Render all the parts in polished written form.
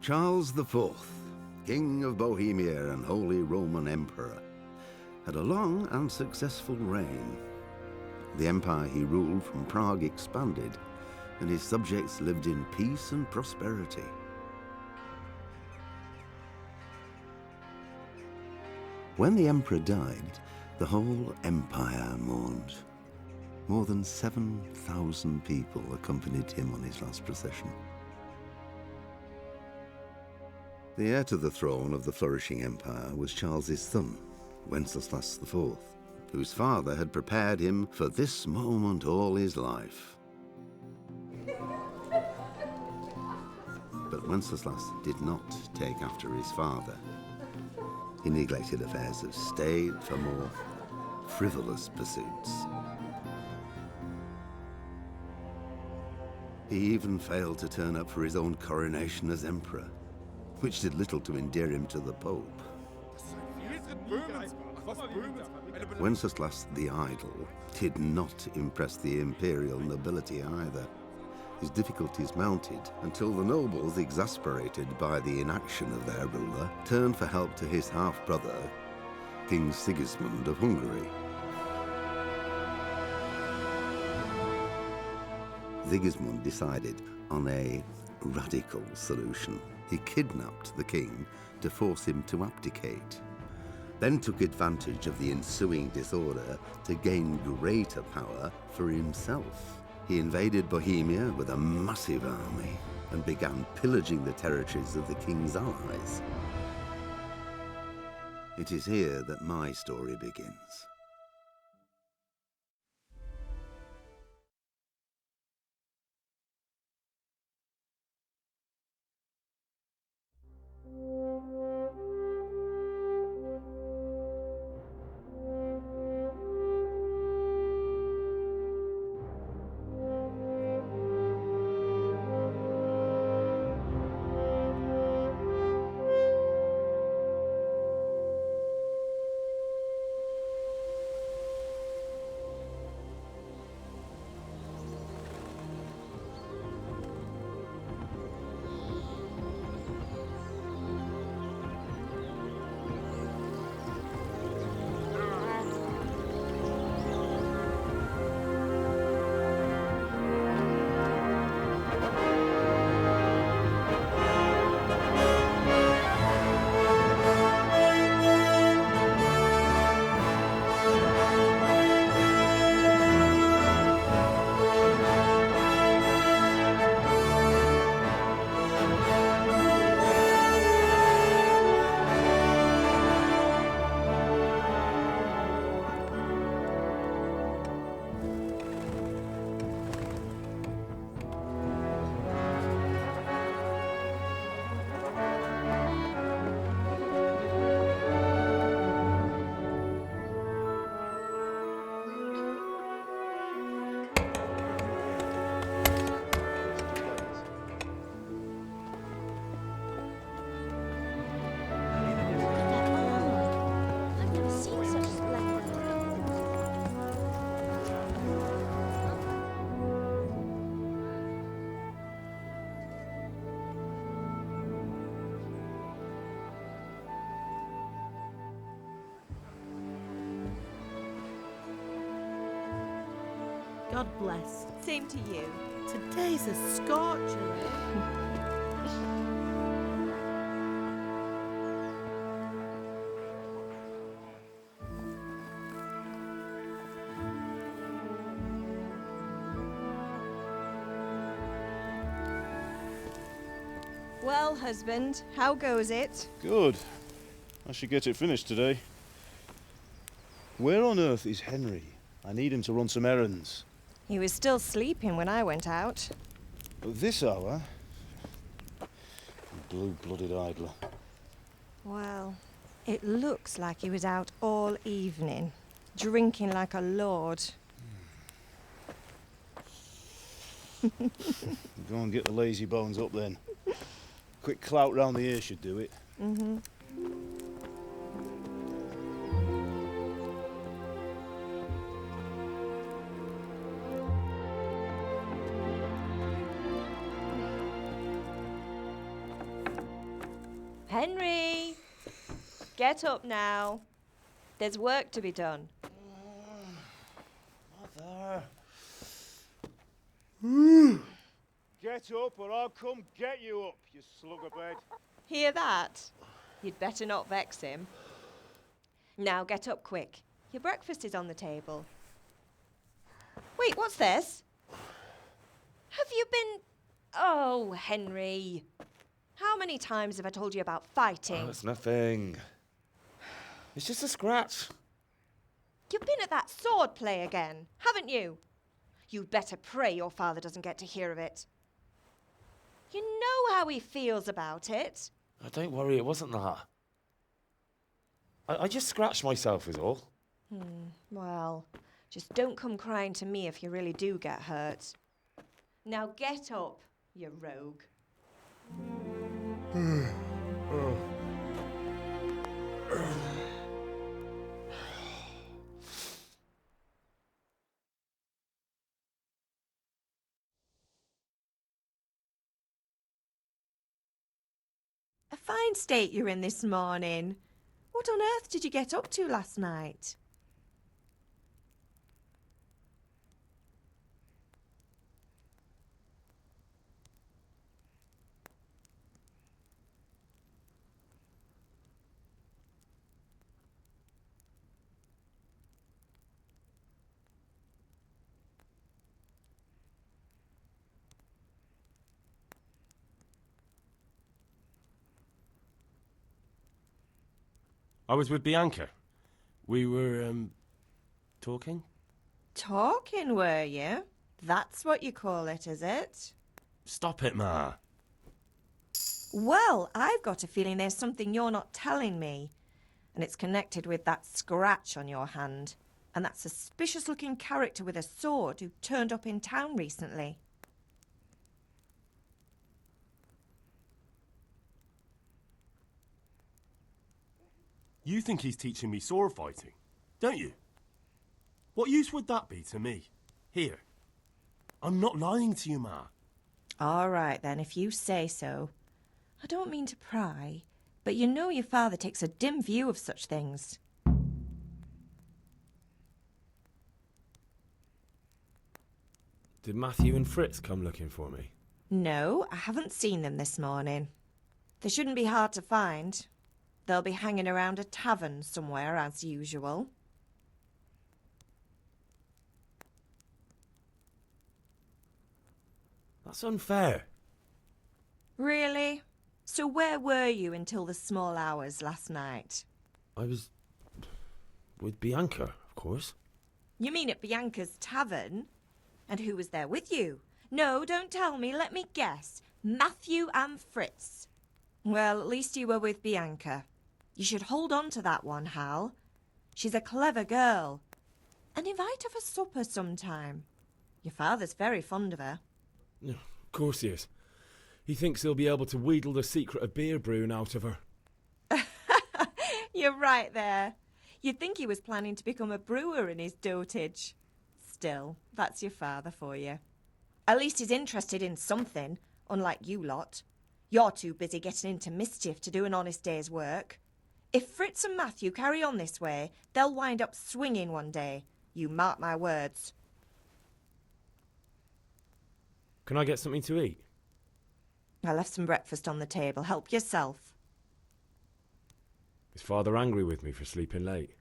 Charles IV, King of Bohemia and Holy Roman Emperor, had a long and successful reign. The empire he ruled from Prague expanded, and his subjects lived in peace and prosperity. When the emperor died, the whole empire mourned. More than 7,000 people accompanied him on his last procession. The heir to the throne of the flourishing empire was Charles's son, Wenceslaus IV, whose father had prepared him for this moment all his life. But Wenceslaus did not take after his father. He neglected affairs of state for more frivolous pursuits. He even failed to turn up for his own coronation as emperor, which did little to endear him to the Pope. Wenceslaus the Idle did not impress the imperial nobility either. His difficulties mounted until the nobles, exasperated by the inaction of their ruler, turned for help to his half-brother, King Sigismund of Hungary. Sigismund decided on a radical solution. He kidnapped the king to force him to abdicate, then took advantage of the ensuing disorder to gain greater power for himself. He invaded Bohemia with a massive army and began pillaging the territories of the king's allies. It is here that my story begins. God bless. Same to you. Today's a scorcher. Well, husband, how goes it? Good. I should get it finished today. Where on earth is Henry? I need him to run some errands. He was still sleeping when I went out. At this hour? Blue-blooded idler. Well, it looks like he was out all evening, drinking like a lord. Go and get the lazy bones up then. Quick clout round the ear should do it. Mm-hmm. Henry! Get up now. There's work to be done. Mother. Get up or I'll come get you up, you sluggerbed. Hear that? You'd better not vex him. Now get up quick. Your breakfast is on the table. Wait, what's this? Have you been... Oh, Henry. How many times have I told you about fighting? Oh, it's nothing. It's just a scratch. You've been at that sword play again, haven't you? You'd better pray your father doesn't get to hear of it. You know how he feels about it. Oh, don't worry, it wasn't that. I just scratched myself is all. Well, just don't come crying to me if you really do get hurt. Now get up, you rogue. A fine state you're in this morning. What on earth did you get up to last night? I was with Bianca. We were, talking? Talking, were you? That's what you call it, is it? Stop it, Ma. Well, I've got a feeling there's something you're not telling me. And it's connected with that scratch on your hand. And that suspicious-looking character with a sword who turned up in town recently. You think he's teaching me sword fighting, don't you? What use would that be to me? Here. I'm not lying to you, Ma. All right, then, if you say so. I don't mean to pry, but you know your father takes a dim view of such things. Did Matthew and Fritz come looking for me? No, I haven't seen them this morning. They shouldn't be hard to find. They'll be hanging around a tavern somewhere, as usual. That's unfair. Really? So where were you until the small hours last night? I was with Bianca, of course. You mean at Bianca's tavern? And who was there with you? No, don't tell me, let me guess. Matthew and Fritz. Well, at least you were with Bianca. You should hold on to that one, Hal. She's a clever girl. And invite her for supper sometime. Your father's very fond of her. Of course he is. He thinks he'll be able to wheedle the secret of beer brewing out of her. You're right there. You'd think he was planning to become a brewer in his dotage. Still, that's your father for you. At least he's interested in something, unlike you lot. You're too busy getting into mischief to do an honest day's work. If Fritz and Matthew carry on this way, they'll wind up swinging one day. You mark my words. Can I get something to eat? I left some breakfast on the table. Help yourself. Is Father angry with me for sleeping late?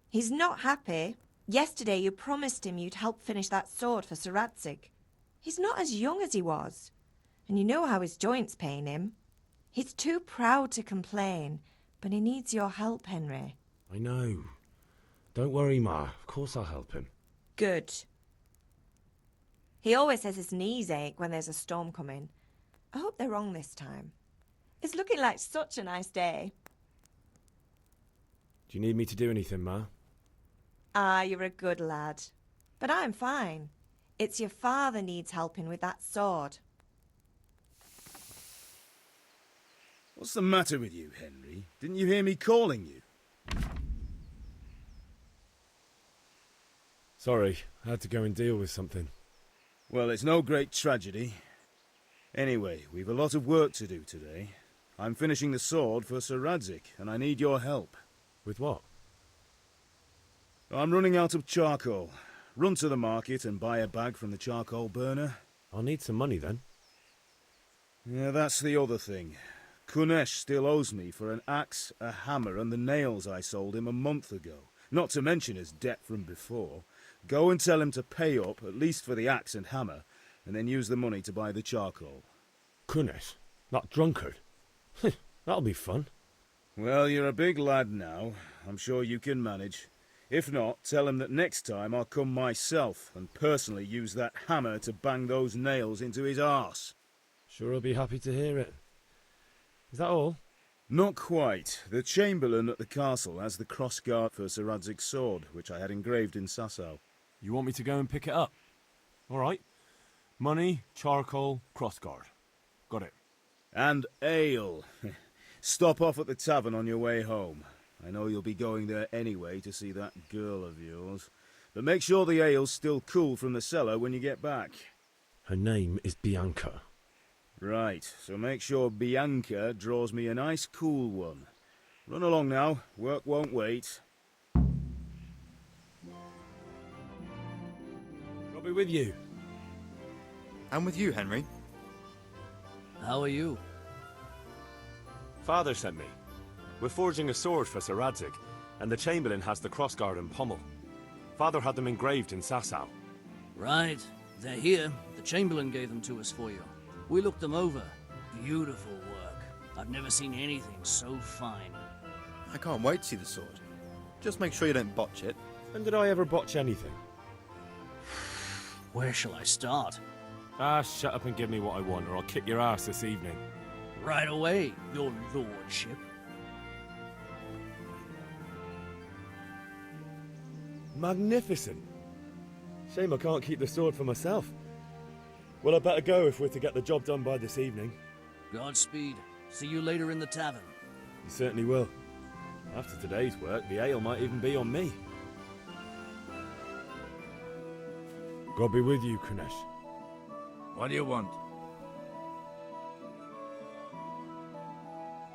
He's not happy. Yesterday you promised him you'd help finish that sword for Sir Radzig. He's not as young as he was. And you know how his joints pain him. He's too proud to complain, but he needs your help, Henry. I know. Don't worry, Ma. Of course I'll help him. Good. He always says his knees ache when there's a storm coming. I hope they're wrong this time. It's looking like such a nice day. Do you need me to do anything, Ma? Ah, you're a good lad. But I'm fine. It's your father needs helping with that sword. What's the matter with you, Henry? Didn't you hear me calling you? Sorry, I had to go and deal with something. Well, it's no great tragedy. Anyway, we've a lot of work to do today. I'm finishing the sword for Sir Radzig, and I need your help. With what? I'm running out of charcoal. Run to the market and buy a bag from the charcoal burner. I'll need some money then. Yeah, that's the other thing. Kunesh still owes me for an axe, a hammer, and the nails I sold him a month ago. Not to mention his debt from before. Go and tell him to pay up, at least for the axe and hammer, and then use the money to buy the charcoal. Kunesh? That drunkard? That'll be fun. Well, you're a big lad now. I'm sure you can manage. If not, tell him that next time I'll come myself and personally use that hammer to bang those nails into his arse. Sure he'll be happy to hear it. Is that all? Not quite. The Chamberlain at the castle has the crossguard for Sir Radzig's sword, which I had engraved in Sasau. You want me to go and pick it up? All right. Money, charcoal, crossguard. Got it. And ale. Stop off at the tavern on your way home. I know you'll be going there anyway to see that girl of yours. But make sure the ale's still cool from the cellar when you get back. Her name is Bianca. Right, so make sure Bianca draws me a nice cool one. Run along now, work won't wait. I'll be with you. And with you, Henry. How are you? Father sent me. We're forging a sword for Sir Radzig, and the Chamberlain has the crossguard and pommel. Father had them engraved in Sasau. Right. They're here. The Chamberlain gave them to us for you. We looked them over. Beautiful work. I've never seen anything so fine. I can't wait to see the sword. Just make sure you don't botch it. When did I ever botch anything? Where shall I start? Ah, shut up and give me what I want, or I'll kick your ass this evening. Right away, your lordship. Magnificent. Shame I can't keep the sword for myself. Well, I better go if we're to get the job done by this evening. Godspeed. See you later in the tavern. You certainly will. After today's work, the ale might even be on me. God be with you, Kunesh. What do you want?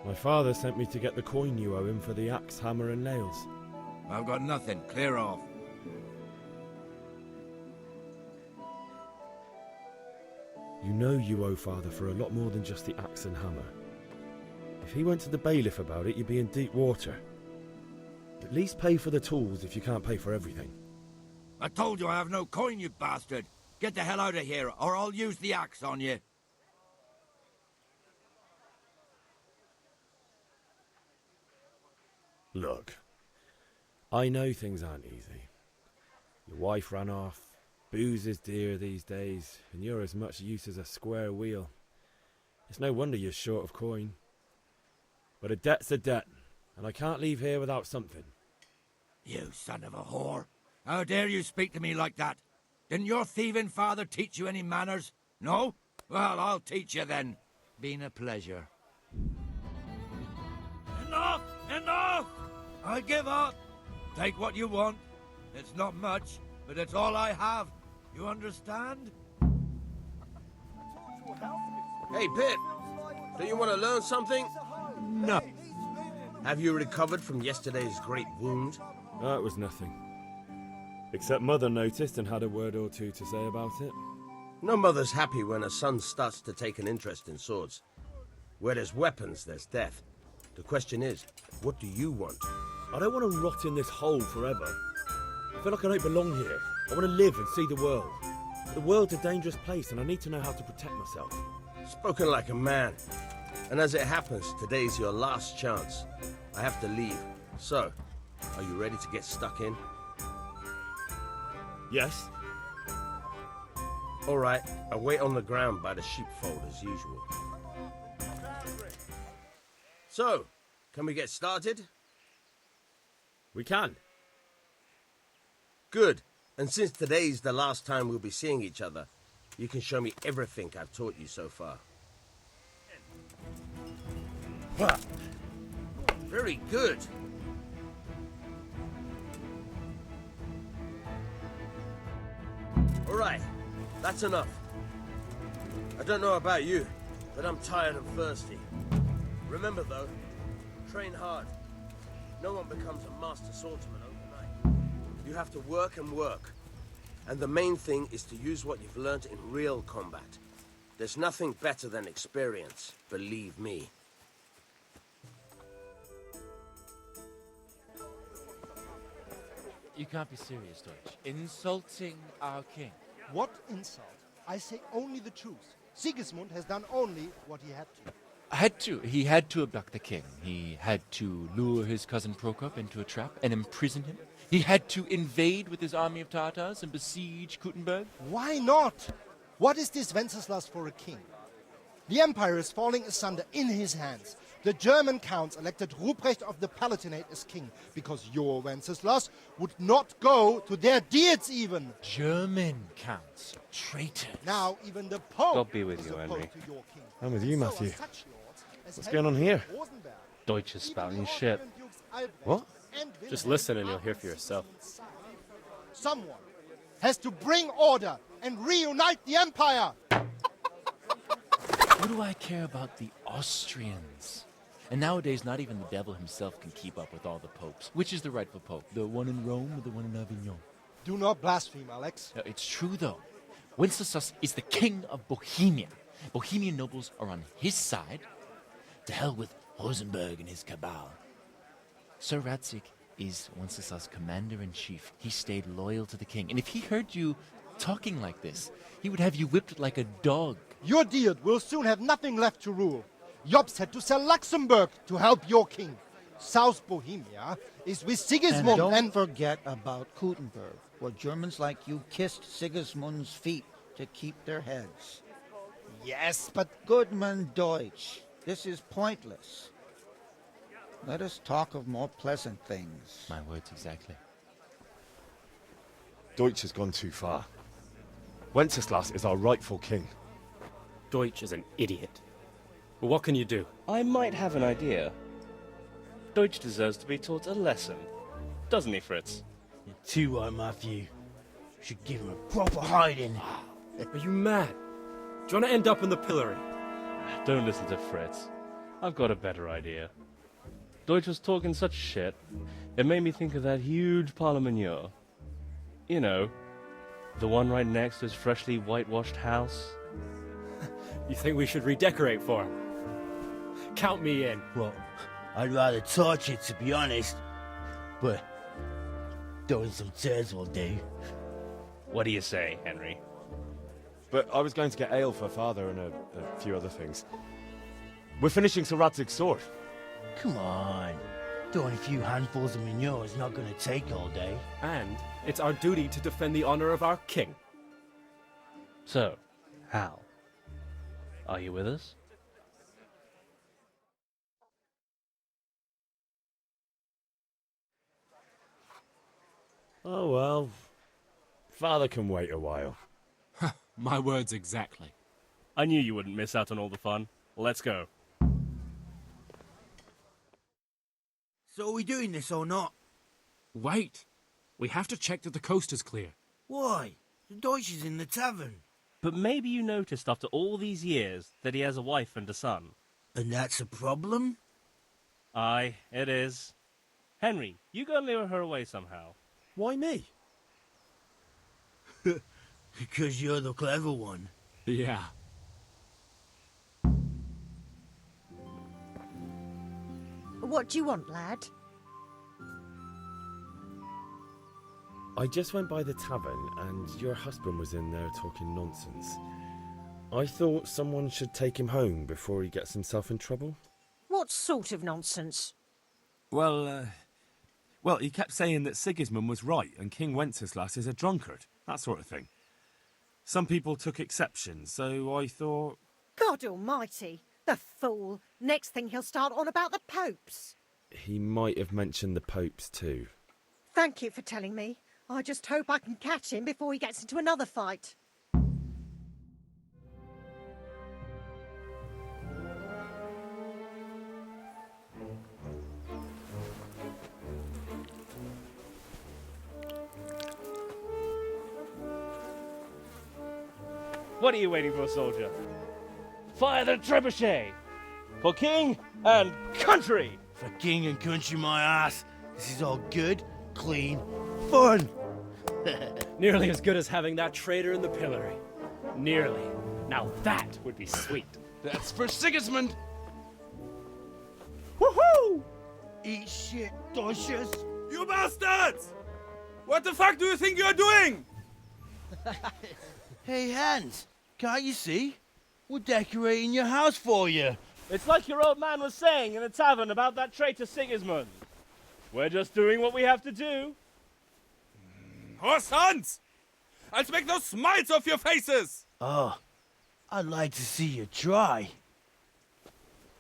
My father sent me to get the coin you owe him for the axe, hammer and nails. I've got nothing. Clear off. You know you owe father for a lot more than just the axe and hammer. If he went to the bailiff about it, you'd be in deep water. At least pay for the tools if you can't pay for everything. I told you I have no coin, you bastard. Get the hell out of here, or I'll use the axe on you. Look, I know things aren't easy. Your wife ran off, booze is dear these days, and you're as much use as a square wheel. It's no wonder you're short of coin. But a debt's a debt, and I can't leave here without something. You son of a whore. How dare you speak to me like that? Didn't your thieving father teach you any manners? No? Well, I'll teach you then. Been a pleasure. Enough! Enough! I give up. Take what you want. It's not much, but it's all I have. You understand? Hey, Pip. Do you want to learn something? No. Have you recovered from yesterday's great wound? That was nothing. Except Mother noticed and had a word or two to say about it. No mother's happy when her son starts to take an interest in swords. Where there's weapons, there's death. The question is, what do you want? I don't want to rot in this hole forever. I feel like I don't belong here. I want to live and see the world. The world's a dangerous place and I need to know how to protect myself. Spoken like a man. And as it happens, today's your last chance. I have to leave. So, are you ready to get stuck in? Yes. All right, I'll wait on the ground by the sheepfold as usual. So, can we get started? We can. Good. And since today's the last time we'll be seeing each other, you can show me everything I've taught you so far. Very good. All right, that's enough. I don't know about you, but I'm tired and thirsty. Remember though, train hard. No one becomes a master swordsman overnight. You have to work and work. And the main thing is to use what you've learned in real combat. There's nothing better than experience, believe me. You can't be serious, Deutsch. Insulting our king. What insult? I say only the truth. Sigismund has done only what he had to. He had to abduct the king. He had to lure his cousin Prokop into a trap and imprison him. He had to invade with his army of Tatars and besiege Kuttenberg. Why not? What is this Wenceslaus for a king? The empire is falling asunder in his hands. The German counts elected Ruprecht of the Palatinate as king because your Wenceslaus would not go to their deeds even. German counts, traitors. Now even the Pope God be with is you, opposed Henry. to your king. I'm with you, So are Matthew. such lords as What's going on here? Rosenberg. Deutsch is spouting shit. What? Just listen and you'll hear for yourself. Someone has to bring order and reunite the empire. What do I care about the Austrians? And nowadays, not even the devil himself can keep up with all the popes. Which is the rightful pope? The one in Rome or the one in Avignon? Do not blaspheme, Alex. No, it's true, though. Wenceslaus is the king of Bohemia. Bohemian nobles are on his side. To hell with Rosenberg and his cabal. Sir Radzig is Wenceslaus' commander-in-chief. He stayed loyal to the king. And if he heard you talking like this, he would have you whipped like a dog. Your Diet will soon have nothing left to rule. Jobst had to sell Luxembourg to help your king. South Bohemia is with Sigismund and don't forget about Kuttenberg, where Germans like you kissed Sigismund's feet to keep their heads. Yes, but... Goodman Deutsch, this is pointless. Let us talk of more pleasant things. My words exactly. Deutsch has gone too far. Wenceslas is our rightful king. Deutsch is an idiot. But what can you do? I might have an idea. Deutsch deserves to be taught a lesson. Doesn't he, Fritz? You're too right, Matthew. Should give him a proper hiding. Are you mad? Do you want to end up in the pillory? Don't listen to Fritz. I've got a better idea. Deutsch was talking such shit, it made me think of that huge parliament. You know, the one right next to his freshly whitewashed house. You think we should redecorate for him? Count me in. Well, I'd rather torch it, to be honest. But throwing some tears will do. What do you say, Henry? But I was going to get ale for father and a few other things. We're finishing Sir Radzig's sword. Come on. Throwing a few handfuls of manure is not going to take all day. And it's our duty to defend the honor of our king. So, Hal, are you with us? Oh well. Father can wait a while. My words exactly. I knew you wouldn't miss out on all the fun. Let's go. So are we doing this or not? Wait. We have to check that the coast is clear. Why? The Deutsch is in the tavern. But maybe you noticed after all these years that he has a wife and a son. And that's a problem? Aye, it is. Henry, you go and lure her away somehow. Why me? Because you're the clever one. Yeah. What do you want, lad? I just went by the tavern and your husband was in there talking nonsense. I thought someone should take him home before he gets himself in trouble. What sort of nonsense? Well, he kept saying that Sigismund was right and King Wenceslaus is a drunkard. That sort of thing. Some people took exception, so I thought... God almighty, the fool. Next thing he'll start on about the popes. He might have mentioned the popes too. Thank you for telling me. I just hope I can catch him before he gets into another fight. What are you waiting for, soldier? Fire the trebuchet! For king and country! For king and country, my ass. This is all good, clean, fun. Nearly as good as having that traitor in the pillory. Nearly. Now that would be sweet. That's for Sigismund. Woohoo! Eat shit, Deutsches. You bastards! What the fuck do you think you're doing? Hey, Hans, can't you see? We're decorating your house for you. It's like your old man was saying in the tavern about that traitor Sigismund. We're just doing what we have to do. Horse Hans! I'll make those smiles off your faces! Oh, I'd like to see you try.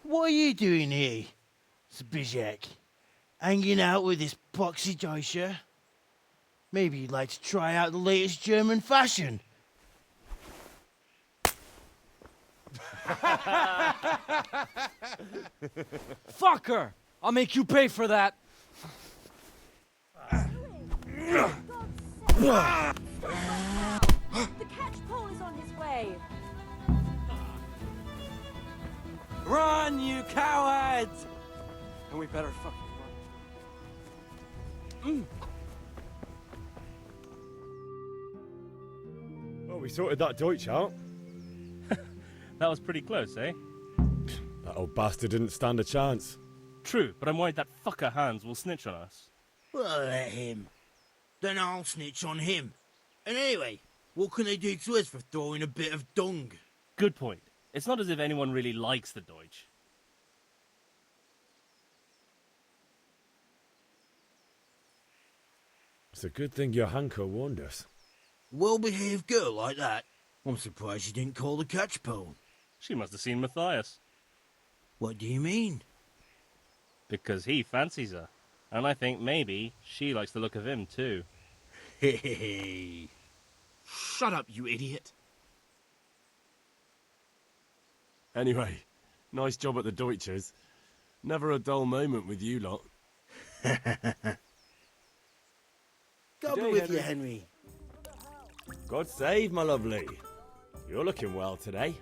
What are you doing here, Zbyszek? Hanging out with this poxy Deutscher? Maybe you'd like to try out the latest German fashion. Fucker! I'll make you pay for that. The catchpole is on his way. Run, you cowards! And we better fucking run. Well, we sorted that Deutsch out. That was pretty close, eh? That old bastard didn't stand a chance. True, but I'm worried that fucker Hans will snitch on us. Well, let him. Then I'll snitch on him. And anyway, what can they do to us for throwing a bit of dung? Good point. It's not as if anyone really likes the Deutsch. It's a good thing your Hanko warned us. Well-behaved girl like that. I'm surprised she didn't call the catchpole. She must have seen Matthias. What do you mean? Because he fancies her. And I think maybe she likes the look of him too. Hey. Shut up, you idiot. Anyway, nice job at the Deutschers. Never a dull moment with you lot. God be with you, Henry. God save, my lovely. You're looking well today.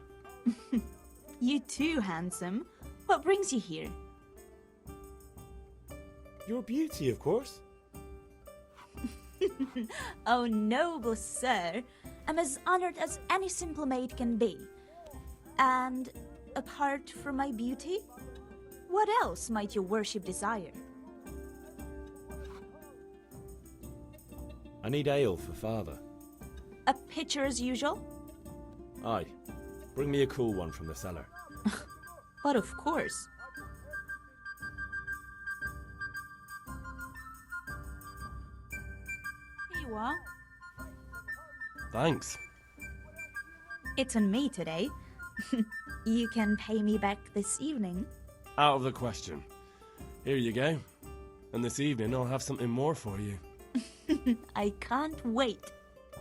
You too, handsome. What brings you here? Your beauty, of course. Oh, noble sir. I'm as honored as any simple maid can be. And apart from my beauty, what else might your worship desire? I need ale for father. A pitcher as usual? Aye. Bring me a cool one from the cellar. But of course. Here you are. Thanks. It's on me today. You can pay me back this evening. Out of the question. Here you go. And this evening I'll have something more for you. I can't wait.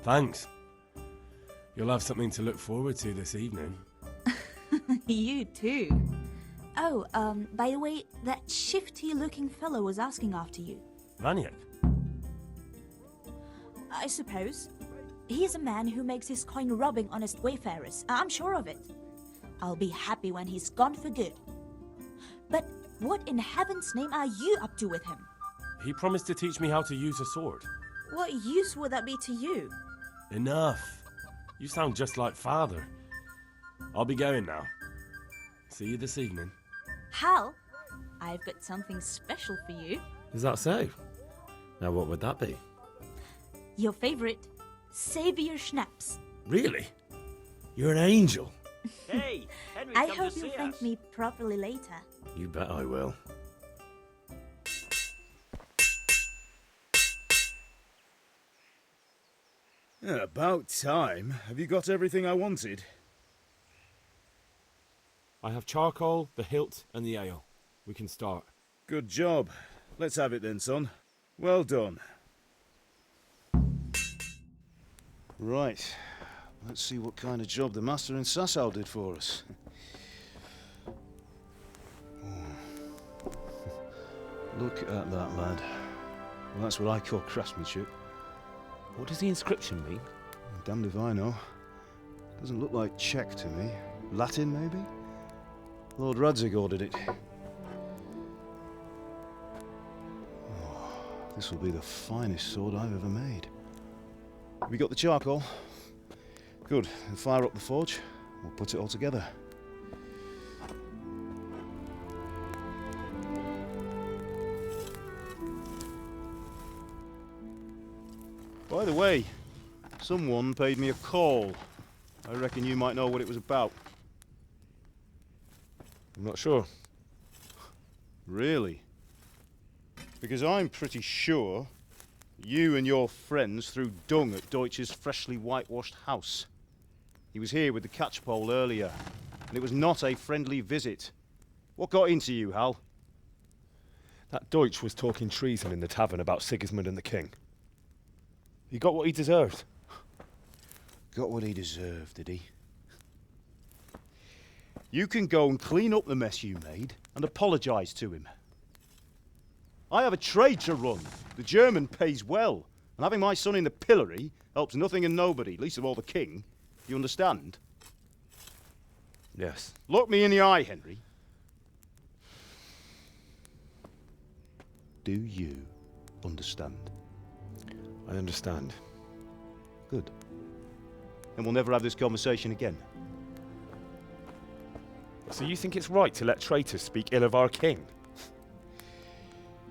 Thanks. You'll have something to look forward to this evening. You too. Oh, by the way, that shifty-looking fellow was asking after you. Vaniak? I suppose. He's a man who makes his coin robbing honest wayfarers. I'm sure of it. I'll be happy when he's gone for good. But what in heaven's name are you up to with him? He promised to teach me how to use a sword. What use would that be to you? Enough. You sound just like father. I'll be going now. See you this evening. Hal, I've got something special for you. Is that so? Now what would that be? Your favorite, Savior Schnapps. Really? You're an angel. Hey, Henry, I come hope to you'll see thank us. me properly later. You bet I will. Yeah, about time. Have you got everything I wanted? I have charcoal, the hilt, and the ale. We can start. Good job. Let's have it then, son. Well done. Right. Let's see what kind of job the master in Sasau did for us. Look at that, lad. Well, that's what I call craftsmanship. What does the inscription mean? Damned if I know. Doesn't look like Czech to me. Latin, maybe? Lord Radzig ordered it. This will be the finest sword I've ever made. Have you got the charcoal? Good. Then fire up the forge. We'll put it all together. By the way, someone paid me a call. I reckon you might know what it was about. I'm not sure. Really? Because I'm pretty sure you and your friends threw dung at Deutsch's freshly whitewashed house. He was here with the catchpole earlier, and it was not a friendly visit. What got into you, Hal? That Deutsch was talking treason in the tavern about Sigismund and the king. He got what he deserved. Got what he deserved, did he? You can go and clean up the mess you made and apologise to him. I have a trade to run. The German pays well, and having my son in the pillory helps nothing and nobody, least of all the king. You understand? Yes. Look me in the eye, Henry. Do you understand? I understand. Good. Then we'll never have this conversation again. So you think it's right to let traitors speak ill of our king?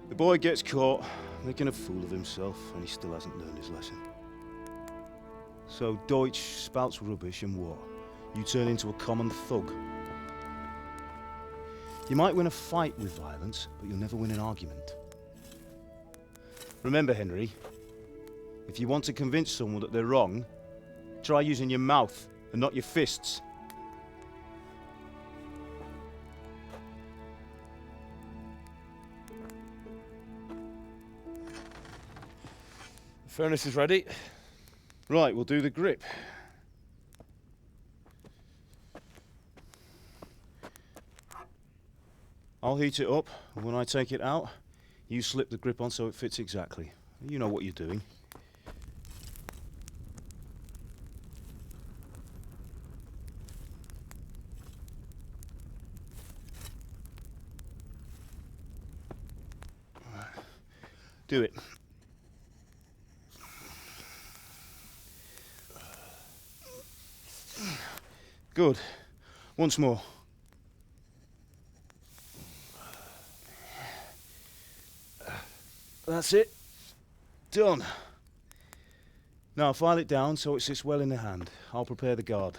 The boy gets caught, making a fool of himself, and he still hasn't learned his lesson. So Deutsch spouts rubbish, and what? You turn into a common thug. You might win a fight with violence, but you'll never win an argument. Remember, Henry, if you want to convince someone that they're wrong, try using your mouth and not your fists. The furnace is ready. Right, we'll do the grip. I'll heat it up, and when I take it out, you slip the grip on so it fits exactly. You know what you're doing. Do it. Good. Once more. That's it. Done. Now file it down so it sits well in the hand. I'll prepare the guard.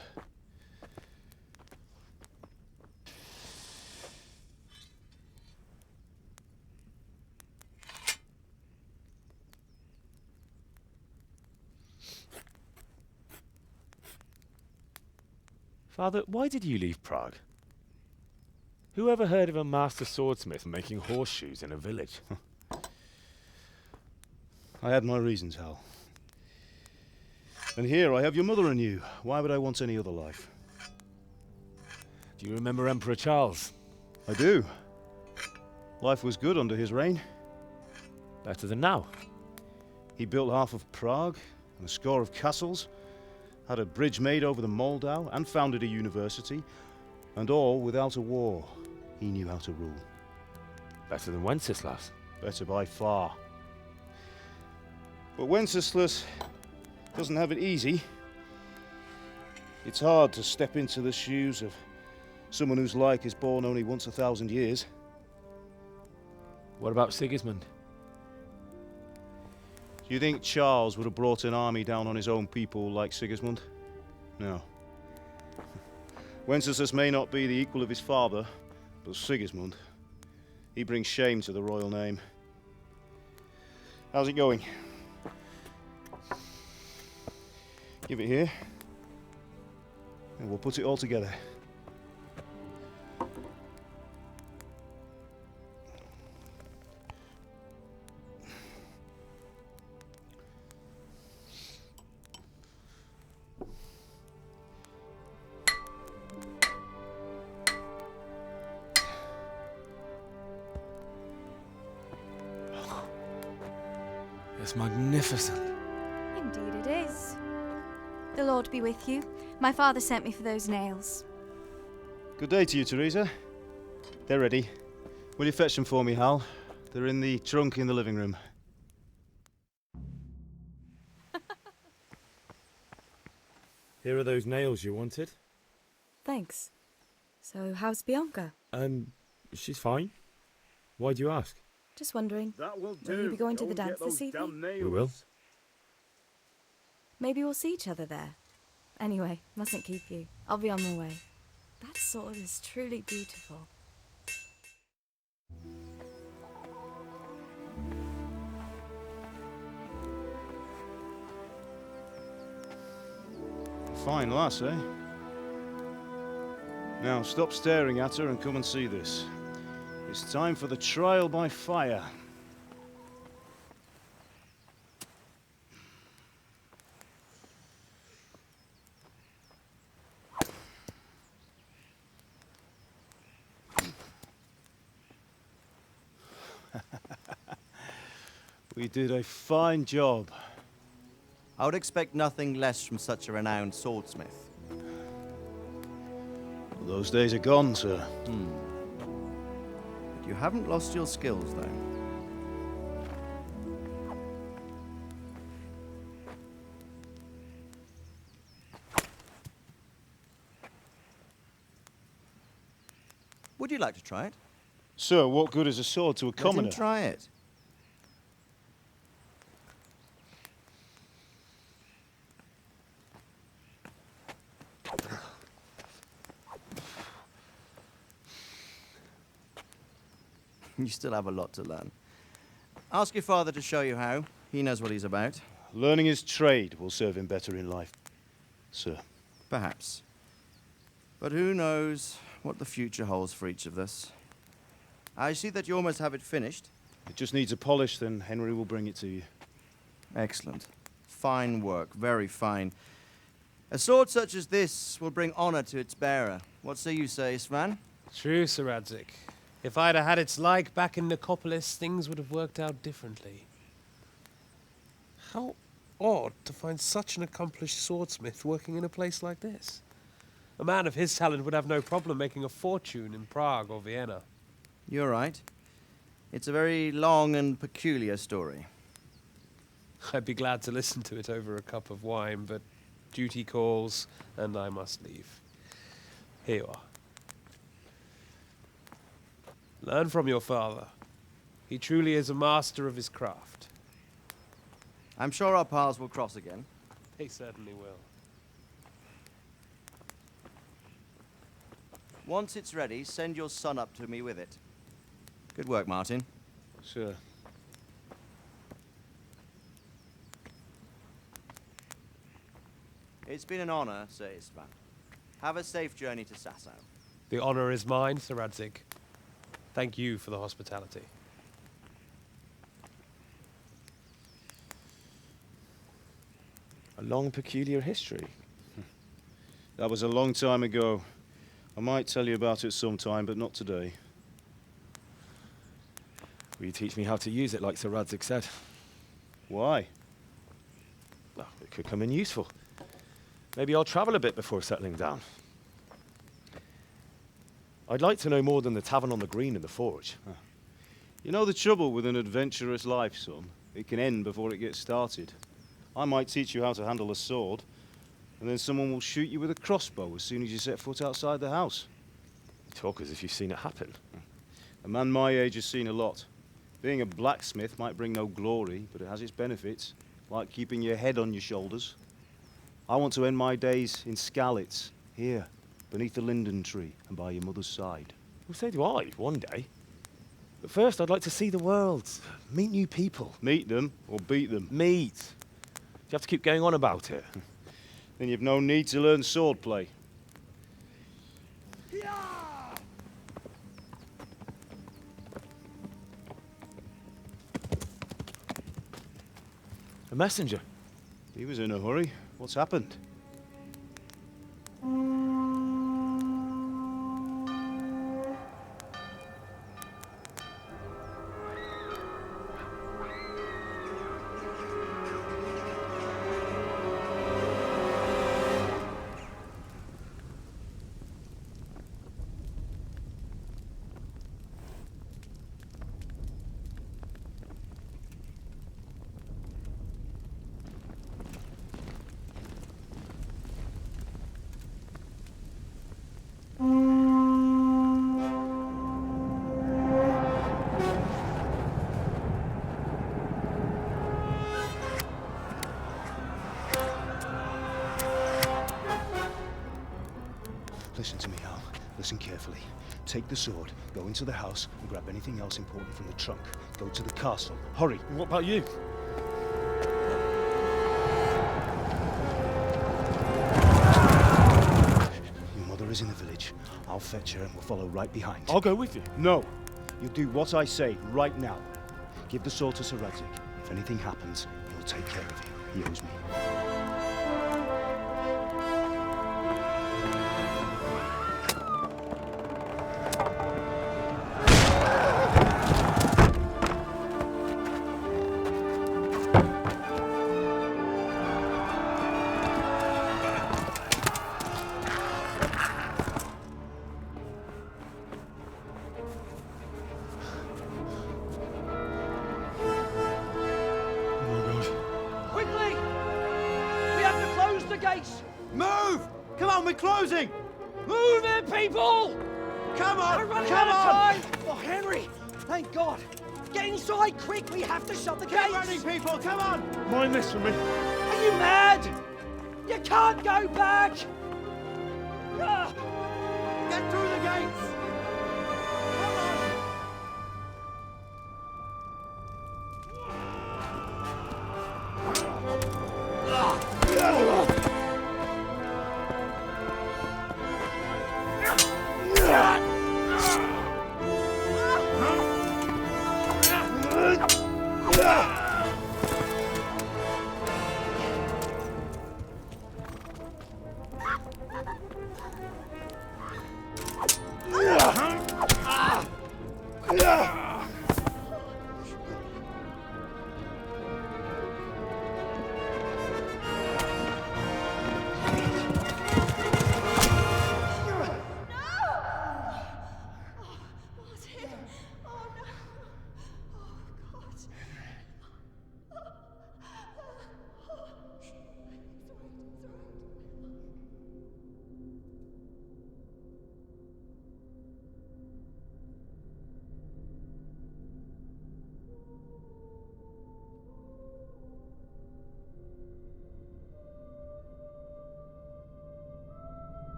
Father, why did you leave Prague? Who ever heard of a master swordsmith making horseshoes in a village? I had my reasons, Hal. And here I have your mother and you. Why would I want any other life? Do you remember Emperor Charles? I do. Life was good under his reign. Better than now. He built half of Prague and a score of castles, had a bridge made over the Moldau, and founded a university, and all without a war. He knew how to rule. Better than Wenceslaus? Better by far. But Wenceslaus doesn't have it easy. It's hard to step into the shoes of someone whose like is born only once 1,000 years. What about Sigismund? Do you think Charles would have brought an army down on his own people like Sigismund? No. Wenceslaus may not be the equal of his father, but Sigismund, he brings shame to the royal name. How's it going? Give it here, and we'll put it all together. It's magnificent. Indeed it is. The Lord be with you. My father sent me for those nails. Good day to you, Teresa. They're ready. Will you fetch them for me, Hal? They're in the trunk in the living room. Here are those nails you wanted. Thanks. So, how's Bianca? She's fine. Why do you ask? Just wondering. That will Will you be going to the dance this evening? We will. Maybe we'll see each other there. Anyway, mustn't keep you. I'll be on my way. That sword is truly beautiful. Fine lass, eh? Now, stop staring at her and come and see this. It's time for the trial by fire. We did a fine job. I would expect nothing less from such a renowned swordsmith. Those days are gone, sir. But you haven't lost your skills, though. Would you like to try it? Sir, what good is a sword to a commoner? Let him try it. You still have a lot to learn. Ask your father to show you how. He knows what he's about. Learning his trade will serve him better in life, sir. Perhaps. But who knows what the future holds for each of us. I see that you almost have it finished. It just needs a polish, then Henry will bring it to you. Excellent. Fine work, very fine. A sword such as this will bring honor to its bearer. What say you, Svan? True, Sir Radzig. If I'd have had its like back in Nicopolis, things would have worked out differently. How odd to find such an accomplished swordsmith working in a place like this. A man of his talent would have no problem making a fortune in Prague or Vienna. You're right. It's a very long and peculiar story. I'd be glad to listen to it over a cup of wine, but duty calls, and I must leave. Here you are. Learn from your father. He truly is a master of his craft. I'm sure our paths will cross again. They certainly will. Once it's ready, send your son up to me with it. Good work, Martin. Sure. It's been an honor, Sir Istvan. Have a safe journey to Sasau. The honor is mine, Sir Radzig. Thank you for the hospitality. A long, peculiar history. That was a long time ago. I might tell you about it sometime, but not today. Will you teach me how to use it, like Sir Radzig said? Why? Well, it could come in useful. Maybe I'll travel a bit before settling down. I'd like to know more than the tavern on the green and the forge. You know the trouble with an adventurous life, son? It can end before it gets started. I might teach you how to handle a sword, and then someone will shoot you with a crossbow as soon as you set foot outside the house. You talk as if you've seen it happen. A man my age has seen a lot. Being a blacksmith might bring no glory, but it has its benefits, like keeping your head on your shoulders. I want to end my days in Skalitz, here, beneath the linden tree and by your mother's side. Well, so do I, one day. But first, I'd like to see the world, meet new people. Meet them or beat them? Meet. Do you have to keep going on about it? Then you've no need to learn swordplay. A messenger. He was in a hurry. What's happened? Listen carefully. Take the sword, go into the house, and grab anything else important from the trunk. Go to the castle. Hurry! What about you? Your mother is in the village. I'll fetch her and we'll follow right behind. I'll go with you. No! You do what I say right now. Give the sword to Sir Radzig. If anything happens, he'll take care of you. He owes me. Quickly! We have to close the gates! Move! Come on, we're closing! Move it, people! Come on! We're running Come out of on! time! Oh, Henry! Thank God! Get inside, quick! We have to shut the gates! Get running, people! Come on! Mind this for me. Are you mad? You can't go back! Ah! Get through the gates!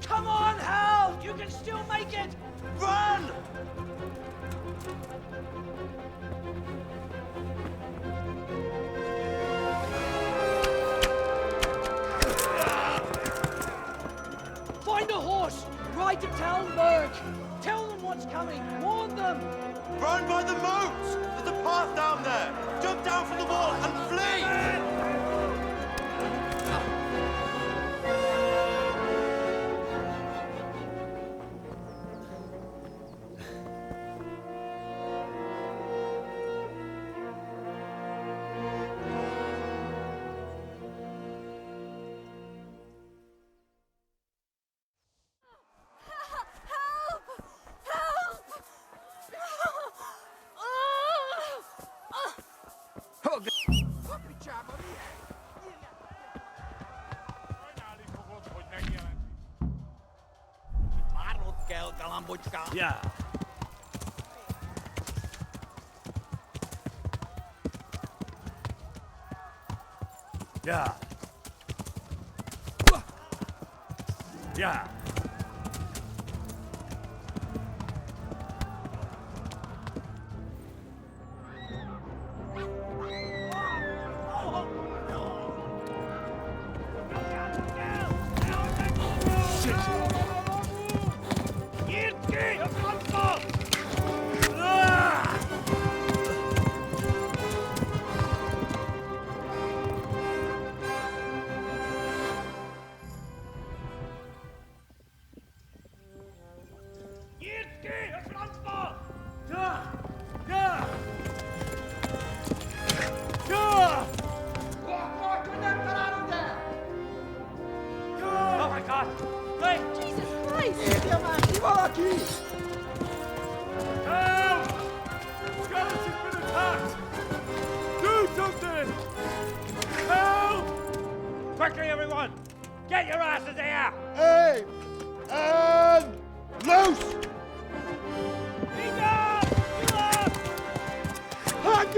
Come on, Hal! You can still make it! Run! Find a horse! Ride to Talmberg! Tell them what's coming! Warn them! Run by the moat! There's a path down there! Jump down from the wall and flee! Yeah. Yeah. Yeah.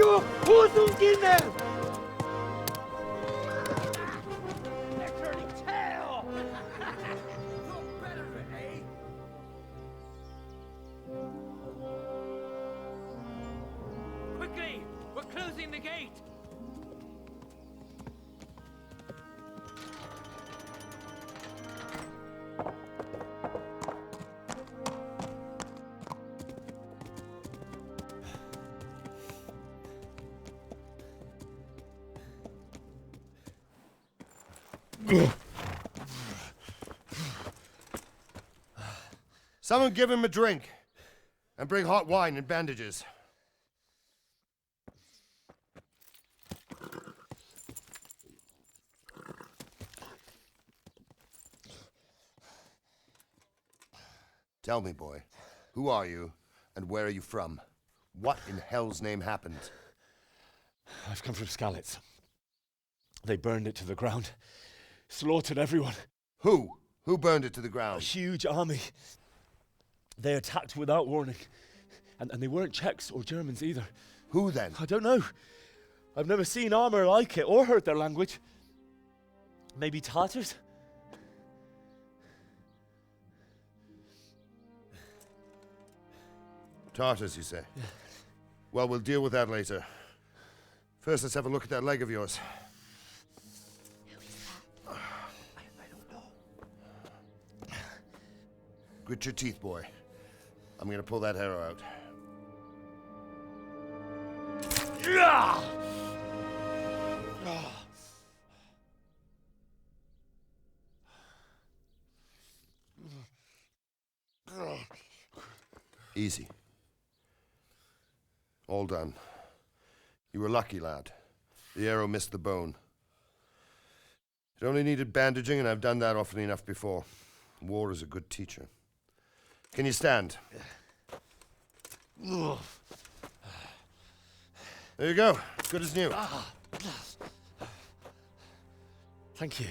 du Husenkinder! They're turning tail! Quickly! We're closing the gate! Someone give him a drink. And bring hot wine and bandages. Tell me, boy, who are you and where are you from? What in hell's name happened? I've come from Skalitz. They burned it to the ground. Slaughtered everyone. Who? Who burned it to the ground? A huge army. They attacked without warning. And they weren't Czechs or Germans either. Who then? I don't know. I've never seen armor like it or heard their language. Maybe Tatars? Tartars, you say? Yeah. Well, we'll deal with that later. First, let's have a look at that leg of yours. I don't know. Grit your teeth, boy. I'm gonna pull that arrow out. Easy. All done. You were lucky, lad. The arrow missed the bone. It only needed bandaging, and I've done that often enough before. War is a good teacher. Can you stand? There you go. Good as new. Thank you.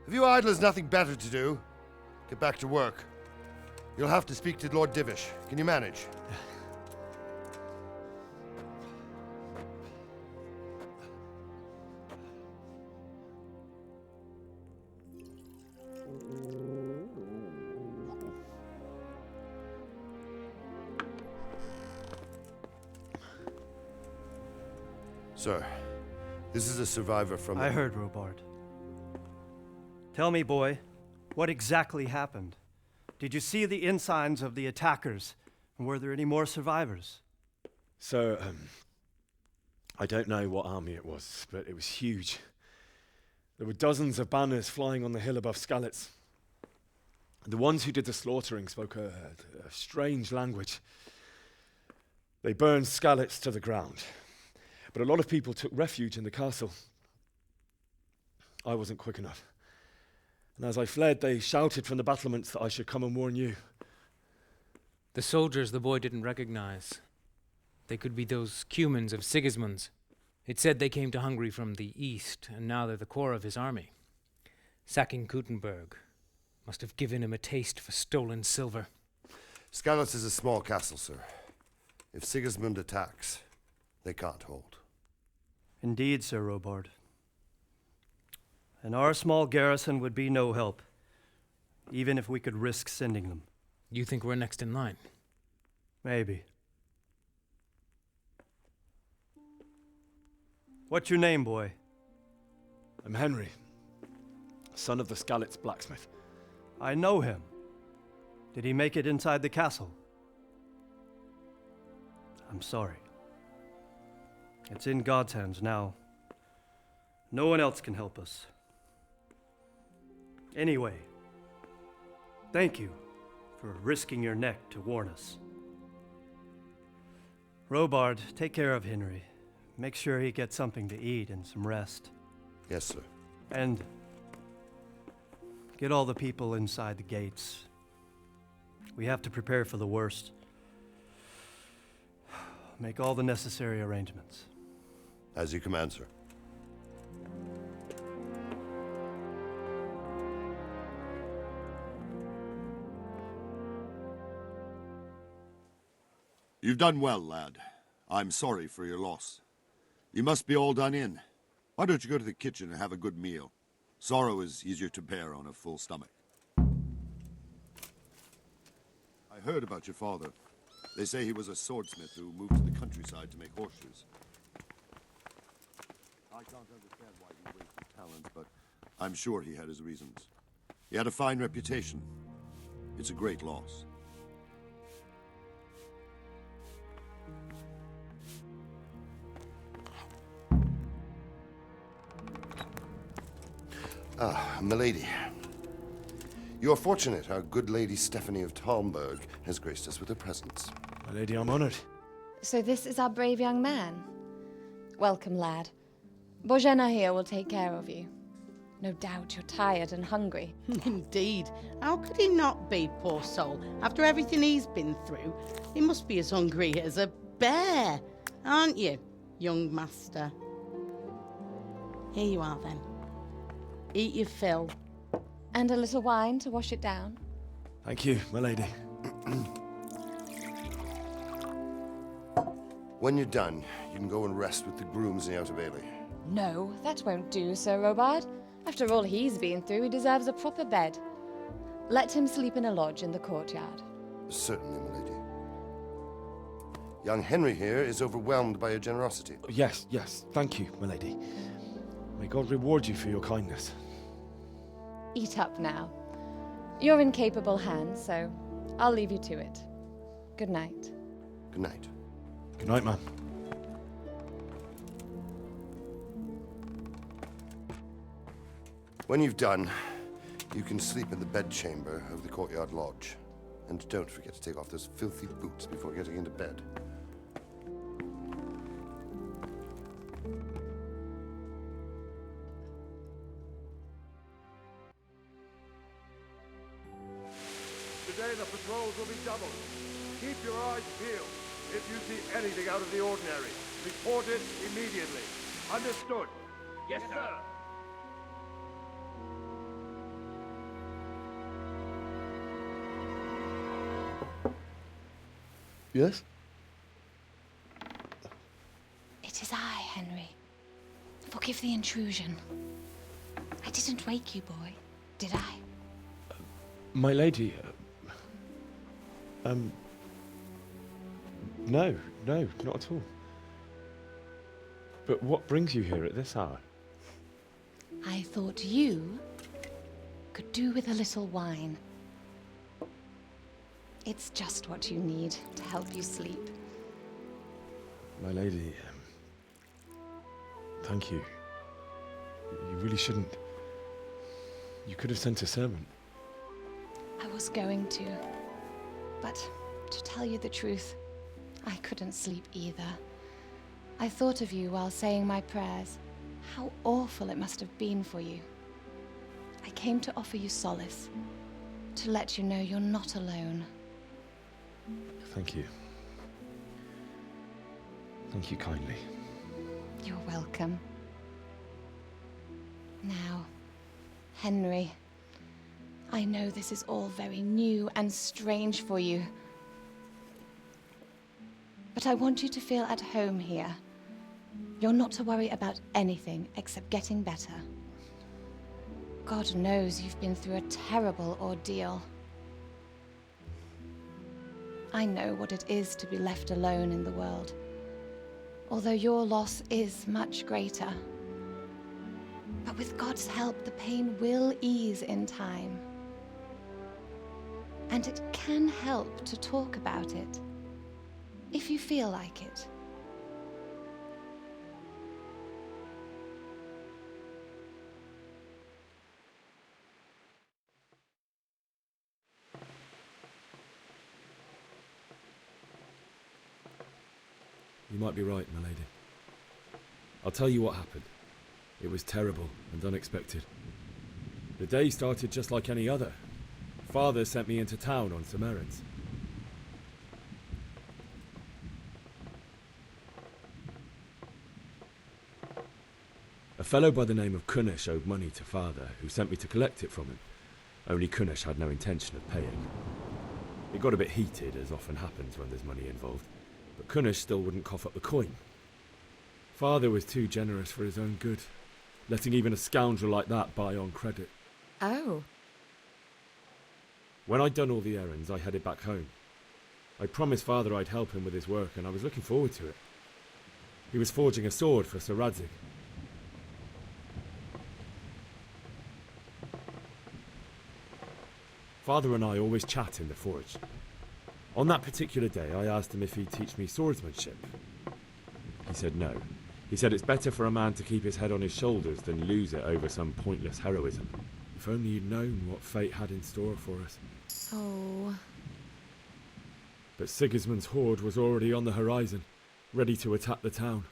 If you idlers nothing better to do, get back to work. You'll have to speak to Lord Divish. Can you manage? Sir, this is a survivor from... I heard, Robard. Tell me, boy, what exactly happened? Did you see the ensigns of the attackers? And were there any more survivors? So, I don't know what army it was, but it was huge. There were dozens of banners flying on the hill above Skalitz. The ones who did the slaughtering spoke a strange language. They burned Skalitz to the ground. But a lot of people took refuge in the castle. I wasn't quick enough. And as I fled, they shouted from the battlements that I should come and warn you. The soldiers the boy didn't recognize. They could be those Cumans of Sigismund's. It said they came to Hungary from the east, and now they're the core of his army. Sacking Kuttenberg must have given him a taste for stolen silver. Skalitz is a small castle, sir. If Sigismund attacks, they can't hold. Indeed, Sir Robard. And our small garrison would be no help, even if we could risk sending them. You think we're next in line? Maybe. What's your name, boy? I'm Henry, son of the Skalitz blacksmith. I know him. Did he make it inside the castle? I'm sorry. It's in God's hands now. No one else can help us. Anyway, thank you for risking your neck to warn us. Robard, take care of Henry. Make sure he gets something to eat and some rest. Yes, sir. And get all the people inside the gates. We have to prepare for the worst. Make all the necessary arrangements. As you command, sir. You've done well, lad. I'm sorry for your loss. You must be all done in. Why don't you go to the kitchen and have a good meal? Sorrow is easier to bear on a full stomach. I heard about your father. They say he was a swordsmith who moved to the countryside to make horseshoes. I can't understand why he wasted talent, but I'm sure he had his reasons. He had a fine reputation. It's a great loss. Ah, milady. You are fortunate our good lady Stephanie of Talmberg has graced us with her presence. My lady, I'm honored. So this is our brave young man. Welcome, lad. Bozhena here will take care of you. No doubt you're tired and hungry. Indeed. How could he not be, poor soul? After everything he's been through, he must be as hungry as a bear, aren't you, young master? Here you are, then. Eat your fill. And a little wine to wash it down. Thank you, my lady. When you're done, you can go and rest with the grooms in the Outer Bailey. No, that won't do, Sir Robard. After all he's been through, he deserves a proper bed. Let him sleep in a lodge in the courtyard. Certainly, milady. Young Henry here is overwhelmed by your generosity. Yes, thank you, my lady. May God reward you for your kindness. Eat up now. You're in capable hands, so I'll leave you to it. Good night. Good night. Good night, ma'am. When you've done, you can sleep in the bedchamber of the courtyard lodge. And don't forget to take off those filthy boots before getting into bed. Today the patrols will be doubled. Keep your eyes peeled. If you see anything out of the ordinary, report it immediately. Understood? Yes, sir. Yes? It is I, Henry. Forgive the intrusion. I didn't wake you, boy, did I? My lady, no, not at all. But what brings you here at this hour? I thought you could do with a little wine. It's just what you need to help you sleep. My lady, thank you. You really shouldn't. You could have sent a servant. I was going to. But to tell you the truth, I couldn't sleep either. I thought of you while saying my prayers. How awful it must have been for you. I came to offer you solace, to let you know you're not alone. Thank you. Thank you kindly. You're welcome. Now, Henry, I know this is all very new and strange for you. But I want you to feel at home here. You're not to worry about anything except getting better. God knows you've been through a terrible ordeal. I know what it is to be left alone in the world, although your loss is much greater. But with God's help, the pain will ease in time. And it can help to talk about it, if you feel like it. You might be right, my lady. I'll tell you what happened. It was terrible and unexpected. The day started just like any other. Father sent me into town on some errands. A fellow by the name of Kunesh owed money to Father, who sent me to collect it from him. Only Kunesh had no intention of paying. It got a bit heated, as often happens when there's money involved. But Kunesh still wouldn't cough up the coin. Father was too generous for his own good, letting even a scoundrel like that buy on credit. Oh. When I'd done all the errands, I headed back home. I promised Father I'd help him with his work, and I was looking forward to it. He was forging a sword for Sir Radzig. Father and I always chat in the forge. On that particular day, I asked him if he'd teach me swordsmanship. He said no. He said it's better for a man to keep his head on his shoulders than lose it over some pointless heroism. If only you'd known what fate had in store for us. Oh. But Sigismund's horde was already on the horizon, ready to attack the town.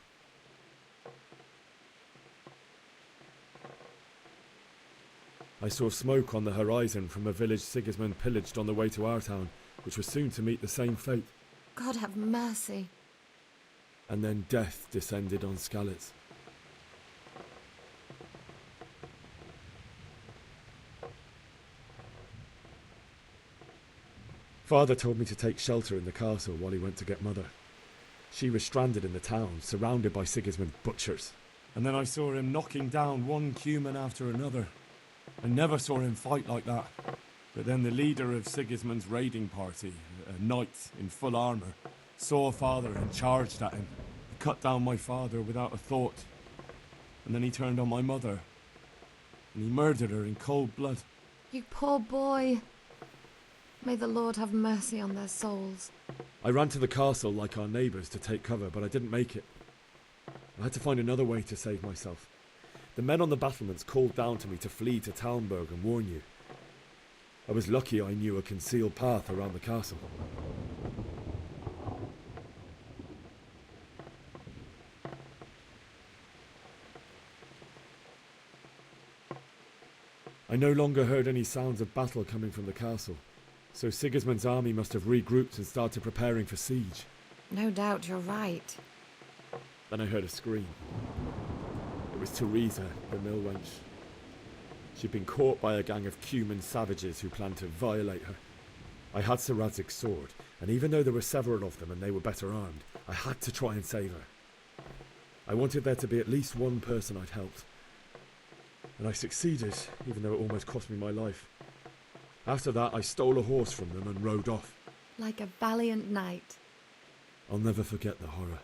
I saw smoke on the horizon from a village Sigismund pillaged on the way to our town, which was soon to meet the same fate. God have mercy. And then death descended on Skalitz. Father told me to take shelter in the castle while he went to get Mother. She was stranded in the town, surrounded by Sigismund's butchers. And then I saw him knocking down one Cuman after another. I never saw him fight like that. But then the leader of Sigismund's raiding party, a knight in full armour, saw Father and charged at him. He cut down my father without a thought. And then he turned on my mother. And he murdered her in cold blood. You poor boy. May the Lord have mercy on their souls. I ran to the castle like our neighbours to take cover, but I didn't make it. I had to find another way to save myself. The men on the battlements called down to me to flee to Talmberg and warn you. I was lucky I knew a concealed path around the castle. I no longer heard any sounds of battle coming from the castle, so Sigismund's army must have regrouped and started preparing for siege. No doubt you're right. Then I heard a scream. It was Teresa, the mill wench. She'd been caught by a gang of Cuman savages who planned to violate her. I had Sir Radzig's sword, and even though there were several of them and they were better armed, I had to try and save her. I wanted there to be at least one person I'd helped. And I succeeded, even though it almost cost me my life. After that, I stole a horse from them and rode off. Like a valiant knight. I'll never forget the horror.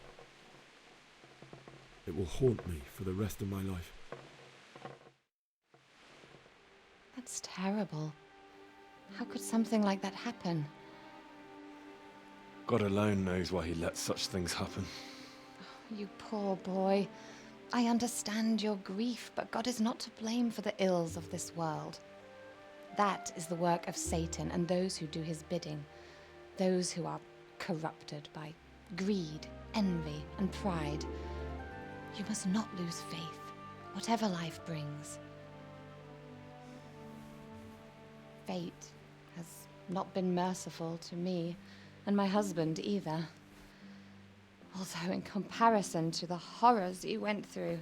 It will haunt me for the rest of my life. That's terrible. How could something like that happen? God alone knows why he lets such things happen. You poor boy. I understand your grief, but God is not to blame for the ills of this world. That is the work of Satan and those who do his bidding. Those who are corrupted by greed, envy, and pride. You must not lose faith, whatever life brings. Fate has not been merciful to me, and my husband either. Although in comparison to the horrors you went through.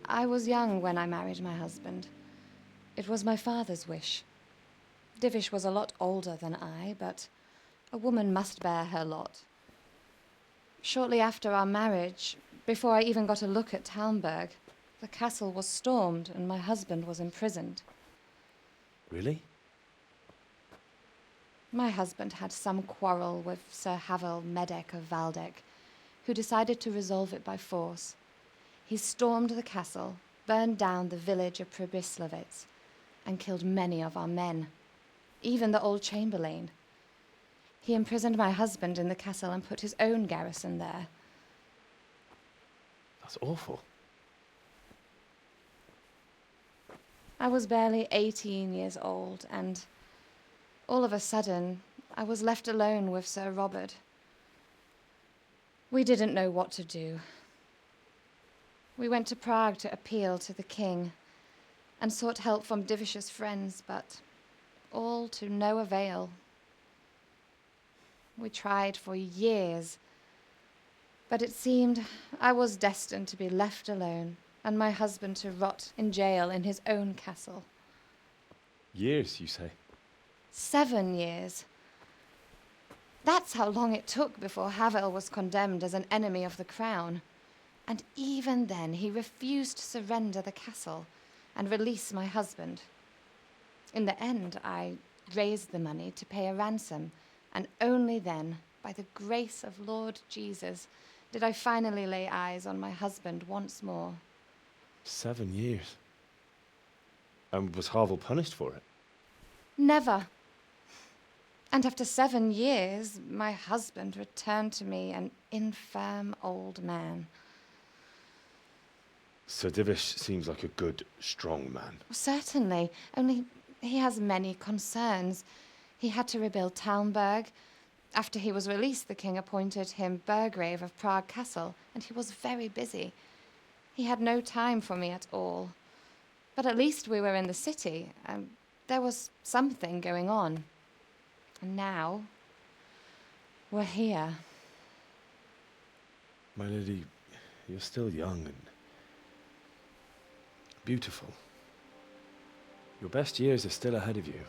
I was young when I married my husband. It was my father's wish. Divish was a lot older than I, but a woman must bear her lot. Shortly after our marriage, before I even got a look at Talmberg, the castle was stormed and my husband was imprisoned. Really? My husband had some quarrel with Sir Havel Medek of Valdek, who decided to resolve it by force. He stormed the castle, burned down the village of Pribyslavitz, and killed many of our men, even the old chamberlain. He imprisoned my husband in the castle and put his own garrison there. That's awful. I was barely 18 years old, and all of a sudden, I was left alone with Sir Robert. We didn't know what to do. We went to Prague to appeal to the king and sought help from Divish's friends, but all to no avail. We tried for years, but it seemed I was destined to be left alone and my husband to rot in jail in his own castle. Years, you say? 7 years. That's how long it took before Havel was condemned as an enemy of the crown. And even then, he refused to surrender the castle and release my husband. In the end, I raised the money to pay a ransom, and only then, by the grace of Lord Jesus, did I finally lay eyes on my husband once more. 7 years. And was Havel punished for it? Never. And after 7 years, my husband returned to me an infirm old man. Sir Divish seems like a good, strong man. Certainly, only he has many concerns. He had to rebuild Talmberg. After he was released, the king appointed him Burgrave of Prague Castle, and he was very busy. He had no time for me at all. But at least we were in the city, and there was something going on. And now, we're here. My lady, you're still young and beautiful. Your best years are still ahead of you.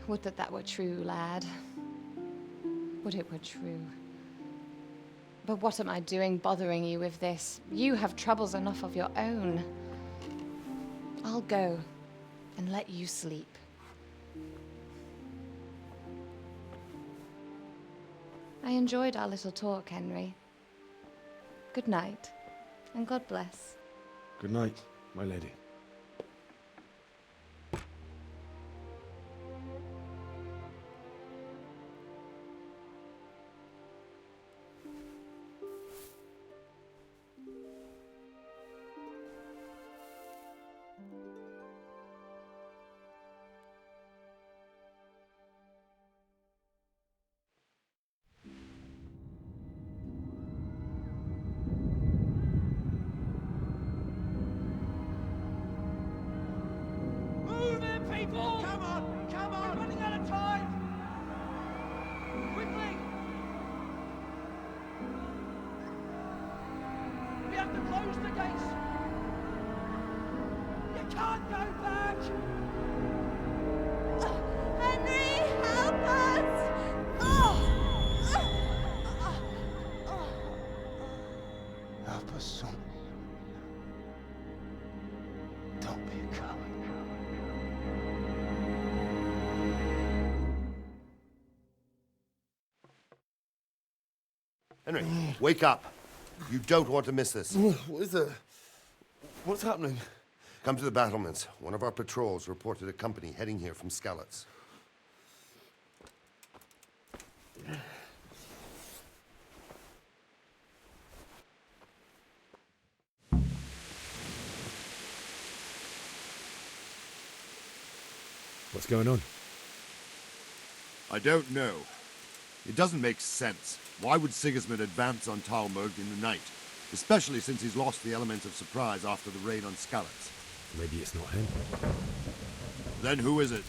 Would that that were true, lad. Would it were true. But what am I doing bothering you with this? You have troubles enough of your own. I'll go and let you sleep. I enjoyed our little talk, Henry. Good night, and God bless. Good night, my lady. Henry, wake up. You don't want to miss this. What is it? What's happening? Come to the battlements. One of our patrols reported a company heading here from Skalitz. What's going on? I don't know. It doesn't make sense. Why would Sigismund advance on Talmberg in the night? Especially since he's lost the element of surprise after the raid on Skalitz. Maybe it's not him. Then who is it?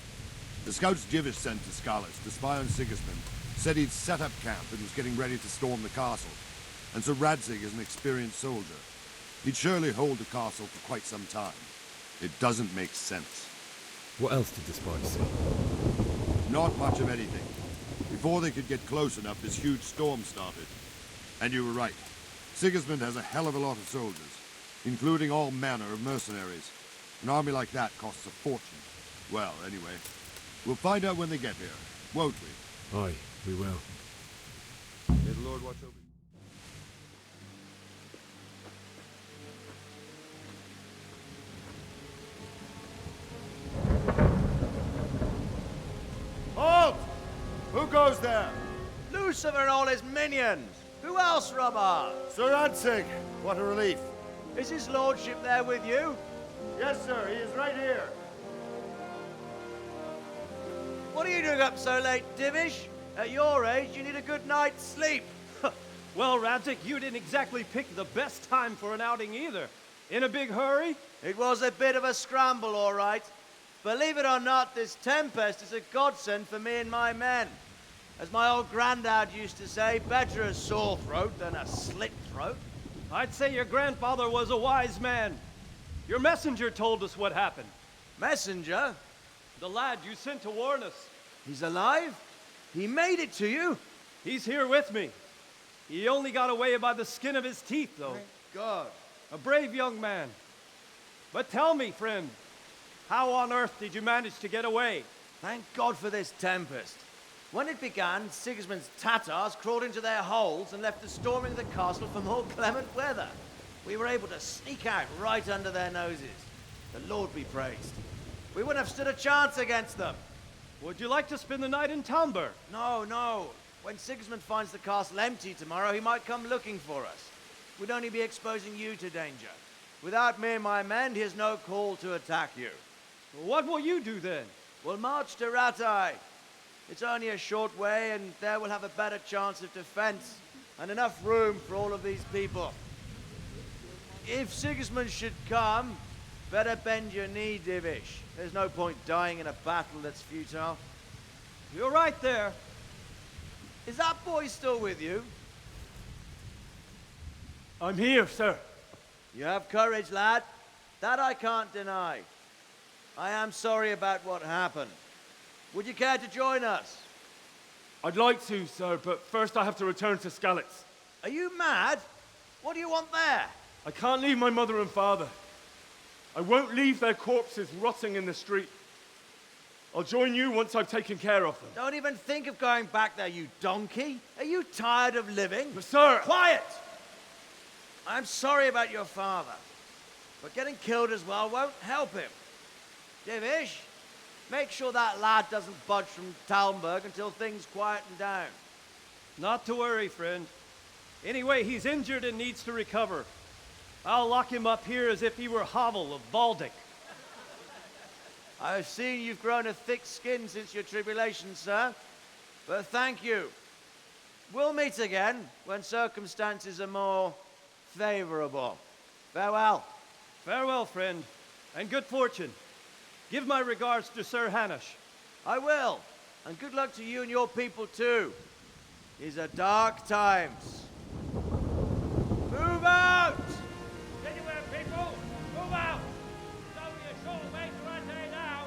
The scouts Divish sent to Skalitz to spy on Sigismund said he'd set up camp and was getting ready to storm the castle. And Sir Radzig is an experienced soldier. He'd surely hold the castle for quite some time. It doesn't make sense. What else did the spies see? Not much of anything. Before they could get close enough, this huge storm started. And you were right. Sigismund has a hell of a lot of soldiers, including all manner of mercenaries. An army like that costs a fortune. Well, anyway, we'll find out when they get here, won't we? Aye, we will. May the Lord watch over you. Halt! Who goes there? Lucifer and all his minions. Who else, Robert? Sir Radzig. What a relief. Is his lordship there with you? Yes, sir. He is right here. What are you doing up so late, Divish? At your age, you need a good night's sleep. Well, Radzig, you didn't exactly pick the best time for an outing either. In a big hurry? It was a bit of a scramble, all right. Believe it or not, this tempest is a godsend for me and my men. As my old granddad used to say, better a sore throat than a slit throat. I'd say your grandfather was a wise man. Your messenger told us what happened. Messenger? The lad you sent to warn us. He's alive? He made it to you? He's here with me. He only got away by the skin of his teeth, though. Thank God. A brave young man. But tell me, friend, how on earth did you manage to get away? Thank God for this tempest. When it began, Sigismund's Tatars crawled into their holes and left the storming of the castle for more clement weather. We were able to sneak out right under their noses. The Lord be praised. We wouldn't have stood a chance against them. Would you like to spend the night in Talmberg? No, no. When Sigismund finds the castle empty tomorrow, he might come looking for us. We'd only be exposing you to danger. Without me and my men, he has no call to attack you. What will you do then? We'll march to Ratai. It's only a short way, and there we'll have a better chance of defense and enough room for all of these people. If Sigismund should come, better bend your knee, Divish. There's no point dying in a battle that's futile. You're right there. Is that boy still with you? I'm here, sir. You have courage, lad. That I can't deny. I am sorry about what happened. Would you care to join us? I'd like to, sir, but first I have to return to Skalitz. Are you mad? What do you want there? I can't leave my mother and father. I won't leave their corpses rotting in the street. I'll join you once I've taken care of them. Don't even think of going back there, you donkey. Are you tired of living? But sir... Quiet! I'm sorry about your father, but getting killed as well won't help him. Divish, make sure that lad doesn't budge from Talmberg until things quieten down. Not to worry, friend. Anyway, he's injured and needs to recover. I'll lock him up here as if he were Havel of Baldic. I've seen you've grown a thick skin since your tribulation, sir. But thank you. We'll meet again when circumstances are more favorable. Farewell. Farewell, friend, and good fortune. Give my regards to Sir Hanush. I will. And good luck to you and your people, too. These are dark times. Move out! Anywhere, people! Move out! It's only a short way to Ratai now!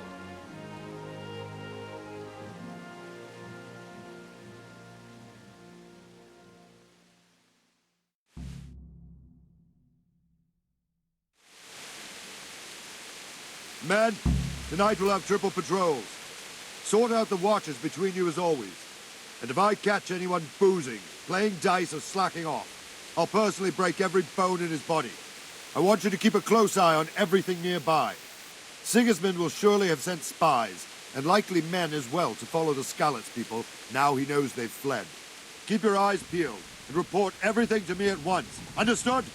Men, tonight we'll have triple patrols. Sort out the watches between you as always. And if I catch anyone boozing, playing dice or slacking off, I'll personally break every bone in his body. I want you to keep a close eye on everything nearby. Sigismund will surely have sent spies, and likely men as well, to follow the Skalitz people now he knows they've fled. Keep your eyes peeled, and report everything to me at once. Understood?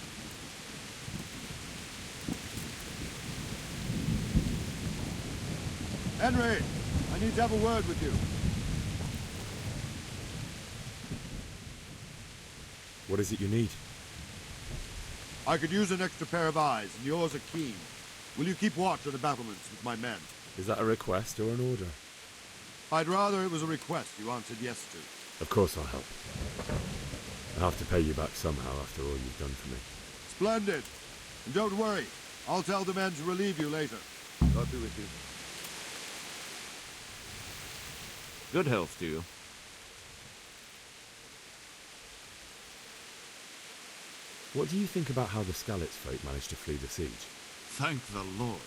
Henry, I need to have a word with you. What is it you need? I could use an extra pair of eyes, and yours are keen. Will you keep watch on the battlements with my men? Is that a request or an order? I'd rather it was a request you answered yes to. Of course I'll help. I'll have to pay you back somehow after all you've done for me. Splendid. And don't worry, I'll tell the men to relieve you later. God be with you. Good health to you. What do you think about how the Skalitz folk managed to flee the siege? Thank the Lord.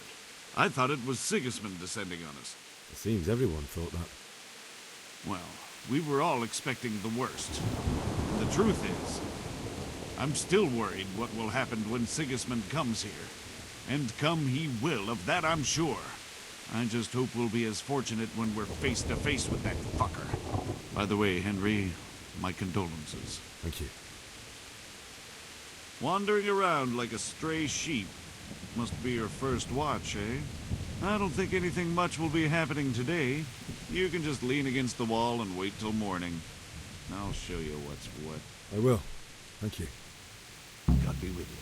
I thought it was Sigismund descending on us. It seems everyone thought that. Well, we were all expecting the worst. The truth is, I'm still worried what will happen when Sigismund comes here. And come he will, of that I'm sure. I just hope we'll be as fortunate when we're face to face with that fucker. By the way, Henry, my condolences. Thank you. Wandering around like a stray sheep. Must be your first watch, eh? I don't think anything much will be happening today. You can just lean against the wall and wait till morning. I'll show you what's what. I will. Thank you. God be with you.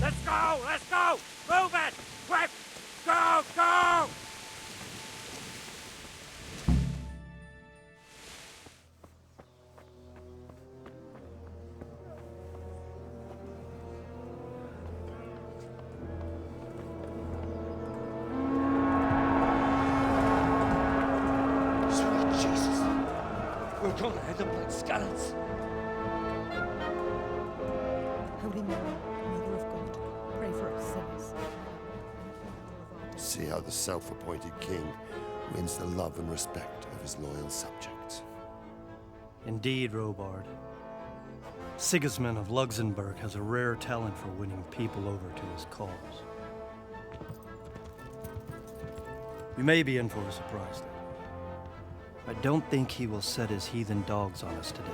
Let's go! Let's go! Move it! Jesus! We're gonna end up like Skalitz. Holy Mary, Mother of God, pray for us sinners. See how the self-appointed king wins the love and respect of his loyal subjects. Indeed, Robard. Sigismund of Luxembourg has a rare talent for winning people over to his cause. We may be in for a surprise, though. I don't think he will set his heathen dogs on us today.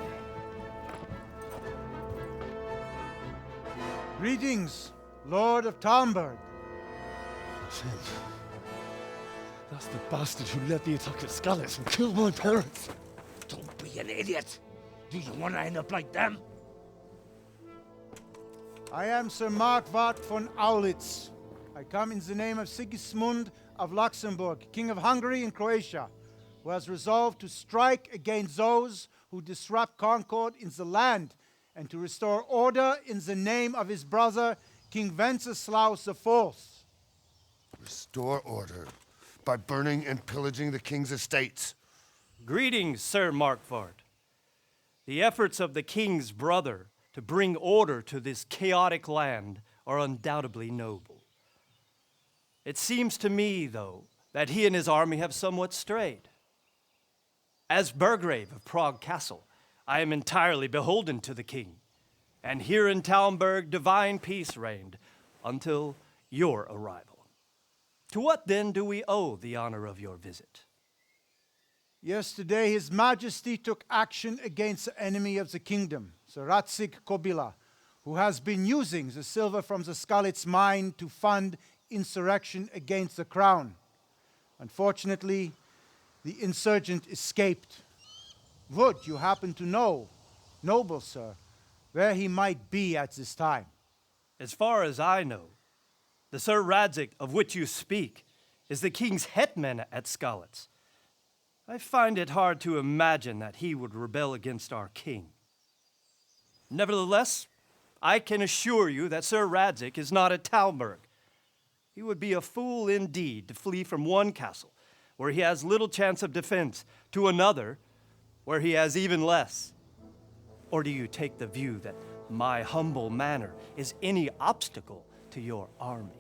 Greetings, Lord of Talmberg. That's the bastard who led the attack at Skalitz and killed my parents. Don't be an idiot. Do you want to end up like them? I am Sir Markwart von Aulitz. I come in the name of Sigismund of Luxembourg, King of Hungary and Croatia, who has resolved to strike against those who disrupt concord in the land and to restore order in the name of his brother, King Wenceslaus IV. Restore order by burning and pillaging the king's estates. Greetings, Sir Markwart. The efforts of the king's brother to bring order to this chaotic land are undoubtedly noble. It seems to me, though, that he and his army have somewhat strayed. As Burgrave of Prague Castle, I am entirely beholden to the king, and here in Talmberg divine peace reigned until your arrival. To what then do we owe the honor of your visit? Yesterday, His Majesty took action against the enemy of the kingdom, Sir Radzig Kobyla, who has been using the silver from the Skalitz mine to fund insurrection against the crown. Unfortunately, the insurgent escaped. Would you happen to know, noble sir, where he might be at this time? As far as I know, the Sir Radzig of which you speak is the king's hetman at Skalitz. I find it hard to imagine that he would rebel against our king. Nevertheless, I can assure you that Sir Radzig is not at Talmberg. He would be a fool indeed to flee from one castle, where he has little chance of defense, to another, where he has even less. Or do you take the view that my humble manner is any obstacle to your army?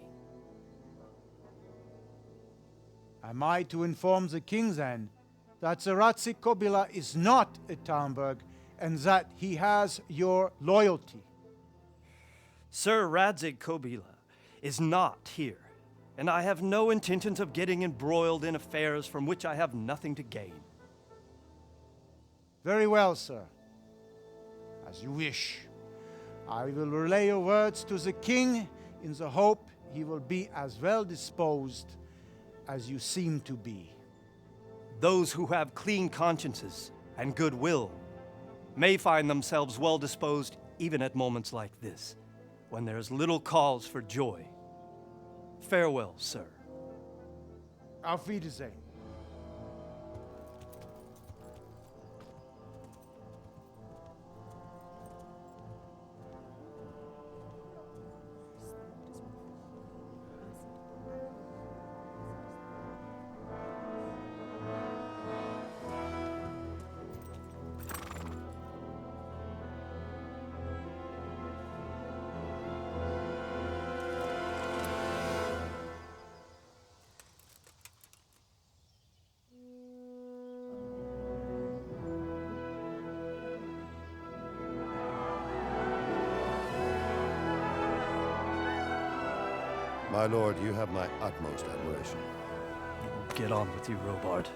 Am I to inform the king then that Sir Radzig Kobyla is not at Talmberg and that he has your loyalty? Sir Radzig Kobyla is not here, and I have no intentions of getting embroiled in affairs from which I have nothing to gain. Very well, sir. As you wish. I will relay your words to the king in the hope he will be as well disposed as you seem to be. Those who have clean consciences and goodwill may find themselves well disposed even at moments like this, when there is little cause for joy. Farewell, sir. Auf Wiedersehen. My lord, you have my utmost admiration. Get on with you, Robard.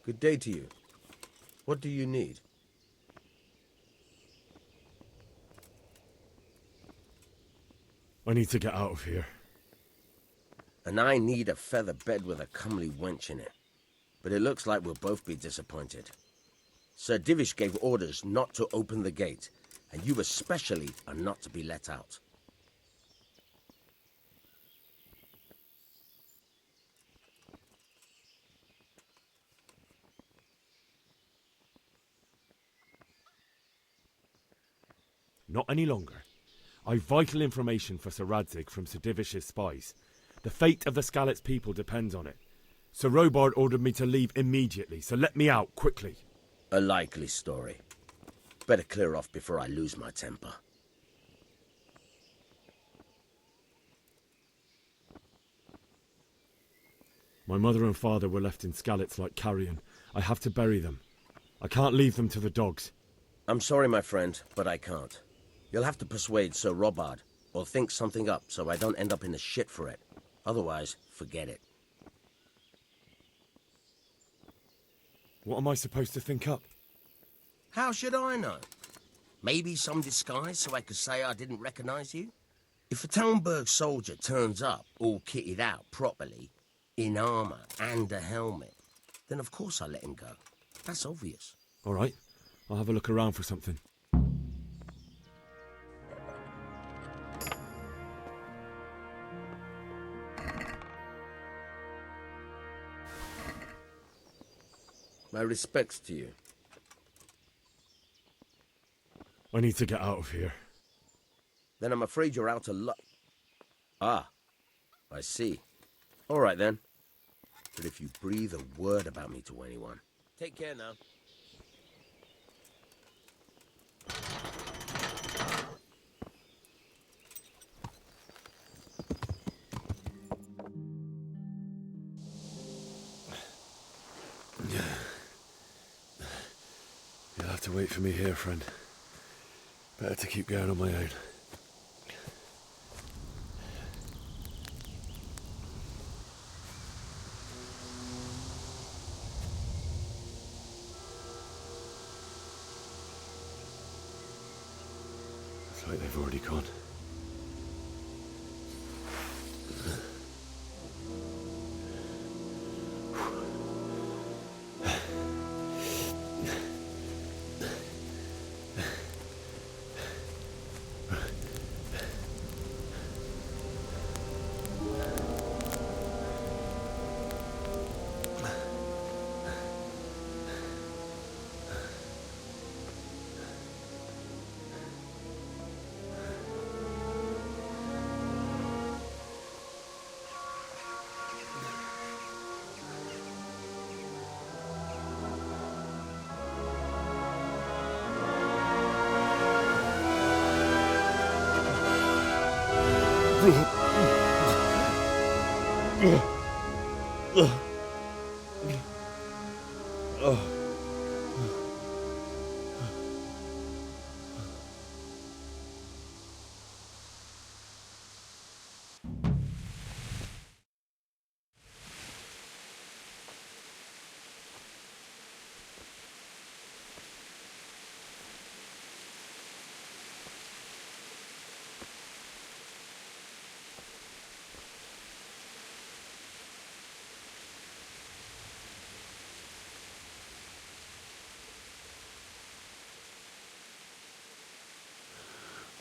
Good day to you. What do you need? I need to get out of here. And I need a feather bed with a comely wench in it. But it looks like we'll both be disappointed. Sir Divish gave orders not to open the gate, and you especially are not to be let out. Not any longer. I've vital information for Sir Radzig from Sir Divish's spies. The fate of the Skalitz people depends on it. Sir Robard ordered me to leave immediately, so let me out, quickly. A likely story. Better clear off before I lose my temper. My mother and father were left in Skalitz like carrion. I have to bury them. I can't leave them to the dogs. I'm sorry, my friend, but I can't. You'll have to persuade Sir Robard, or think something up so I don't end up in the shit for it. Otherwise, forget it. What am I supposed to think up? How should I know? Maybe some disguise so I could say I didn't recognize you? If a Talmberg soldier turns up, all kitted out properly, in armor and a helmet, then of course I let him go. That's obvious. All right, I'll have a look around for something. My respects to you. I need to get out of here. Then I'm afraid you're out of luck. Ah, I see. All right then. But if you breathe a word about me to anyone... Take care now. You'll have to wait for me here, friend. Better to keep going on my own. Looks like they've already gone.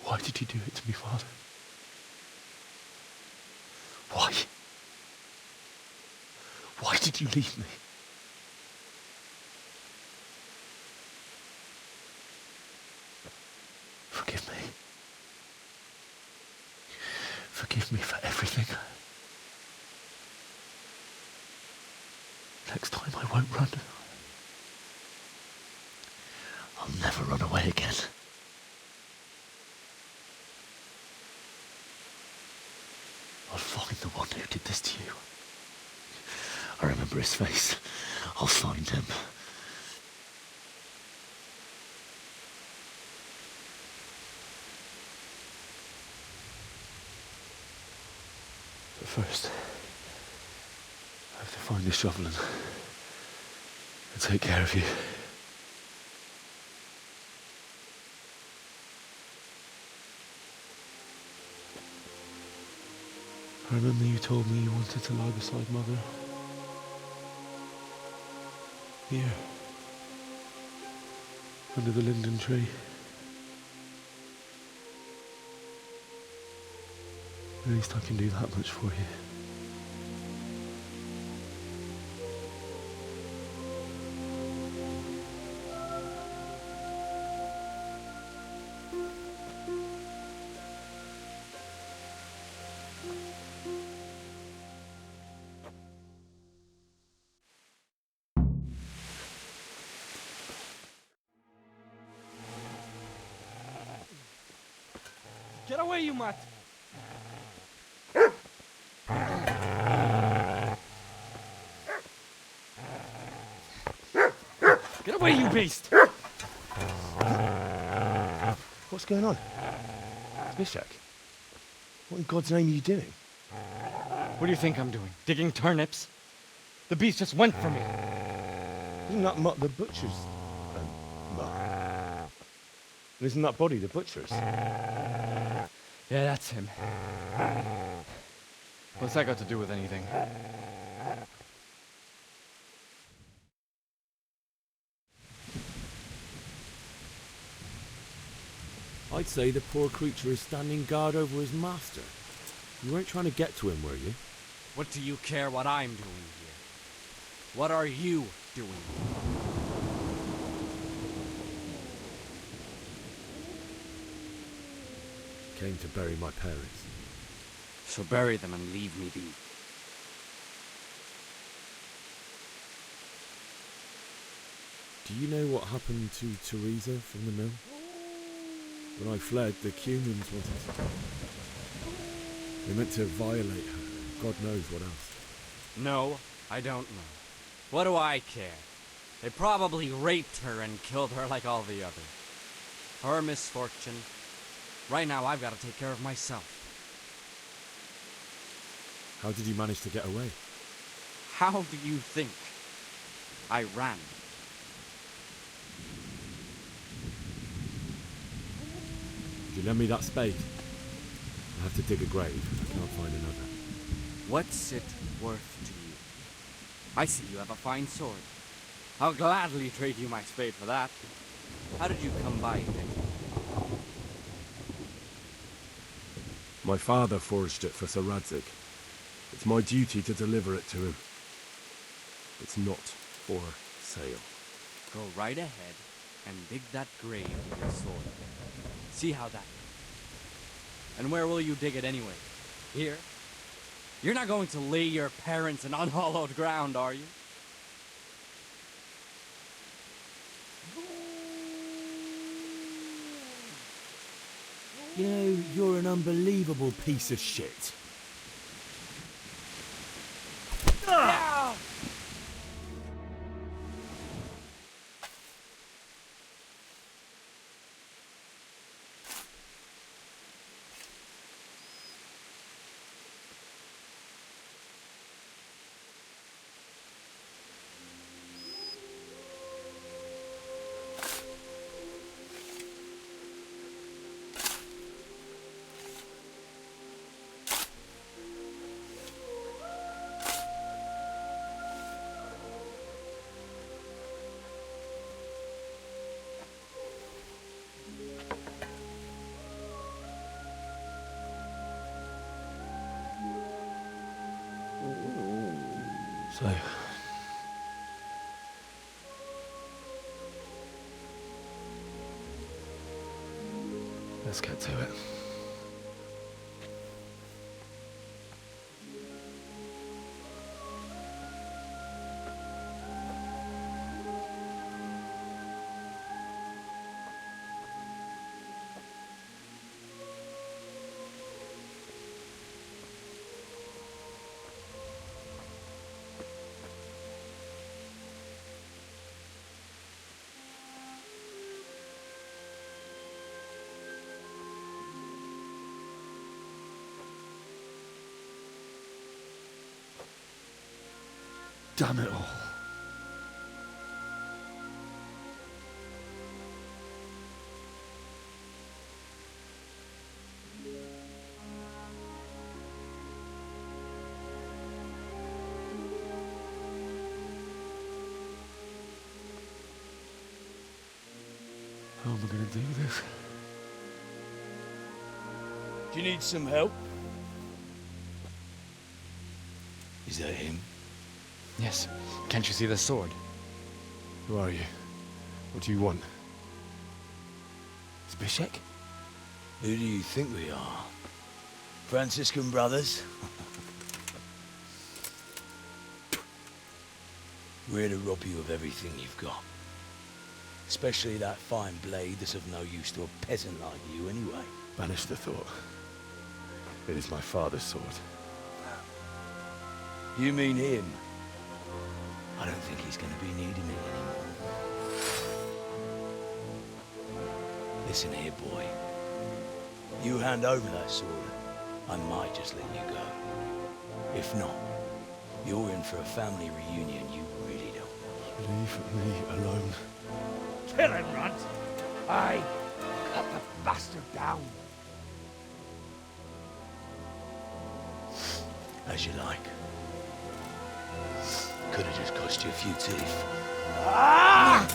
Why did you do it to me, Father? Why? Why did you leave me? Forgive me. Forgive me for everything. Next time I won't run. I'll never run away again. I'll find the one who did this to you. I remember his face. I'll find him. But first, I have to find this shovel and take care of you. I remember you told me you wanted to lie beside Mother. Here. Under the linden tree. At least I can do that much for you. Get away, you mutt! Get away, you beast! What's going on? Zbyszek, what in God's name are you doing? What do you think I'm doing? Digging turnips? The beast just went for me. Isn't that Mutt the butcher's? Mutt. Isn't that body the butcher's? Yeah, that's him. What's that got to do with anything? I'd say the poor creature is standing guard over his master. You weren't trying to get to him, were you? What do you care what I'm doing here? What are you doing here? Came to bury my parents. So bury them and leave me be. Do you know what happened to Teresa from the mill? When I fled, the Cumans wanted to... They meant to violate her, and God knows what else. No, I don't know. What do I care? They probably raped her and killed her like all the others. Her misfortune. Right now, I've got to take care of myself. How did you manage to get away? How do you think? I ran. Would you lend me that spade? I have to dig a grave. I can't find another. What's it worth to you? I see you have a fine sword. I'll gladly trade you my spade for that. How did you come by it? My father forged it for Sir Radzig. It's my duty to deliver it to him. It's not for sale. Go right ahead and dig that grave with your sword. See how that goes. And where will you dig it anyway? Here? You're not going to lay your parents in unhallowed ground, are you? You know, you're an unbelievable piece of shit. So... let's get to it. Damn it all. gonna do this? Do you need some help? Is that him? Yes. Can't you see the sword? Who are you? What do you want? Zbyszek? Who do you think we are? Franciscan brothers? We're here to rob you of everything you've got. Especially that fine blade that's of no use to a peasant like you anyway. Banish the thought. It is my father's sword. You mean him? I don't think he's going to be needing it anymore. Listen here, boy. You hand over that sword, I might just let you go. If not, you're in for a family reunion you really don't. Leave me alone. Kill him, Runt! Aye, cut the bastard down. As you like. Could have just cost you a few teeth. Ah!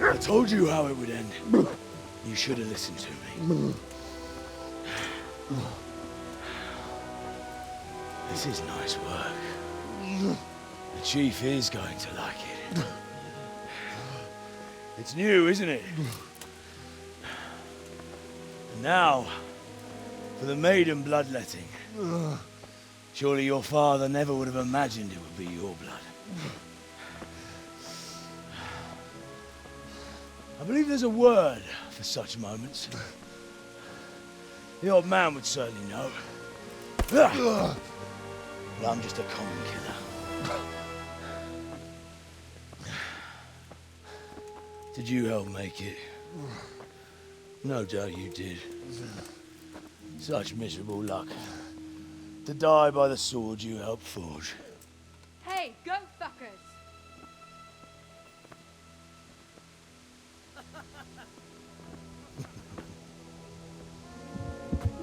I told you how it would end. You should have listened to me. This is nice work. The chief is going to like it. It's new, isn't it? And now, for the maiden bloodletting. Surely your father never would have imagined it would be your blood. I believe there's a word for such moments. The old man would certainly know. But I'm just a common killer. Did you help make it? No doubt you did. Such miserable luck. To die by the sword you helped forge. Hey, go fuckers!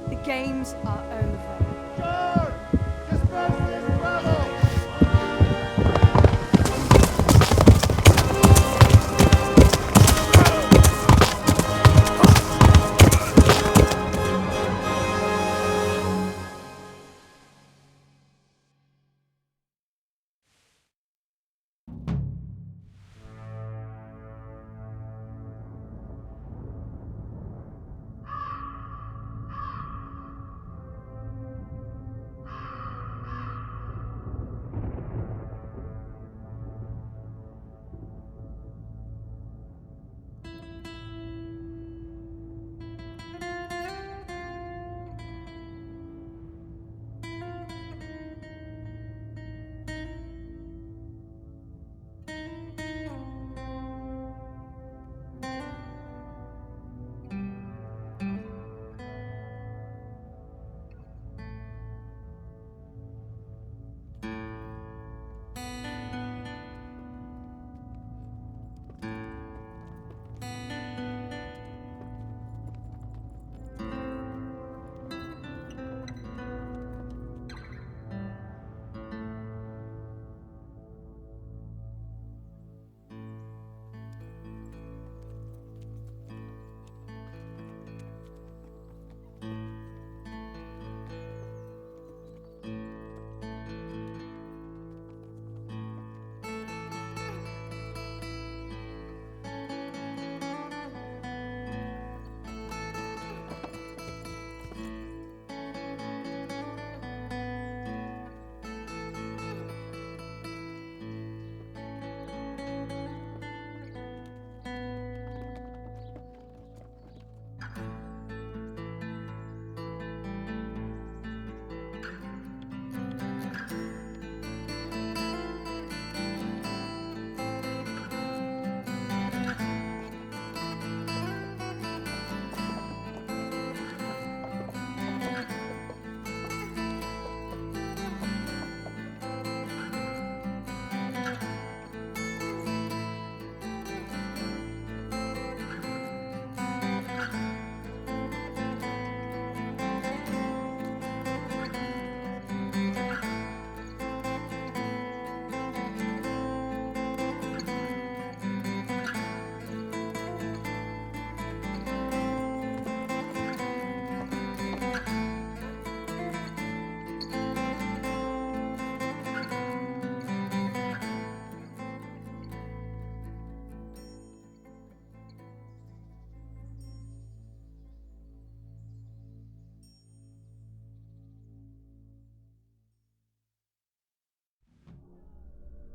The games are over. Guard! Disperse this rabble!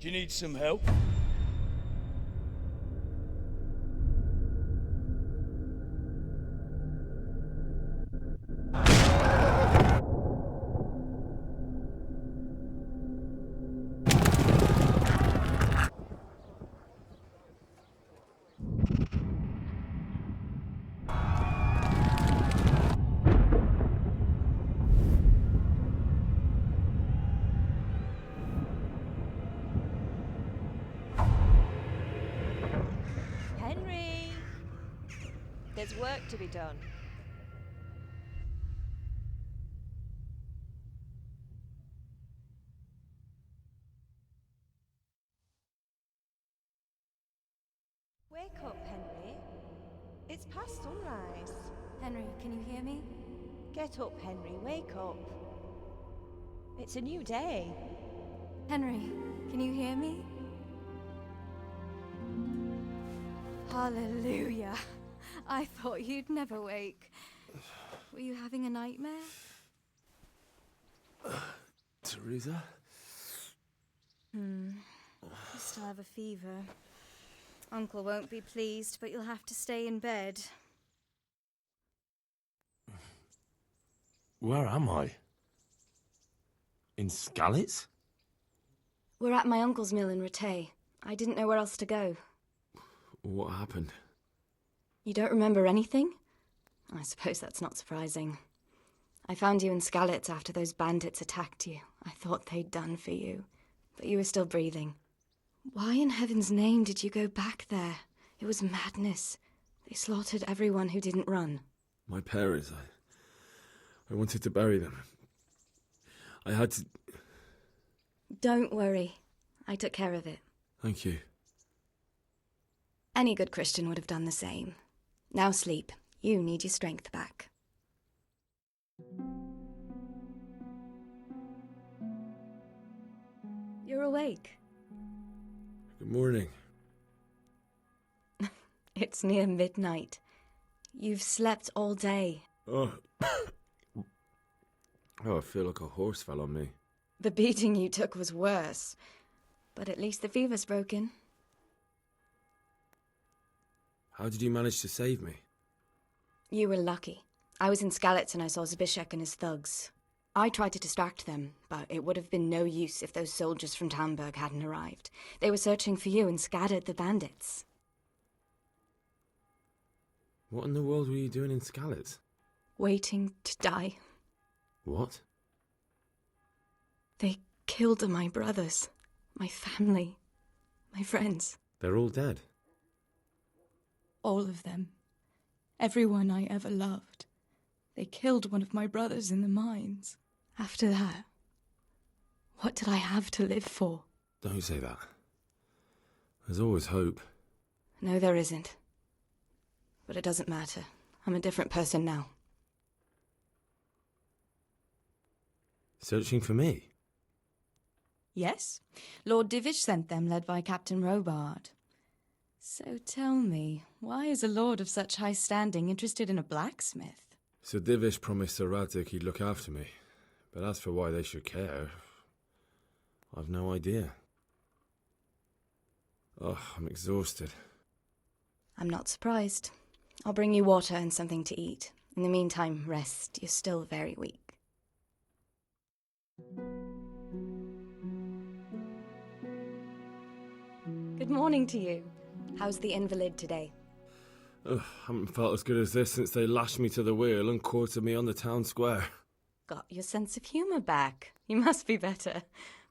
Do you need some help? Henry! There's work to be done. Wake up, Henry. It's past sunrise. Henry, can you hear me? Get up, Henry. Wake up. It's a new day. Henry, can you hear me? Hallelujah. I thought you'd never wake. Were you having a nightmare? Teresa? You still have a fever. Uncle won't be pleased, but you'll have to stay in bed. Where am I? In Skalitz? We're at my uncle's mill in Rattay. I didn't know where else to go. What happened? You don't remember anything? I suppose that's not surprising. I found you in Skalitz after those bandits attacked you. I thought they'd done for you, but you were still breathing. Why in heaven's name did you go back there? It was madness. They slaughtered everyone who didn't run. My parents, I wanted to bury them. I had to... Don't worry. I took care of it. Thank you. Any good Christian would have done the same. Now sleep. You need your strength back. You're awake. Good morning. It's near midnight. You've slept all day. Oh, I feel like a horse fell on me. The beating you took was worse. But at least the fever's broken. How did you manage to save me? You were lucky. I was in Skalitz and I saw Zbyszek and his thugs. I tried to distract them, but it would have been no use if those soldiers from Tamburg hadn't arrived. They were searching for you and scattered the bandits. What in the world were you doing in Skalitz? Waiting to die. What? They killed my brothers, my family, my friends. They're all dead. All of them. Everyone I ever loved. They killed one of my brothers in the mines. After that, what did I have to live for? Don't say that. There's always hope. No, there isn't. But it doesn't matter. I'm a different person now. Searching for me? Yes. Lord Divish sent them, led by Captain Robard. So tell me, why is a lord of such high standing interested in a blacksmith? Sir Divish promised Sir Radzig he'd look after me. But as for why they should care, I've no idea. Oh, I'm exhausted. I'm not surprised. I'll bring you water and something to eat. In the meantime, rest. You're still very weak. Good morning to you. How's the invalid today? Ugh, haven't felt as good as this since they lashed me to the wheel and quartered me on the town square. Got your sense of humour back. You must be better.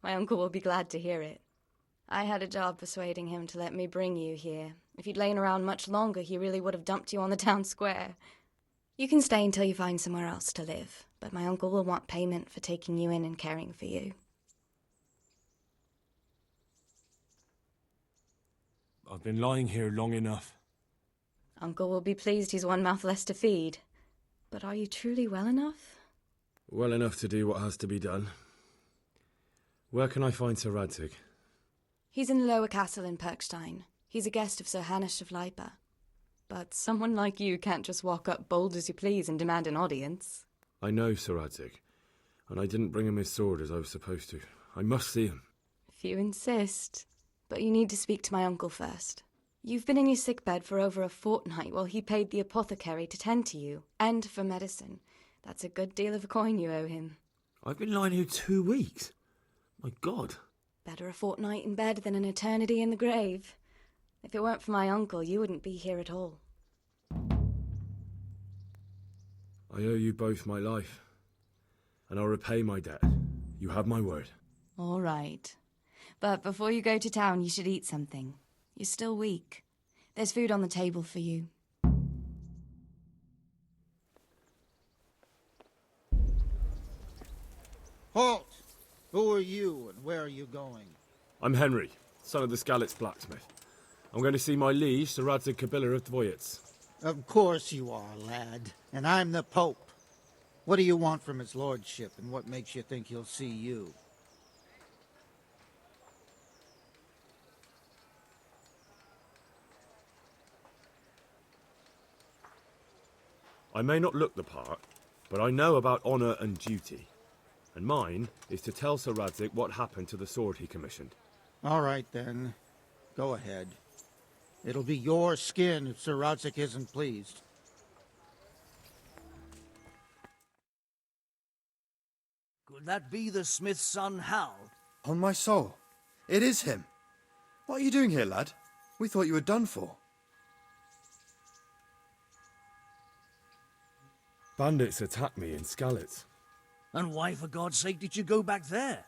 My uncle will be glad to hear it. I had a job persuading him to let me bring you here. If you'd lain around much longer, he really would have dumped you on the town square. You can stay until you find somewhere else to live, but my uncle will want payment for taking you in and caring for you. I've been lying here long enough. Uncle will be pleased he's one mouth less to feed. But are you truly well enough? Well enough to do what has to be done. Where can I find Sir Radzig? He's in the lower castle in Perkstein. He's a guest of Sir Hanush of Leipa. But someone like you can't just walk up bold as you please and demand an audience. I know Sir Radzig, and I didn't bring him his sword as I was supposed to. I must see him. If you insist. But you need to speak to my uncle first. You've been in your sickbed for over a fortnight while he paid the apothecary to tend to you, and for medicine. That's a good deal of coin you owe him. I've been lying here 2 weeks. My God. Better a fortnight in bed than an eternity in the grave. If it weren't for my uncle, you wouldn't be here at all. I owe you both my life, and I'll repay my debt. You have my word. All right. But before you go to town, you should eat something. You're still weak. There's food on the table for you. Halt! Who are you, and where are you going? I'm Henry, son of the Skalitz blacksmith. I'm going to see my liege, Sir Radzig Kobyla of Dvoyets. Of course you are, lad. And I'm the Pope. What do you want from his lordship, and what makes you think he'll see you? I may not look the part, but I know about honour and duty. And mine is to tell Sir Radzig what happened to the sword he commissioned. All right, then. Go ahead. It'll be your skin if Sir Radzig isn't pleased. Could that be the smith's son, Hal? On my soul. It is him. What are you doing here, lad? We thought you were done for. Bandits attacked me in Skalitz. And why, for God's sake, did you go back there?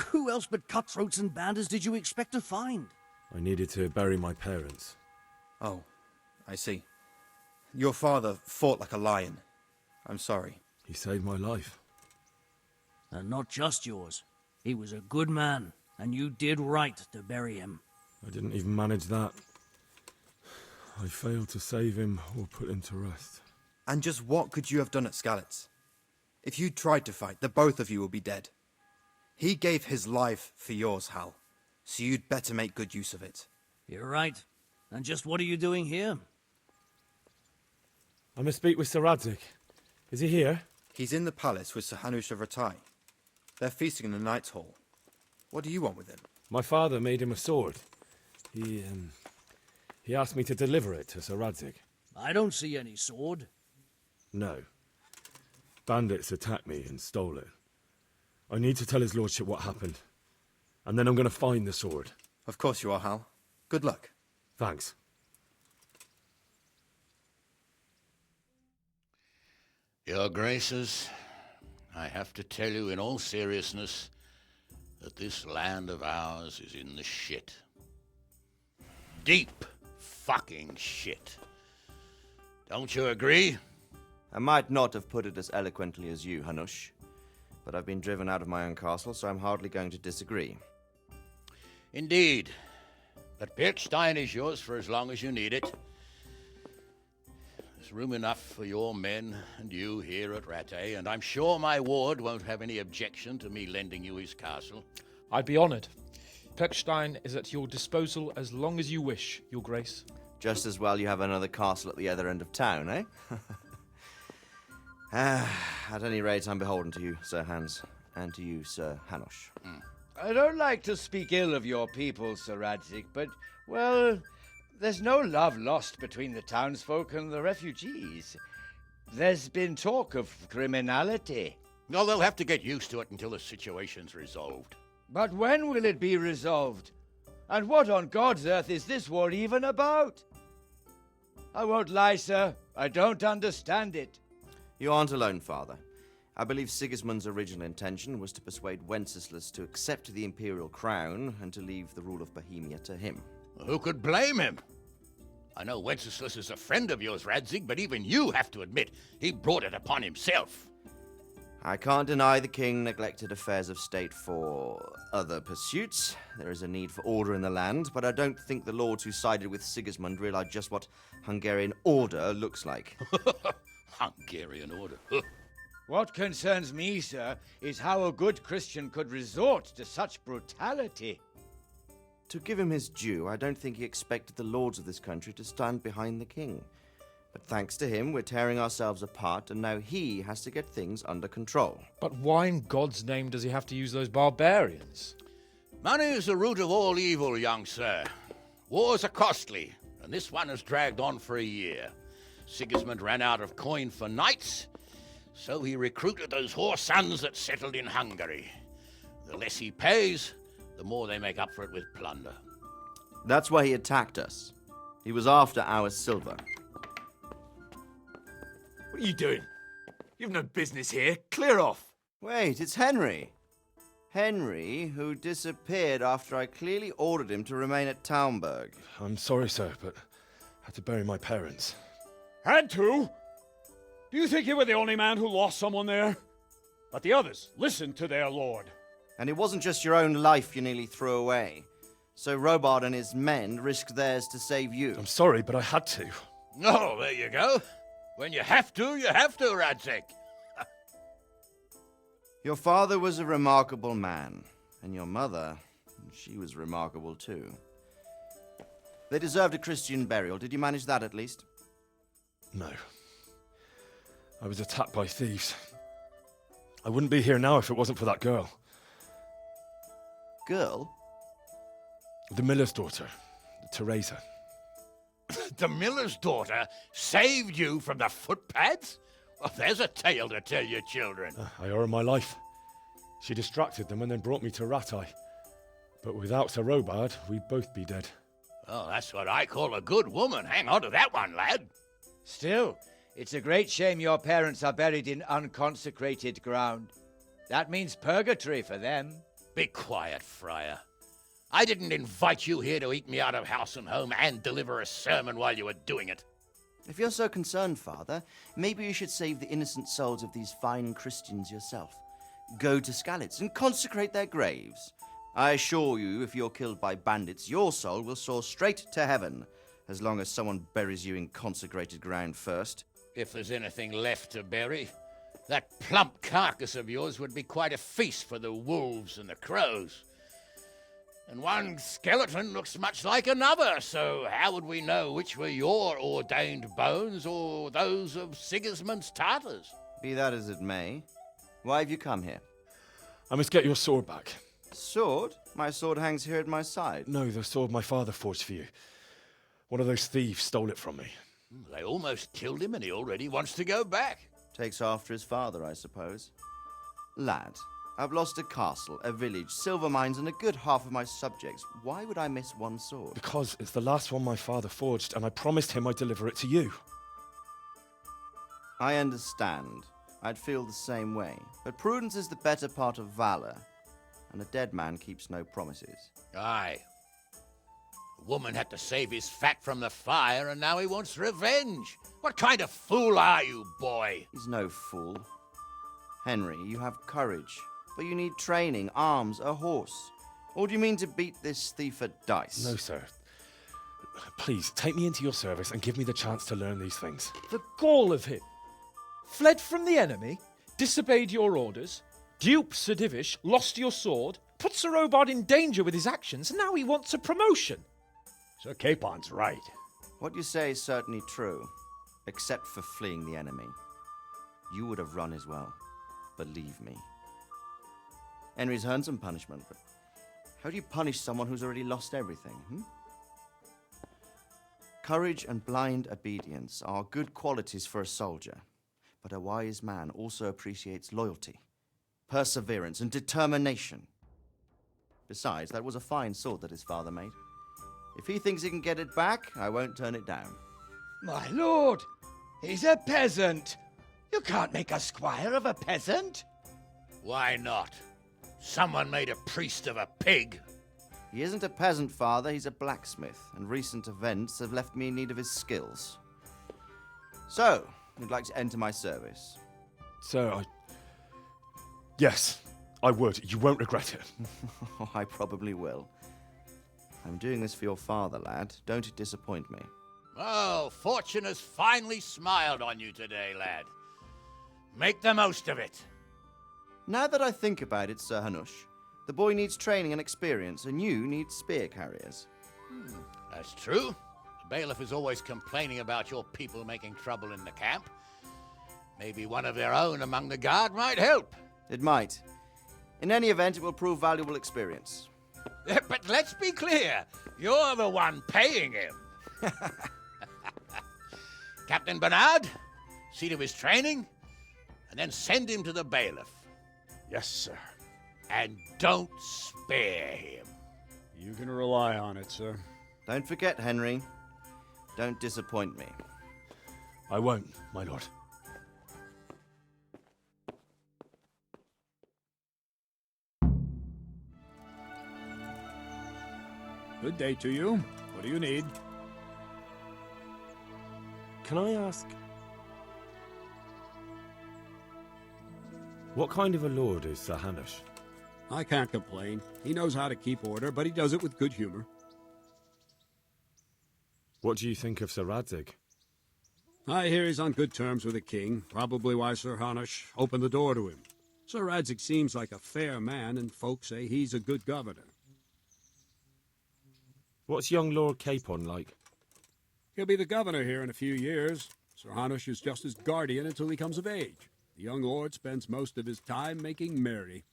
Who else but cutthroats and bandits did you expect to find? I needed to bury my parents. Oh, I see. Your father fought like a lion. I'm sorry. He saved my life. And not just yours. He was a good man, and you did right to bury him. I didn't even manage that. I failed to save him or put him to rest. And just what could you have done at Skalitz? If you tried to fight, the both of you will be dead. He gave his life for yours, Hal, so you'd better make good use of it. You're right. And just what are you doing here? I must speak with Sir Radzig. Is he here? He's in the palace with Sir Hanush of Ratai. They're feasting in the Knight's Hall. What do you want with him? My father made him a sword. He asked me to deliver it to Sir Radzig. I don't see any sword. No. Bandits attacked me and stole it. I need to tell his lordship what happened. And then I'm going to find the sword. Of course you are, Hal. Good luck. Thanks. Your Graces, I have to tell you in all seriousness that this land of ours is in the shit. Deep fucking shit. Don't you agree? I might not have put it as eloquently as you, Hanush, but I've been driven out of my own castle, so I'm hardly going to disagree. Indeed. But Birkstein is yours for as long as you need it. There's room enough for your men and you here at Rattay, and I'm sure my ward won't have any objection to me lending you his castle. I'd be honoured. Birkstein is at your disposal as long as you wish, Your Grace. Just as well you have another castle at the other end of town, eh? At any rate, I'm beholden to you, Sir Hans, and to you, Sir Hanush. I don't like to speak ill of your people, Sir Radzig, but, well, there's no love lost between the townsfolk and the refugees. There's been talk of criminality. Well, they'll have to get used to it until the situation's resolved. But when will it be resolved? And what on God's earth is this war even about? I won't lie, sir. I don't understand it. You aren't alone, Father. I believe Sigismund's original intention was to persuade Wenceslaus to accept the imperial crown and to leave the rule of Bohemia to him. Who could blame him? I know Wenceslaus is a friend of yours, Radzig, but even you have to admit he brought it upon himself. I can't deny the king neglected affairs of state for other pursuits. There is a need for order in the land, but I don't think the lords who sided with Sigismund realize just what Hungarian order looks like. Hungarian order. What concerns me, sir, is how a good Christian could resort to such brutality. To give him his due, I don't think he expected the lords of this country to stand behind the king. But thanks to him, we're tearing ourselves apart, and now he has to get things under control. But why in God's name does he have to use those barbarians? Money is the root of all evil, young sir. Wars are costly, and this one has dragged on for a year. Sigismund ran out of coin for knights, so he recruited those whore sons that settled in Hungary. The less he pays, the more they make up for it with plunder. That's why he attacked us. He was after our silver. What are you doing? You've no business here. Clear off. Wait, it's Henry. Henry, who disappeared after I clearly ordered him to remain at Taumberg. I'm sorry, sir, but I had to bury my parents. Had to? Do you think you were the only man who lost someone there? But the others listened to their lord. And it wasn't just your own life you nearly threw away. So Robard and his men risked theirs to save you. I'm sorry, but I had to. Oh, there you go. When you have to, Radzig. Your father was a remarkable man, and your mother, she was remarkable too. They deserved a Christian burial. Did you manage that at least? No. I was attacked by thieves. I wouldn't be here now if it wasn't for that girl. Girl? The miller's daughter, Teresa. The miller's daughter saved you from the footpads? Well, there's a tale to tell your children. I owe her my life. She distracted them and then brought me to Rattay. But without Sir Robard, we'd both be dead. Oh, that's what I call a good woman. Hang on to that one, lad. Still, it's a great shame your parents are buried in unconsecrated ground. That means purgatory for them. Be quiet, friar. I didn't invite you here to eat me out of house and home and deliver a sermon while you were doing it. If you're so concerned, Father, maybe you should save the innocent souls of these fine Christians yourself. Go to Skalitz and consecrate their graves. I assure you, if you're killed by bandits, your soul will soar straight to heaven, as long as someone buries you in consecrated ground first. If there's anything left to bury, that plump carcass of yours would be quite a feast for the wolves and the crows. And one skeleton looks much like another, so how would we know which were your ordained bones or those of Sigismund's Tartars? Be that as it may, why have you come here? I must get your sword back. Sword? My sword hangs here at my side. No, the sword my father forged for you. One of those thieves stole it from me. They almost killed him and he already wants to go back. Takes after his father, I suppose. Lad, I've lost a castle, a village, silver mines, and a good half of my subjects. Why would I miss one sword? Because it's the last one my father forged, and I promised him I'd deliver it to you. I understand. I'd feel the same way. But prudence is the better part of valor, and a dead man keeps no promises. Aye. The woman had to save his fat from the fire, and now he wants revenge. What kind of fool are you, boy? He's no fool. Henry, you have courage. But you need training, arms, a horse. Or do you mean to beat this thief at dice? No, sir. Please, take me into your service and give me the chance to learn these things. The gall of him! Fled from the enemy, disobeyed your orders, duped Sir Divish, lost your sword, put Sir Robard in danger with his actions, and now he wants a promotion. Sir Capon's right. What you say is certainly true, except for fleeing the enemy. You would have run as well, believe me. Henry's earned some punishment, but how do you punish someone who's already lost everything, Courage and blind obedience are good qualities for a soldier, but a wise man also appreciates loyalty, perseverance, and determination. Besides, that was a fine sword that his father made. If he thinks he can get it back, I won't turn it down. My lord, he's a peasant. You can't make a squire of a peasant. Why not? Someone made a priest of a pig. He isn't a peasant, Father. He's a blacksmith, and recent events have left me in need of his skills. So, you'd like to enter my service? Sir, Yes, I would. You won't regret it. I probably will. I'm doing this for your father, lad. Don't disappoint me. Oh, fortune has finally smiled on you today, lad. Make the most of it. Now that I think about it, Sir Hanush, the boy needs training and experience, and you need spear carriers. That's true. The bailiff is always complaining about your people making trouble in the camp. Maybe one of their own among the guard might help. It might. In any event, it will prove valuable experience. But let's be clear, you're the one paying him. Captain Bernard, see to his training, and then send him to the bailiff. Yes, sir. And don't spare him. You can rely on it, sir. Don't forget, Henry. Don't disappoint me. I won't, my lord. Good day to you. What do you need? Can I ask... what kind of a lord is Sir Hanush? I can't complain. He knows how to keep order, but he does it with good humor. What do you think of Sir Radzig? I hear he's on good terms with the king, probably why Sir Hanush opened the door to him. Sir Radzig seems like a fair man, and folk say he's a good governor. What's young Lord Capon like? He'll be the governor here in a few years. Sir Hanush is just his guardian until he comes of age. The young lord spends most of his time making merry.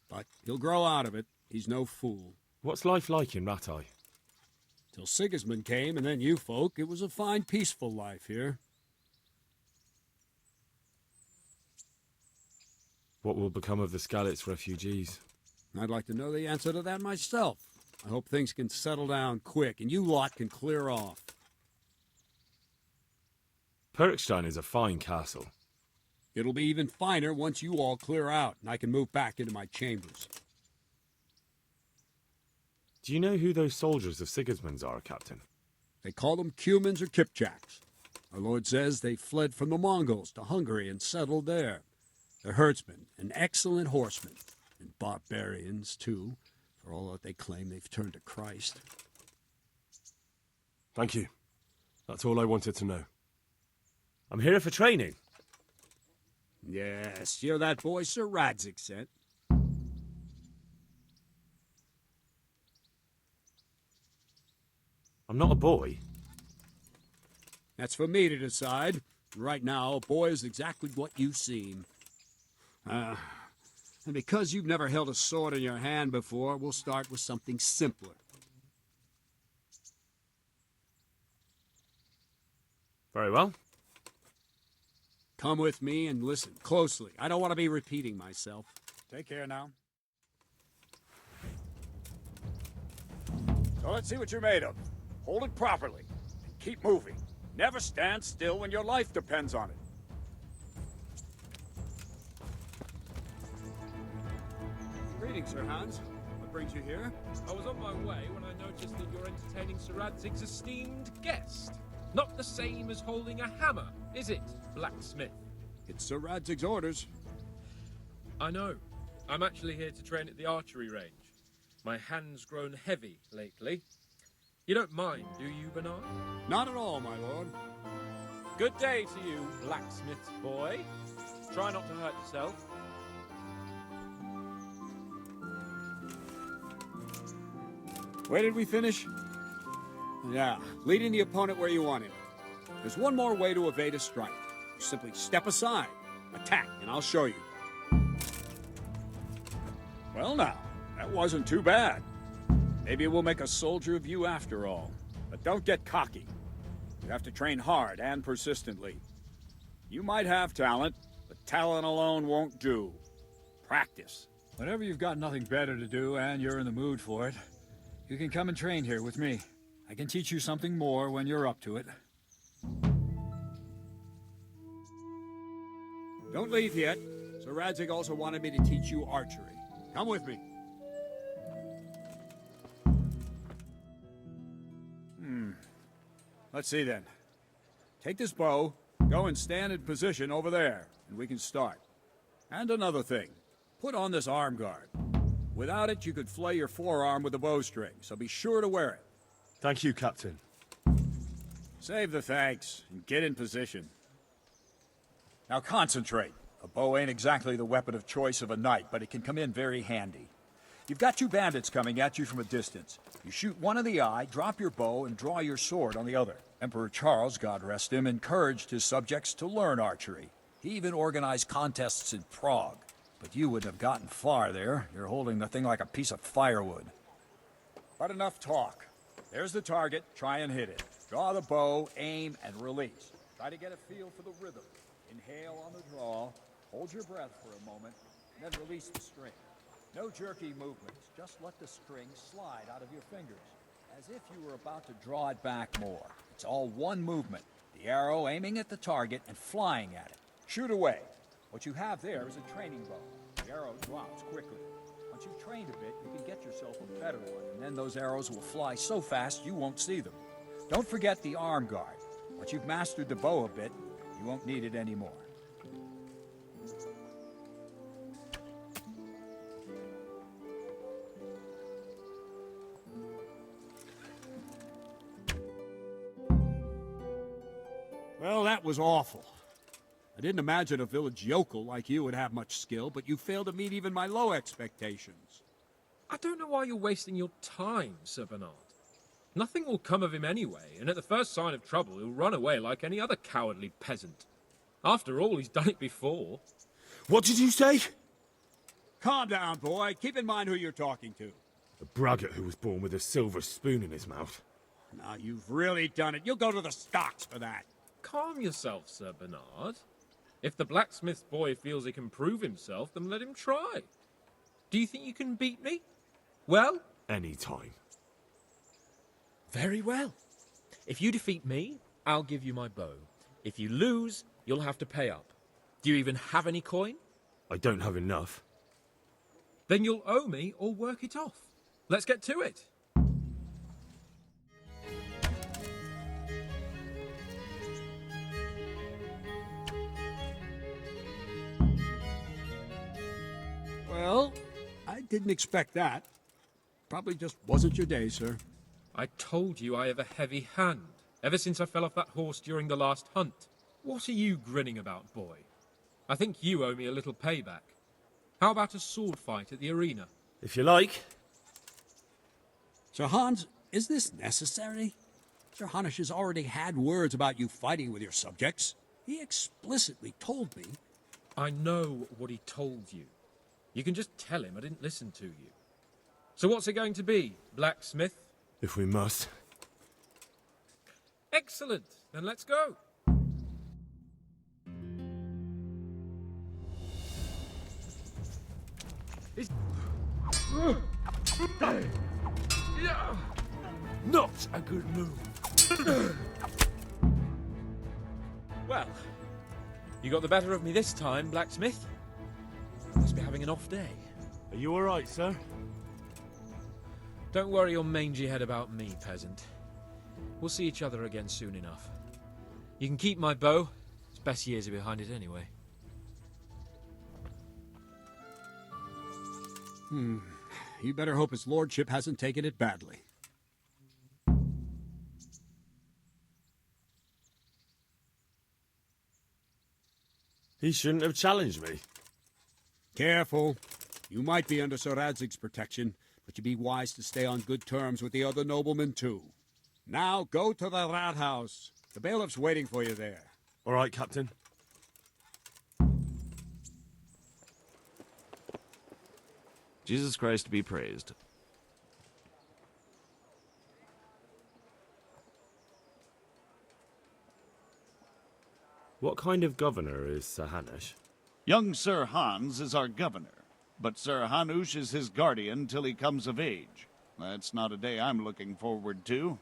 But he'll grow out of it. He's no fool. What's life like in Rattay? Till Sigismund came, and then you folk, it was a fine, peaceful life here. What will become of the Skalitz refugees? I'd like to know the answer to that myself. I hope things can settle down quick, and you lot can clear off. Perkstein is a fine castle. It'll be even finer once you all clear out, and I can move back into my chambers. Do you know who those soldiers of Sigismund's are, Captain? They call them Cumans or Kipchaks. Our lord says they fled from the Mongols to Hungary and settled there. They're herdsmen and excellent horsemen, and barbarians, too, for all that they claim they've turned to Christ. Thank you. That's all I wanted to know. I'm here for training. Yes, you're that boy Sir Radzig sent. I'm not a boy. That's for me to decide. Right now, a boy is exactly what you seem. And because you've never held a sword in your hand before, we'll start with something simpler. Very well. Come with me and listen closely. I don't want to be repeating myself. Take care now. So let's see what you're made of. Hold it properly. And keep moving. Never stand still when your life depends on it. Greetings, Sir Hans. What brings you here? I was on my way when I noticed that you're entertaining Sir Radzig's esteemed guest. Not the same as holding a hammer, is it, blacksmith? It's Sir Radzig's orders. I know. I'm actually here to train at the archery range. My hand's grown heavy lately. You don't mind, do you, Bernard? Not at all, my lord. Good day to you, blacksmith's boy. Try not to hurt yourself. Where did we finish? Yeah, leading the opponent where you want him. There's one more way to evade a strike. You simply step aside, attack, and I'll show you. Well now, that wasn't too bad. Maybe we'll make a soldier of you after all. But don't get cocky. You have to train hard and persistently. You might have talent, but talent alone won't do. Practice. Whenever you've got nothing better to do and you're in the mood for it, you can come and train here with me. I can teach you something more when you're up to it. Don't leave yet. Sir Radzig also wanted me to teach you archery. Come with me. Let's see then. Take this bow, go and stand in position over there, and we can start. And another thing, put on this arm guard. Without it, you could flay your forearm with a bowstring, so be sure to wear it. Thank you, Captain. Save the thanks, and get in position. Now concentrate. A bow ain't exactly the weapon of choice of a knight, but it can come in very handy. You've got two bandits coming at you from a distance. You shoot one in the eye, drop your bow, and draw your sword on the other. Emperor Charles, God rest him, encouraged his subjects to learn archery. He even organized contests in Prague. But you wouldn't have gotten far there. You're holding the thing like a piece of firewood. But enough talk. There's the target. Try and hit it. Draw the bow, aim, and release. Try to get a feel for the rhythm. Inhale on the draw, hold your breath for a moment, and then release the string. No jerky movements. Just let the string slide out of your fingers, as if you were about to draw it back more. It's all one movement. The arrow aiming at the target and flying at it. Shoot away. What you have there is a training bow. The arrow drops quickly. Once you've trained a bit, you can get yourself a better one, and then those arrows will fly so fast you won't see them. Don't forget the arm guard. Once you've mastered the bow a bit, you won't need it anymore. Well, that was awful. I didn't imagine a village yokel like you would have much skill, but you failed to meet even my low expectations. I don't know why you're wasting your time, Sir Bernard. Nothing will come of him anyway, and at the first sign of trouble, he'll run away like any other cowardly peasant. After all, he's done it before. What did you say? Calm down, boy. Keep in mind who you're talking to. A braggart who was born with a silver spoon in his mouth. Now, you've really done it. You'll go to the stocks for that. Calm yourself, Sir Bernard. If the blacksmith's boy feels he can prove himself, then let him try. Do you think you can beat me? Well? Any time. Very well. If you defeat me, I'll give you my bow. If you lose, you'll have to pay up. Do you even have any coin? I don't have enough. Then you'll owe me or work it off. Let's get to it. Well, I didn't expect that. Probably just wasn't your day, sir. I told you I have a heavy hand, ever since I fell off that horse during the last hunt. What are you grinning about, boy? I think you owe me a little payback. How about a sword fight at the arena? If you like. Sir Hans, is this necessary? Sir Hanush has already had words about you fighting with your subjects. He explicitly told me. I know what he told you. You can just tell him I didn't listen to you. So what's it going to be, blacksmith? If we must. Excellent. Then let's go. Not a good move. Well, you got the better of me this time, blacksmith. Must be having an off day. Are you all right, sir? Don't worry your mangy head about me, peasant. We'll see each other again soon enough. You can keep my bow. Its best years are behind it anyway. You better hope his lordship hasn't taken it badly. He shouldn't have challenged me. Careful. You might be under Sir Radzig's protection, but you'd be wise to stay on good terms with the other noblemen, too. Now, go to the Rathaus. The bailiff's waiting for you there. All right, Captain. Jesus Christ be praised. What kind of governor is Sir Hanush? Young Sir Hans is our governor, but Sir Hanush is his guardian till he comes of age. That's not a day I'm looking forward to.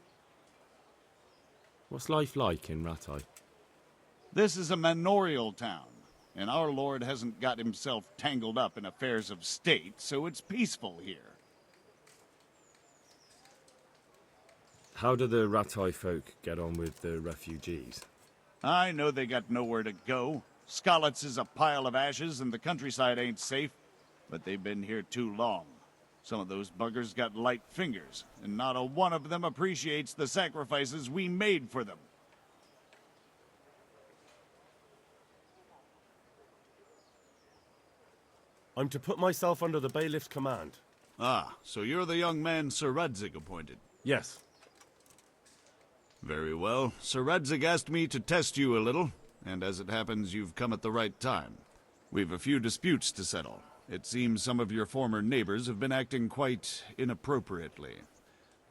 What's life like in Rattay? This is a manorial town, and our lord hasn't got himself tangled up in affairs of state, so it's peaceful here. How do the Rattay folk get on with the refugees? I know they got nowhere to go. Skalitz is a pile of ashes and the countryside ain't safe, but they've been here too long. Some of those buggers got light fingers, and not a one of them appreciates the sacrifices we made for them. I'm to put myself under the bailiff's command. Ah, so you're the young man Sir Radzig appointed? Yes. Very well. Sir Radzig asked me to test you a little, and as it happens, you've come at the right time. We've a few disputes to settle. It seems some of your former neighbors have been acting quite inappropriately.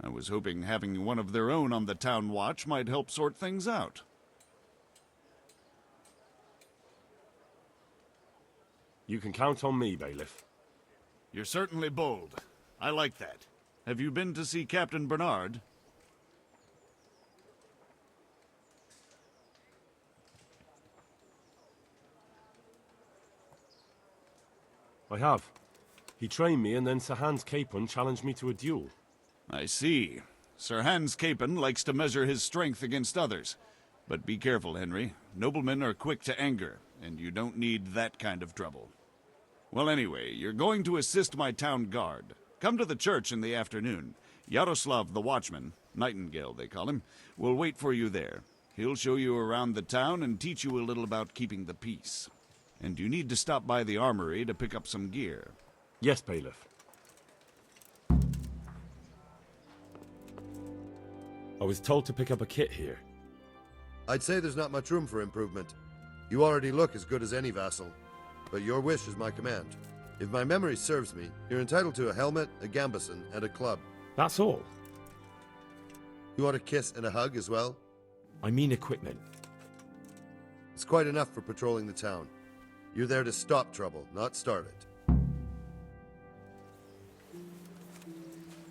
I was hoping having one of their own on the town watch might help sort things out. You can count on me, Bailiff. You're certainly bold. I like that. Have you been to see Captain Bernard? I have. He trained me, and then Sir Hans Capon challenged me to a duel. I see. Sir Hans Capon likes to measure his strength against others. But be careful, Henry. Noblemen are quick to anger, and you don't need that kind of trouble. Well, anyway, you're going to assist my town guard. Come to the church in the afternoon. Yaroslav the watchman, Nightingale they call him, will wait for you there. He'll show you around the town and teach you a little about keeping the peace. And you need to stop by the armory to pick up some gear. Yes, Bailiff. I was told to pick up a kit here. I'd say there's not much room for improvement. You already look as good as any vassal. But your wish is my command. If my memory serves me, you're entitled to a helmet, a gambeson, and a club. That's all? You want a kiss and a hug as well? I mean equipment. It's quite enough for patrolling the town. You're there to stop trouble, not start it.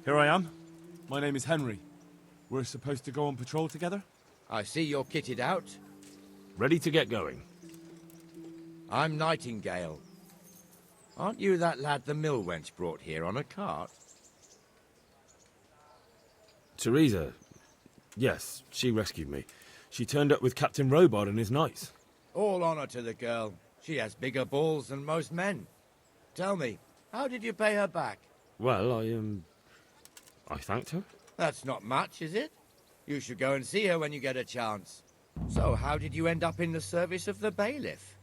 Here I am. My name is Henry. We're supposed to go on patrol together? I see you're kitted out. Ready to get going. I'm Nightingale. Aren't you that lad the mill wench brought here on a cart? Teresa. Yes, she rescued me. She turned up with Captain Robard and his knights. All honor to the girl. She has bigger balls than most men. Tell me, how did you pay her back? Well, I thanked her. That's not much, is it? You should go and see her when you get a chance. So, how did you end up in the service of the bailiff?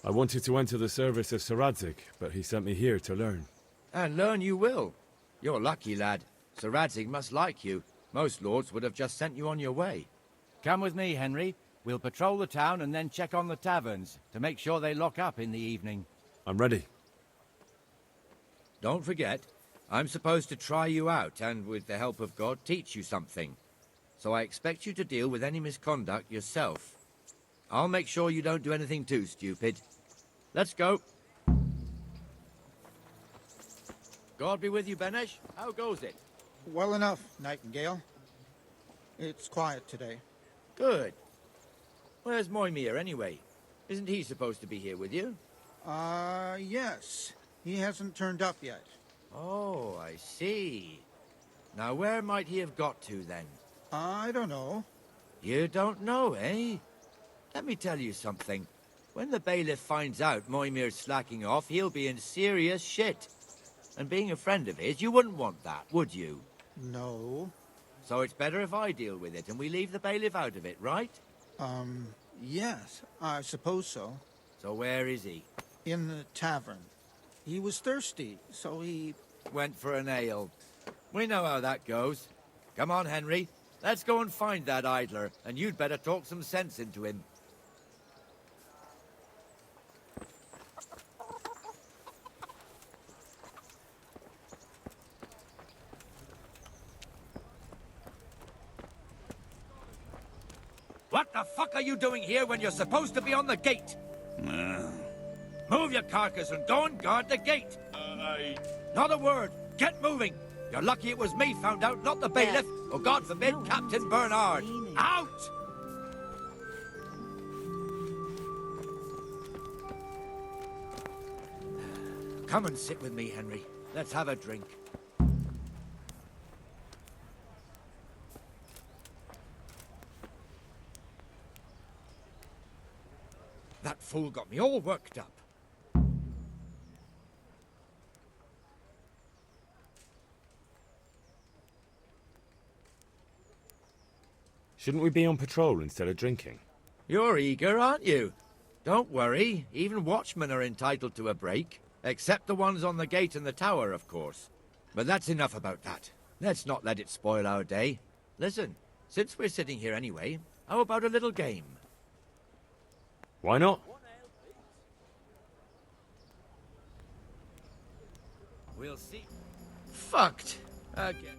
I wanted to enter the service of Sir Radzig, but he sent me here to learn. And learn you will. You're lucky, lad. Sir Radzig must like you. Most lords would have just sent you on your way. Come with me, Henry. We'll patrol the town and then check on the taverns to make sure they lock up in the evening. I'm ready. Don't forget, I'm supposed to try you out and, with the help of God, teach you something. So I expect you to deal with any misconduct yourself. I'll make sure you don't do anything too stupid. Let's go. God be with you, Benesh. How goes it? Well enough, Nightingale. It's quiet today. Good. Where's Moimir, anyway? Isn't he supposed to be here with you? Yes. He hasn't turned up yet. Oh, I see. Now, where might he have got to, then? I don't know. You don't know, eh? Let me tell you something. When the bailiff finds out Moimir's slacking off, he'll be in serious shit. And being a friend of his, you wouldn't want that, would you? No. So it's better if I deal with it and we leave the bailiff out of it, right? Yes, I suppose so. So where is he? In the tavern. He was thirsty, so he... went for an ale. We know how that goes. Come on, Henry. Let's go and find that idler, and you'd better talk some sense into him. What the fuck are you doing here when you're supposed to be on the gate? Move your carcass and go and guard the gate. Not a word. Get moving. You're lucky it was me found out, not the bailiff, or God forbid, Captain Bernard. Out! Come and sit with me, Henry. Let's have a drink. That fool got me all worked up. Shouldn't we be on patrol instead of drinking? You're eager, aren't you? Don't worry, even watchmen are entitled to a break. Except the ones on the gate and the tower, of course. But that's enough about that. Let's not let it spoil our day. Listen, since we're sitting here anyway, how about a little game? Why not? We'll see. Fucked. Again.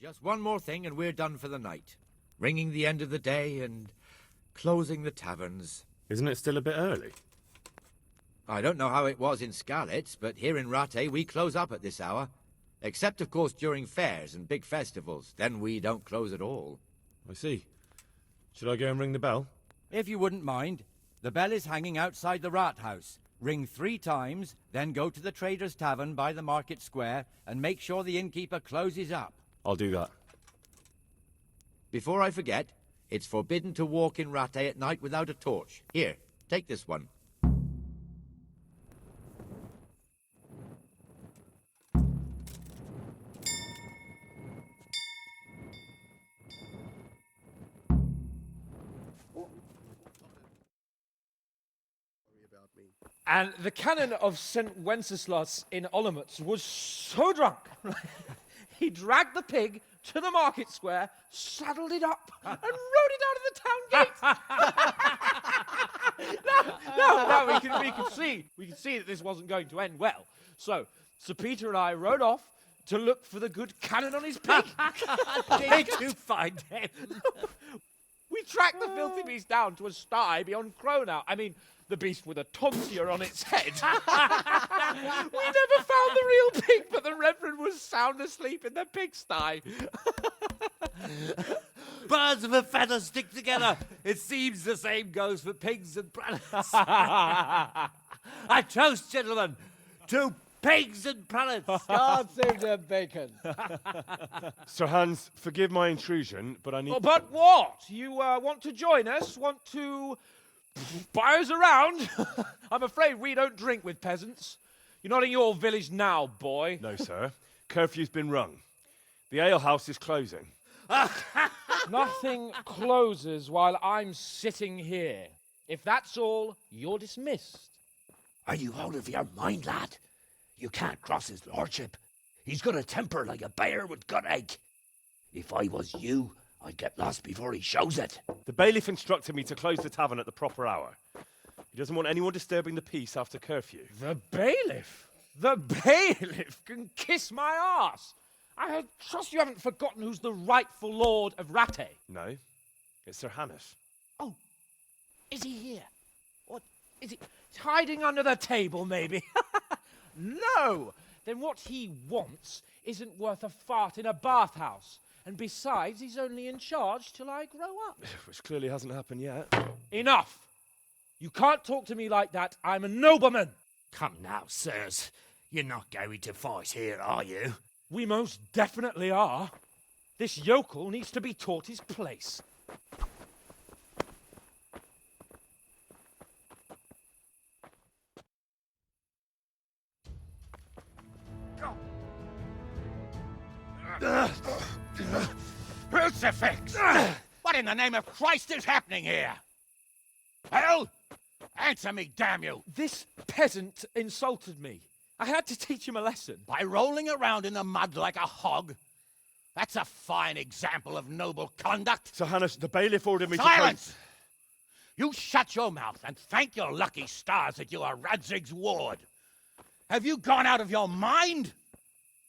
Just one more thing and we're done for the night. Ringing the end of the day and closing the taverns. Isn't it still a bit early? I don't know how it was in Skalitz, but here in Rattay we close up at this hour. Except, of course, during fairs and big festivals. Then we don't close at all. I see. Should I go and ring the bell? If you wouldn't mind. The bell is hanging outside the Rathaus. Ring 3 times, then go to the Trader's Tavern by the Market Square and make sure the innkeeper closes up. I'll do that. Before I forget, it's forbidden to walk in Rattay at night without a torch. Here, take this one. And the canon of St. Wenceslaus in Olomouc was so drunk, he dragged the pig to the market square, saddled it up, and rode it out of the town gate. No, we could see that this wasn't going to end well. So, Sir Peter and I rode off to look for the good canon on his pig. Did you find him? We tracked the filthy beast down to a sty beyond Cronau. I mean, the beast with a tonsure on its head. We never found the real pig, but the Reverend was sound asleep in the pigsty. Birds of a feather stick together. It seems the same goes for pigs and prelates. I toast, gentlemen, to pigs and prelates. God save the bacon. Sir Hans, forgive my intrusion, but I need... Oh, but what? You want to join us? Want to buy us around? I'm afraid we don't drink with peasants. You're not in your village now, boy. No, sir. Curfew's been rung. The alehouse is closing. Nothing closes while I'm sitting here. If that's all, you're dismissed. Are you out of your mind, lad? You can't cross his lordship. He's got a temper like a bear with gut ache. If I was you, I'd get lost before he shows it. The bailiff instructed me to close the tavern at the proper hour. He doesn't want anyone disturbing the peace after curfew. The bailiff? The bailiff can kiss my arse. I trust you haven't forgotten who's the rightful lord of Rattay. No, it's Sir Hannes. Oh, is he here? What, is he hiding under the table, maybe? No! Then what he wants isn't worth a fart in a bathhouse. And besides, he's only in charge till I grow up. Which clearly hasn't happened yet. Enough! You can't talk to me like that. I'm a nobleman. Come now, sirs. You're not going to fight here, are you? We most definitely are. This yokel needs to be taught his place. Crucifix! What in the name of Christ is happening here? Hell? Answer me, damn you! This peasant insulted me. I had to teach him a lesson. By rolling around in the mud like a hog? That's a fine example of noble conduct. Sir Hannes, the bailiff ordered me Silence! to... You shut your mouth and thank your lucky stars that you are Radzig's ward. Have you gone out of your mind?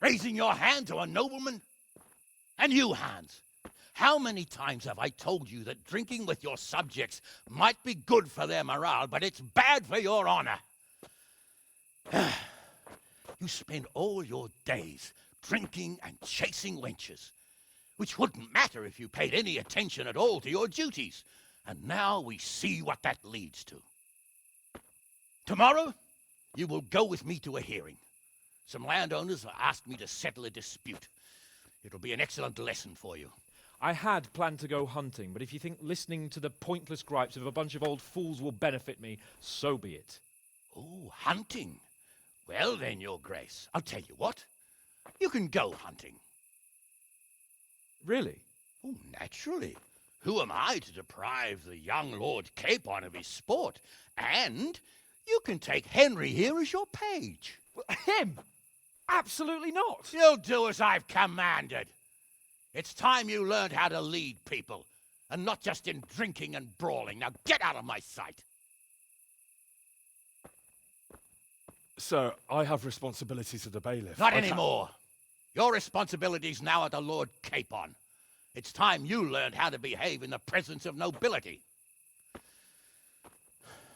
Raising your hand to a nobleman? And you, Hans, how many times have I told you that drinking with your subjects might be good for their morale, but it's bad for your honor? You spend all your days drinking and chasing wenches, which wouldn't matter if you paid any attention at all to your duties. And now we see what that leads to. Tomorrow, you will go with me to a hearing. Some landowners have asked me to settle a dispute. It'll be an excellent lesson for you. I had planned to go hunting, but if you think listening to the pointless gripes of a bunch of old fools will benefit me, so be it. Oh, hunting? Well then, Your Grace, I'll tell you what. You can go hunting. Really? Oh, naturally. Who am I to deprive the young Lord Capon of his sport? And you can take Henry here as your page. Him? Absolutely not. You'll do as I've commanded. It's time you learned how to lead people, and not just in drinking and brawling. Now get out of my sight! Sir, I have responsibilities as the bailiff. Not anymore. Your responsibilities now are the Lord Capon. It's time you learned how to behave in the presence of nobility.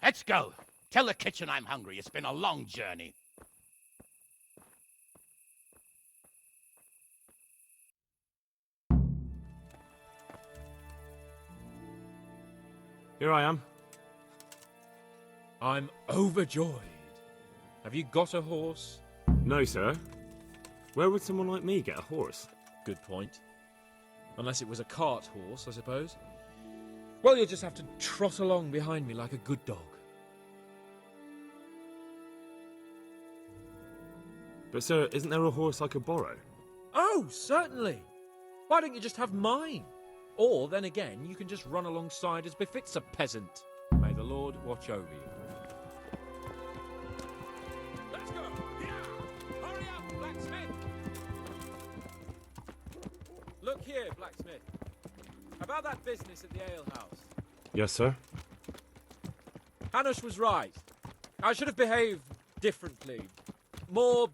Let's go. Tell the kitchen I'm hungry. It's been a long journey. Here I am. I'm overjoyed. Have you got a horse? No, sir. Where would someone like me get a horse? Good point. Unless it was a cart horse, I suppose. Well, you'll just have to trot along behind me like a good dog. But, sir, isn't there a horse I could borrow? Oh, certainly. Why don't you just have mine? Or, then again, you can just run alongside as befits a peasant. May the Lord watch over you. Let's go! Yeah! Hurry up, blacksmith! Look here, blacksmith. About that business at the alehouse. Yes, sir. Hanush was right. I should have behaved differently. More,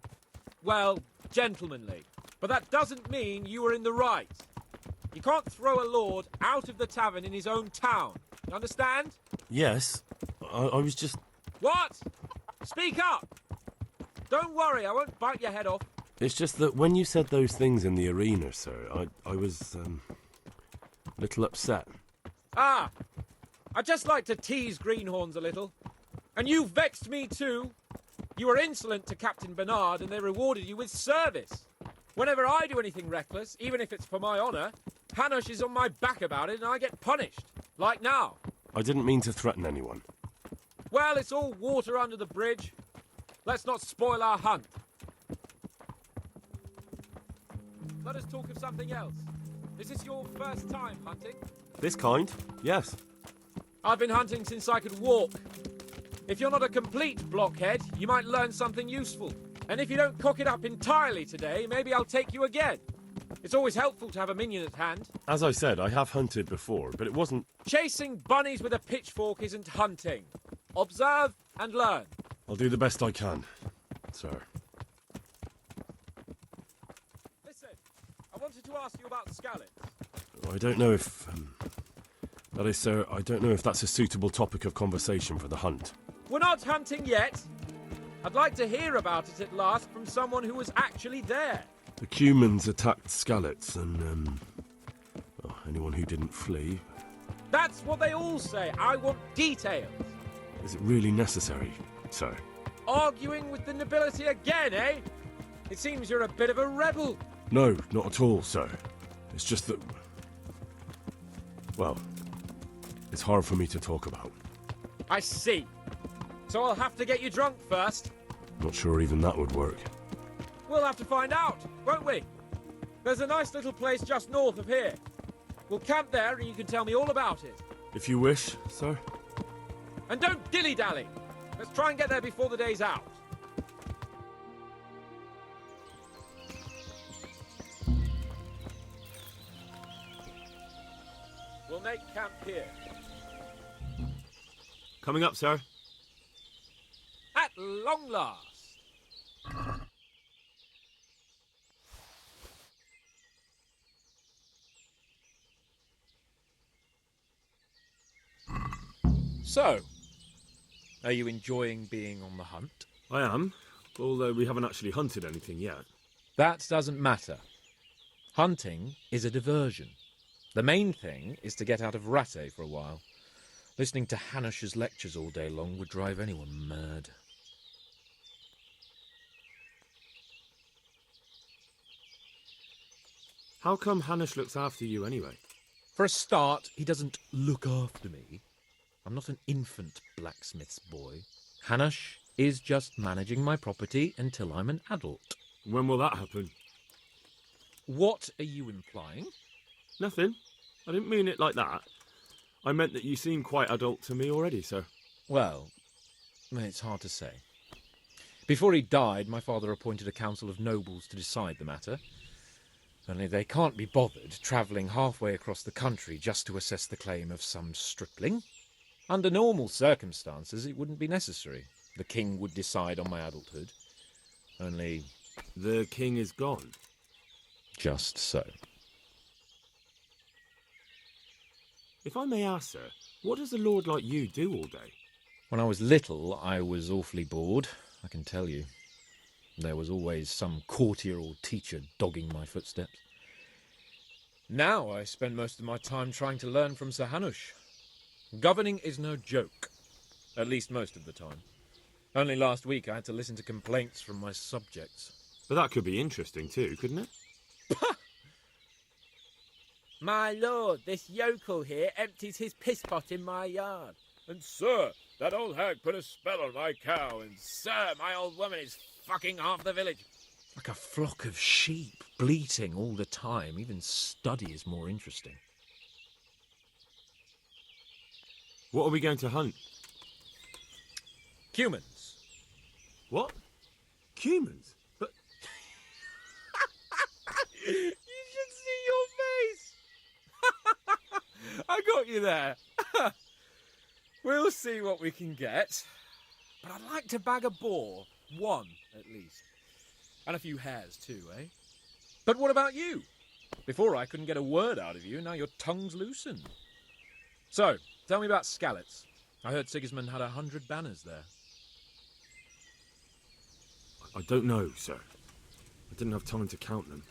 well, gentlemanly. But that doesn't mean you were in the right. You can't throw a lord out of the tavern in his own town. You understand? Yes. I was just... What? Speak up! Don't worry, I won't bite your head off. It's just that when you said those things in the arena, sir, I was, a little upset. Ah! I just like to tease greenhorns a little. And you vexed me too. You were insolent to Captain Bernard and they rewarded you with service. Whenever I do anything reckless, even if it's for my honour, Hanush is on my back about it and I get punished. Like now. I didn't mean to threaten anyone. Well, it's all water under the bridge. Let's not spoil our hunt. Let us talk of something else. Is this your first time hunting? This kind? Yes. I've been hunting since I could walk. If you're not a complete blockhead, you might learn something useful. And if you don't cock it up entirely today, maybe I'll take you again. It's always helpful to have a minion at hand. As I said, I have hunted before, but it wasn't... Chasing bunnies with a pitchfork isn't hunting. Observe and learn. I'll do the best I can, sir. Listen, I wanted to ask you about Skalitz. I don't know if... that is, sir, I don't know if that's a suitable topic of conversation for the hunt. We're not hunting yet. I'd like to hear about it at last from someone who was actually there. The Cumans attacked Skalitz and, well, anyone who didn't flee. That's what they all say. I want details. Is it really necessary, sir? Arguing with the nobility again, eh? It seems you're a bit of a rebel. No, not at all, sir. It's just that... well, it's hard for me to talk about. I see. So I'll have to get you drunk first. Not sure even that would work. We'll have to find out, won't we? There's a nice little place just north of here. We'll camp there and you can tell me all about it. If you wish, sir. And don't dilly-dally. Let's try and get there before the day's out. We'll make camp here. Coming up, sir. At long last. So, are you enjoying being on the hunt? I am, although we haven't actually hunted anything yet. That doesn't matter. Hunting is a diversion. The main thing is to get out of Rattay for a while. Listening to Hanush's lectures all day long would drive anyone mad. How come Hanush looks after you anyway? For a start, he doesn't look after me. I'm not an infant blacksmith's boy. Hanush is just managing my property until I'm an adult. When will that happen? What are you implying? Nothing. I didn't mean it like that. I meant that you seem quite adult to me already, sir. Well, it's hard to say. Before he died, my father appointed a council of nobles to decide the matter. Only they can't be bothered travelling halfway across the country just to assess the claim of some stripling. Under normal circumstances, it wouldn't be necessary. The king would decide on my adulthood. Only... The king is gone. Just so. If I may ask, sir, what does a lord like you do all day? When I was little, I was awfully bored, I can tell you. There was always some courtier or teacher dogging my footsteps. Now I spend most of my time trying to learn from Sir Hanush. Governing is no joke, at least most of the time. Only last week I had to listen to complaints from my subjects. But that could be interesting too, couldn't it? My lord, this yokel here empties his piss pot in my yard. And sir, that old hag put a spell on my cow, and sir, my old woman is fucking half the village. Like a flock of sheep, bleating all the time. Even study is more interesting. What are we going to hunt? Cumans. What? Cumans? But... You should see your face! I got you there. We'll see what we can get. But I'd like to bag a boar. One, at least. And a few hares, too, eh? But what about you? Before I couldn't get a word out of you, now your tongue's loosened. So, tell me about Skalitz. I heard Sigismund had 100 banners there. I don't know, sir. I didn't have time to count them.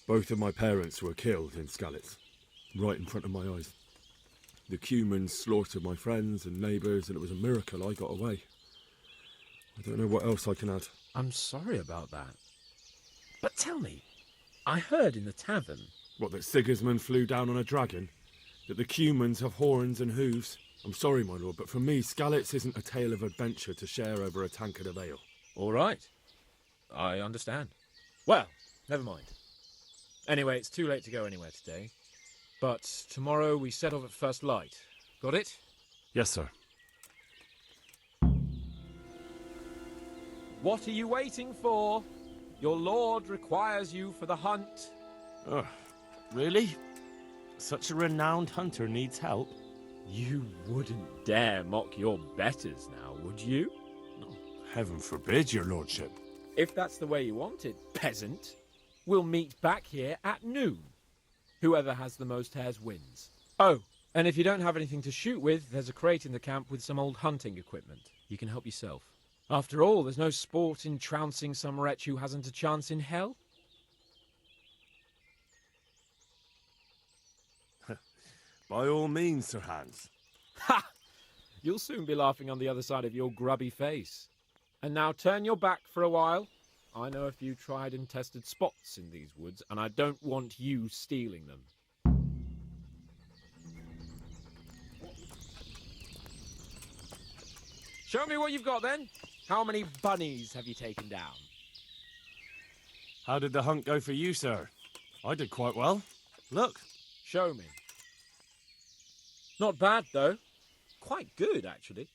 Both of my parents were killed in Skalitz, right in front of my eyes. The Cumans slaughtered my friends and neighbours, and it was a miracle I got away. I don't know what else I can add. I'm sorry about that. But tell me, I heard in the tavern... What, that Sigismund flew down on a dragon? That the Cumans have horns and hooves? I'm sorry, my lord, but for me, Skalitz isn't a tale of adventure to share over a tankard of ale. All right. I understand. Well, never mind. Anyway, it's too late to go anywhere today. But tomorrow we set off at first light. Got it? Yes, sir. What are you waiting for? Your lord requires you for the hunt. Ugh, really? Such a renowned hunter needs help? You wouldn't dare mock your betters now, would you? Heaven forbid, your lordship. If that's the way you want it, peasant, we'll meet back here at noon. Whoever has the most hares wins. Oh, and if you don't have anything to shoot with, there's a crate in the camp with some old hunting equipment. You can help yourself. After all, there's no sport in trouncing some wretch who hasn't a chance in hell. By all means, Sir Hans. Ha! You'll soon be laughing on the other side of your grubby face. And now turn your back for a while. I know a few tried and tested spots in these woods, and I don't want you stealing them. Show me what you've got, then. How many bunnies have you taken down? How did the hunt go for you, sir? I did quite well. Look. Show me. Not bad, though. Quite good, actually.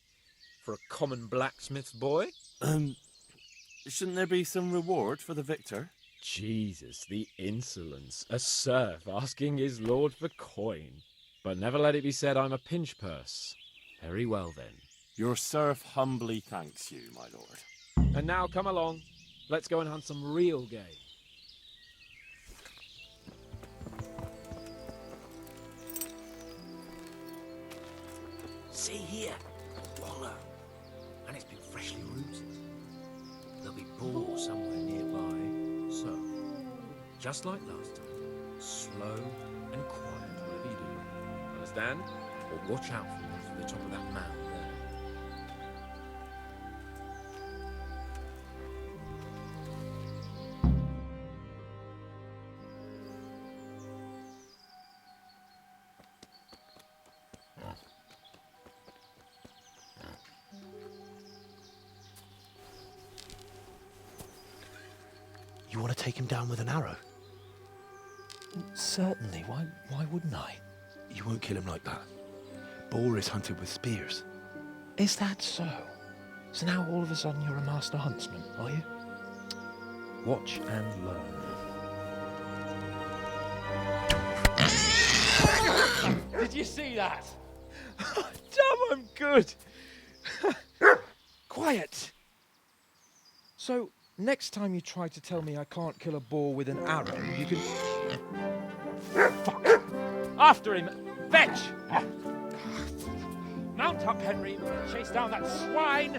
For a common blacksmith's boy. Shouldn't there be some reward for the victor? Jesus, the insolence. A serf asking his lord for coin. But never let it be said I'm a pinch purse. Very well, then. Your serf humbly thanks you, my lord. And now come along. Let's go and hunt some real game. See here, wallow, and it's been freshly rooted. There'll be boars somewhere nearby, so, just like last time, slow and quiet, whatever you do. Understand? Or watch out for them from the top of that mound there. You want to take him down with an arrow? Certainly. Why wouldn't I? You won't kill him like that. Boar is hunted with spears. Is that so? So now all of a sudden you're a master huntsman, are you? Watch and learn. Did you see that? Damn, I'm good. Quiet. So, next time you try to tell me I can't kill a boar with an arrow, you can... Fuck. After him! Fetch! Mount up, Henry. We're going to chase down that swine.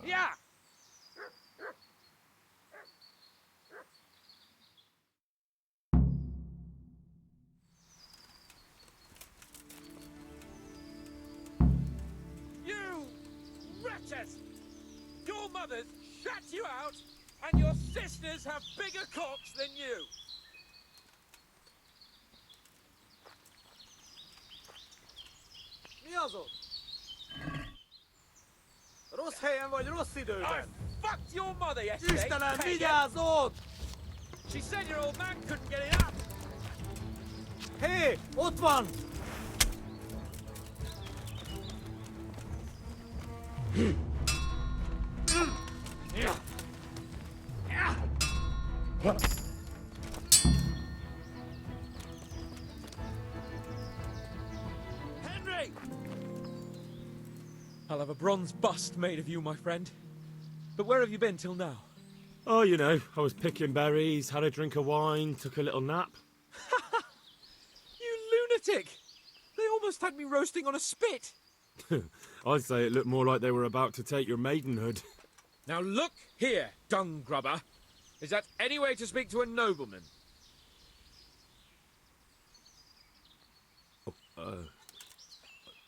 Yeah! You wretches! Your mothers shut you out, and your sisters have bigger cocks than you! Mi az ott? Rossz helyen vagy, rossz időben! I fucked your mother yesterday! Istenem, vigyázz ott! She said your old man couldn't get it up! Hé, ott van! Henry! I'll have a bronze bust made of you, my friend. But where have you been till now? Oh, you know, I was picking berries, had a drink of wine, took a little nap. You lunatic! They almost had me roasting on a spit. I'd say it looked more like they were about to take your maidenhood. Now look here, dung grubber. Is that any way to speak to a nobleman?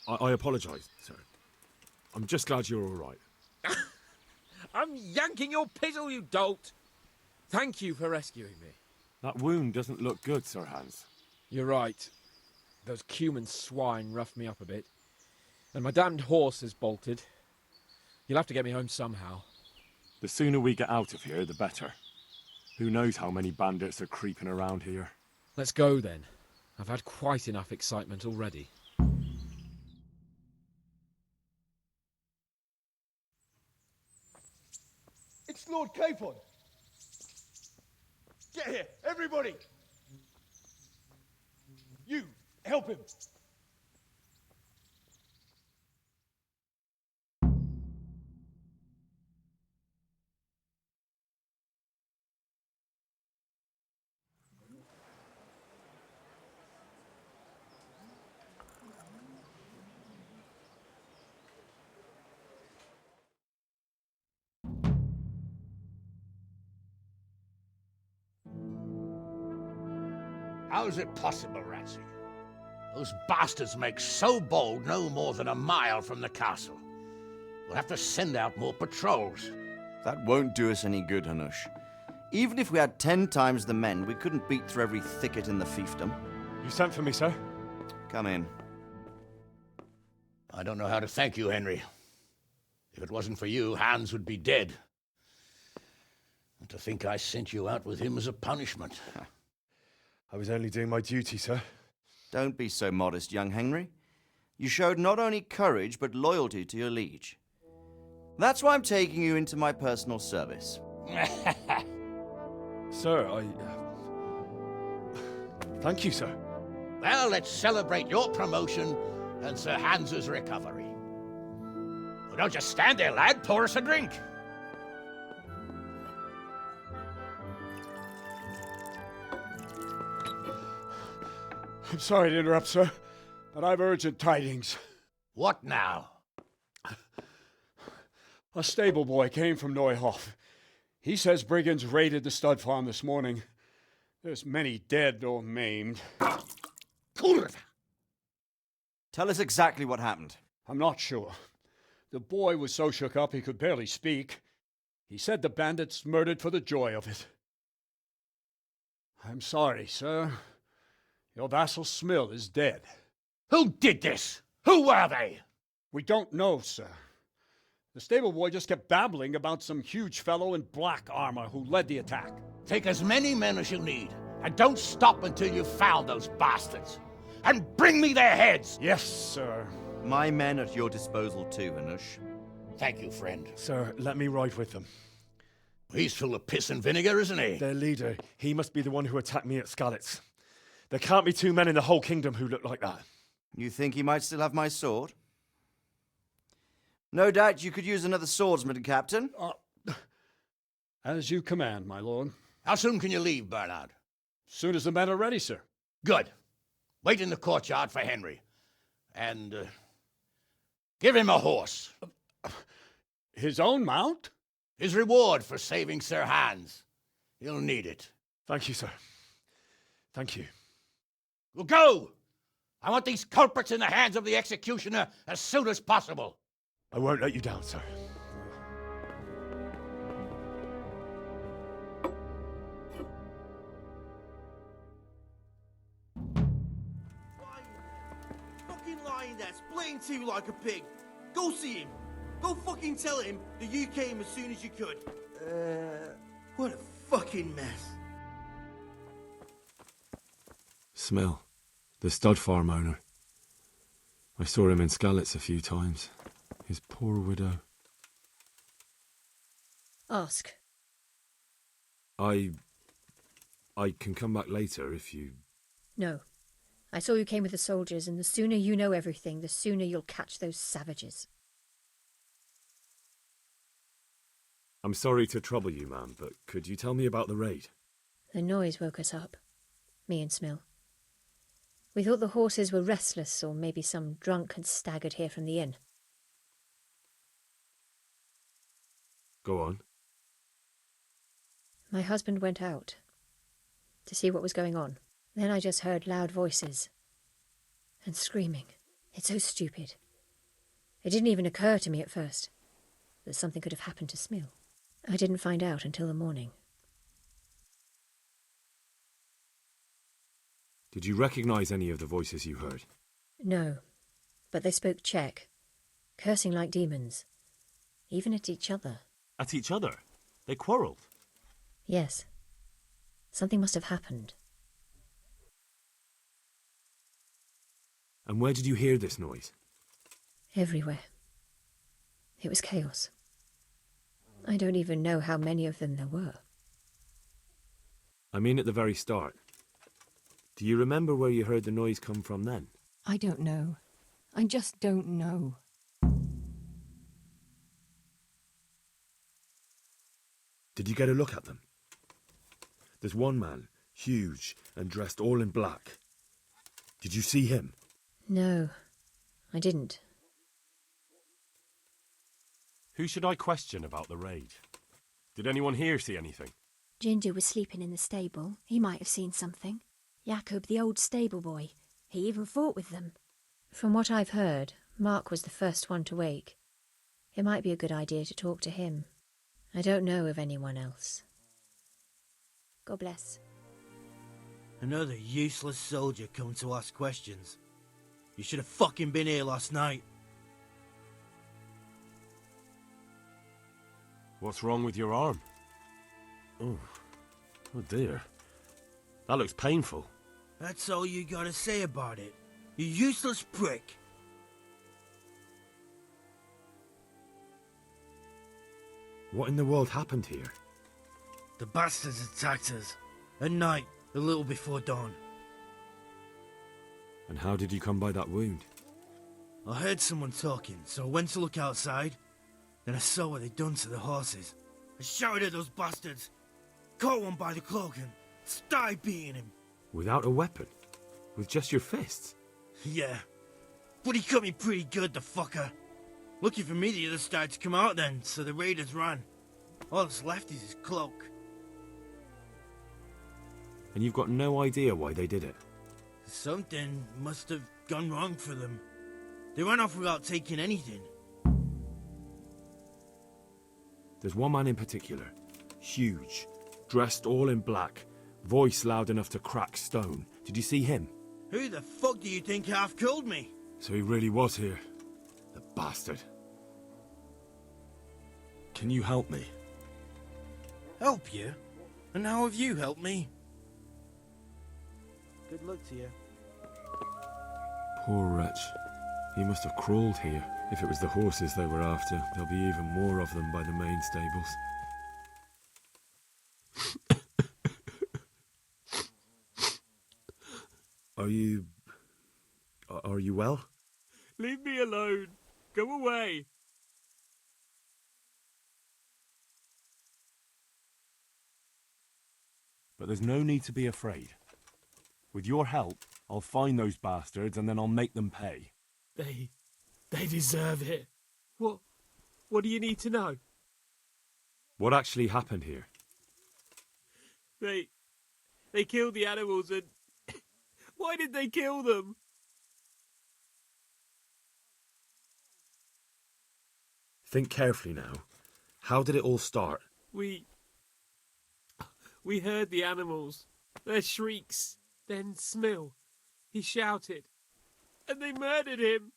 I apologise, sir. I'm just glad you're all right. I'm yanking your pizzle, you dolt! Thank you for rescuing me. That wound doesn't look good, Sir Hans. You're right. Those Cuman swine roughed me up a bit. And my damned horse is bolted. You'll have to get me home somehow. The sooner we get out of here, the better. Who knows how many bandits are creeping around here. Let's go then. I've had quite enough excitement already. It's Lord Capon! Get here, everybody! You, help him! How is it possible, Radzig? Those bastards make so bold no more than a mile from the castle. We'll have to send out more patrols. That won't do us any good, Hanush. Even if we had 10 times the men, we couldn't beat through every thicket in the fiefdom. You sent for me, sir? Come in. I don't know how to thank you, Henry. If it wasn't for you, Hans would be dead. And to think I sent you out with him as a punishment. I was only doing my duty, sir. Don't be so modest, young Henry. You showed not only courage, but loyalty to your liege. That's why I'm taking you into my personal service. Sir, thank you, sir. Well, let's celebrate your promotion and Sir Hans's recovery. Well, don't just stand there, lad. Pour us a drink. I'm sorry to interrupt, sir, but I've urgent tidings. What now? A stable boy came from Neuhof. He says brigands raided the stud farm this morning. There's many dead or maimed. Tell us exactly what happened. I'm not sure. The boy was so shook up he could barely speak. He said the bandits murdered for the joy of it. I'm sorry, sir. Your vassal Smill is dead. Who did this? Who were they? We don't know, sir. The stable boy just kept babbling about some huge fellow in black armor who led the attack. Take as many men as you need, and don't stop until you've found those bastards. and bring me their heads! Yes, sir. My men at your disposal too, Hanush. Thank you, friend. Sir, let me ride with them. He's full of piss and vinegar, isn't he? Their leader, he must be the one who attacked me at Skalitz. There can't be two men in the whole kingdom who look like that. You think he might still have my sword? No doubt you could use another swordsman, Captain. As you command, my lord. How soon can you leave, Bernard? Soon as the men are ready, sir. Good. Wait in the courtyard for Henry. And, give him a horse. His own mount? His reward for saving Sir Hans. He'll need it. Thank you, sir. Thank you. Well, go! I want these culprits in the hands of the executioner as soon as possible. I won't let you down, sir. Fucking lying there, splitting two like a pig. Go see him. Go fucking tell him that you came as soon as you could. What a fucking mess. Smell. The stud farm owner. I saw him in Skalitz a few times. His poor widow. Ask. I can come back later if you... No. I saw you came with the soldiers, and the sooner you know everything, the sooner you'll catch those savages. I'm sorry to trouble you, ma'am, but could you tell me about the raid? The noise woke us up. Me and Smill. We thought the horses were restless, or maybe some drunk had staggered here from the inn. Go on. My husband went out to see what was going on. Then I just heard loud voices and screaming. It's so stupid. It didn't even occur to me at first that something could have happened to Smill. I didn't find out until the morning. Did you recognize any of the voices you heard? No, but they spoke Czech, cursing like demons, even at each other. At each other? They quarrelled? Yes. Something must have happened. And where did you hear this noise? Everywhere. It was chaos. I don't even know how many of them there were. I mean at the very start. Do you remember where you heard the noise come from then? I don't know. I just don't know. Did you get a look at them? There's one man, huge and dressed all in black. Did you see him? No, I didn't. Who should I question about the raid? Did anyone here see anything? Ginger was sleeping in the stable. He might have seen something. Jakob, the old stable boy. He even fought with them. From what I've heard, Mark was the first one to wake. It might be a good idea to talk to him. I don't know of anyone else. God bless. Another useless soldier come to ask questions. You should have fucking been here last night. What's wrong with your arm? Oh dear. That looks painful. That's all you gotta say about it. You useless prick. What in the world happened here? The bastards attacked us. At night, a little before dawn. And how did you come by that wound? I heard someone talking, so I went to look outside. Then I saw what they'd done to the horses. I shouted at those bastards, caught one by the cloak and started beating him. Without a weapon? With just your fists? Yeah, but he cut me pretty good, the fucker. Lucky for me the others started to come out then, so the raiders ran. All that's left is his cloak. And you've got no idea why they did it? Something must have gone wrong for them. They ran off without taking anything. There's one man in particular. Huge. Dressed all in black. Voice loud enough to crack stone. Did you see him? Who the fuck do you think half killed me? So he really was here. The bastard. Can you help me? Help you? And how have you helped me? Good luck to you. Poor wretch. He must have crawled here. If it was the horses they were after, there'll be even more of them by the main stables. Are you well? Leave me alone. Go away. But there's no need to be afraid. With your help, I'll find those bastards and then I'll make them pay. They deserve it. What do you need to know? What actually happened here? They killed the animals and... Why did they kill them? Think carefully now. How did it all start? We heard the animals, their shrieks, then Smill. He shouted, and they murdered him.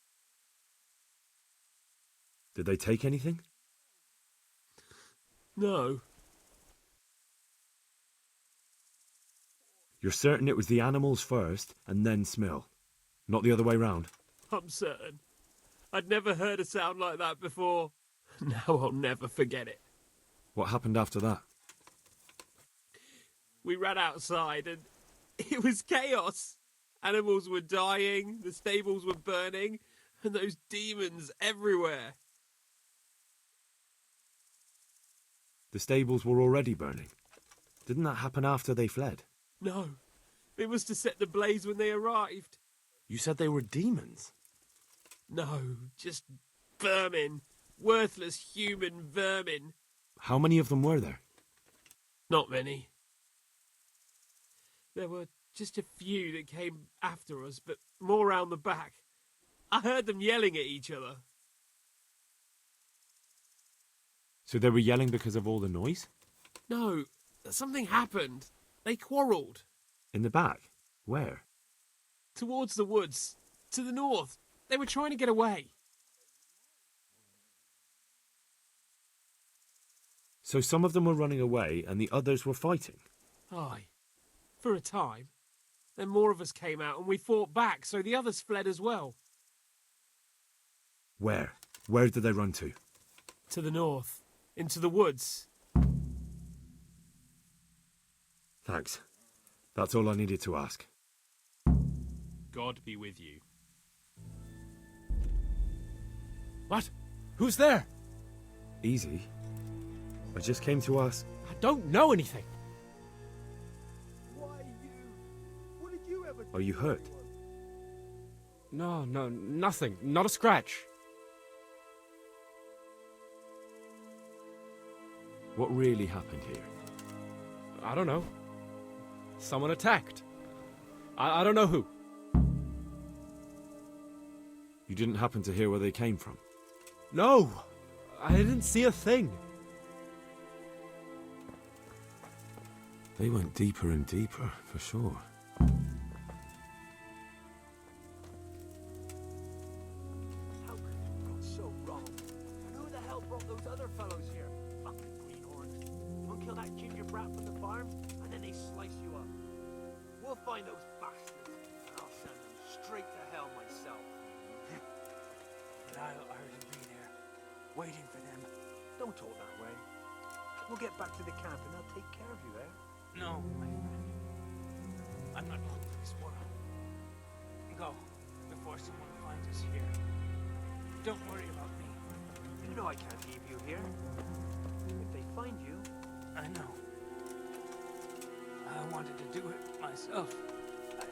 Did they take anything? No. You're certain it was the animals first, and then Smill? Not the other way round? I'm certain. I'd never heard a sound like that before. Now I'll never forget it. What happened after that? We ran outside and it was chaos. Animals were dying, the stables were burning, and those demons everywhere. The stables were already burning. Didn't that happen after they fled? No, they must have set the blaze when they arrived. You said they were demons? No, just vermin. Worthless human vermin. How many of them were there? Not many. There were just a few that came after us, but more round the back. I heard them yelling at each other. So they were yelling because of all the noise? No, something happened. They quarrelled. In the back? Where? Towards the woods. To the north. They were trying to get away. So some of them were running away and the others were fighting? Aye. For a time. Then more of us came out and we fought back, so the others fled as well. Where? Where did they run to? To the north. Into the woods. Thanks. That's all I needed to ask. God be with you. What? Who's there? Easy. I just came to ask... I don't know anything. Why you? What did you ever do? Are you hurt? No, nothing. Not a scratch. What really happened here? I don't know. Someone attacked. I don't know who. You didn't happen to hear where they came from? No! I didn't see a thing. They went deeper and deeper, for sure. How could you go so wrong? And who the hell brought those other fellows here? Fucking greenhorns. We'll kill that ginger brat from the farm, and then they slice you up. We'll find those bastards, and I'll send them straight to hell myself. But I'll already be there, waiting for them. Don't talk that way. We'll get back to the camp and I'll take care of you, eh? No, my friend. I'm not long for this world. Go, before someone finds us here. Don't worry about me. You know I can't leave you here. If they find you... I know. I wanted to do it myself. I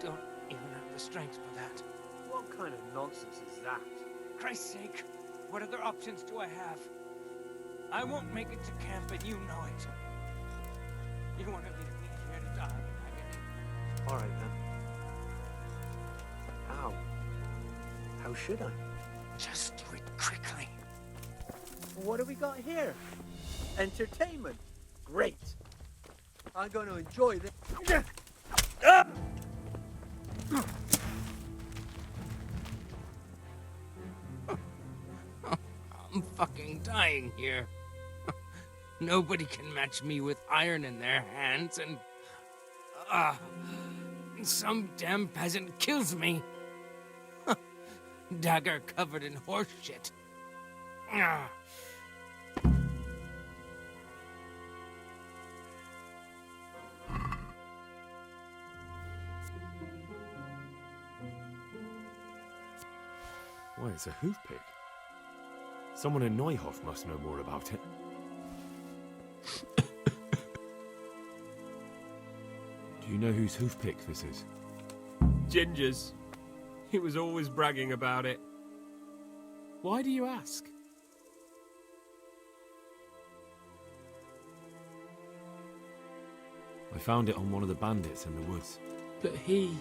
don't even have the strength for that. What kind of nonsense is that? Christ's sake, what other options do I have? I won't make it to camp and you know it. You want to leave me here to die in agony. All right, then. How? How should I? Just do it quickly. What do we got here? Entertainment. Great. I'm going to enjoy this. I'm fucking dying here. Nobody can match me with iron in their hands, and some damn peasant kills me. dagger covered in horse shit. Ah. Why, it's a hoof pick. Someone in Neuhof must know more about it. Do you know whose hoof pick this is? Ginger's. He was always bragging about it. Why do you ask? I found it on one of the bandits in the woods. But he...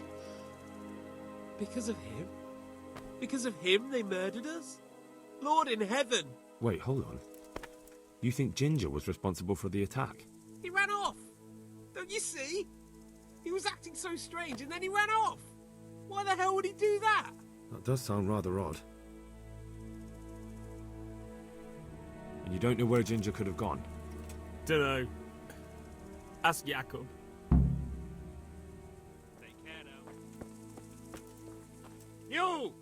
Because of him? Because of him they murdered us? Lord in heaven! Wait, hold on. You think Ginger was responsible for the attack? He ran off! Don't you see? He was acting so strange and then he ran off! Why the hell would he do that? That does sound rather odd. And you don't know where Ginger could have gone? Dunno. Ask Jakob. Take care now. You!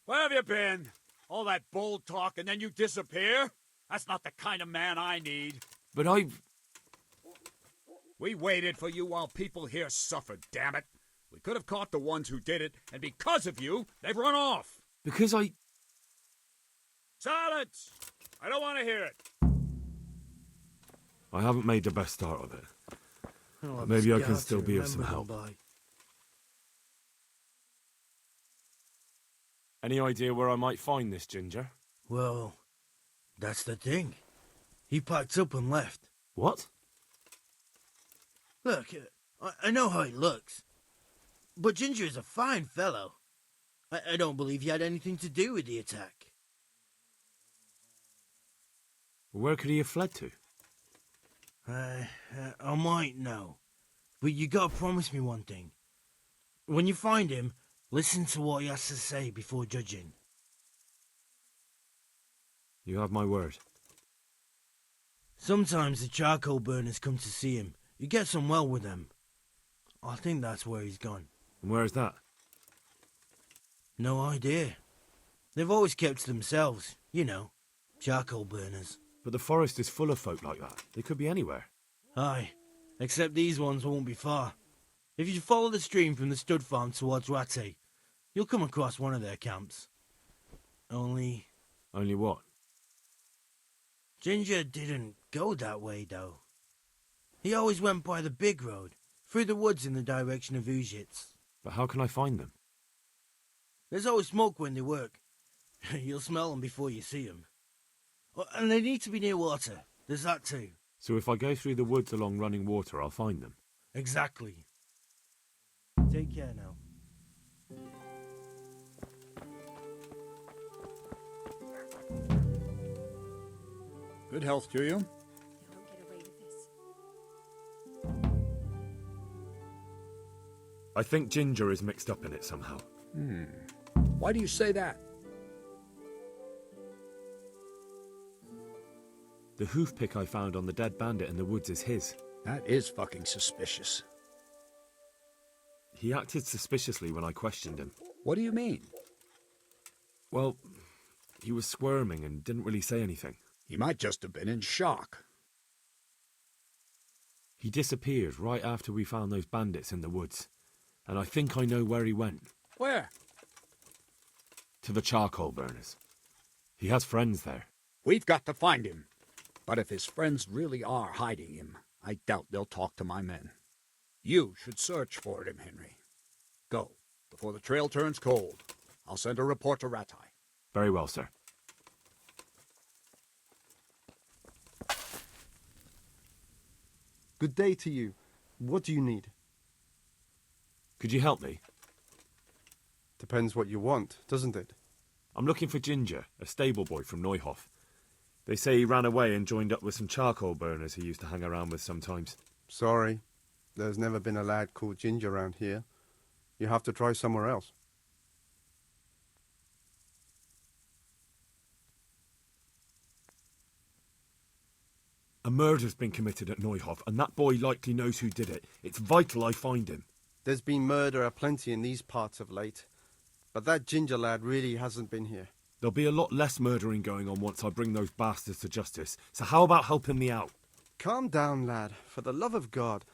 Where have you been? All that bold talk and then you disappear? That's not the kind of man I need. But I've... We waited for you while people here suffered, damn it. We could have caught the ones who did it, and because of you, they've run off. Because I... Silence! I don't want to hear it. I haven't made the best start of it. But maybe I can still be of some help. Any idea where I might find this Ginger? Well, that's the thing. He packed up and left. What? Look, I know how he looks. But Ginger is a fine fellow. I don't believe he had anything to do with the attack. Where could he have fled to? I might know. But you gotta promise me one thing. When you find him, listen to what he has to say before judging. You have my word. Sometimes the charcoal burners come to see him. He gets on well with them. I think that's where he's gone. And where is that? No idea. They've always kept to themselves, you know, charcoal burners. But the forest is full of folk like that. They could be anywhere. Aye, except these ones won't be far. If you follow the stream from the stud farm towards Radzig, you'll come across one of their camps. Only what? Ginger didn't go that way, though. He always went by the big road, through the woods in the direction of Uzhitz. But how can I find them? There's always smoke when they work. You'll smell them before you see them. And they need to be near water. There's that too. So if I go through the woods along running water, I'll find them? Exactly. Take care now. Good health to you. I think Ginger is mixed up in it somehow. Why do you say that? The hoof pick I found on the dead bandit in the woods is his. That is fucking suspicious. He acted suspiciously when I questioned him. What do you mean? Well, he was squirming and didn't really say anything. He might just have been in shock. He disappeared right after we found those bandits in the woods. And I think I know where he went. Where? To the charcoal burners. He has friends there. We've got to find him. But if his friends really are hiding him, I doubt they'll talk to my men. You should search for him, Henry. Go, before the trail turns cold. I'll send a report to Ratai. Very well, sir. Good day to you. What do you need? Could you help me? Depends what you want, doesn't it? I'm looking for Ginger, a stable boy from Neuhof. They say he ran away and joined up with some charcoal burners he used to hang around with sometimes. Sorry. There's never been a lad called Ginger around here. You have to try somewhere else. A murder's been committed at Neuhof, and that boy likely knows who did it. It's vital I find him. There's been murder aplenty in these parts of late. But that ginger lad really hasn't been here. There'll be a lot less murdering going on once I bring those bastards to justice, so how about helping me out? Calm down, lad. For the love of God.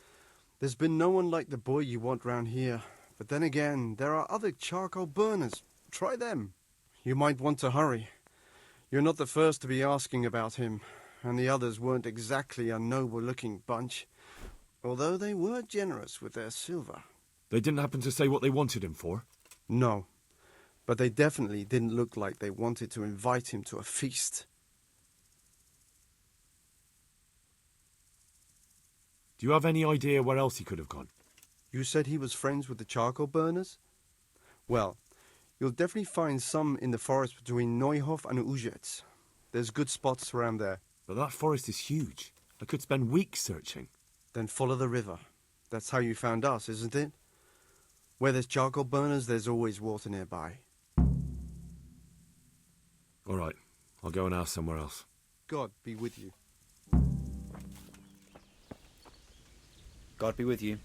There's been no one like the boy you want round here. But then again, there are other charcoal burners. Try them. You might want to hurry. You're not the first to be asking about him, and the others weren't exactly a noble-looking bunch, although they were generous with their silver. They didn't happen to say what they wanted him for? No, but they definitely didn't look like they wanted to invite him to a feast. Do you have any idea where else he could have gone? You said he was friends with the charcoal burners? Well, you'll definitely find some in the forest between Neuhof and Ujets. There's good spots around there. But that forest is huge. I could spend weeks searching. Then follow the river. That's how you found us, isn't it? Where there's charcoal burners, there's always water nearby. All right, I'll go and ask somewhere else. God be with you. God be with you.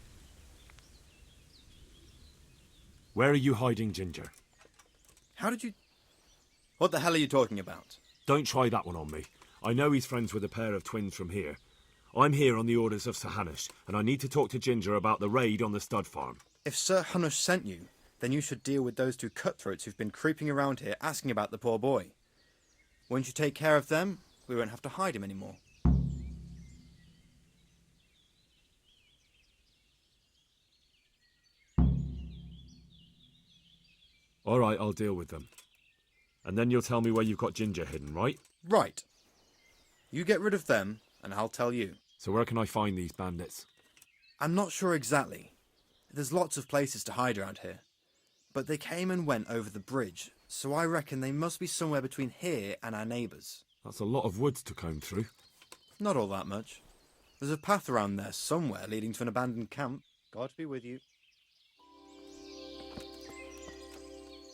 Where are you hiding Ginger? How did you... What the hell are you talking about? Don't try that one on me. I know he's friends with a pair of twins from here. I'm here on the orders of Sir Hanush, and I need to talk to Ginger about the raid on the stud farm. If Sir Hanush sent you, then you should deal with those two cutthroats who've been creeping around here asking about the poor boy. Once you take care of them, we won't have to hide him anymore. All right, I'll deal with them. And then you'll tell me where you've got Ginger hidden, right? Right. You get rid of them, and I'll tell you. So where can I find these bandits? I'm not sure exactly. There's lots of places to hide around here. But they came and went over the bridge, so I reckon they must be somewhere between here and our neighbours. That's a lot of woods to comb through. Not all that much. There's a path around there somewhere leading to an abandoned camp. God be with you.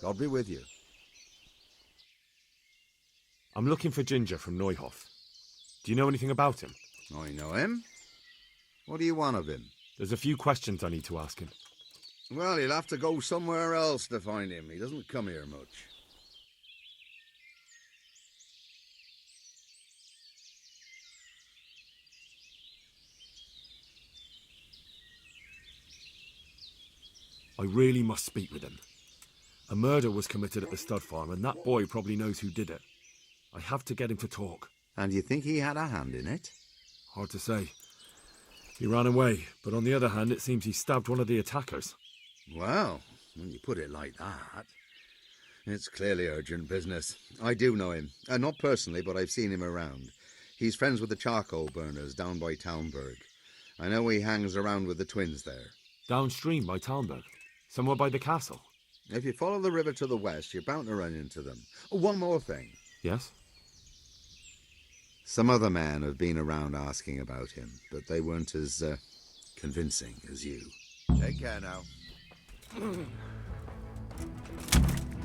God be with you. I'm looking for Ginger from Neuhof. Do you know anything about him? I know him. What do you want of him? There's a few questions I need to ask him. Well, he'll have to go somewhere else to find him. He doesn't come here much. I really must speak with him. A murder was committed at the stud farm, and that boy probably knows who did it. I have to get him to talk. And you think he had a hand in it? Hard to say. He ran away, but on the other hand, it seems he stabbed one of the attackers. Well, when you put it like that, it's clearly urgent business. I do know him. Not personally, but I've seen him around. He's friends with the charcoal burners down by Townburg. I know he hangs around with the twins there. Downstream by Townburg? Somewhere by the castle? If you follow the river to the west, you're bound to run into them. Oh, one more thing. Yes? Some other men have been around asking about him, but they weren't as convincing as you. Take care now.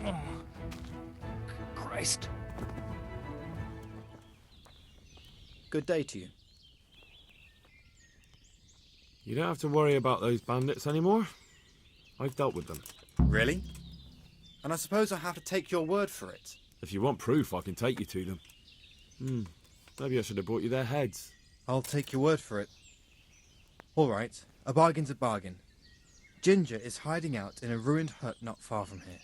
Oh, Christ. Good day to you. You don't have to worry about those bandits anymore. I've dealt with them. Really? And I suppose I have to take your word for it. If you want proof, I can take you to them. Maybe I should have brought you their heads. I'll take your word for it. All right, a bargain's a bargain. Ginger is hiding out in a ruined hut not far from here.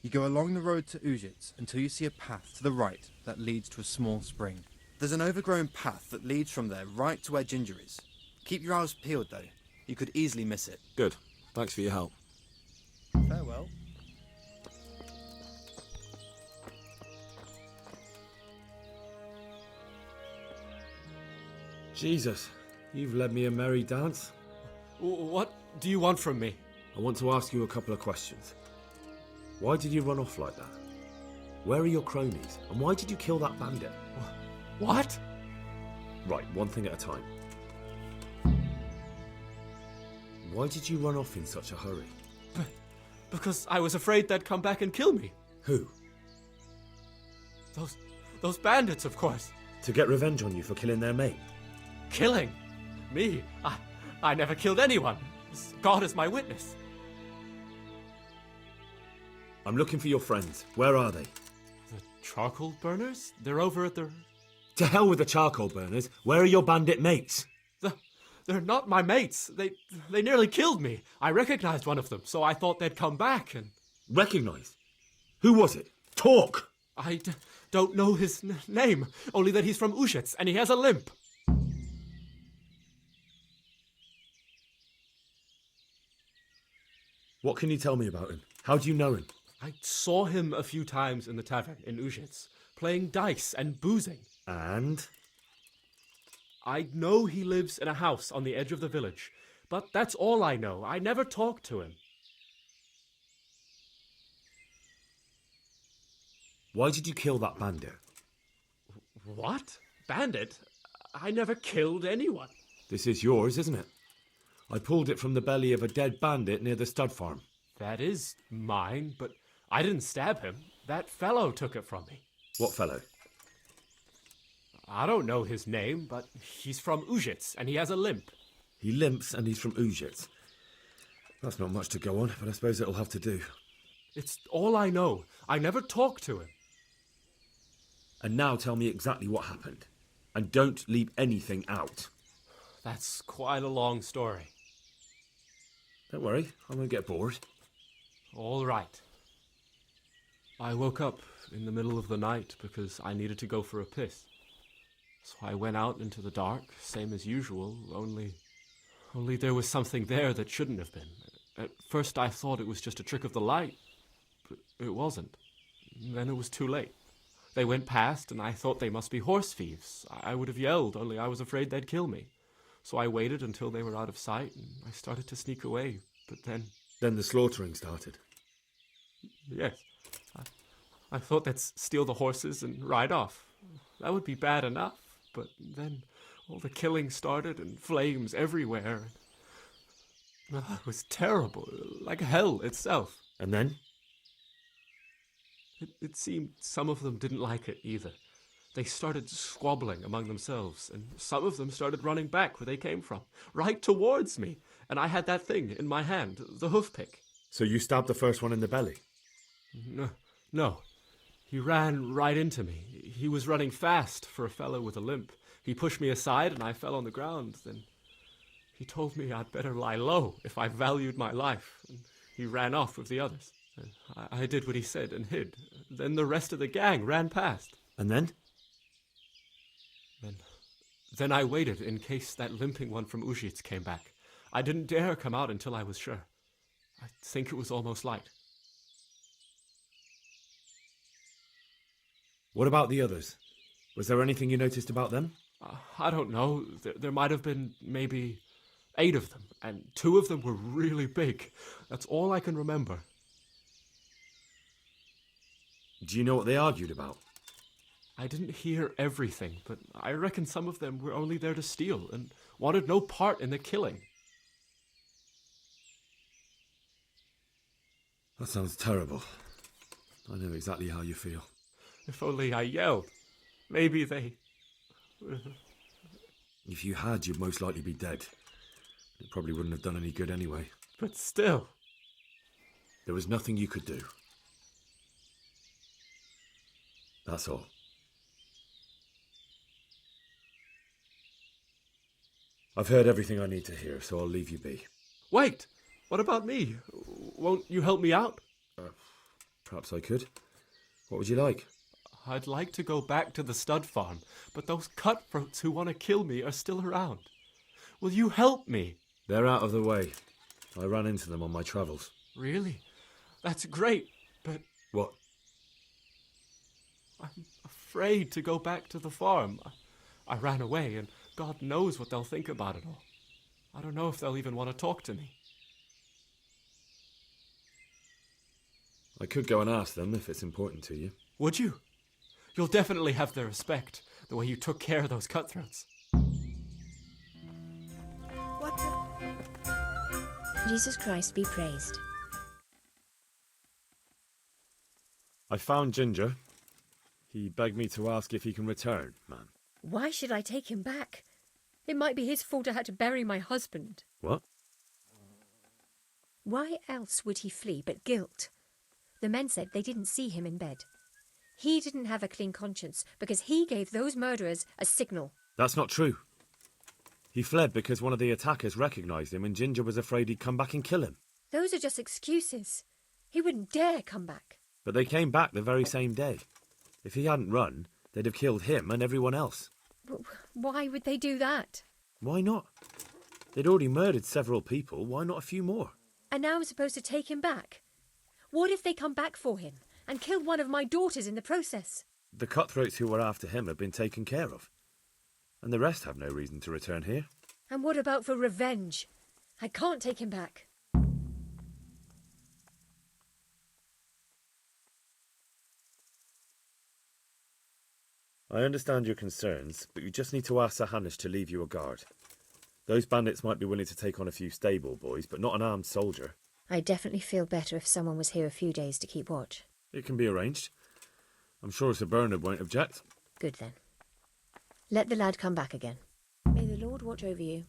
You go along the road to Ujits until you see a path to the right that leads to a small spring. There's an overgrown path that leads from there right to where Ginger is. Keep your eyes peeled, though. You could easily miss it. Good. Thanks for your help. Farewell. Jesus, you've led me a merry dance. What do you want from me? I want to ask you a couple of questions. Why did you run off like that? Where are your cronies? And why did you kill that bandit? What? Right, one thing at a time. Why did you run off in such a hurry? Because I was afraid they'd come back and kill me. Who? Those bandits, of course. To get revenge on you for killing their mate? Killing? Me? I never killed anyone. God is my witness. I'm looking for your friends. Where are they? The charcoal burners? They're over at the... To hell with the charcoal burners. Where are your bandit mates? They're not my mates. They nearly killed me. I recognized one of them, so I thought they'd come back and... Recognized? Who was it? Talk! I don't know his name, only that he's from Ushets and he has a limp. What can you tell me about him? How do you know him? I saw him a few times in the tavern in Ushets, playing dice and boozing. And? I know he lives in a house on the edge of the village, but that's all I know. I never talked to him. Why did you kill that bandit? What? Bandit? I never killed anyone. This is yours, isn't it? I pulled it from the belly of a dead bandit near the stud farm. That is mine, but I didn't stab him. That fellow took it from me. What fellow? I don't know his name, but he's from Ushets, and he has a limp. He limps and he's from Ushets. That's not much to go on, but I suppose it'll have to do. It's all I know. I never talked to him. And now tell me exactly what happened. And don't leave anything out. That's quite a long story. Don't worry, I won't get bored. All right. I woke up in the middle of the night because I needed to go for a piss. So I went out into the dark, same as usual, only there was something there that shouldn't have been. At first I thought it was just a trick of the light, but it wasn't. Then it was too late. They went past, and I thought they must be horse thieves. I would have yelled, only I was afraid they'd kill me. So I waited until they were out of sight, and I started to sneak away, but then... Then the slaughtering started? Yes. I thought they'd steal the horses and ride off. That would be bad enough, but then all the killing started and flames everywhere. It was terrible, like hell itself. And then? It seemed some of them didn't like it either. They started squabbling among themselves, and some of them started running back where they came from, right towards me. And I had that thing in my hand, the hoof pick. So you stabbed the first one in the belly? No. He ran right into me. He was running fast for a fellow with a limp. He pushed me aside and I fell on the ground. Then he told me I'd better lie low if I valued my life. And he ran off with the others. And I did what he said and hid. Then the rest of the gang ran past. And then? Then I waited in case that limping one from Ushits came back. I didn't dare come out until I was sure. I think it was almost light. What about the others? Was there anything you noticed about them? I don't know. There might have been maybe 8 of them, and 2 of them were really big. That's all I can remember. Do you know what they argued about? I didn't hear everything, but I reckon some of them were only there to steal and wanted no part in the killing. That sounds terrible. I know exactly how you feel. If only I yelled. Maybe they... If you had, you'd most likely be dead. It probably wouldn't have done any good anyway. But still... There was nothing you could do. That's all. I've heard everything I need to hear, so I'll leave you be. Wait! What about me? Won't you help me out? Perhaps I could. What would you like? I'd like to go back to the stud farm, but those cutthroats who want to kill me are still around. Will you help me? They're out of the way. I ran into them on my travels. Really? That's great, but... What? I'm afraid to go back to the farm. I ran away, and God knows what they'll think about it all. I don't know if they'll even want to talk to me. I could go and ask them if it's important to you. Would you? You'll definitely have their respect, the way you took care of those cutthroats. What the... Jesus Christ be praised. I found Ginger. He begged me to ask if he can return, man. Why should I take him back? It might be his fault I had to bury my husband. What? Why else would he flee but guilt? The men said they didn't see him in bed. He didn't have a clean conscience because he gave those murderers a signal. That's not true. He fled because one of the attackers recognised him and Ginger was afraid he'd come back and kill him. Those are just excuses. He wouldn't dare come back. But they came back the very same day. If he hadn't run, they'd have killed him and everyone else. Why would they do that? Why not? They'd already murdered several people. Why not a few more? And now I'm supposed to take him back? What if they come back for him and kill one of my daughters in the process? The cutthroats who were after him have been taken care of. And the rest have no reason to return here. And what about for revenge? I can't take him back. I understand your concerns, but you just need to ask Sir Hanish to leave you a guard. Those bandits might be willing to take on a few stable boys, but not an armed soldier. I'd definitely feel better if someone was here a few days to keep watch. It can be arranged. I'm sure Sir Bernard won't object. Good then. Let the lad come back again. May the Lord watch over you.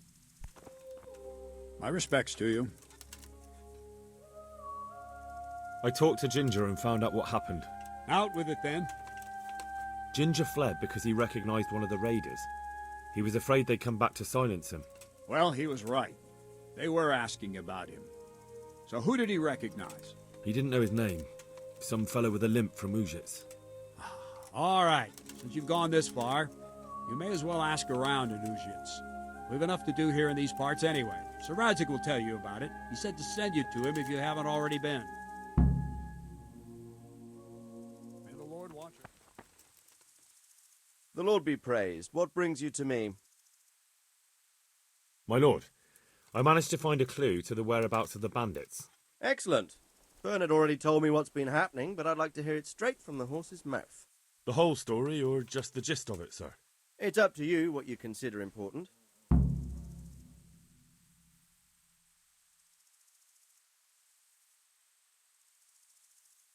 My respects to you. I talked to Ginger and found out what happened. Out with it then. Ginger fled because he recognised one of the raiders. He was afraid they'd come back to silence him. Well, he was right. They were asking about him. So who did he recognize? He didn't know his name. Some fellow with a limp from Ujits. All right. Since you've gone this far, you may as well ask around in Ujits. We've enough to do here in these parts anyway. Sir Radzig will tell you about it. He said to send you to him if you haven't already been. May the Lord watch you. The Lord be praised. What brings you to me? My lord, I managed to find a clue to the whereabouts of the bandits. Excellent. Bernard already told me what's been happening, but I'd like to hear it straight from the horse's mouth. The whole story, or just the gist of it, sir? It's up to you what you consider important.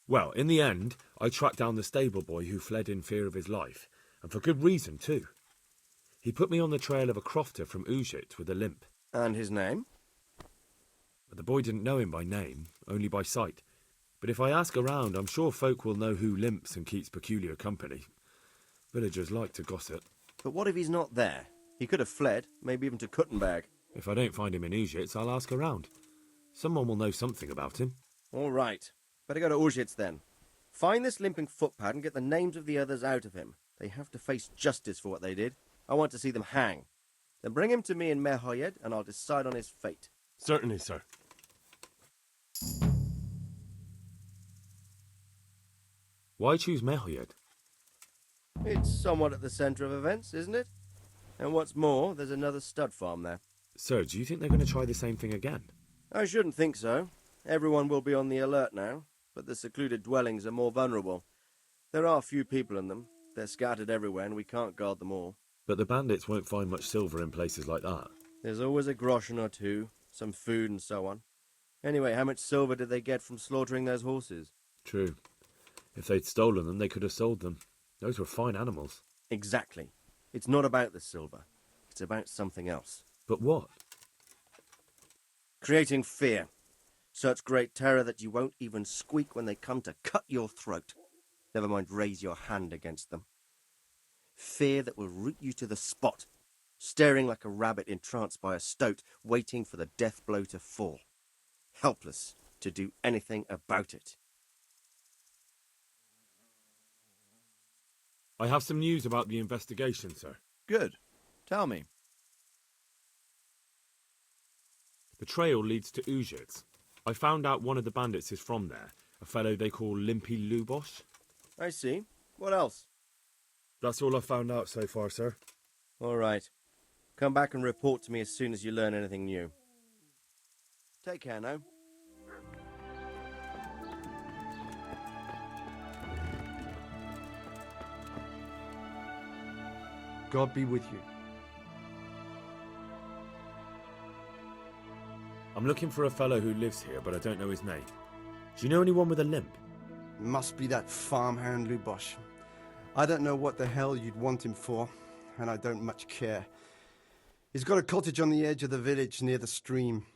Well, in the end, I tracked down the stable boy who fled in fear of his life, and for good reason, too. He put me on the trail of a crofter from Ujit with a limp. And his name? But the boy didn't know him by name, only by sight. But if I ask around, I'm sure folk will know who limps and keeps peculiar company. Villagers like to gossip. But what if he's not there? He could have fled, maybe even to Kuttenberg. If I don't find him in Ujits, I'll ask around. Someone will know something about him. All right. Better go to Ujits then. Find this limping footpad and get the names of the others out of him. They have to face justice for what they did. I want to see them hang. Then bring him to me in Merhoyed and I'll decide on his fate. Certainly, sir. Why choose Merhoyed? It's somewhat at the centre of events, isn't it? And what's more, there's another stud farm there. Sir, do you think they're going to try the same thing again? I shouldn't think so. Everyone will be on the alert now, but the secluded dwellings are more vulnerable. There are few people in them. They're scattered everywhere and we can't guard them all. But the bandits won't find much silver in places like that. There's always a groschen or two, some food and so on. Anyway, how much silver did they get from slaughtering those horses? True. If they'd stolen them, they could have sold them. Those were fine animals. Exactly. It's not about the silver. It's about something else. But what? Creating fear. Such great terror that you won't even squeak when they come to cut your throat. Never mind raise your hand against them. Fear that will root you to the spot, staring like a rabbit entranced by a stoat, waiting for the death blow to fall. Helpless to do anything about it. I have some news about the investigation, sir. Good. Tell me. The trail leads to Ujits. I found out one of the bandits is from there, a fellow they call Limpy Lubosh. I see. What else? That's all I've found out so far, sir. All right. Come back and report to me as soon as you learn anything new. Take care now. God be with you. I'm looking for a fellow who lives here, but I don't know his name. Do you know anyone with a limp? Must be that farmhand Lubosh. I don't know what the hell you'd want him for, and I don't much care. He's got a cottage on the edge of the village near the stream.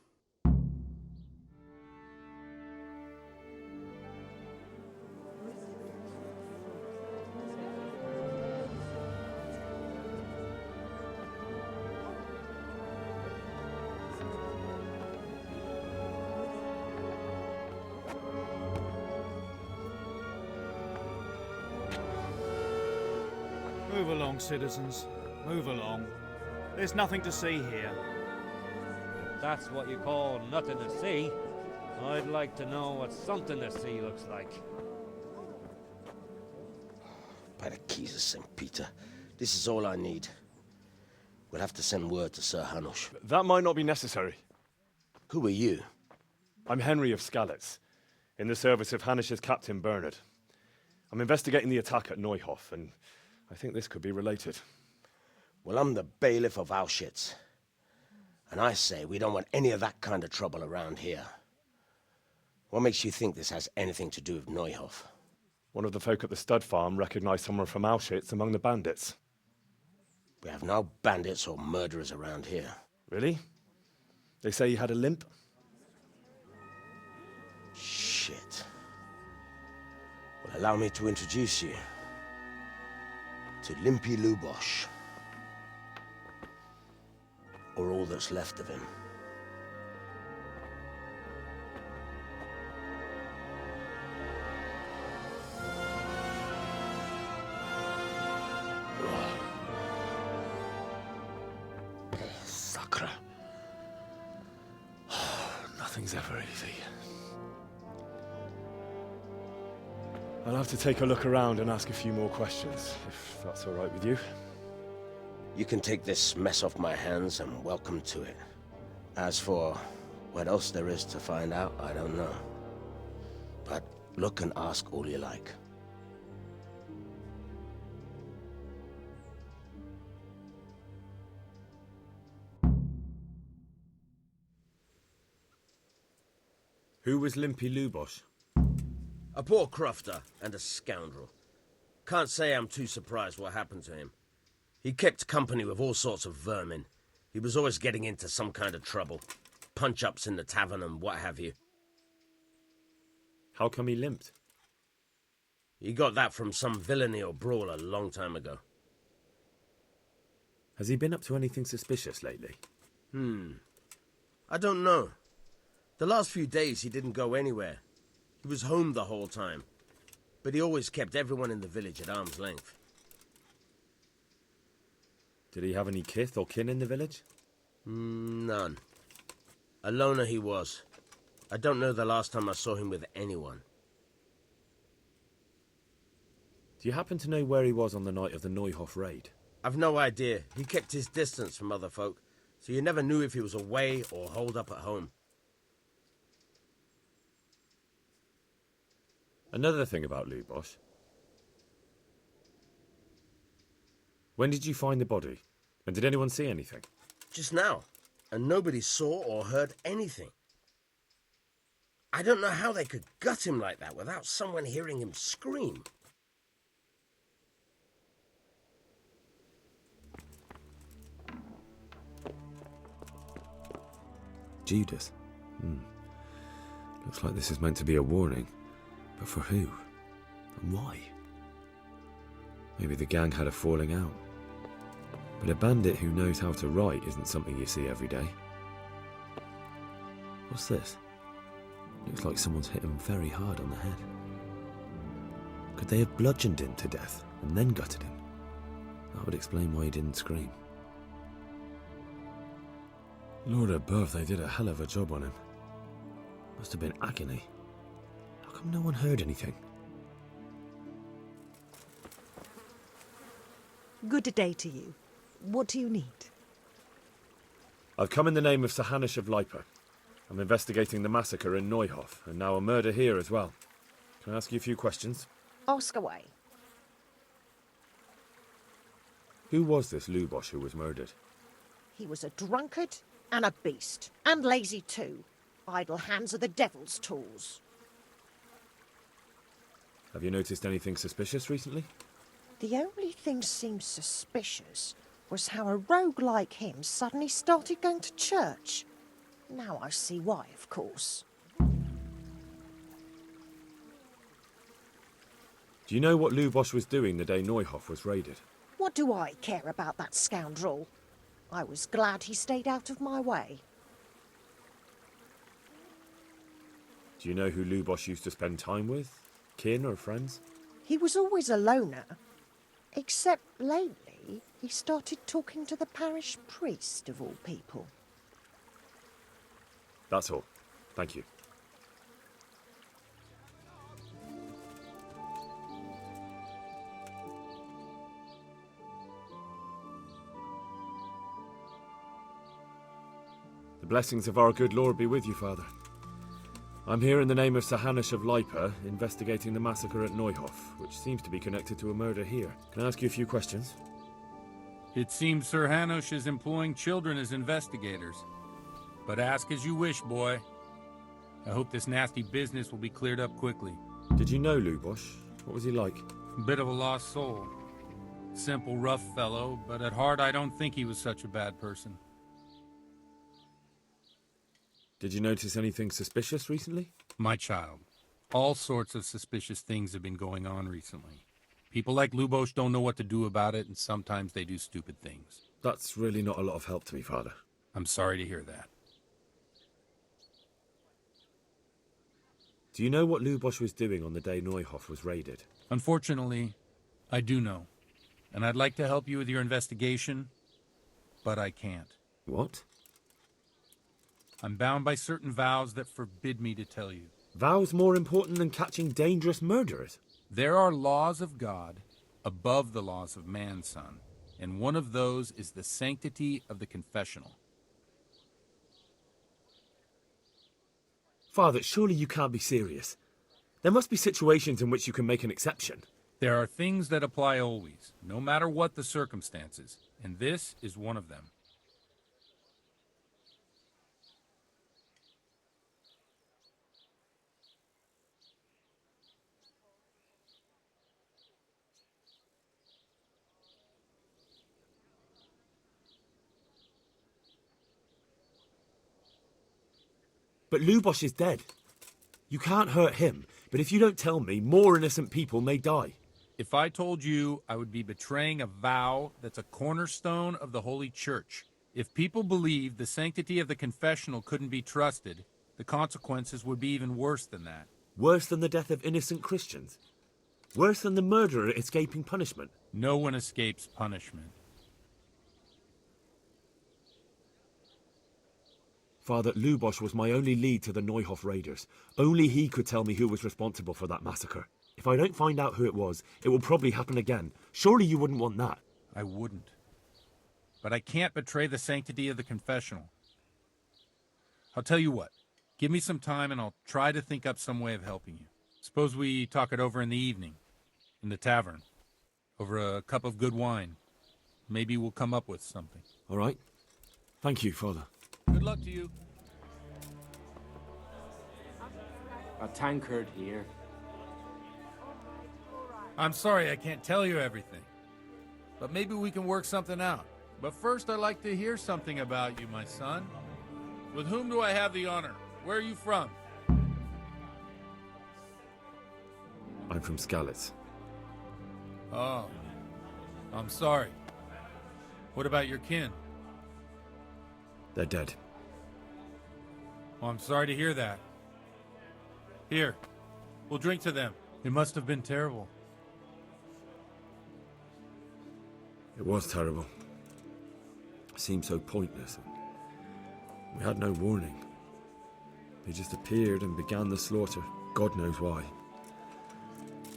Move along, citizens. Move along. There's nothing to see here. If that's what you call nothing to see, I'd like to know what something to see looks like. By the keys of St. Peter, this is all I need. We'll have to send word to Sir Hanush. That might not be necessary. Who are you? I'm Henry of Skalitz, in the service of Hanush's Captain Bernard. I'm investigating the attack at Neuhof, and I think this could be related. Well, I'm the bailiff of Auschwitz. And I say we don't want any of that kind of trouble around here. What makes you think this has anything to do with Neuhof? One of the folk at the stud farm recognized someone from Auschwitz among the bandits. We have no bandits or murderers around here. Really? They say he had a limp? Shit. Well, allow me to introduce you to Limpy Lubosh. Or all that's left of him. Sacre. Nothing's ever easy. I'll have to take a look around and ask a few more questions, if that's all right with you. You can take this mess off my hands and welcome to it. As for what else there is to find out, I don't know. But look and ask all you like. Who was Limpy Lubosh? A poor crofter and a scoundrel. Can't say I'm too surprised what happened to him. He kept company with all sorts of vermin. He was always getting into some kind of trouble. Punch-ups in the tavern and what have you. How come he limped? He got that from some villainy or brawl a long time ago. Has he been up to anything suspicious lately? I don't know. The last few days he didn't go anywhere. He was home the whole time. But he always kept everyone in the village at arm's length. Did he have any kith or kin in the village? None. A loner he was. I don't know the last time I saw him with anyone. Do you happen to know where he was on the night of the Neuhof raid? I've no idea. He kept his distance from other folk, so you never knew if he was away or holed up at home. Another thing about Lubosh. When did you find the body? And did anyone see anything? Just now. And nobody saw or heard anything. I don't know how they could gut him like that without someone hearing him scream. Judas. Looks like this is meant to be a warning. But for who? And why? Maybe the gang had a falling out. But a bandit who knows how to write isn't something you see every day. What's this? Looks like someone's hit him very hard on the head. Could they have bludgeoned him to death and then gutted him? That would explain why he didn't scream. Lord above, they did a hell of a job on him. Must have been agony. How come no one heard anything? Good day to you. What do you need? I've come in the name of Sir Hanush of Lipa. I'm investigating the massacre in Neuhof, and now a murder here as well. Can I ask you a few questions? Ask away. Who was this Lubosh who was murdered? He was a drunkard and a beast, and lazy too. Idle hands are the devil's tools. Have you noticed anything suspicious recently? The only thing seemed suspicious was how a rogue like him suddenly started going to church. Now I see why, of course. Do you know what Lubosh was doing the day Neuhof was raided? What do I care about that scoundrel? I was glad he stayed out of my way. Do you know who Lubosh used to spend time with? Kin or friends? He was always a loner. Except lately, he started talking to the parish priest, of all people. That's all. Thank you. The blessings of our good Lord be with you, Father. I'm here in the name of Sir Hanush of Lipa, investigating the massacre at Neuhof, which seems to be connected to a murder here. Can I ask you a few questions? It seems Sir Hanush is employing children as investigators. But ask as you wish, boy. I hope this nasty business will be cleared up quickly. Did you know Lubosh? What was he like? Bit of a lost soul. Simple, rough fellow, but at heart I don't think he was such a bad person. Did you notice anything suspicious recently? My child, all sorts of suspicious things have been going on recently. People like Lubosh don't know what to do about it, and sometimes they do stupid things. That's really not a lot of help to me, Father. I'm sorry to hear that. Do you know what Lubosh was doing on the day Neuhof was raided? Unfortunately, I do know. And I'd like to help you with your investigation, but I can't. What? I'm bound by certain vows that forbid me to tell you. Vows more important than catching dangerous murderers? There are laws of God above the laws of man, son. And one of those is the sanctity of the confessional. Father, surely you can't be serious. There must be situations in which you can make an exception. There are things that apply always, no matter what the circumstances, and this is one of them. But Lubosh is dead. You can't hurt him, but if you don't tell me, more innocent people may die. If I told you, I would be betraying a vow that's a cornerstone of the Holy Church. If people believed the sanctity of the confessional couldn't be trusted, the consequences would be even worse than that. Worse than the death of innocent Christians? Worse than the murderer escaping punishment? No one escapes punishment. Father, Lubosh was my only lead to the Neuhof raiders. Only he could tell me who was responsible for that massacre. If I don't find out who it was, it will probably happen again. Surely you wouldn't want that. I wouldn't. But I can't betray the sanctity of the confessional. I'll tell you what. Give me some time and I'll try to think up some way of helping you. Suppose we talk it over in the evening, in the tavern, over a cup of good wine. Maybe we'll come up with something. All right. Thank you, Father. Good luck to you. A tankard here. I'm sorry I can't tell you everything. But maybe we can work something out. But first I'd like to hear something about you, my son. With whom do I have the honor? Where are you from? I'm from Skalitz. Oh, I'm sorry. What about your kin? They're dead. Oh, I'm sorry to hear that. Here, we'll drink to them. It must have been terrible. It was terrible. It seemed so pointless. We had no warning. They just appeared and began the slaughter. God knows why.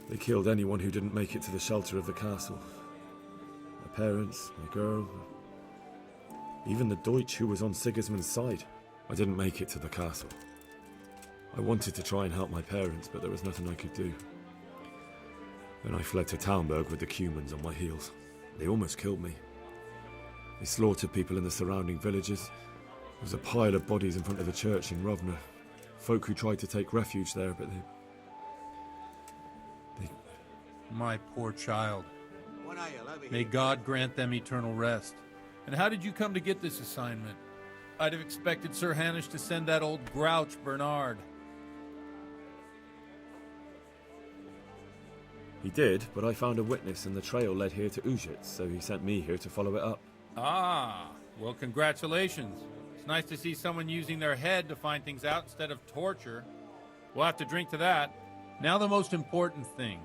They killed anyone who didn't make it to the shelter of the castle. My parents, my girl, even the Deutsch who was on Sigismund's side. I didn't make it to the castle. I wanted to try and help my parents, but there was nothing I could do. Then I fled to Talmberg with the Cumans on my heels. They almost killed me. They slaughtered people in the surrounding villages. There was a pile of bodies in front of the church in Rovna. Folk who tried to take refuge there, but they... My poor child. May God grant them eternal rest. And how did you come to get this assignment? I'd have expected Sir Hanush to send that old grouch, Bernard. He did, but I found a witness and the trail led here to Ujits, so he sent me here to follow it up. Ah, well, congratulations. It's nice to see someone using their head to find things out instead of torture. We'll have to drink to that. Now the most important thing.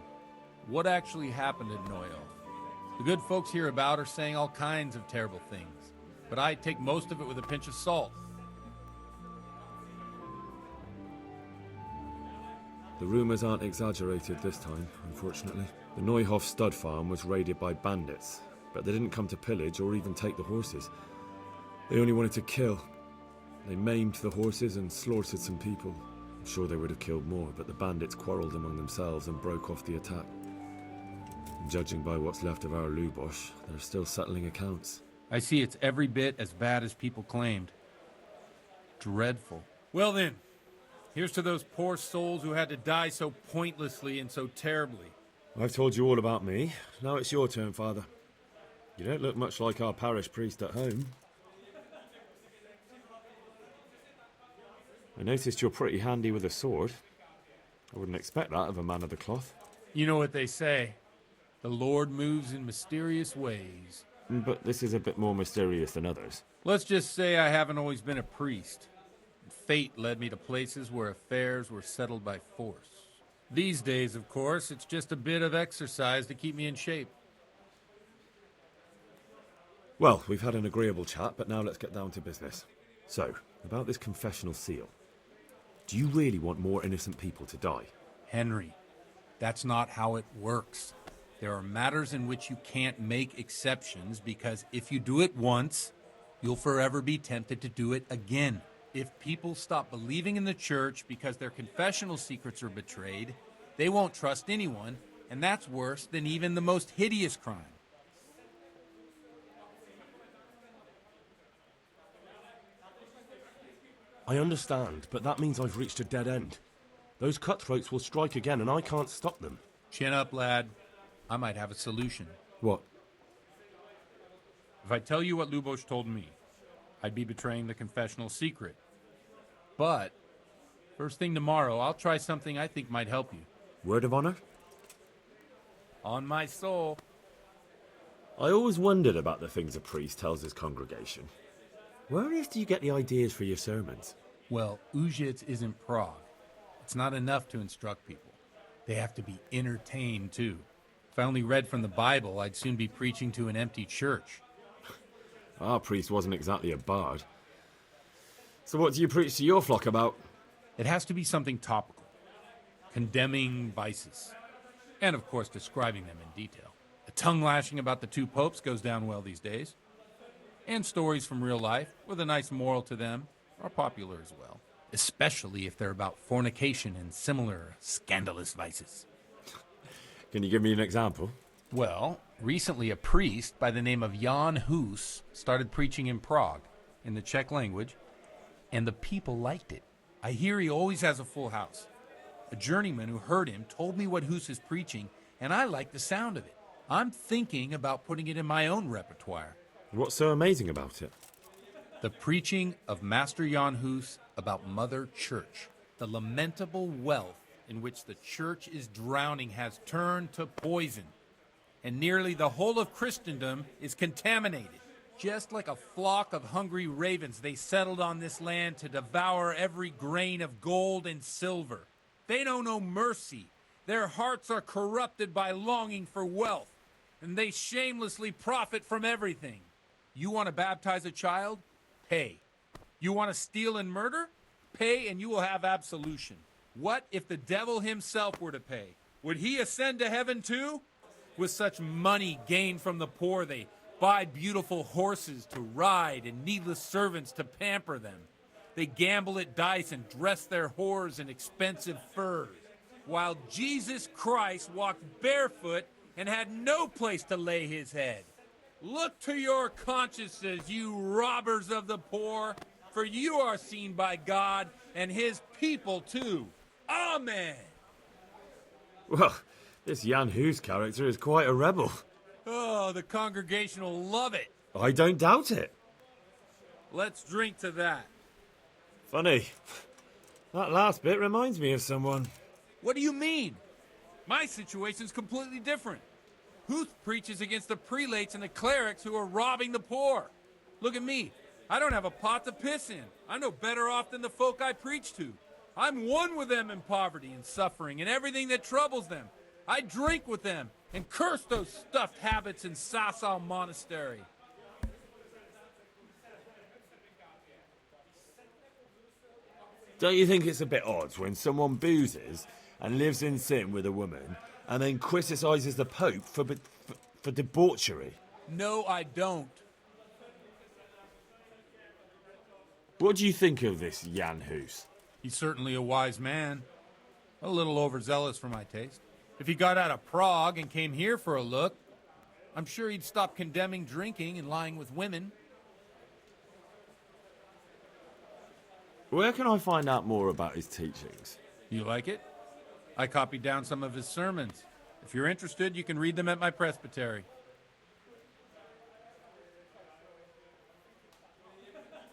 What actually happened at Neuhof? The good folks hereabout are saying all kinds of terrible things, but I take most of it with a pinch of salt. The rumours aren't exaggerated this time, unfortunately. The Neuhof stud farm was raided by bandits, but they didn't come to pillage or even take the horses. They only wanted to kill. They maimed the horses and slaughtered some people. I'm sure they would have killed more, but the bandits quarrelled among themselves and broke off the attack. And judging by what's left of our Lubosh, they're still settling accounts. I see it's every bit as bad as people claimed. Dreadful. Well then, here's to those poor souls who had to die so pointlessly and so terribly. I've told you all about me. Now it's your turn, Father. You don't look much like our parish priest at home. I noticed you're pretty handy with a sword. I wouldn't expect that of a man of the cloth. You know what they say. The Lord moves in mysterious ways. But this is a bit more mysterious than others. Let's just say I haven't always been a priest. Fate led me to places where affairs were settled by force. These days, of course, it's just a bit of exercise to keep me in shape. Well, we've had an agreeable chat, but now let's get down to business. So, about this confessional seal. Do you really want more innocent people to die? Henry, that's not how it works. There are matters in which you can't make exceptions because if you do it once, you'll forever be tempted to do it again. If people stop believing in the church because their confessional secrets are betrayed, they won't trust anyone, and that's worse than even the most hideous crime. I understand, but that means I've reached a dead end. Those cutthroats will strike again, and I can't stop them. Chin up, lad. I might have a solution. What? If I tell you what Lubosh told me, I'd be betraying the confessional secret. But, first thing tomorrow, I'll try something I think might help you. Word of honor? On my soul. I always wondered about the things a priest tells his congregation. Where on earth do you get the ideas for your sermons? Well, Ujits isn't Prague. It's not enough to instruct people. They have to be entertained, too. If I only read from the Bible, I'd soon be preaching to an empty church. Our priest wasn't exactly a bard. So what do you preach to your flock about? It has to be something topical. Condemning vices. And, of course, describing them in detail. A tongue-lashing about the two popes goes down well these days. And stories from real life, with a nice moral to them, are popular as well. Especially if they're about fornication and similar scandalous vices. Can you give me an example? Well, recently a priest by the name of Jan Hus started preaching in Prague, in the Czech language, and the people liked it. I hear he always has a full house. A journeyman who heard him told me what Hus is preaching, and I like the sound of it. I'm thinking about putting it in my own repertoire. What's so amazing about it? The preaching of Master Jan Hus about Mother Church. The lamentable wealth in which the church is drowning has turned to poison. And nearly the whole of Christendom is contaminated. Just like a flock of hungry ravens, they settled on this land to devour every grain of gold and silver. They know no mercy. Their hearts are corrupted by longing for wealth, and they shamelessly profit from everything. You want to baptize a child? Pay. You want to steal and murder? Pay and you will have absolution. What if the devil himself were to pay? Would he ascend to heaven too? With such money gained from the poor, they buy beautiful horses to ride and needless servants to pamper them. They gamble at dice and dress their whores in expensive furs, while Jesus Christ walked barefoot and had no place to lay his head. Look to your consciences, you robbers of the poor, for you are seen by God and his people too. Amen. Well, this Jan Hus character is quite a rebel. Oh, the congregation will love it. I don't doubt it. Let's drink to that. Funny. That last bit reminds me of someone. What do you mean? My situation's completely different. Huth preaches against the prelates and the clerics who are robbing the poor. Look at me. I don't have a pot to piss in. I'm no better off than the folk I preach to. I'm one with them in poverty and suffering and everything that troubles them. I drink with them And curse those stuffed habits in Sasau Monastery. Don't you think it's a bit odd when someone boozes and lives in sin with a woman and then criticises the Pope for debauchery? No, I don't. What do you think of this Jan Hus? He's certainly a wise man. A little overzealous for my taste. If he got out of Prague and came here for a look, I'm sure he'd stop condemning drinking and lying with women. Where can I find out more about his teachings? You like it? I copied down some of his sermons. If you're interested, you can read them at my presbytery.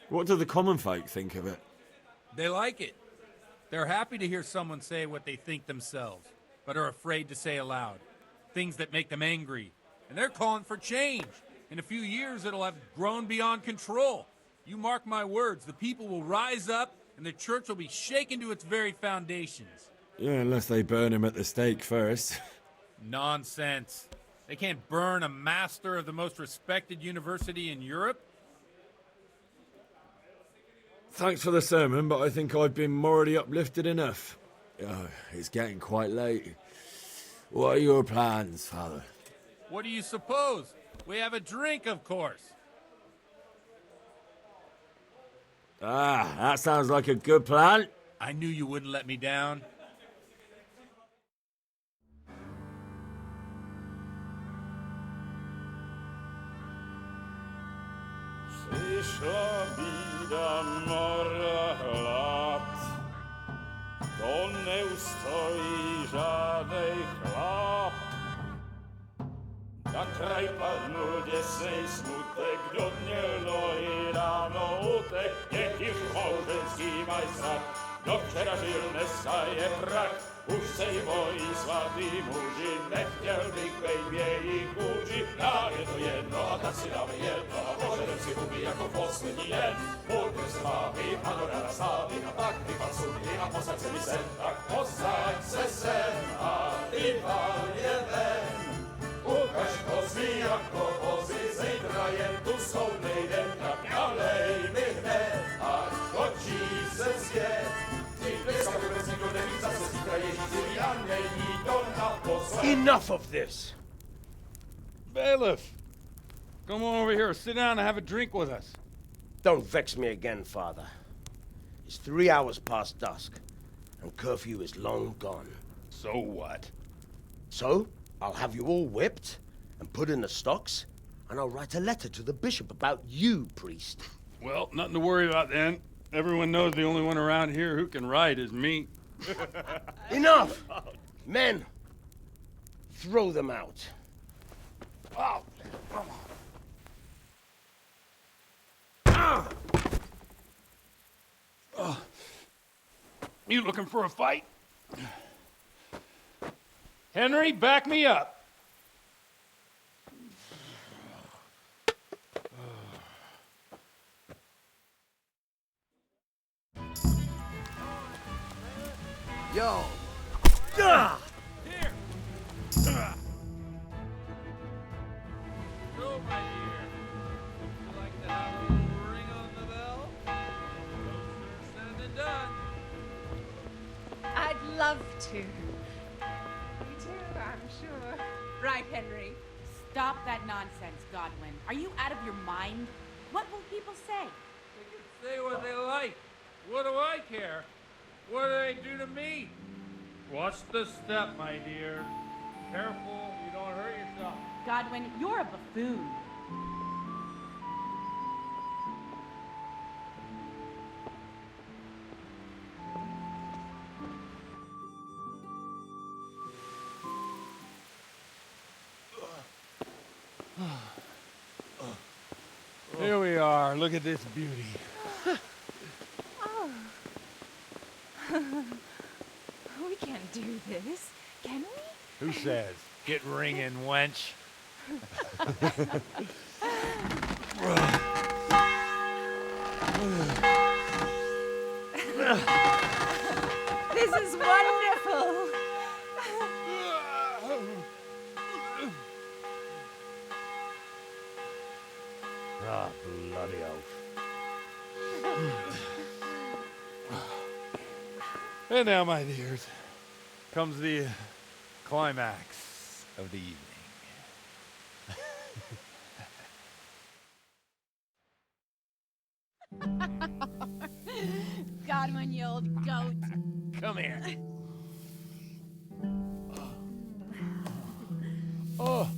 What do the common folk think of it? They like it. They're happy to hear someone say what they think themselves, but are afraid to say aloud. Things that make them angry. And they're calling for change. In a few years, it'll have grown beyond control. You mark my words, the people will rise up, and the church will be shaken to its very foundations. Yeah, unless they burn him at the stake first. Nonsense. They can't burn a master of the most respected university in Europe. Thanks for the sermon, but I think I've been morally uplifted enough. Oh, it's getting quite late. What are your plans, Father? What do you suppose? We have a drink, of course. Ah, that sounds like a good plan. I knew you wouldn't let me down. Przyszła bida mora lat, to nie ustoi żadnej chlap. Na kraj padł dziesnej smutek, do dnielno i rano utek, niech już małżeński majstrat, do wczera żylne staje brak. Už sej bojí svatý muži, nechtěl bych bejbě i kůži. Nám je to jedno a tak si dáme jedno a požadem si huby jako poslední den. Půjďme se vámi, panorama slávy a tak vypad sudy a posaď se mi sem. Tak posaď se sem a vypad je ven. Ukaž kozy jako vozy, zítra jen tu soudnej den. Tak nalej mi hned a točí se svět. Enough of this! Bailiff! Come on over here, sit down and have a drink with us. Don't vex me again, Father. It's 3 hours past dusk, and curfew is long gone. So what? So, I'll have you all whipped and put in the stocks, and I'll write a letter to the bishop about you, priest. Well, nothing to worry about then. Everyone knows the only one around here who can write is me. Enough! Men, throw them out. Oh. You looking for a fight? Henry, back me up. Yo! Here! So, my dear, would you like to have a little ring on the bell? Closer said than done. I'd love to. Me too, I'm sure. Right, Henry. Stop that nonsense, Godwin. Are you out of your mind? What will people say? They can say what they like. What do I care? What do they do to me? Watch the step, my dear. Careful, you don't hurt yourself. Godwin, you're a buffoon. Here we are. Look at this beauty. Oh. We can't do this, can we? Who says? Get ringing, wench. This is wonderful. And now, my dears, comes the climax of the evening. Godwin, you old goat. Come here. Oh.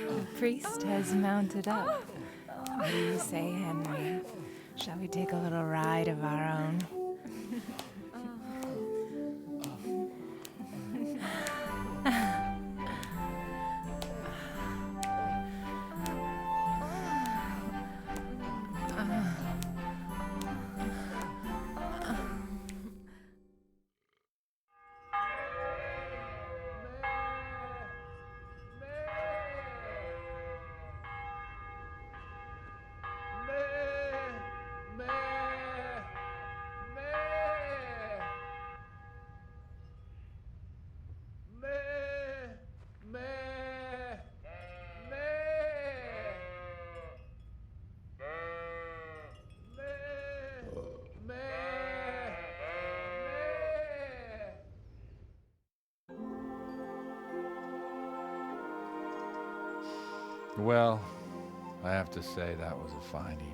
The priest has mounted up. What do you say, Henry? Shall we take a little ride of our own? Well, I have to say that was a fine evening.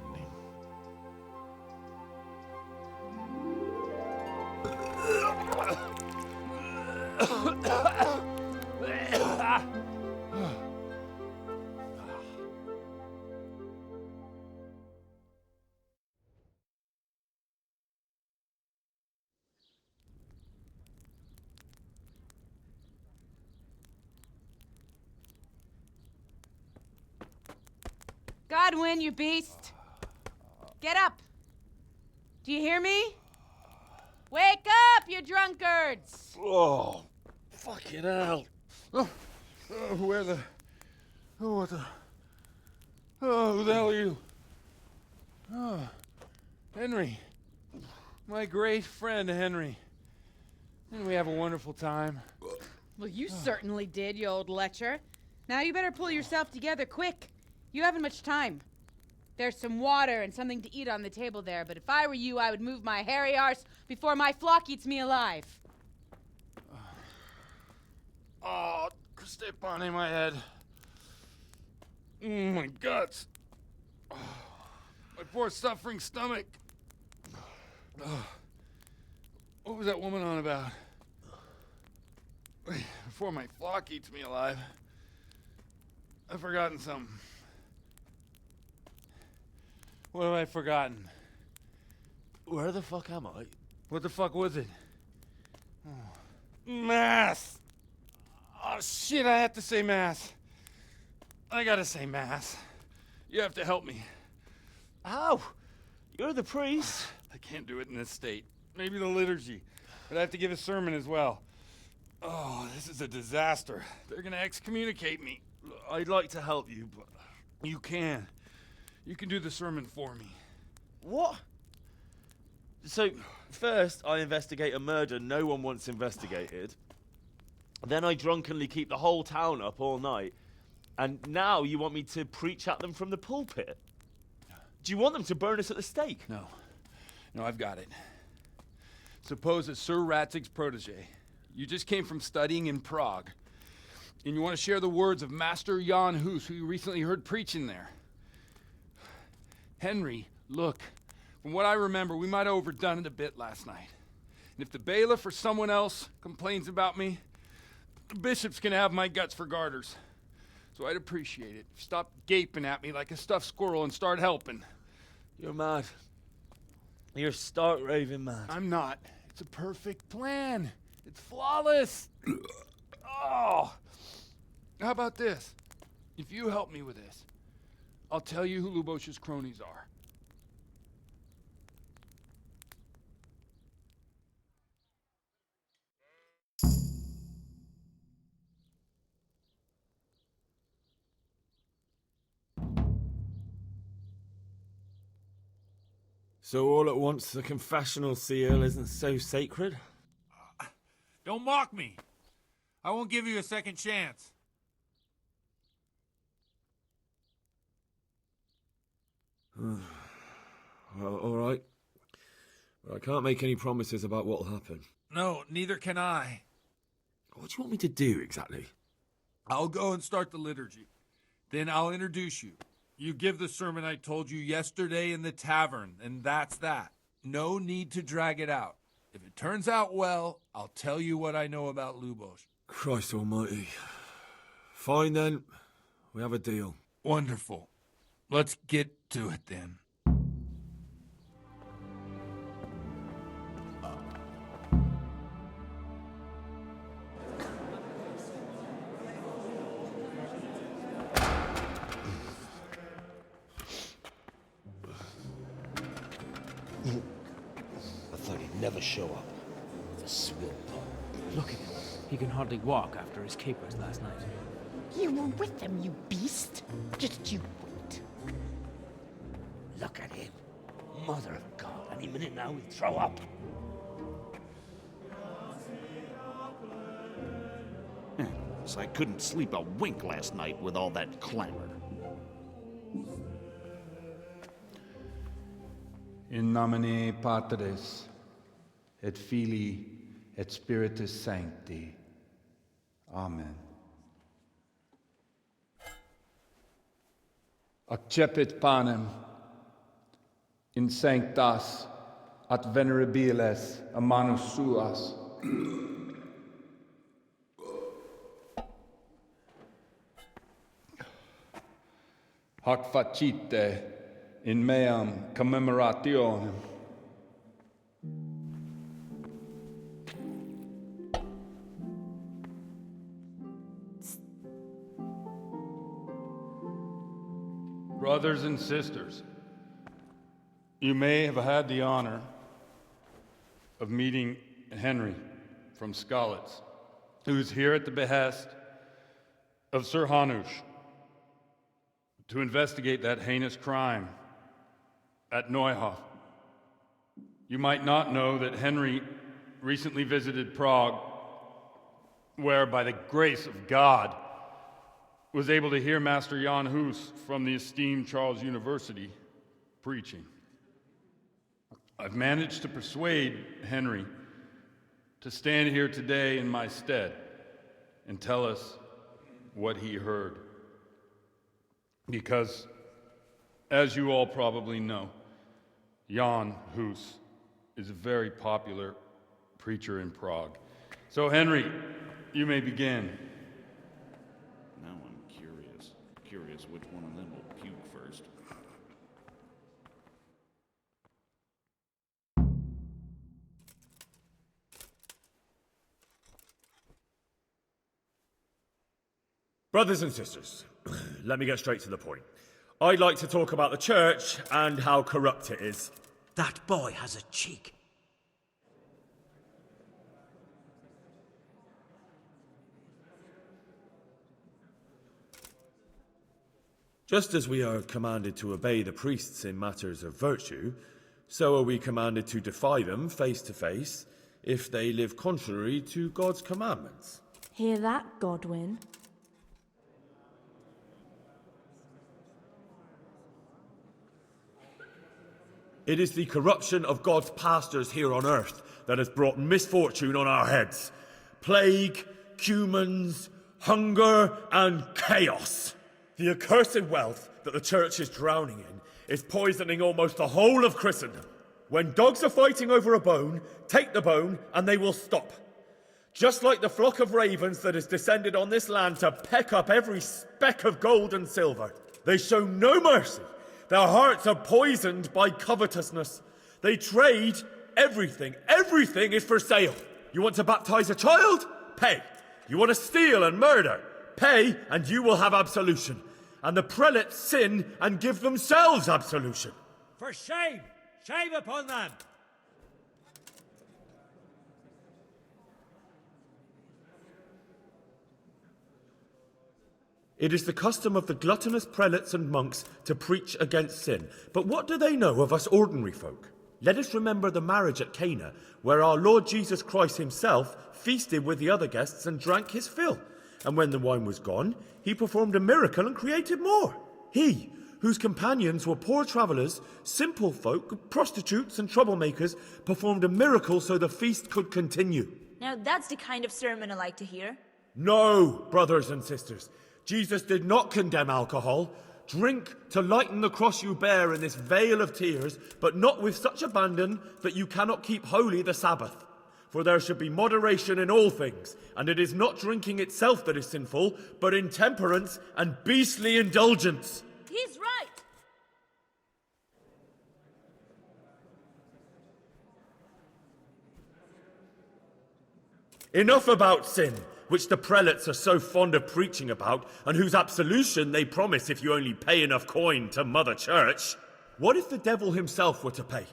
Godwin, you beast! Get up! Do you hear me? Wake up, you drunkards! Oh, fucking hell. Where the... Oh, what the... Oh, who the hell are you? Oh, Henry. My great friend, Henry. Didn't we have a wonderful time? Well, you certainly did, you old lecher. Now you better pull yourself together quick. You haven't much time. There's some water and something to eat on the table there, but if I were you, I would move my hairy arse before my flock eats me alive. Oh, step on in my head. My guts. Oh, my poor suffering stomach. Oh, what was that woman on about? Before my flock eats me alive. I've forgotten something. What have I forgotten? Where the fuck am I? What the fuck was it? Oh. Mass! Oh shit, I have to say mass. I gotta say mass. You have to help me. How? You're the priest. I can't do it in this state. Maybe the liturgy. But I have to give a sermon as well. Oh, this is a disaster. They're gonna excommunicate me. I'd like to help you, but... You can. You can do the sermon for me. What? So, first I investigate a murder no one wants investigated. Then I drunkenly keep the whole town up all night. And now you want me to preach at them from the pulpit? Do you want them to burn us at the stake? No. No, I've got it. Suppose that Sir Radzig's protege. You just came from studying in Prague. And you want to share the words of Master Jan Hus, who you recently heard preaching there. Henry, look, from what I remember, we might have overdone it a bit last night. And if the bailiff or someone else complains about me, the bishop's gonna have my guts for garters. So I'd appreciate it. Stop gaping at me like a stuffed squirrel and start helping. You're mad. You're stark raving mad. I'm not. It's a perfect plan. It's flawless. Oh. How about this? If you help me with this, I'll tell you who Lubosh's cronies are. So all at once the confessional seal isn't so sacred? Don't mock me. I won't give you a second chance. Well, all right. But I can't make any promises about what'll happen. No, neither can I. What do you want me to do, exactly? I'll go and start the liturgy. Then I'll introduce you. You give the sermon I told you yesterday in the tavern, and that's that. No need to drag it out. If it turns out well, I'll tell you what I know about Lubos. Christ almighty. Fine, then. We have a deal. Wonderful. Let's get to it, then. I thought he'd never show up. The swill pot. Look at him. He can hardly walk after his capers last night. You were with them, you beast. Just you wait. Look at him. Mother of God, any minute now he'll throw up. So I couldn't sleep a wink last night with all that clamor. In nomine Patris, et Filii, et Spiritus Sancti. Amen. Accepit panem in sanctas at venerabiles a manus suas. Hac facite in meam commemorationem. Brothers and sisters, you may have had the honor of meeting Henry from Skalitz, who is here at the behest of Sir Hanush to investigate that heinous crime at Neuhof. You might not know that Henry recently visited Prague, where, by the grace of God, was able to hear Master Jan Hus from the esteemed Charles University preaching. I've managed to persuade Henry to stand here today in my stead and tell us what he heard. Because, as you all probably know, Jan Hus is a very popular preacher in Prague. So, Henry, you may begin. Now I'm curious which one of them will puke first. Brothers and sisters, let me get straight to the point. I'd like to talk about the church and how corrupt it is. That boy has a cheek. Just as we are commanded to obey the priests in matters of virtue, so are we commanded to defy them face to face if they live contrary to God's commandments. Hear that, Godwin? It is the corruption of God's pastors here on earth that has brought misfortune on our heads. Plague, Cumans, hunger, and chaos. The accursed wealth that the church is drowning in is poisoning almost the whole of Christendom. When dogs are fighting over a bone, take the bone and they will stop. Just like the flock of ravens that has descended on this land to peck up every speck of gold and silver. They show no mercy. Their hearts are poisoned by covetousness. They trade everything. Everything is for sale. You want to baptize a child? Pay. You want to steal and murder? Pay, and you will have absolution. And the prelates sin and give themselves absolution. For shame! Shame upon them! It is the custom of the gluttonous prelates and monks to preach against sin. But what do they know of us ordinary folk? Let us remember the marriage at Cana, where our Lord Jesus Christ himself feasted with the other guests and drank his fill. And when the wine was gone, he performed a miracle and created more. He, whose companions were poor travellers, simple folk, prostitutes, and troublemakers, performed a miracle so the feast could continue. Now that's the kind of sermon I like to hear. No, brothers and sisters. Jesus did not condemn alcohol. Drink to lighten the cross you bear in this vale of tears, but not with such abandon that you cannot keep holy the Sabbath. For there should be moderation in all things, and it is not drinking itself that is sinful, but intemperance and beastly indulgence. He's right. Enough about sin, which the prelates are so fond of preaching about, and whose absolution they promise if you only pay enough coin to Mother Church. What if the devil himself were to pay?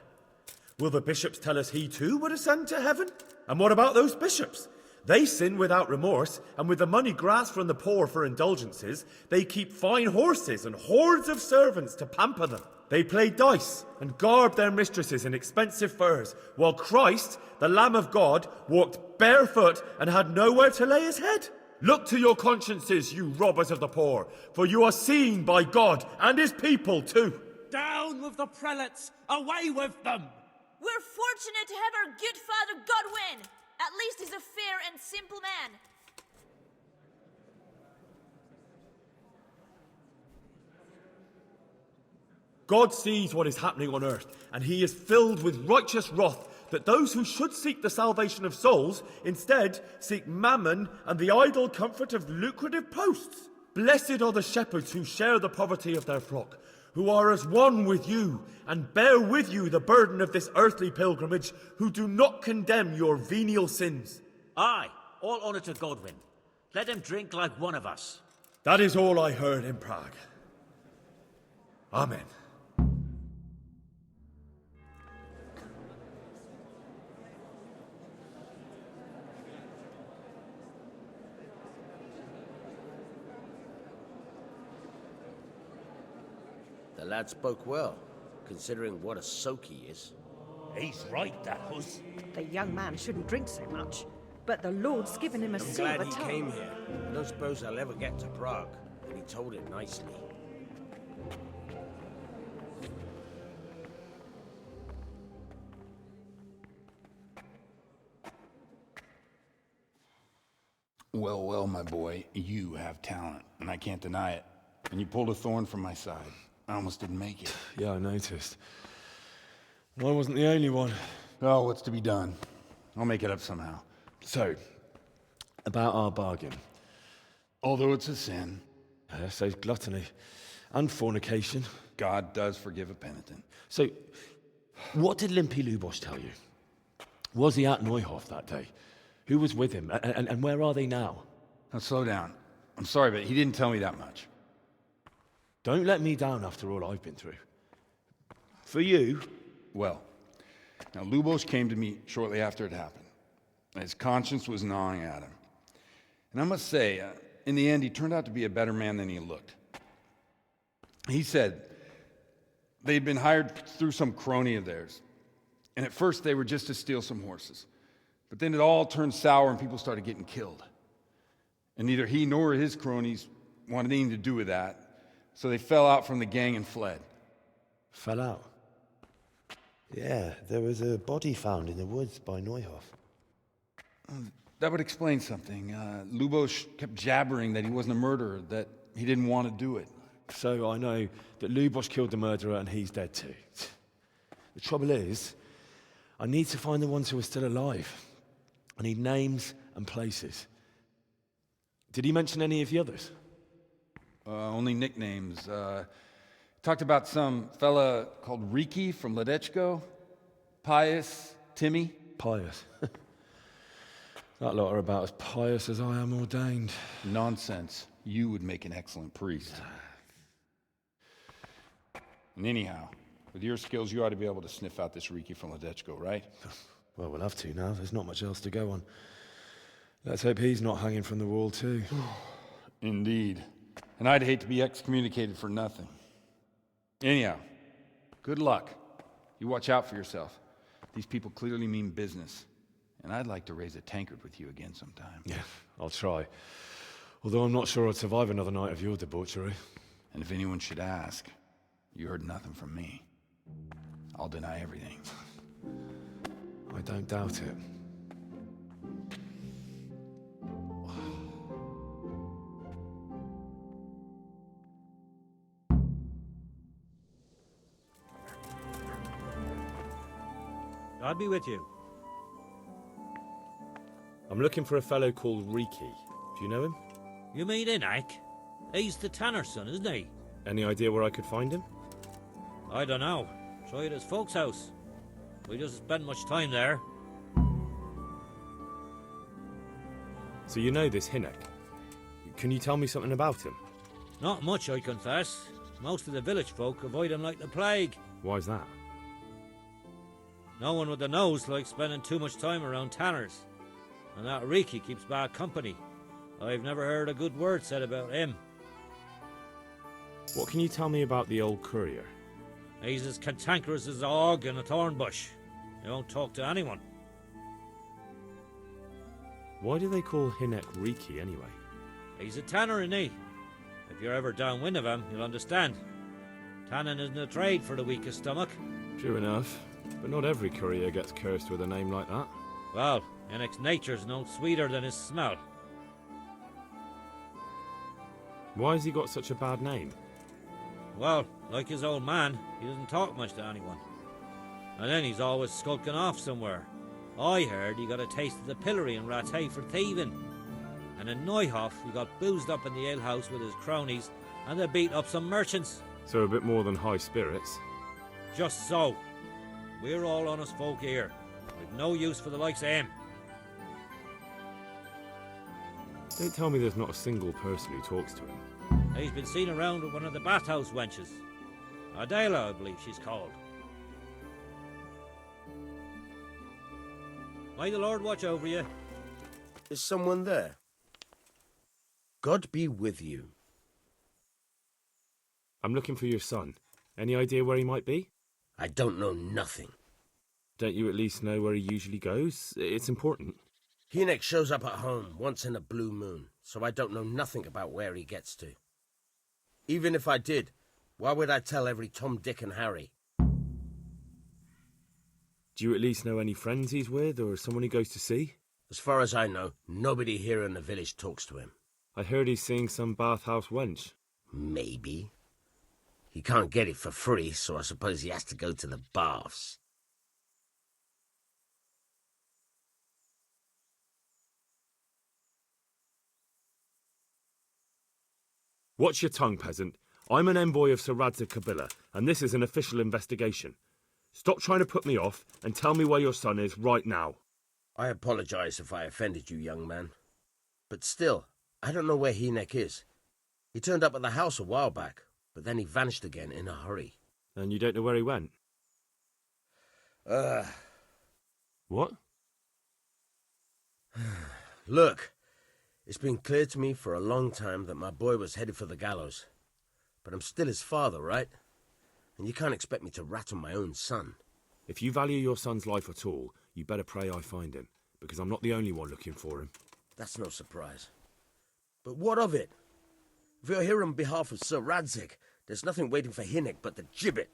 Will the bishops tell us he too would ascend to heaven? And what about those bishops? They sin without remorse, and with the money grasped from the poor for indulgences, they keep fine horses and hordes of servants to pamper them. They play dice and garb their mistresses in expensive furs, while Christ, the Lamb of God, walked barefoot and had nowhere to lay his head. Look to your consciences, you robbers of the poor, for you are seen by God and his people too. Down with the prelates! Away with them! We're fortunate to have our good father Godwin. At least he's a fair and simple man. God sees what is happening on earth, and he is filled with righteous wrath that those who should seek the salvation of souls instead seek mammon and the idle comfort of lucrative posts. Blessed are the shepherds who share the poverty of their flock, who are as one with you and bear with you the burden of this earthly pilgrimage, who do not condemn your venial sins. Aye, all honour to Godwin. Let him drink like one of us. That is all I heard in Prague. Amen. The lad spoke well, considering what a soak he is. He's right, that was. The young man shouldn't drink so much, but the Lord's given him a I'm silver glad he tongue. came here. I don't suppose I'll ever get to Prague, and he told it nicely. Well, well, my boy, you have talent, and I can't deny it. And you pulled a thorn from my side. I almost didn't make it. Yeah, I noticed. And I wasn't the only one. Oh, what's to be done? I'll make it up somehow. So, about our bargain. Although it's a sin. So gluttony and fornication. God does forgive a penitent. So, what did Limpy Lubosh tell you? Was he at Neuhof that day? Who was with him? And where are they now? Now, slow down. I'm sorry, but he didn't tell me that much. Don't let me down after all I've been through. For you... Well, now Lubosh came to me shortly after it happened. His conscience was gnawing at him. And I must say, in the end, he turned out to be a better man than he looked. He said they'd been hired through some crony of theirs. And at first they were just to steal some horses. But then it all turned sour and people started getting killed. And neither he nor his cronies wanted anything to do with that. So they fell out from the gang and fled. Fell out? Yeah, there was a body found in the woods by Neuhof. That would explain something. Lubosh kept jabbering that he wasn't a murderer, that he didn't want to do it. So I know that Lubosh killed the murderer and he's dead too. The trouble is, I need to find the ones who are still alive. I need names and places. Did he mention any of the others? Only nicknames. Talked about some fella called Riki from Ledechko, Pius, Timmy. Pius. That lot are about as pious as I am ordained. Nonsense. You would make an excellent priest. And anyhow, with your skills, you ought to be able to sniff out this Riki from Ledechko, right? Well, we'll have to now. There's not much else to go on. Let's hope he's not hanging from the wall too. Indeed. And I'd hate to be excommunicated for nothing. Anyhow, good luck. You watch out for yourself. These people clearly mean business. And I'd like to raise a tankard with you again sometime. Yeah, I'll try. Although I'm not sure I'd survive another night of your debauchery. And if anyone should ask, You heard nothing from me. I'll deny everything. I don't doubt it. God be with you. I'm looking for a fellow called Riki. Do you know him? You mean Inak? He's the tanner's son, isn't he? Any idea where I could find him? I don't know. Try at his folks' house. We just spent much time there. So you know this Hinek. Can you tell me something about him? Not much, I confess. Most of the village folk avoid him like the plague. Why's that? No one with a nose likes spending too much time around tanners. And that Riki keeps bad company. I've never heard a good word said about him. What can you tell me about the old courier? He's as cantankerous as a hog in a thorn bush. He won't talk to anyone. Why do they call Hinek Riki anyway? He's a tanner, isn't he? If you're ever downwind of him, you'll understand. Tanning isn't a trade for the weakest stomach. True enough, but not every courier gets cursed with a name like that. Well, Hinek's nature's no sweeter than his smell. Why has he got such a bad name? Well, like his old man, he doesn't talk much to anyone. And then he's always skulking off somewhere. I heard he got a taste of the pillory in Rattay for thieving. And in Neuhof, he got boozed up in the alehouse with his cronies, and they beat up some merchants. So a bit more than high spirits. Just so. We're all honest folk here, with no use for the likes of him. Don't tell me there's not a single person who talks to him. He's been seen around with one of the bathhouse wenches. Adela, I believe she's called. May the Lord watch over you. Is someone there? God be with you. I'm looking for your son. Any idea where he might be? I don't know nothing. Don't you at least know where he usually goes? It's important. Hinek shows up at home once in a blue moon, so I don't know nothing about where he gets to. Even if I did, why would I tell every Tom, Dick and Harry? Do you at least know any friends he's with, or someone he goes to see? As far as I know, nobody here in the village talks to him. I heard he's seeing some bathhouse wench. Maybe. He can't get it for free, so I suppose he has to go to the baths. Watch your tongue, peasant. I'm an envoy of Sir Radzig Kobyla, and this is an official investigation. Stop trying to put me off, and tell me where your son is right now. I apologize if I offended you, young man. But still, I don't know where Hinek is. He turned up at the house a while back, but then he vanished again in a hurry. And you don't know where he went? What? Look, it's been clear to me for a long time that my boy was headed for the gallows. But I'm still his father, right? And you can't expect me to rat on my own son. If you value your son's life at all, you better pray I find him, because I'm not the only one looking for him. That's no surprise. But what of it? If you're here on behalf of Sir Radzig, there's nothing waiting for Hinek but the gibbet.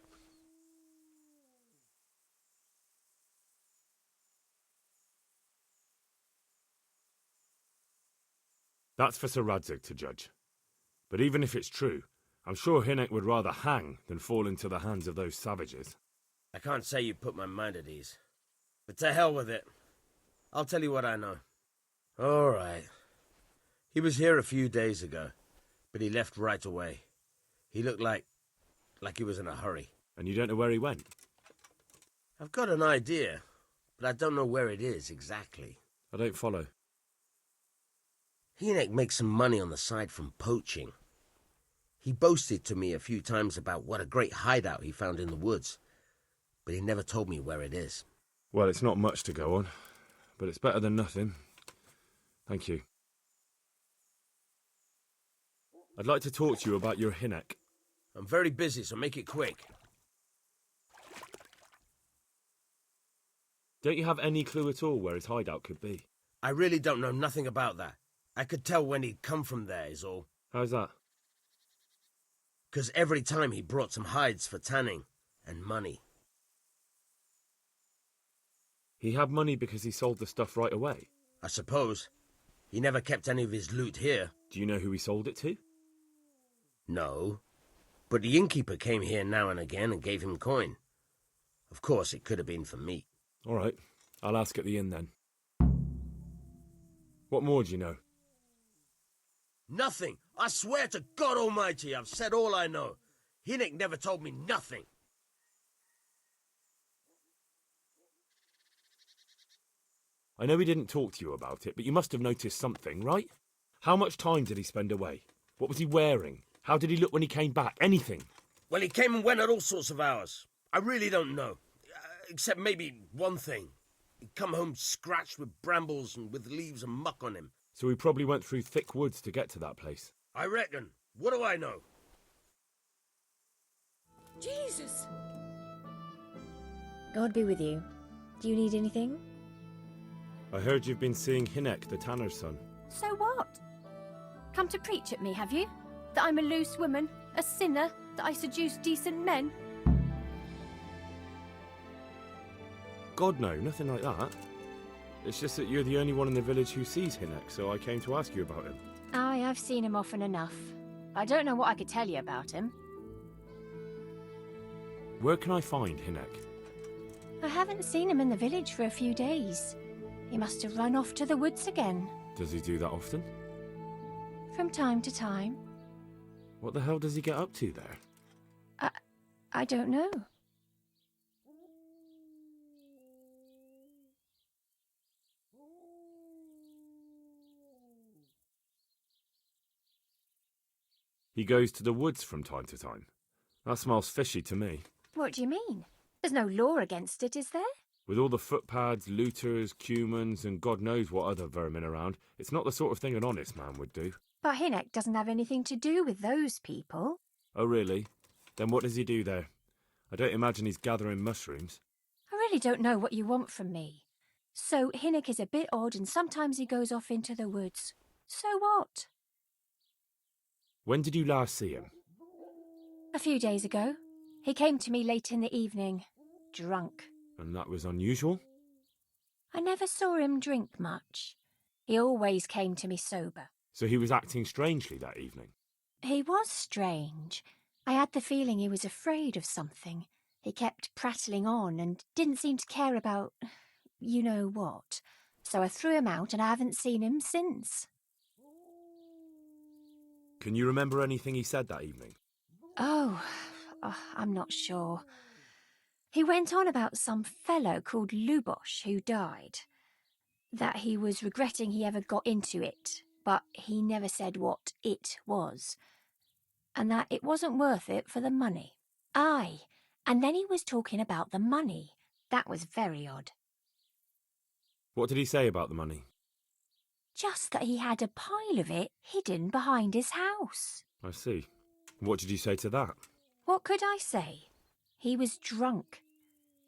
That's for Sir Radzig to judge. But even if it's true, I'm sure Hinek would rather hang than fall into the hands of those savages. I can't say you put my mind at ease. But to hell with it. I'll tell you what I know. All right. He was here a few days ago, but he left right away. He looked like he was in a hurry. And you don't know where he went? I've got an idea, but I don't know where it is exactly. I don't follow. Hinek makes some money on the side from poaching. He boasted to me a few times about what a great hideout he found in the woods, but he never told me where it is. Well, it's not much to go on, but it's better than nothing. Thank you. I'd like to talk to you about your Hinek. I'm very busy, so make it quick. Don't you have any clue at all where his hideout could be? I really don't know nothing about that. I could tell when he'd come from there, is all. How's that? 'cause every time he brought some hides for tanning and money. He had money because he sold the stuff right away? I suppose. He never kept any of his loot here. Do you know who he sold it to? No. But the innkeeper came here now and again and gave him coin. Of course, it could have been for meat. All right. I'll ask at the inn then. What more do you know? Nothing. I swear to God Almighty, I've said all I know. Hinnick never told me nothing. I know he didn't talk to you about it, but you must have noticed something, right? How much time did he spend away? What was he wearing? How did he look when he came back? Anything? Well, he came and went at all sorts of hours. I really don't know. Except maybe one thing. He'd come home scratched with brambles and with leaves and muck on him. So he probably went through thick woods to get to that place. I reckon. What do I know? Jesus! God be with you. Do you need anything? I heard you've been seeing Hinnick, the tanner's son. So what? Come to preach at me, have you? That I'm a loose woman, a sinner, that I seduce decent men? God, no, nothing like that. It's just that you're the only one in the village who sees Hinnick, so I came to ask you about him. Aye, I've seen him often enough. I don't know what I could tell you about him. Where can I find Hinnick? I haven't seen him in the village for a few days. He must have run off to the woods again. Does he do that often? From time to time. What the hell does he get up to there? I don't know. He goes to the woods from time to time. That smells fishy to me. What do you mean? There's no law against it, is there? With all the footpads, looters, Cumans, and God knows what other vermin around, it's not the sort of thing an honest man would do. But Hinnick doesn't have anything to do with those people. Oh, really? Then what does he do there? I don't imagine he's gathering mushrooms. I really don't know what you want from me. So Hinnick is a bit odd and sometimes he goes off into the woods. So what? When did you last see him? A few days ago. He came to me late in the evening, drunk. And that was unusual? I never saw him drink much. He always came to me sober. So he was acting strangely that evening? He was strange. I had the feeling he was afraid of something. He kept prattling on and didn't seem to care about you know what. So I threw him out and I haven't seen him since. Can you remember anything he said that evening? Oh, I'm not sure. He went on about some fellow called Lubosh who died. That he was regretting he ever got into it, but he never said what it was. And that it wasn't worth it for the money. Aye, and then he was talking about the money. That was very odd. What did he say about the money? Just that he had a pile of it hidden behind his house. I see. What did you say to that? What could I say? He was drunk.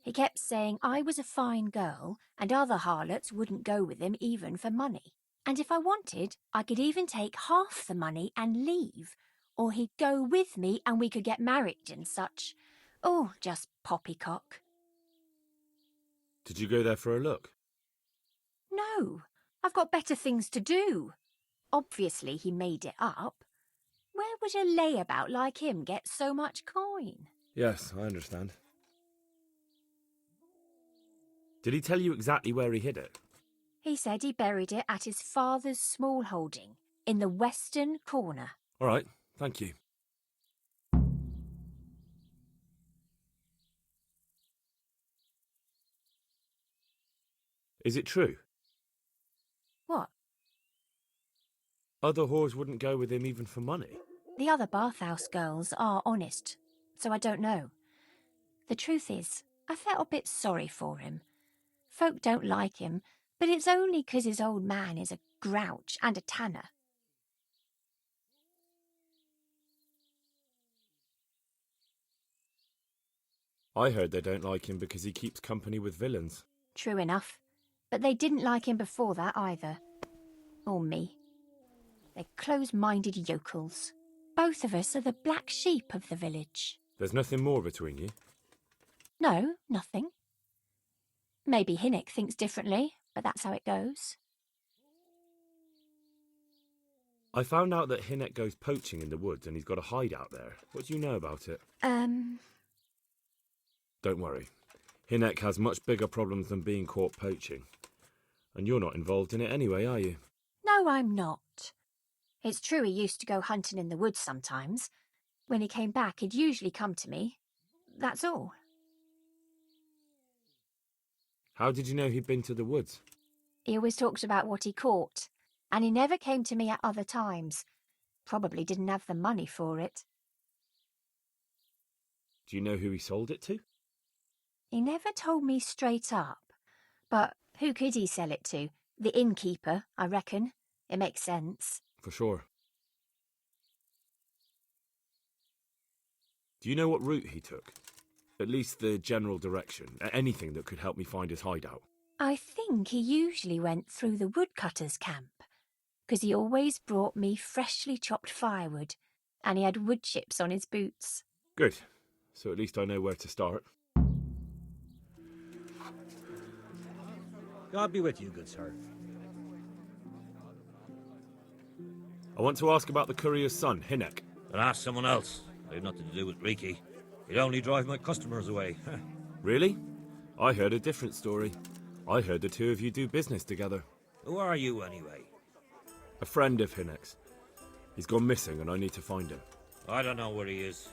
He kept saying I was a fine girl and other harlots wouldn't go with him even for money. And if I wanted, I could even take half the money and leave. Or he'd go with me and we could get married and such. Oh, just poppycock. Did you go there for a look? No, I've got better things to do. Obviously he made it up. Where would a layabout like him get so much coin? Yes, I understand. Did he tell you exactly where he hid it? He said he buried it at his father's small holding, in the western corner. All right, thank you. Is it true? What? Other whores wouldn't go with him even for money? The other bathhouse girls are honest, so I don't know. The truth is, I felt a bit sorry for him. Folk don't like him, but it's only 'cause his old man is a grouch and a tanner. I heard they don't like him because he keeps company with villains. True enough, but they didn't like him before that either. Or me. They're close-minded yokels. Both of us are the black sheep of the village. There's nothing more between you? No, nothing. Maybe Hinnock thinks differently, but that's how it goes. I found out that Hinnock goes poaching in the woods and he's got a hideout there. What do you know about it? Don't worry. Hinnock has much bigger problems than being caught poaching. And you're not involved in it anyway, are you? No, I'm not. It's true he used to go hunting in the woods sometimes. When he came back, he'd usually come to me. That's all. How did you know he'd been to the woods? He always talked about what he caught, and he never came to me at other times. Probably didn't have the money for it. Do you know who he sold it to? He never told me straight up. But who could he sell it to? The innkeeper, I reckon. It makes sense. For sure. Do you know what route he took? At least the general direction. Anything that could help me find his hideout. I think he usually went through the woodcutter's camp, because he always brought me freshly chopped firewood, and he had wood chips on his boots. Good. So at least I know where to start. God be with you, good sir. I want to ask about the courier's son, Hinnock. And ask someone else. I have nothing to do with Riki. He'd only drive my customers away. Really? I heard a different story. I heard the two of you do business together. Who are you, anyway? A friend of Hinnock's. He's gone missing and I need to find him. I don't know where he is.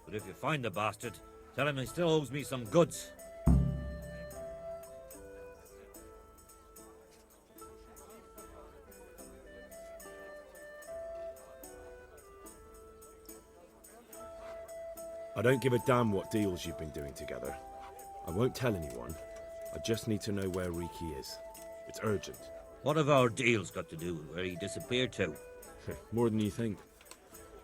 But if you find the bastard, tell him he still owes me some goods. I don't give a damn what deals you've been doing together. I won't tell anyone. I just need to know where Riki is. It's urgent. What have our deals got to do with where he disappeared to? More than you think.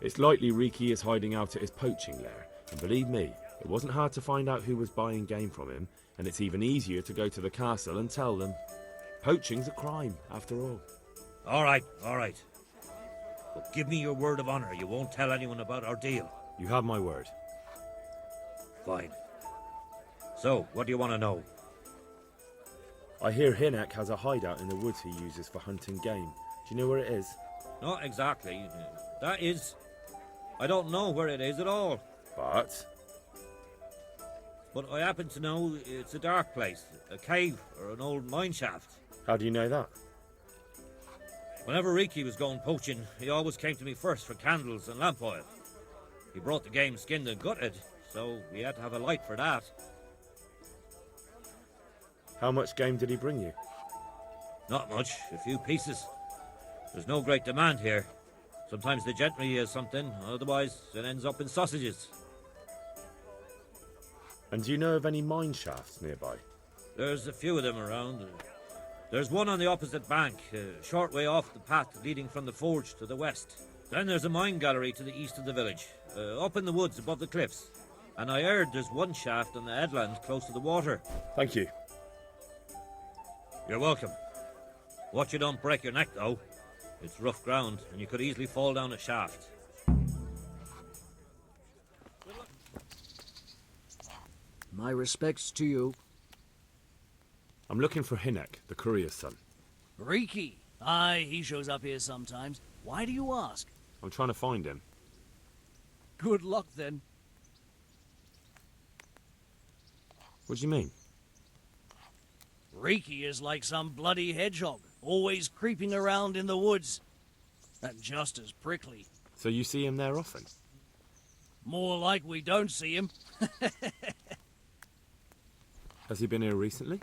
It's likely Riki is hiding out at his poaching lair. And believe me, it wasn't hard to find out who was buying game from him, and it's even easier to go to the castle and tell them. Poaching's a crime, after all. All right. But give me your word of honor you won't tell anyone about our deal. You have my word. Fine. So, what do you want to know? I hear Hinnock has a hideout in the woods he uses for hunting game. Do you know where it is? Not exactly. That is... I don't know where it is at all. But I happen to know it's a dark place, a cave or an old mine shaft. How do you know that? Whenever Riki was going poaching, he always came to me first for candles and lamp oil. He brought the game skinned and gutted, so we had to have a light for that. How much game did he bring you? Not much, a few pieces. There's no great demand here. Sometimes the gentry has something, otherwise it ends up in sausages. And do you know of any mine shafts nearby? There's a few of them around. There's one on the opposite bank, a short way off the path leading from the forge to the west. Then there's a mine gallery to the east of the village, up in the woods above the cliffs. And I heard there's one shaft on the headland close to the water. Thank you. You're welcome. Watch you don't break your neck, though. It's rough ground, and you could easily fall down a shaft. My respects to you. I'm looking for Hinnock, the courier's son. Riki. Aye, he shows up here sometimes. Why do you ask? I'm trying to find him. Good luck, then. What do you mean? Riki is like some bloody hedgehog, always creeping around in the woods. And just as prickly. So you see him there often? More like we don't see him. Has he been here recently?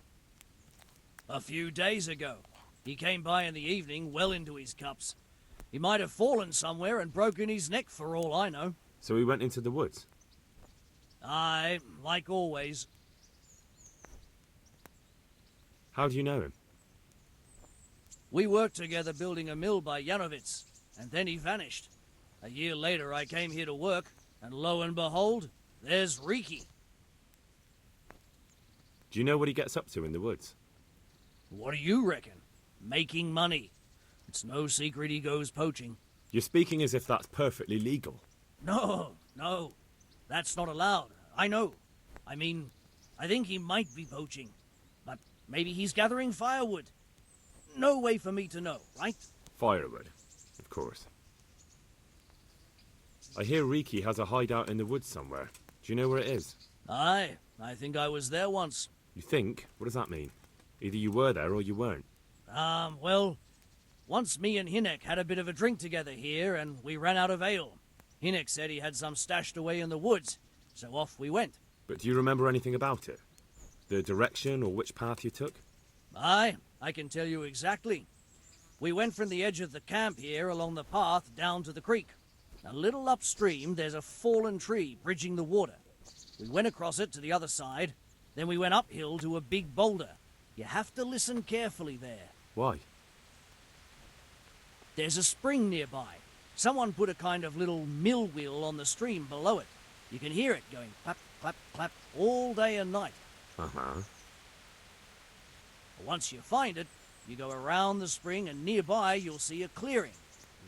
A few days ago. He came by in the evening, well into his cups. He might have fallen somewhere and broken his neck for all I know. So he went into the woods? Aye, like always. How do you know him? We worked together building a mill by Yanovitz, and then he vanished. A year later I came here to work, and lo and behold, there's Riki. Do you know what he gets up to in the woods? What do you reckon? Making money. It's no secret he goes poaching. You're speaking as if that's perfectly legal. No, no. That's not allowed. I know. I mean, I think he might be poaching. But maybe he's gathering firewood. No way for me to know, right? Firewood, of course. I hear Riki has a hideout in the woods somewhere. Do you know where it is? Aye, I think I was there once. You think? What does that mean? Either you were there or you weren't. Well, once me and Hinek had a bit of a drink together here, and we ran out of ale. Hinek said he had some stashed away in the woods, so off we went. But do you remember anything about it? The direction or which path you took? Aye, I can tell you exactly. We went from the edge of the camp here along the path down to the creek. A little upstream, there's a fallen tree bridging the water. We went across it to the other side, then we went uphill to a big boulder. You have to listen carefully there. Why? There's a spring nearby. Someone put a kind of little mill wheel on the stream below it. You can hear it going clap, clap, clap all day and night. Uh-huh. Once you find it, you go around the spring and nearby you'll see a clearing.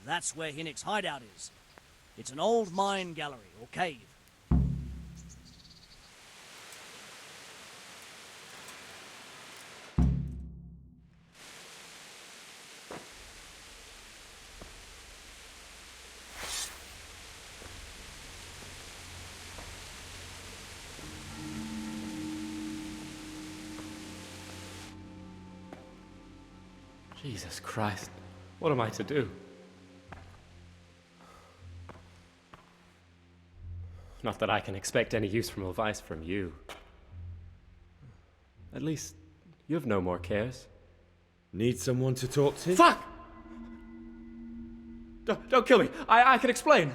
That's where Hinek's hideout is. It's an old mine gallery or cave. Jesus Christ, what am I to do? Not that I can expect any useful advice from you. At least, you have no more cares. Need someone to talk to? Fuck! Don't kill me. I can explain.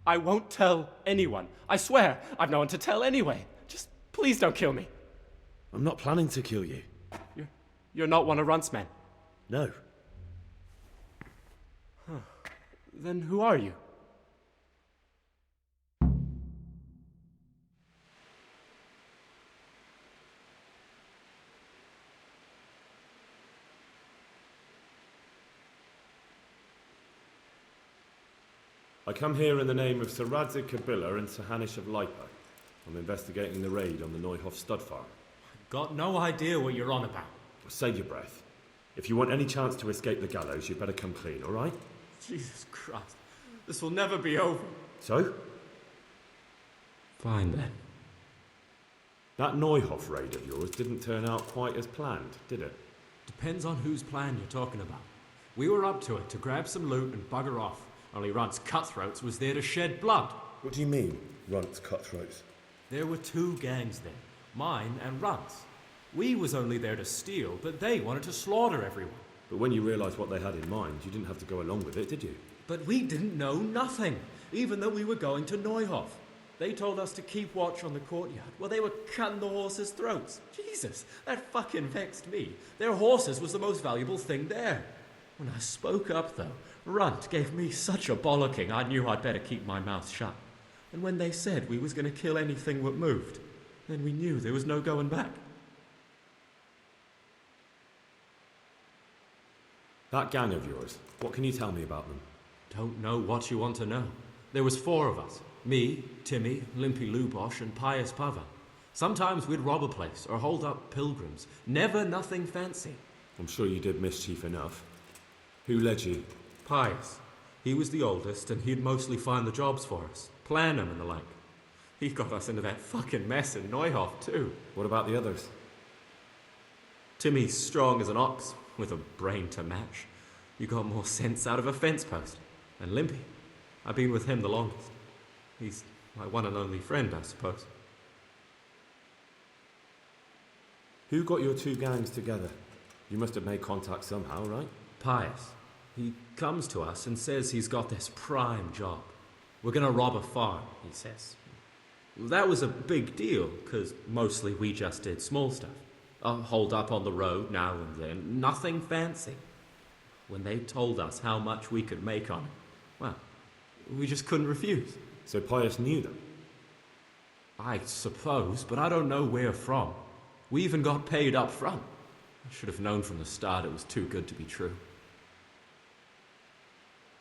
I won't tell anyone. I swear, I've no one to tell anyway. Just please don't kill me. I'm not planning to kill you. You're not one of Runt's men? No. Huh. Then who are you? I come here in the name of Sir Radzig Kobyla and Sir Hanish of Lipa. I'm investigating the raid on the Neuhof stud farm. Got no idea what you're on about. Save your breath. If you want any chance to escape the gallows, you'd better come clean, all right? Jesus Christ. This will never be over. So? Fine then. That Neuhof raid of yours didn't turn out quite as planned, did it? Depends on whose plan you're talking about. We were up to it to grab some loot and bugger off. Only Runt's cutthroats was there to shed blood. What do you mean, Runt's cutthroats? There were two gangs then, mine and Runt's. We was only there to steal, but they wanted to slaughter everyone. But when you realised what they had in mind, you didn't have to go along with it, did you? But we didn't know nothing, even though we were going to Neuhof. They told us to keep watch on the courtyard while they were cutting the horses' throats. Jesus, that fucking vexed me. Their horses was the most valuable thing there. When I spoke up, though, Runt gave me such a bollocking I knew I'd better keep my mouth shut. And when they said we was going to kill anything that moved, then we knew there was no going back. That gang of yours, what can you tell me about them? Don't know what you want to know. There was 4 of us. Me, Timmy, Limpy Lubosh, and Pius Pava. Sometimes we'd rob a place or hold up pilgrims. Never nothing fancy. I'm sure you did mischief enough. Who led you? Pius. He was the oldest, and he'd mostly find the jobs for us. Plan them and the like. He got us into that fucking mess in Neuhof, too. What about the others? Timmy's strong as an ox, with a brain to match. You got more sense out of a fence post. And Limpy, I've been with him the longest. He's my one and only friend, I suppose. Who got your 2 gangs together? You must have made contact somehow, right? Pius. He comes to us and says he's got this prime job. We're gonna rob a farm, he says. That was a big deal, because mostly we just did small stuff. Hold up on the road now and then, nothing fancy. When they told us how much we could make on it, well, we just couldn't refuse. So Pius knew them? I suppose, but I don't know where from. We even got paid up front. I should have known from the start it was too good to be true.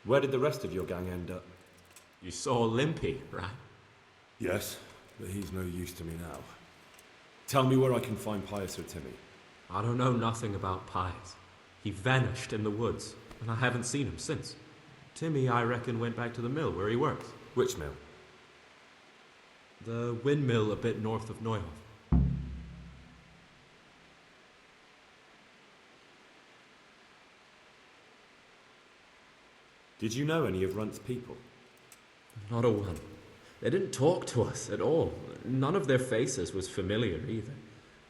Where did the rest of your gang end up? You saw Limpy, right? Yes, but he's no use to me now. Tell me where I can find Pius or Timmy. I don't know nothing about Pius. He vanished in the woods, and I haven't seen him since. Timmy, I reckon, went back to the mill where he works. Which mill? The windmill a bit north of Neuhof. Did you know any of Runt's people? Not a one. They didn't talk to us at all. None of their faces was familiar either.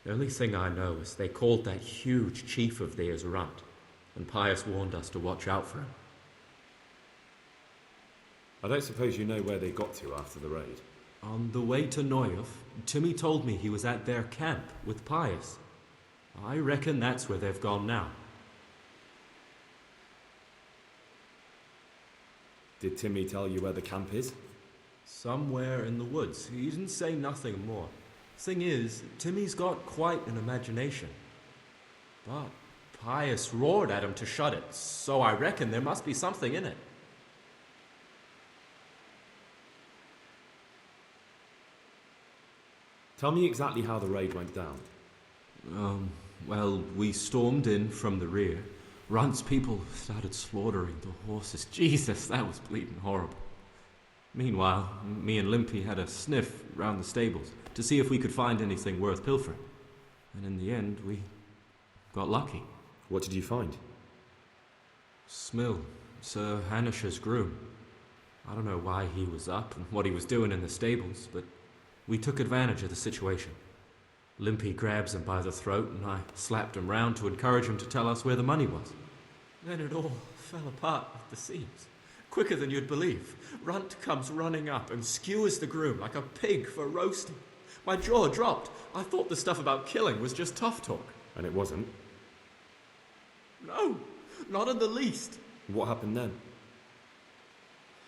The only thing I know is they called that huge chief of theirs Runt, and Pius warned us to watch out for him. I don't suppose you know where they got to after the raid? On the way to Neuhof, Timmy told me he was at their camp with Pius. I reckon that's where they've gone now. Did Timmy tell you where the camp is? Somewhere in the woods. He didn't say nothing more. Thing is, Timmy's got quite an imagination. But Pius roared at him to shut it, so I reckon there must be something in it. Tell me exactly how the raid went down. Well, we stormed in from the rear. Runt's people started slaughtering the horses. Jesus, that was bleeding horrible. Meanwhile, me and Limpy had a sniff round the stables to see if we could find anything worth pilfering. And in the end, we got lucky. What did you find? Smill, Sir Hanish's groom. I don't know why he was up and what he was doing in the stables, but we took advantage of the situation. Limpy grabs him by the throat and I slapped him round to encourage him to tell us where the money was. Then it all fell apart at the seams. Quicker than you'd believe. Runt comes running up and skewers the groom like a pig for roasting. My jaw dropped. I thought the stuff about killing was just tough talk. And it wasn't? No, not in the least. What happened then?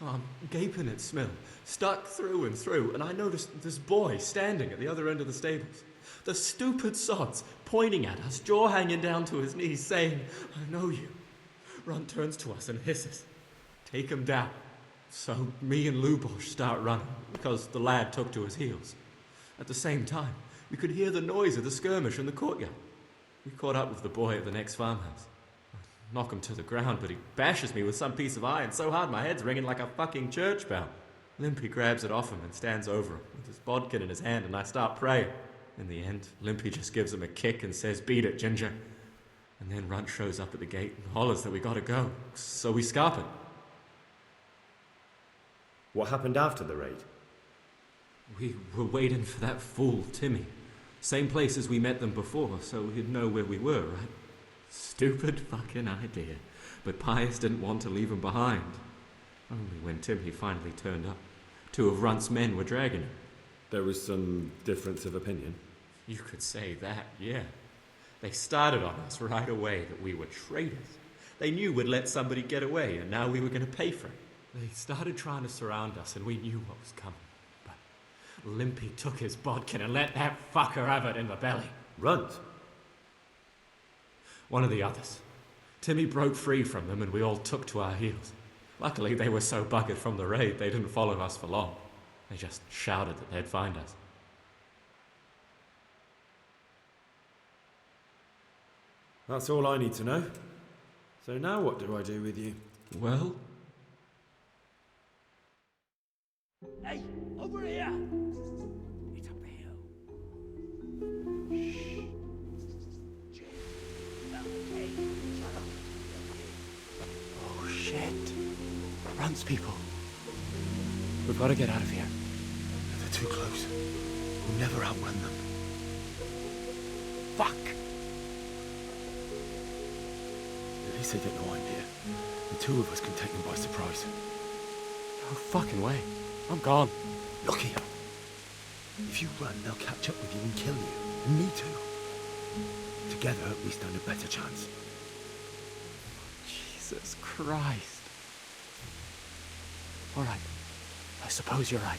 I'm gaping at Smill, stuck through and through, and I noticed this boy standing at the other end of the stables. The stupid sods pointing at us, jaw hanging down to his knees, saying, "I know you." Runt turns to us and hisses, "Take him down." So me and Lubosh start running, because the lad took to his heels. At the same time, we could hear the noise of the skirmish in the courtyard. We caught up with the boy at the next farmhouse. I knock him to the ground, but he bashes me with some piece of iron so hard my head's ringing like a fucking church bell. Limpy grabs it off him and stands over him with his bodkin in his hand, and I start praying. In the end, Limpy just gives him a kick and says, "Beat it, Ginger." And then Runt shows up at the gate and hollers that we gotta go, so we scarp it. What happened after the raid? We were waiting for that fool, Timmy. Same place as we met them before, so he'd know where we were, right? Stupid fucking idea. But Pius didn't want to leave him behind. Only when Timmy finally turned up, two of Runt's men were dragging him. There was some difference of opinion? You could say that, yeah. They started on us right away that we were traitors. They knew we'd let somebody get away, and now we were going to pay for it. They started trying to surround us, and we knew what was coming. But Limpy took his bodkin and let that fucker have it in the belly. Runt? One of the others. Timmy broke free from them, and we all took to our heels. Luckily, they were so buggered from the raid, they didn't follow us for long. They just shouted that they'd find us. That's all I need to know. So now what do I do with you? Well? Hey, over here! It's up the hill. Shh. Hey, shut up. Oh, shit. Runt's people. We've got to get out of here. They're too close. We'll never outrun them. Fuck! At least they don't know I'm here. The two of us can take them by surprise. No fucking way. I'm gone. Look here. If you run, they'll catch up with you and kill you. And me too. Together, we stand a better chance. Jesus Christ. All right. I suppose you're right.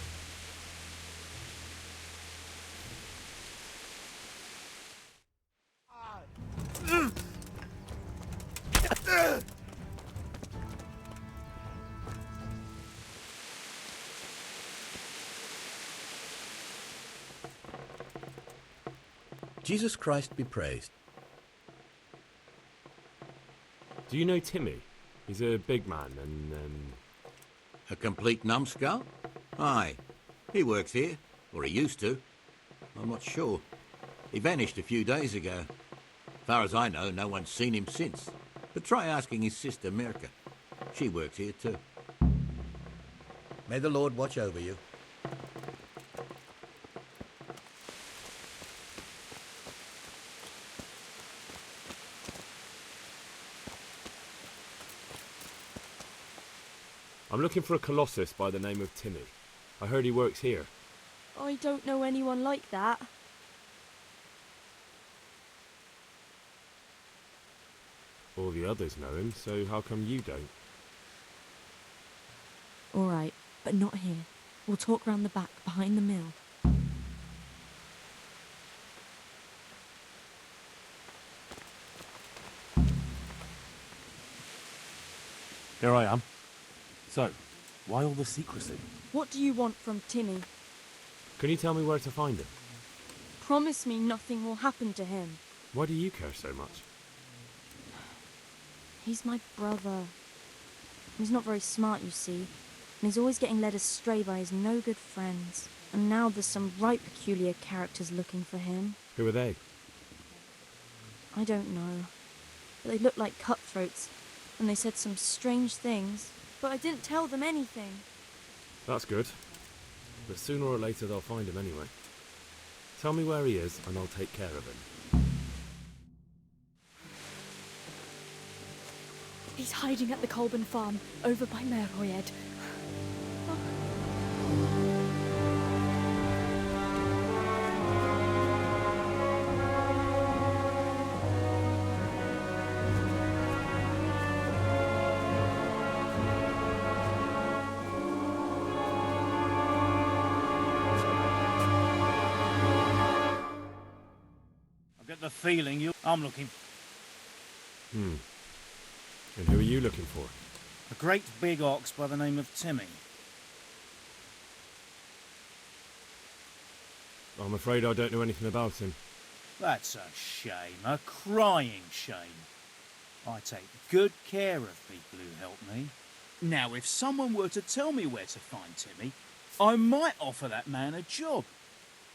Jesus Christ be praised. Do you know Timmy? He's a big man and, A complete numbskull? Aye. He works here. Or he used to. I'm not sure. He vanished a few days ago. Far as I know, no one's seen him since. But try asking his sister Mirka. She works here too. May the Lord watch over you. I'm looking for a colossus by the name of Timmy. I heard he works here. I don't know anyone like that. All the others know him, so how come you don't? All right, but not here. We'll talk round the back, behind the mill. Here I am. So, why all the secrecy? What do you want from Timmy? Can you tell me where to find him? Promise me nothing will happen to him. Why do you care so much? He's my brother. He's not very smart, you see. And he's always getting led astray by his no-good friends. And now there's some right peculiar characters looking for him. Who are they? I don't know. But they looked like cutthroats. And they said some strange things. But I didn't tell them anything. That's good. But sooner or later they'll find him anyway. Tell me where he is and I'll take care of him. He's hiding at the Colburn farm, over by Merhoyed. The feeling I'm looking. And who are you looking for? A great big ox by the name of Timmy. I'm afraid I don't know anything about him. That's a shame, a crying shame. I take good care of people who help me. Now, if someone were to tell me where to find Timmy, I might offer that man a job.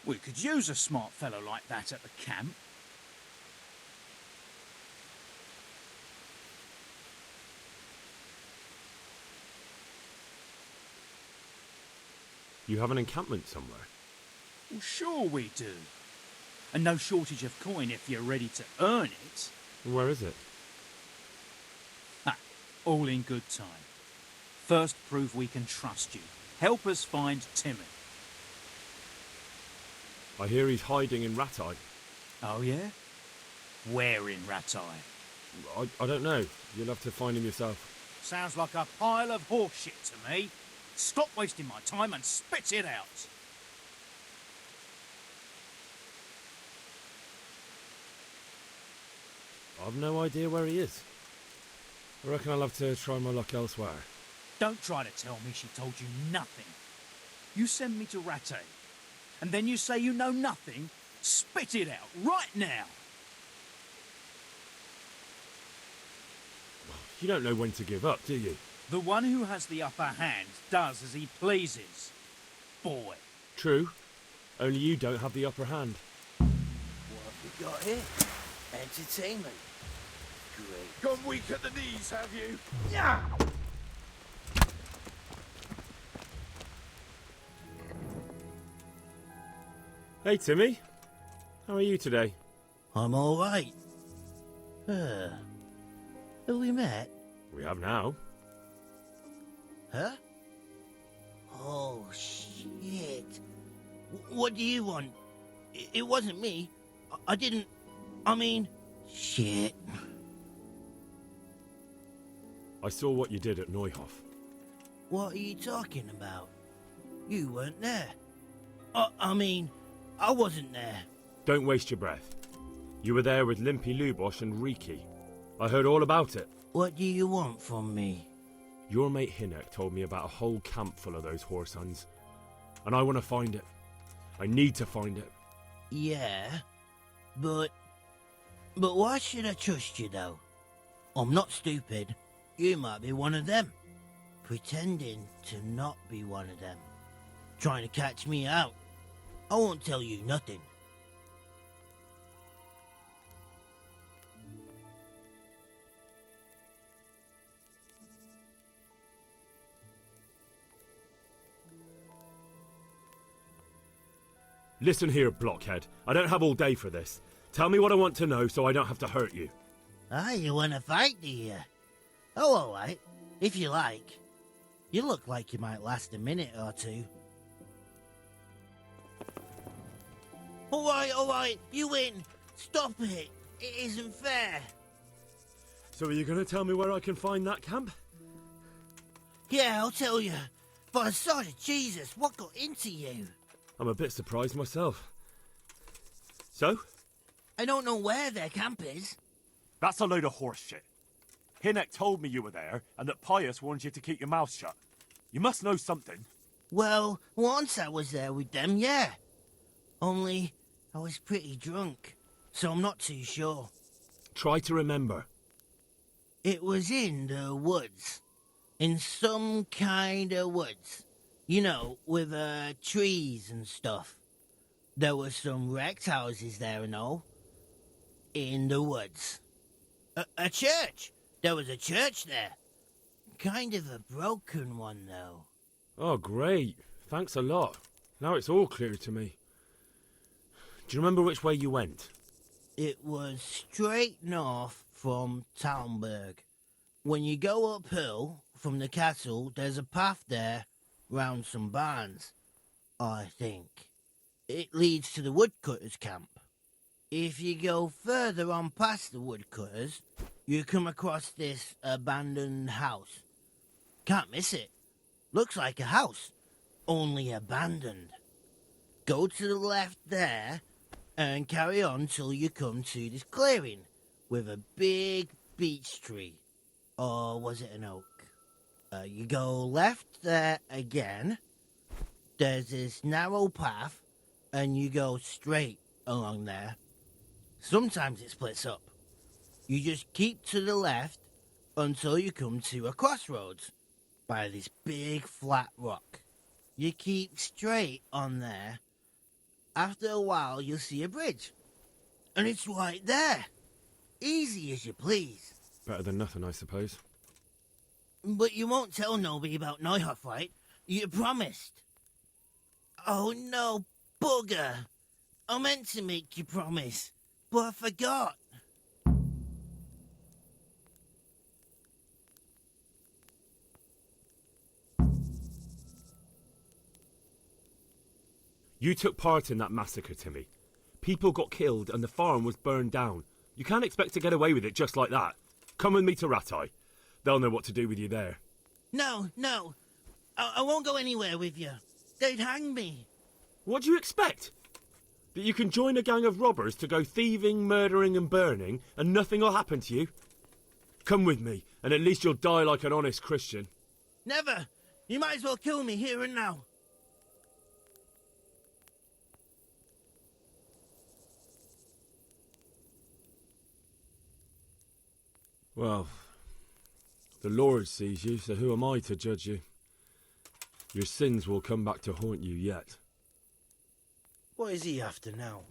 We could use a smart fellow like that at the camp. You have an encampment somewhere? Well, sure we do. And no shortage of coin if you're ready to earn it. Where is it? All in good time. First, prove we can trust you. Help us find Timmy. I hear he's hiding in Rattay. Oh, yeah? Where in Rattay? I don't know. You'll have to find him yourself. Sounds like a pile of horse shit to me. Stop wasting my time and spit it out. I've no idea where he is. I reckon I'll have to try my luck elsewhere. Don't try to tell me she told you nothing. You send me to Rattay, and then you say you know nothing? Spit it out, right now! You don't know when to give up, do you? The one who has the upper hand does as he pleases. Boy. True. Only you don't have the upper hand. What have we got here? Entertainment. Great. Gone weak at the knees, have you? Yeah! Hey, Timmy. How are you today? I'm all right. Have we met? We have now. Huh? Oh, shit. What do you want? It wasn't me. I didn't... I mean... Shit. I saw what you did at Neuhof. What are you talking about? You weren't there. I mean, I wasn't there. Don't waste your breath. You were there with Limpy Lubosh and Riki. I heard all about it. What do you want from me? Your mate Hinnock told me about a whole camp full of those horse huns. And I want to find it. I need to find it. Yeah, but why should I trust you, though? I'm not stupid. You might be one of them. Pretending to not be one of them. Trying to catch me out. I won't tell you nothing. Listen here, blockhead. I don't have all day for this. Tell me what I want to know so I don't have to hurt you. Ah, you want to fight, do you? Oh, all right. If you like. You look like you might last a minute or two. All right. You win. Stop it. It isn't fair. So are you going to tell me where I can find that camp? Yeah, I'll tell you. By the side of Jesus, what got into you? I'm a bit surprised myself. So? I don't know where their camp is. That's a load of horse shit. Hinnek told me you were there, and that Pius warned you to keep your mouth shut. You must know something. Well, once I was there with them, yeah. Only, I was pretty drunk, so I'm not too sure. Try to remember. It was in the woods. In some kind of woods. You know, with trees and stuff. There were some wrecked houses there and all. In the woods. A church! There was a church there. Kind of a broken one, though. Oh, great. Thanks a lot. Now it's all clear to me. Do you remember which way you went? It was straight north from Talmberg. When you go uphill from the castle, there's a path there round some barns, I think. It leads to the woodcutters' camp. If you go further on past the woodcutters, you come across this abandoned house. Can't miss it. Looks like a house, only abandoned. Go to the left there and carry on till you come to this clearing with a big beech tree. Or was it an oak? You go left there again. There's this narrow path, and you go straight along there. Sometimes it splits up. You just keep to the left until you come to a crossroads by this big flat rock. You keep straight on there. After a while, you'll see a bridge. And it's right there. Easy as you please. Better than nothing, I suppose. But you won't tell nobody about Neuhoff, right? You promised. Oh no, bugger. I meant to make you promise, but I forgot. You took part in that massacre, Timmy. People got killed and the farm was burned down. You can't expect to get away with it just like that. Come with me to Rattay. They'll know what to do with you there. No. I won't go anywhere with you. They'd hang me. What do you expect? That you can join a gang of robbers to go thieving, murdering and burning and nothing will happen to you? Come with me, and at least you'll die like an honest Christian. Never. You might as well kill me here and now. Well, the Lord sees you, so who am I to judge you? Your sins will come back to haunt you yet. What is he after now?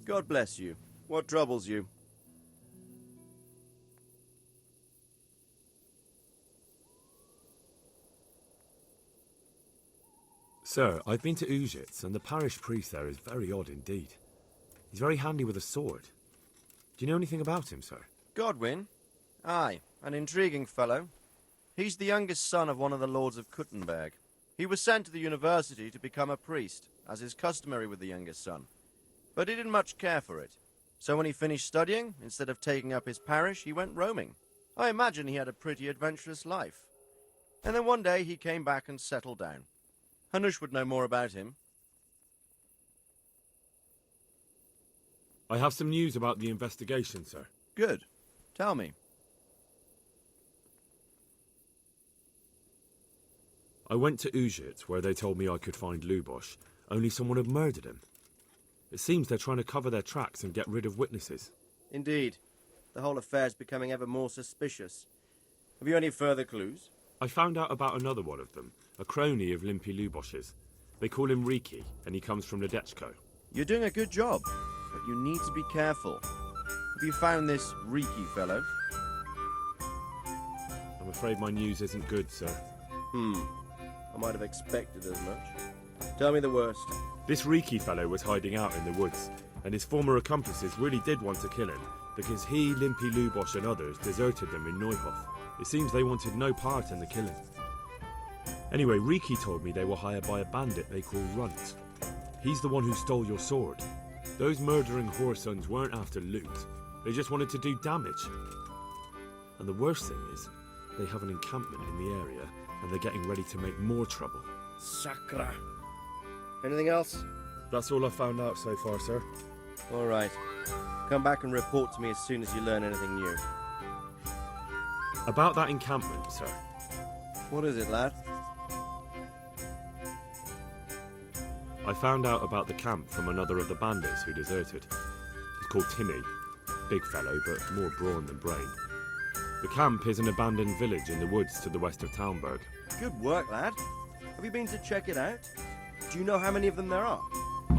God bless you. What troubles you? Sir, I've been to Ujitz, and the parish priest there is very odd indeed. He's very handy with a sword. Do you know anything about him, sir? Godwin? Aye, an intriguing fellow. He's the youngest son of one of the lords of Kuttenberg. He was sent to the university to become a priest, as is customary with the youngest son. But he didn't much care for it. So when he finished studying, instead of taking up his parish, he went roaming. I imagine he had a pretty adventurous life. And then one day he came back and settled down. Hanush would know more about him. I have some news about the investigation, sir. Good. Tell me. I went to Uzhitz, where they told me I could find Lubosh, only someone had murdered him. It seems they're trying to cover their tracks and get rid of witnesses. Indeed. The whole affair's becoming ever more suspicious. Have you any further clues? I found out about another one of them, a crony of Limpy Lubosh's. They call him Riki, and he comes from Nadechko. You're doing a good job, but you need to be careful. Have you found this Riki fellow? I'm afraid my news isn't good, sir. I might have expected as much. Tell me the worst. This Riki fellow was hiding out in the woods, and his former accomplices really did want to kill him, because he, Limpy Lubosh and others deserted them in Neuhof. It seems they wanted no part in the killing. Anyway, Riki told me they were hired by a bandit they call Runt. He's the one who stole your sword. Those murdering whoresons weren't after loot. They just wanted to do damage. And the worst thing is, they have an encampment in the area, and they're getting ready to make more trouble. Sacra. Anything else? That's all I've found out so far, sir. All right. Come back and report to me as soon as you learn anything new. About that encampment, sir. What is it, lad? I found out about the camp from another of the bandits who deserted. He's called Timmy. Big fellow, but more brawn than brain. The camp is an abandoned village in the woods to the west of Talmberg. Good work, lad. Have you been to check it out? Do you know how many of them there are?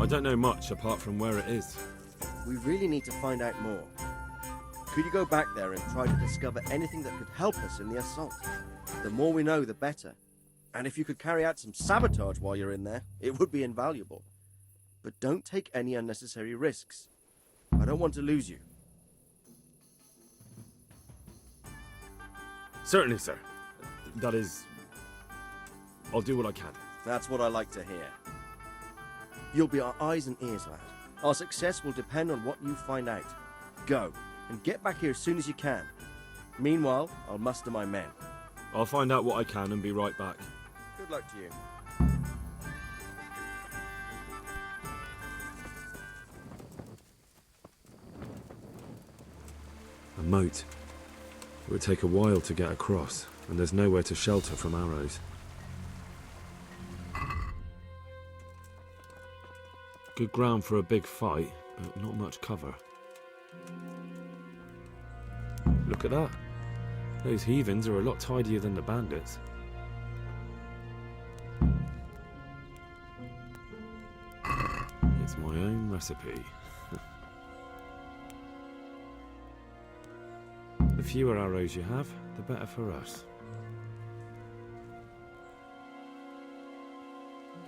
I don't know much apart from where it is. We really need to find out more. Could you go back there and try to discover anything that could help us in the assault? The more we know, the better. And if you could carry out some sabotage while you're in there, it would be invaluable. But don't take any unnecessary risks. I don't want to lose you. Certainly, sir. That is... I'll do what I can. That's what I like to hear. You'll be our eyes and ears, lad. Our success will depend on what you find out. Go, and get back here as soon as you can. Meanwhile, I'll muster my men. I'll find out what I can and be right back. Good luck to you. A moat. It would take a while to get across, and there's nowhere to shelter from arrows. Good ground for a big fight, but not much cover. Look at that. Those heathens are a lot tidier than the bandits. It's my own recipe. The fewer arrows you have, the better for us.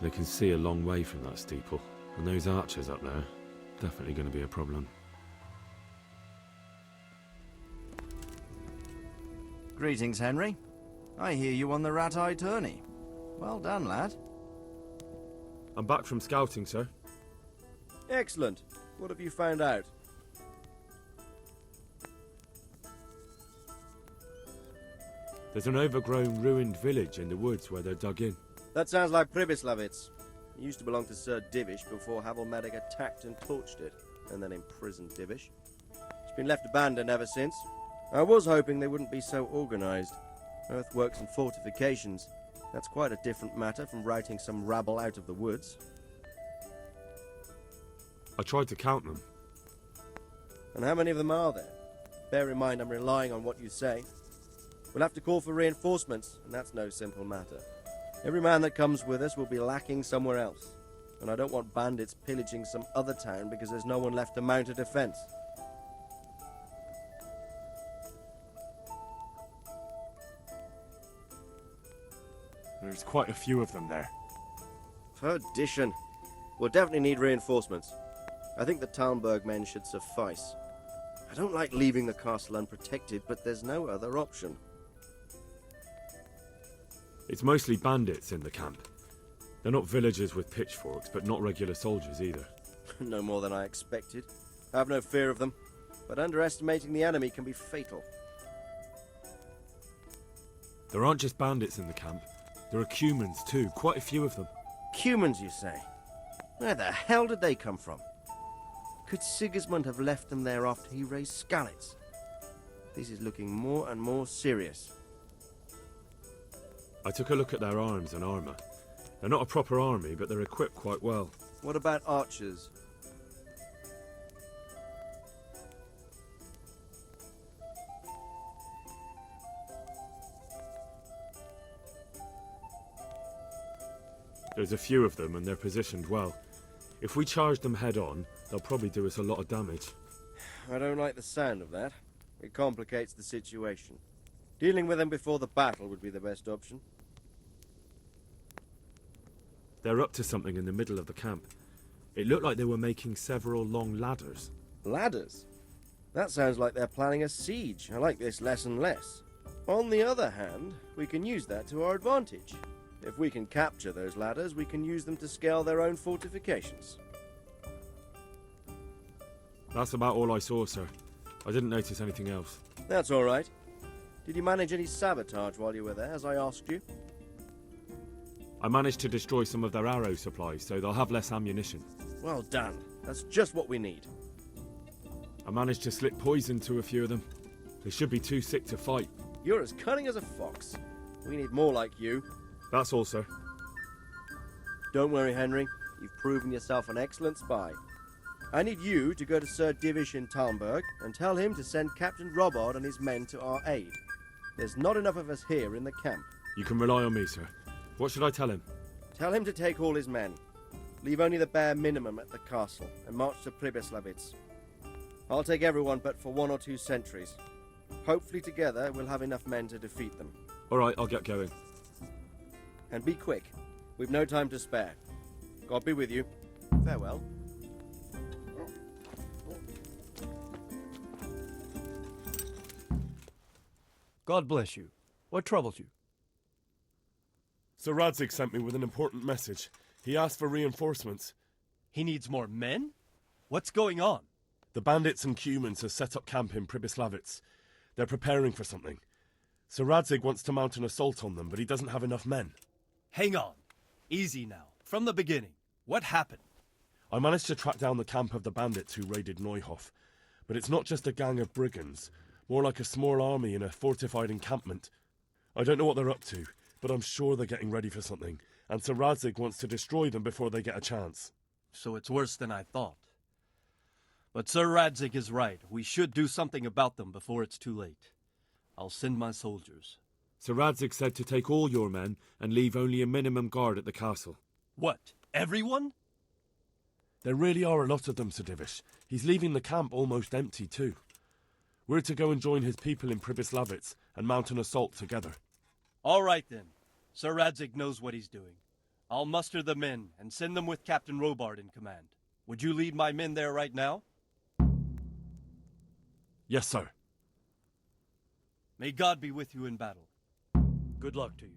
They can see a long way from that steeple, and those archers up there, definitely going to be a problem. Greetings, Henry. I hear you on the rat-eye tourney. Well done, lad. I'm back from scouting, sir. Excellent. What have you found out? There's an overgrown, ruined village in the woods where they're dug in. That sounds like Pribyslavitz. It used to belong to Sir Divish before Havelmedic attacked and torched it, and then imprisoned Divish. It's been left abandoned ever since. I was hoping they wouldn't be so organised. Earthworks and fortifications. That's quite a different matter from routing some rabble out of the woods. I tried to count them. And how many of them are there? Bear in mind I'm relying on what you say. We'll have to call for reinforcements, and that's no simple matter. Every man that comes with us will be lacking somewhere else. And I don't want bandits pillaging some other town because there's no one left to mount a defence. There's quite a few of them there. Perdition. We'll definitely need reinforcements. I think the Talmberg men should suffice. I don't like leaving the castle unprotected, but there's no other option. It's mostly bandits in the camp. They're not villagers with pitchforks, but not regular soldiers either. No more than I expected. I have no fear of them, but underestimating the enemy can be fatal. There aren't just bandits in the camp. There are Cumans too, quite a few of them. Cumans, you say? Where the hell did they come from? Could Sigismund have left them there after he raised Skalitz? This is looking more and more serious. I took a look at their arms and armour. They're not a proper army, but they're equipped quite well. What about archers? There's a few of them and they're positioned well. If we charge them head on, they'll probably do us a lot of damage. I don't like the sound of that. It complicates the situation. Dealing with them before the battle would be the best option. They're up to something in the middle of the camp. It looked like they were making several long ladders. Ladders? That sounds like they're planning a siege. I like this less and less. On the other hand, we can use that to our advantage. If we can capture those ladders, we can use them to scale their own fortifications. That's about all I saw, sir. I didn't notice anything else. That's all right. Did you manage any sabotage while you were there, as I asked you? I managed to destroy some of their arrow supplies, so they'll have less ammunition. Well done. That's just what we need. I managed to slip poison to a few of them. They should be too sick to fight. You're as cunning as a fox. We need more like you. That's all, sir. Don't worry, Henry. You've proven yourself an excellent spy. I need you to go to Sir Divish in Talmberg and tell him to send Captain Robard and his men to our aid. There's not enough of us here in the camp. You can rely on me, sir. What should I tell him? Tell him to take all his men. Leave only the bare minimum at the castle and march to Pribyslavitz. I'll take everyone but for 1 or 2 sentries. Hopefully together we'll have enough men to defeat them. All right, I'll get going. And be quick. We've no time to spare. God be with you. Farewell. God bless you. What troubles you? Sir Radzig sent me with an important message. He asked for reinforcements. He needs more men? What's going on? The bandits and Cumans have set up camp in Pribyslavitz. They're preparing for something. Sir Radzig wants to mount an assault on them, but he doesn't have enough men. Hang on. Easy now. From the beginning. What happened? I managed to track down the camp of the bandits who raided Neuhof. But it's not just a gang of brigands. More like a small army in a fortified encampment. I don't know what they're up to, but I'm sure they're getting ready for something. And Sir Radzig wants to destroy them before they get a chance. So it's worse than I thought. But Sir Radzig is right. We should do something about them before it's too late. I'll send my soldiers. Sir Radzig said to take all your men and leave only a minimum guard at the castle. What? Everyone? There really are a lot of them, Sir Divish. He's leaving the camp almost empty too. We're to go and join his people in Pribyslavitz and mount an assault together. All right then. Sir Radzig knows what he's doing. I'll muster the men and send them with Captain Robard in command. Would you lead my men there right now? Yes, sir. May God be with you in battle. Good luck to you.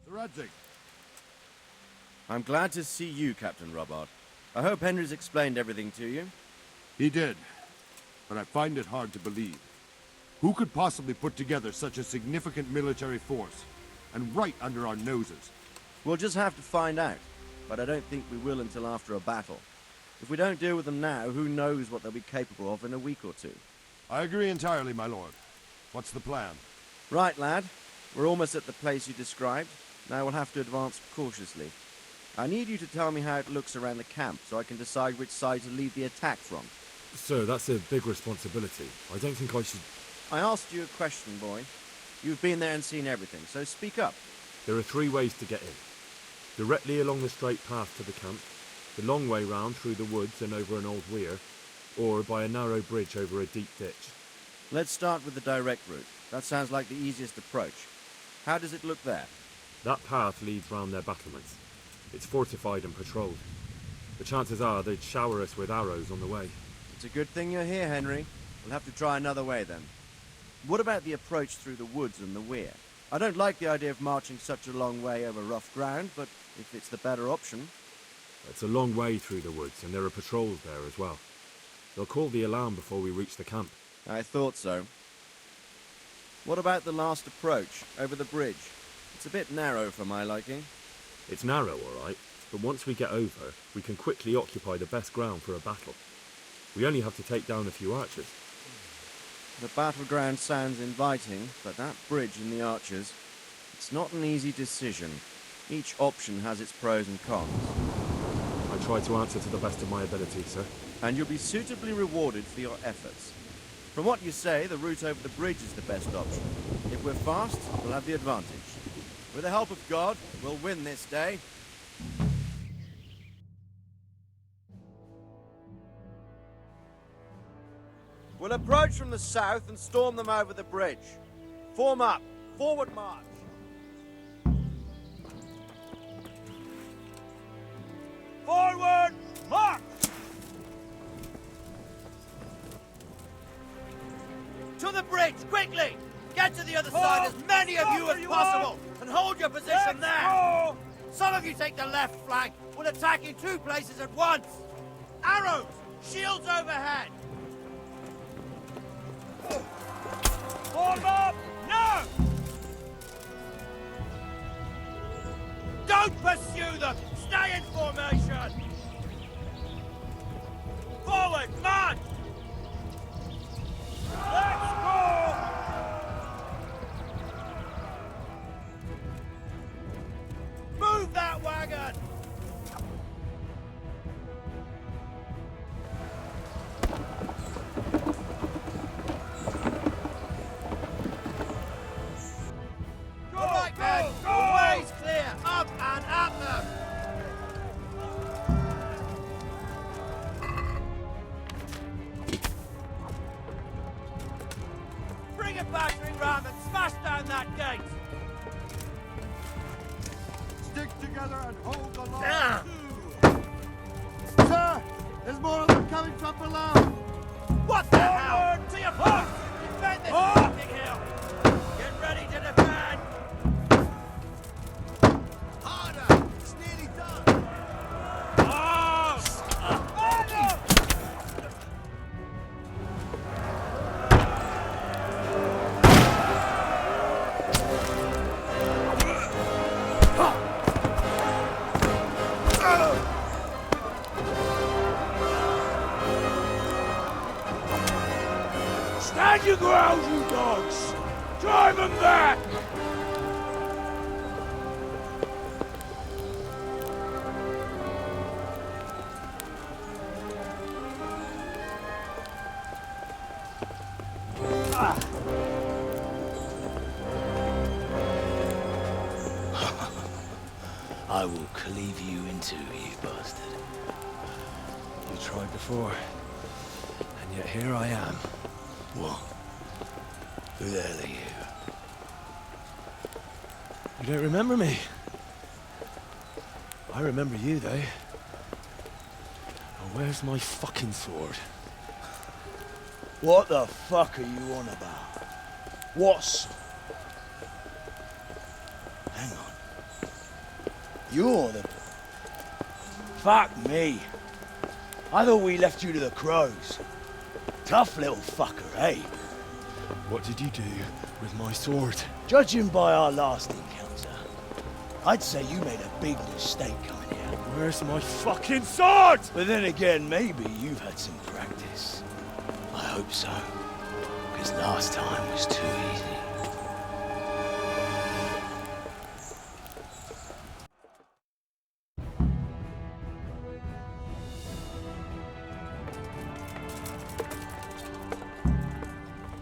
Sir Radzig. I'm glad to see you, Captain Robard. I hope Henry's explained everything to you. He did, but I find it hard to believe. Who could possibly put together such a significant military force, and right under our noses? We'll just have to find out, but I don't think we will until after a battle. If we don't deal with them now, who knows what they'll be capable of in a week or two. I agree entirely, my lord. What's the plan? Right, lad. We're almost at the place you described. Now we'll have to advance cautiously. I need you to tell me how it looks around the camp, so I can decide which side to lead the attack from. Sir, that's a big responsibility. I don't think I should... I asked you a question, boy. You've been there and seen everything, so speak up. There are 3 ways to get in. Directly along the straight path to the camp, the long way round through the woods and over an old weir, or by a narrow bridge over a deep ditch. Let's start with the direct route. That sounds like the easiest approach. How does it look there? That path leads round their battlements. It's fortified and patrolled. The chances are they'd shower us with arrows on the way. It's a good thing you're here, Henry. We'll have to try another way then. What about the approach through the woods and the weir? I don't like the idea of marching such a long way over rough ground, but if it's the better option... It's a long way through the woods, and there are patrols there as well. They'll call the alarm before we reach the camp. I thought so. What about the last approach, over the bridge? It's a bit narrow for my liking. It's narrow, all right, but once we get over, we can quickly occupy the best ground for a battle. We only have to take down a few archers. The battleground sounds inviting, but that bridge in the Archers, it's not an easy decision. Each option has its pros and cons. I try to answer to the best of my ability, sir. And you'll be suitably rewarded for your efforts. From what you say, the route over the bridge is the best option. If we're fast, we'll have the advantage. With the help of God, we'll win this day. We'll approach from the south and storm them over the bridge. Form up. Forward march. Forward march! To the bridge, quickly! Get to the other side, as many of you as possible, and hold your position there! Some of you take the left flank. We'll attack in 2 places at once! Arrows! Shields overhead! Form up! No! Don't pursue them! Stay in formation! Forward, march! Let's go! Move that wagon! All right, men! The way's clear! Up and at them! Bring a battering ram and smash down that gate! Stick together and hold the line. Ah. Sir, there's more of them coming from below. What the hell? To your post! Defend this fucking hill! Get ready to defend! Harder! It's nearly done! Stand your ground, you dogs! Drive them back! I will cleave you in two, you bastard. You tried before, and yet here I am. What? Who the hell are you? You don't remember me? I remember you, though. Now, where's my fucking sword? What the fuck are you on about? What's... Hang on. You're the... Fuck me. I thought we left you to the crows. Tough little fucker, eh? What did you do with my sword? Judging by our last encounter, I'd say you made a big mistake coming here. Where's my fucking sword? But then again, maybe you've had some practice. I hope so. Because last time was too easy.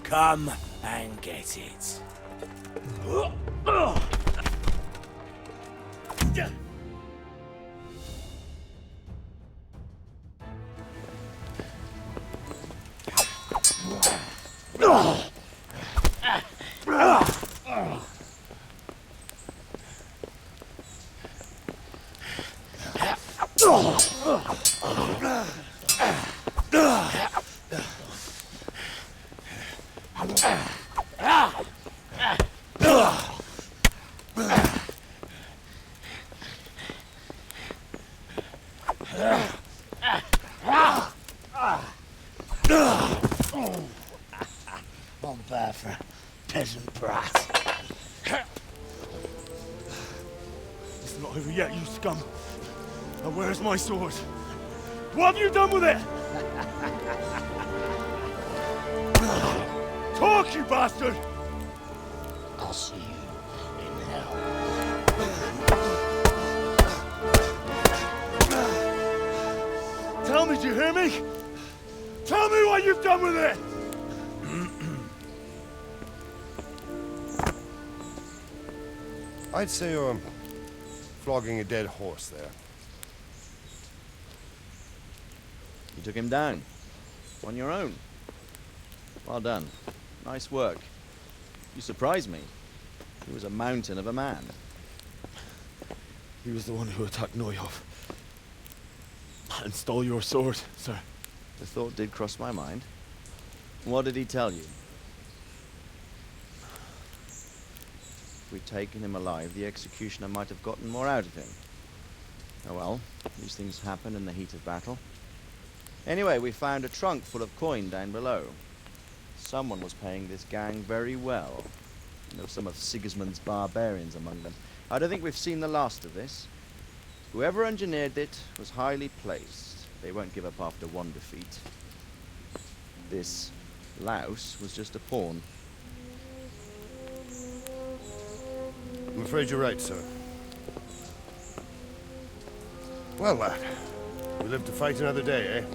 Come and get it. Not bad for a peasant brat. It's not over yet, you scum. Now where's my sword? What have you done with it? bastard! I'll see you in hell. Tell me, do you hear me? Tell me what you've done with it! I'd say you're flogging a dead horse there. You took him down. On your own. Well done. Nice work. You surprised me. He was a mountain of a man. He was the one who attacked Neuhoff. And stole your sword, sir. The thought did cross my mind. What did he tell you? If we'd taken him alive, the executioner might have gotten more out of him. Oh well, these things happen in the heat of battle. Anyway, we found a trunk full of coin down below. Someone was paying this gang very well. There were some of Sigismund's barbarians among them. I don't think we've seen the last of this. Whoever engineered it was highly placed. They won't give up after one defeat. This louse was just a pawn. I'm afraid you're right, sir. Well, lad, we live to fight another day, eh?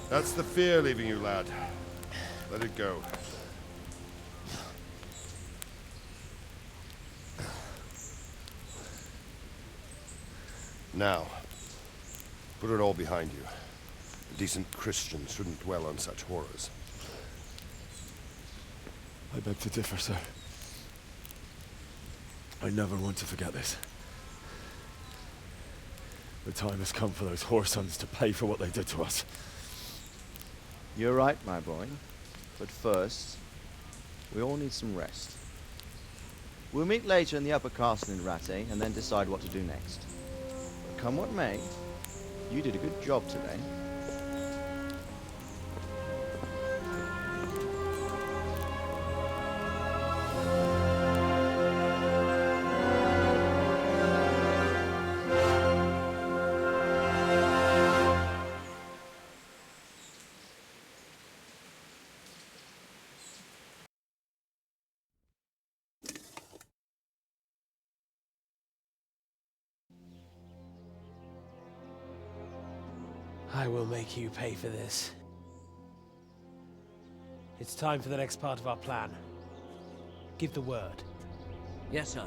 That's the fear leaving you, lad. Let it go. Now, put it all behind you. A decent Christian shouldn't dwell on such horrors. I beg to differ, sir. I never want to forget this. The time has come for those whoresons to pay for what they did to us. You're right, my boy. But first, we all need some rest. We'll meet later in the upper castle in Rattay and then decide what to do next. But come what may, you did a good job today. I will make you pay for this. It's time for the next part of our plan. Give the word. Yes, sir.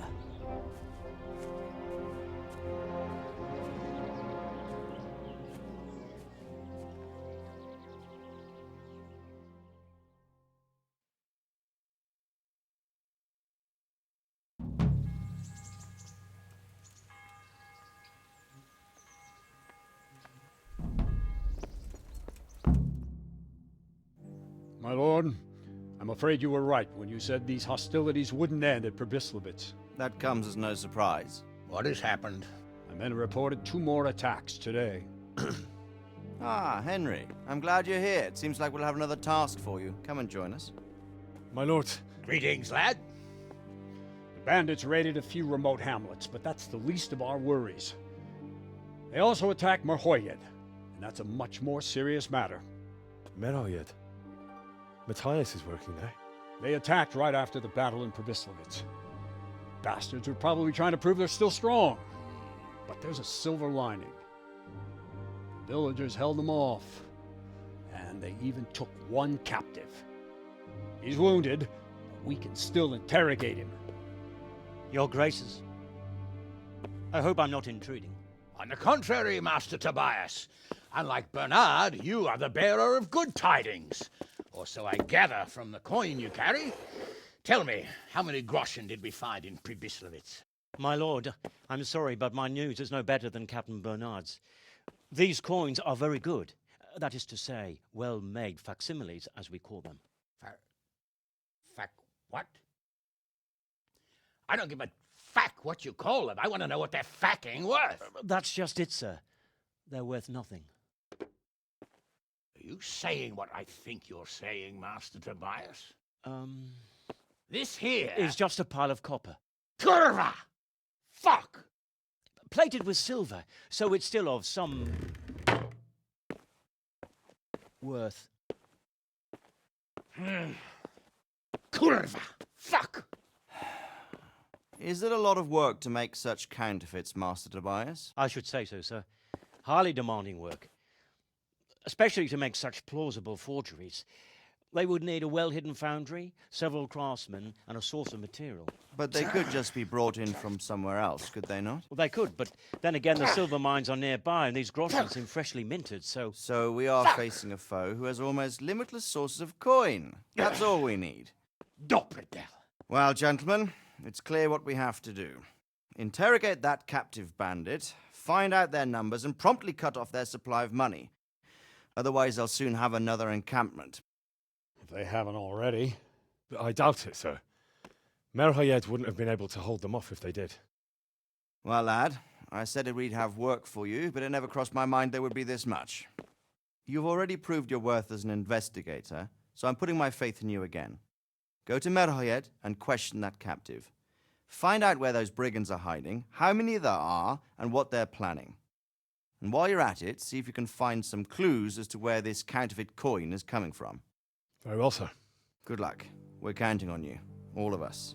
My lord, I'm afraid you were right when you said these hostilities wouldn't end at Przemyslowice. That comes as no surprise. What has happened? My men reported 2 more attacks today. Ah, Henry. I'm glad you're here. It seems like we'll have another task for you. Come and join us. My lord. Greetings, lad. The bandits raided a few remote hamlets, but that's the least of our worries. They also attacked Merhoyed, and that's a much more serious matter. Merhoyed? Matthias is working there. They attacked right after the battle in Przemyslowice. Bastards are probably trying to prove they're still strong. But there's a silver lining. The villagers held them off, and they even took 1 captive. He's wounded, but we can still interrogate him. Your Graces, I hope I'm not intruding. On the contrary, Master Tobias. Unlike Bernard, you are the bearer of good tidings. Or so I gather from the coin you carry. Tell me, how many groschen did we find in Przemyslowice? My lord, I'm sorry, but my news is no better than Captain Bernard's. These coins are very good. That is to say, well-made facsimiles, as we call them. What? I don't give a what you call them. I want to know what they're facking worth. That's just it, sir. They're worth nothing. Are you saying what I think you're saying, Master Tobias? This here is just a pile of copper. Kurva! Fuck! Plated with silver, so it's still of some worth. Kurva! Fuck! Is it a lot of work to make such counterfeits, Master Tobias? I should say so, sir. Highly demanding work. Especially to make such plausible forgeries. They would need a well-hidden foundry, several craftsmen, and a source of material. But they could just be brought in from somewhere else, could they not? Well, they could, but then again, the silver mines are nearby, and these groschen seem freshly minted, so... So we are facing a foe who has almost limitless sources of coin. That's all we need. Doppelgänger. Well, gentlemen, it's clear what we have to do. Interrogate that captive bandit, find out their numbers, and promptly cut off their supply of money. Otherwise, they'll soon have another encampment. If they haven't already. But I doubt it, sir. Merhayed wouldn't have been able to hold them off if they did. Well, lad, I said we'd have work for you, but it never crossed my mind there would be this much. You've already proved your worth as an investigator, so I'm putting my faith in you again. Go to Merhayed and question that captive. Find out where those brigands are hiding, how many there are, and what they're planning. And while you're at it, see if you can find some clues as to where this counterfeit coin is coming from. Very well, sir. Good luck. We're counting on you. All of us.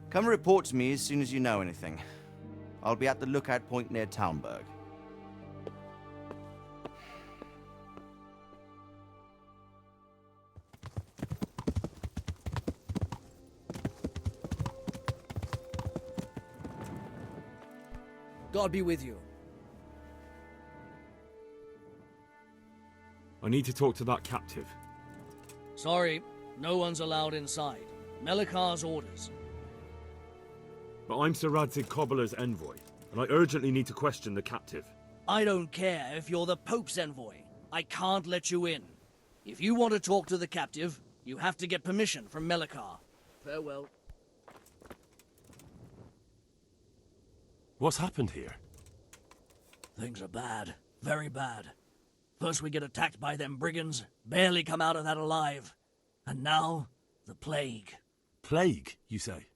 Come report to me as soon as you know anything. I'll be at the lookout point near Talmberg. God be with you. I need to talk to that captive. Sorry, no one's allowed inside. Melikar's orders. But I'm Sir Radzig Kobyla's envoy, and I urgently need to question the captive. I don't care if you're the Pope's envoy. I can't let you in. If you want to talk to the captive, you have to get permission from Melikar. Farewell. What's happened here? Things are bad. Very bad. First we get attacked by them brigands, barely come out of that alive. And now, the plague. Plague, you say?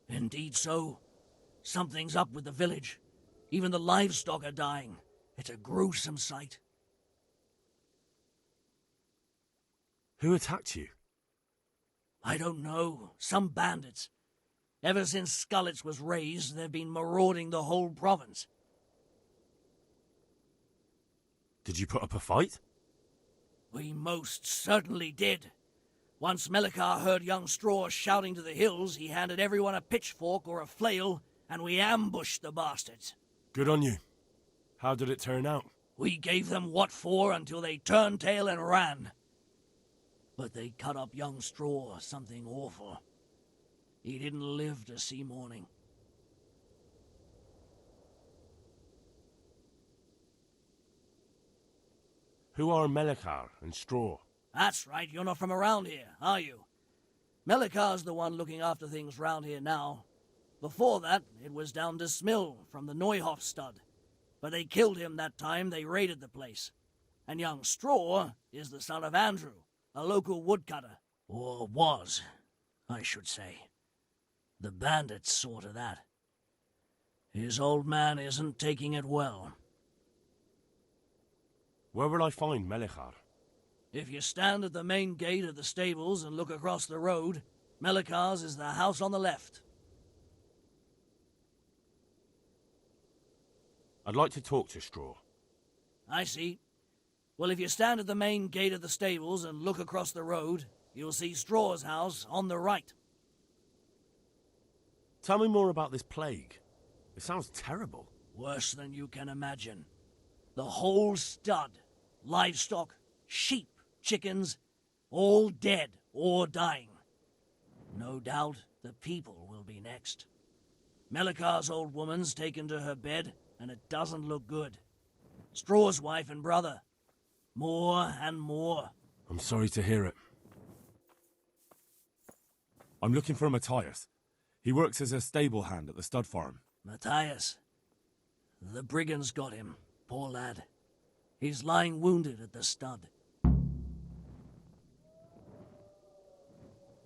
Indeed so. Something's up with the village. Even the livestock are dying. It's a gruesome sight. Who attacked you? I don't know. Some bandits. Ever since Skalitz was raised, they've been marauding the whole province. Did you put up a fight? We most certainly did. Once Melikar heard young Straw shouting to the hills, he handed everyone a pitchfork or a flail, and we ambushed the bastards. Good on you. How did it turn out? We gave them what for until they turned tail and ran. But they cut up young Straw something awful. He didn't live to see morning. Who are Melikar and Straw? That's right, you're not from around here, are you? Melikar's the one looking after things round here now. Before that, it was down to Smill from the Neuhoff stud. But they killed him that time they raided the place. And young Straw is the son of Andrew, a local woodcutter. Or was, I should say. The bandits saw to that. His old man isn't taking it well. Where will I find Melikar? If you stand at the main gate of the stables and look across the road, Melikar's is the house on the left. I'd like to talk to Straw. I see. Well, if you stand at the main gate of the stables and look across the road, you'll see Straw's house on the right. Tell me more about this plague. It sounds terrible. Worse than you can imagine. The whole stud, livestock, sheep, chickens, all dead or dying. No doubt the people will be next. Melikar's old woman's taken to her bed, and it doesn't look good. Straw's wife and brother. More and more. I'm sorry to hear it. I'm looking for Matthias. He works as a stable hand at the stud farm. Matthias. The brigands got him, poor lad. He's lying wounded at the stud.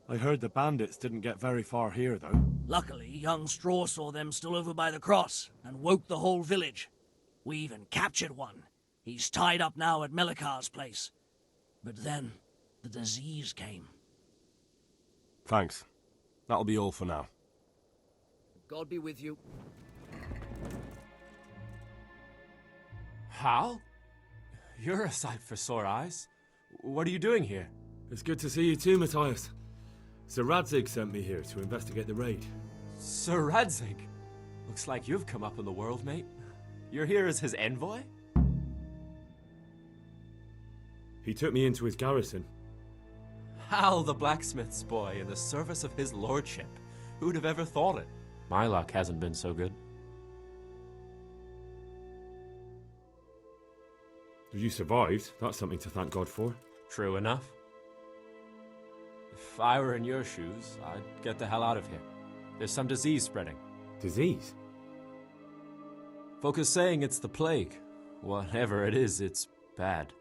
I heard the bandits didn't get very far here, though. Luckily, young Straw saw them still over by the cross and woke the whole village. We even captured one. He's tied up now at Melikar's place. But then, the disease came. Thanks. That'll be all for now. God be with you. Hal? You're a sight for sore eyes. What are you doing here? It's good to see you too, Matthias. Sir Radzig sent me here to investigate the raid. Sir Radzig? Looks like you've come up in the world, mate. You're here as his envoy? He took me into his garrison. Hal, the blacksmith's boy, in the service of his lordship. Who'd have ever thought it? My luck hasn't been so good. You survived. That's something to thank God for. True enough. If I were in your shoes, I'd get the hell out of here. There's some disease spreading. Disease? Folk are saying it's the plague. Whatever it is, it's bad.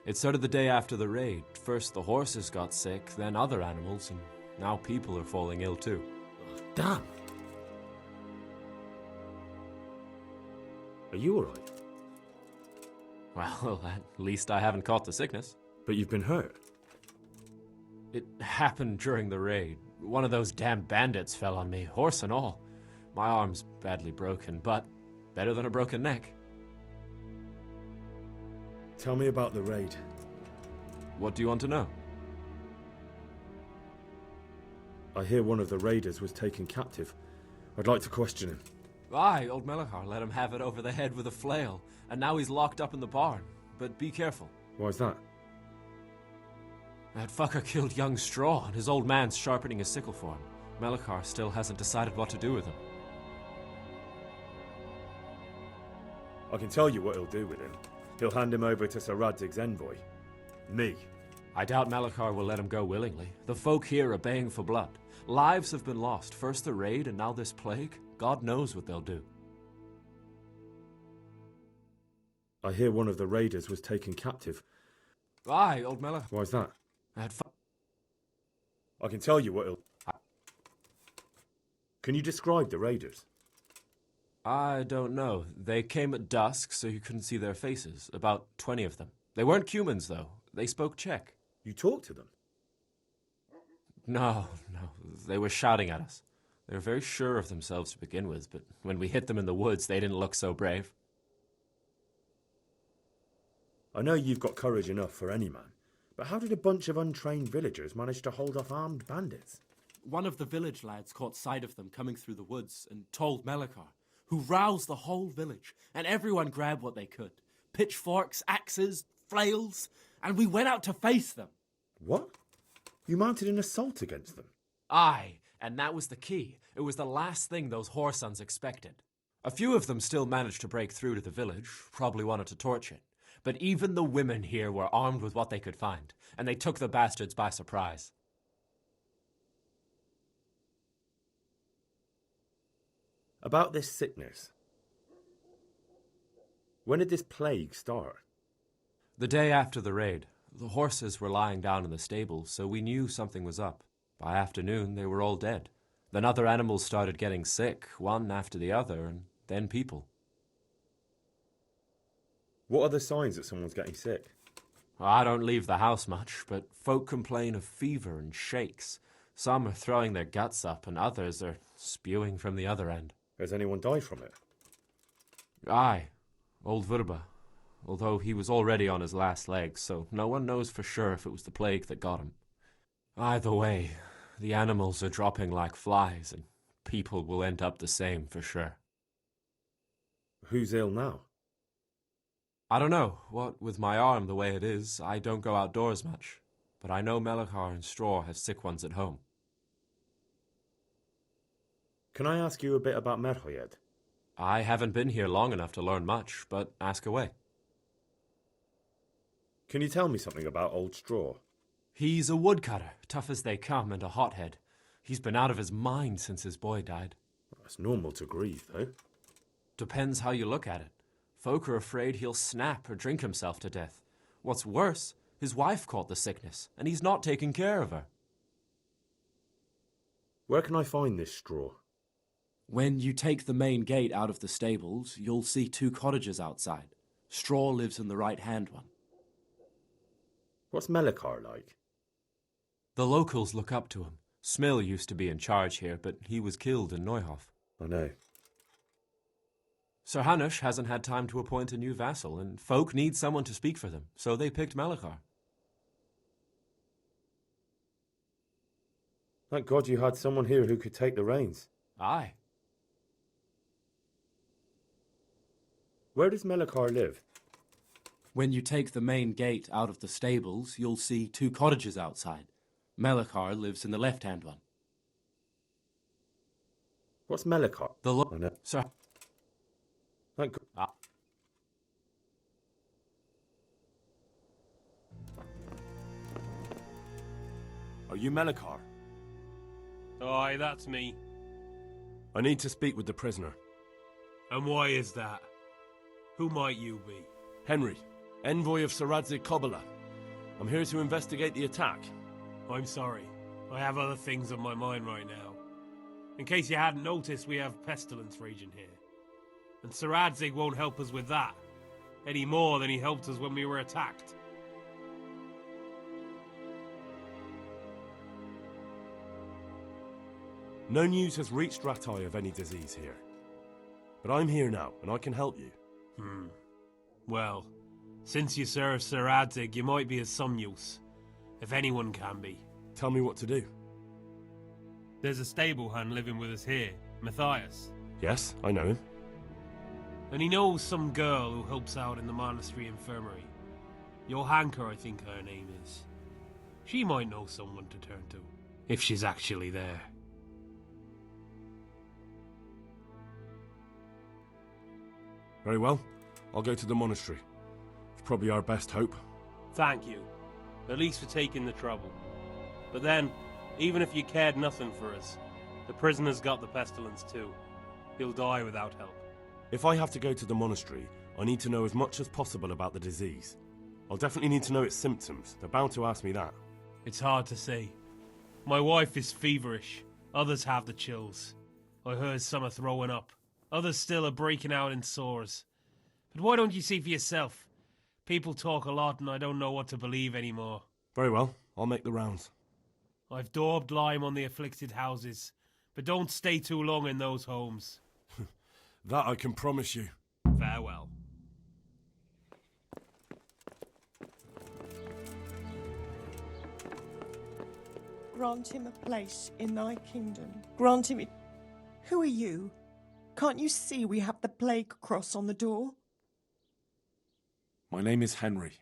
It started the day after the raid. First the horses got sick, then other animals, and now people are falling ill too. Damn! Are you alright? Well, at least I haven't caught the sickness. But you've been hurt? It happened during the raid. One of those damn bandits fell on me, horse and all. My arm's badly broken, but better than a broken neck. Tell me about the raid. What do you want to know? I hear one of the raiders was taken captive. I'd like to question him. Aye, old Melachar let him have it over the head with a flail, and now he's locked up in the barn. But be careful. Why's that? That fucker killed young Straw, and his old man's sharpening his sickle for him. Melachar still hasn't decided what to do with him. I can tell you what he'll do with him. He'll hand him over to Sir Radzig's envoy. Me. I doubt Melachar will let him go willingly. The folk here are baying for blood. Lives have been lost. First the raid, and now this plague. God knows what they'll do. I hear one of the raiders was taken captive. Aye, old Melachar. Why's that? I can tell you what he'll... Can you describe the raiders? I don't know. They came at dusk, so you couldn't see their faces. About 20 of them. They weren't Cumans, though. They spoke Czech. You talked to them? No. They were shouting at us. They were very sure of themselves to begin with, but when we hit them in the woods, they didn't look so brave. I know you've got courage enough for any man, but how did a bunch of untrained villagers manage to hold off armed bandits? One of the village lads caught sight of them coming through the woods and told Melachar, who roused the whole village, and everyone grabbed what they could. Pitchforks, axes, flails, and we went out to face them. What? You mounted an assault against them? Aye, and that was the key. It was the last thing those whoresons expected. A few of them still managed to break through to the village, probably wanted to torch it. But even the women here were armed with what they could find, and they took the bastards by surprise. About this sickness. When did this plague start? The day after the raid. The horses were lying down in the stable, so we knew something was up. By afternoon, they were all dead. Then other animals started getting sick, one after the other, and then people. What are the signs that someone's getting sick? I don't leave the house much, but folk complain of fever and shakes. Some are throwing their guts up, and others are spewing from the other end. Has anyone died from it? Aye, old Vurba. Although he was already on his last legs, so no one knows for sure if it was the plague that got him. Either way, the animals are dropping like flies, and people will end up the same for sure. Who's ill now? I don't know. What with my arm the way it is, I don't go outdoors much. But I know Melachar and Straw have sick ones at home. Can I ask you a bit about Merhoyed? I haven't been here long enough to learn much, but ask away. Can you tell me something about Old Straw? He's a woodcutter, tough as they come, and a hothead. He's been out of his mind since his boy died. It's normal to grieve, though. Depends how you look at it. Folk are afraid he'll snap or drink himself to death. What's worse, his wife caught the sickness, and he's not taking care of her. Where can I find this straw? When you take the main gate out of the stables, you'll see 2 cottages outside. Straw lives in the right-hand one. What's Melikar like? The locals look up to him. Smill used to be in charge here, but he was killed in Neuhof. I know. Sir Hanush hasn't had time to appoint a new vassal, and folk need someone to speak for them, so they picked Melikar. Thank God you had someone here who could take the reins. Aye. Where does Melikar live? When you take the main gate out of the stables, you'll see 2 cottages outside. Melikar lives in the left-hand one. What's Melikar? The I know. Sir. Thank God. Ah. Are you Melikar? Aye, that's me. I need to speak with the prisoner. And why is that? Who might you be? Henry, envoy of Sir Radzig Kobyla. I'm here to investigate the attack. I'm sorry. I have other things on my mind right now. In case you hadn't noticed, we have pestilence raging here. And Sir Radzig won't help us with that, any more than he helped us when we were attacked. No news has reached Ratai of any disease here. But I'm here now, and I can help you. Well, since you serve Sir Radzig, you might be of some use. If anyone can be. Tell me what to do. There's a stable hand living with us here, Matthias. Yes, I know him. And he knows some girl who helps out in the monastery infirmary. Johanka, I think her name is. She might know someone to turn to, if she's actually there. Very well. I'll go to the monastery. It's probably our best hope. Thank you. At least for taking the trouble. But then, even if you cared nothing for us, the prisoner's got the pestilence too. He'll die without help. If I have to go to the monastery, I need to know as much as possible about the disease. I'll definitely need to know its symptoms. They're bound to ask me that. It's hard to say. My wife is feverish. Others have the chills. I heard some are throwing up. Others still are breaking out in sores. But why don't you see for yourself? People talk a lot and I don't know what to believe anymore. Very well. I'll make the rounds. I've daubed lime on the afflicted houses, but don't stay too long in those homes. That I can promise you. Farewell. Grant him a place in thy kingdom. Grant him it. Who are you? Can't you see we have the plague cross on the door? My name is Henry.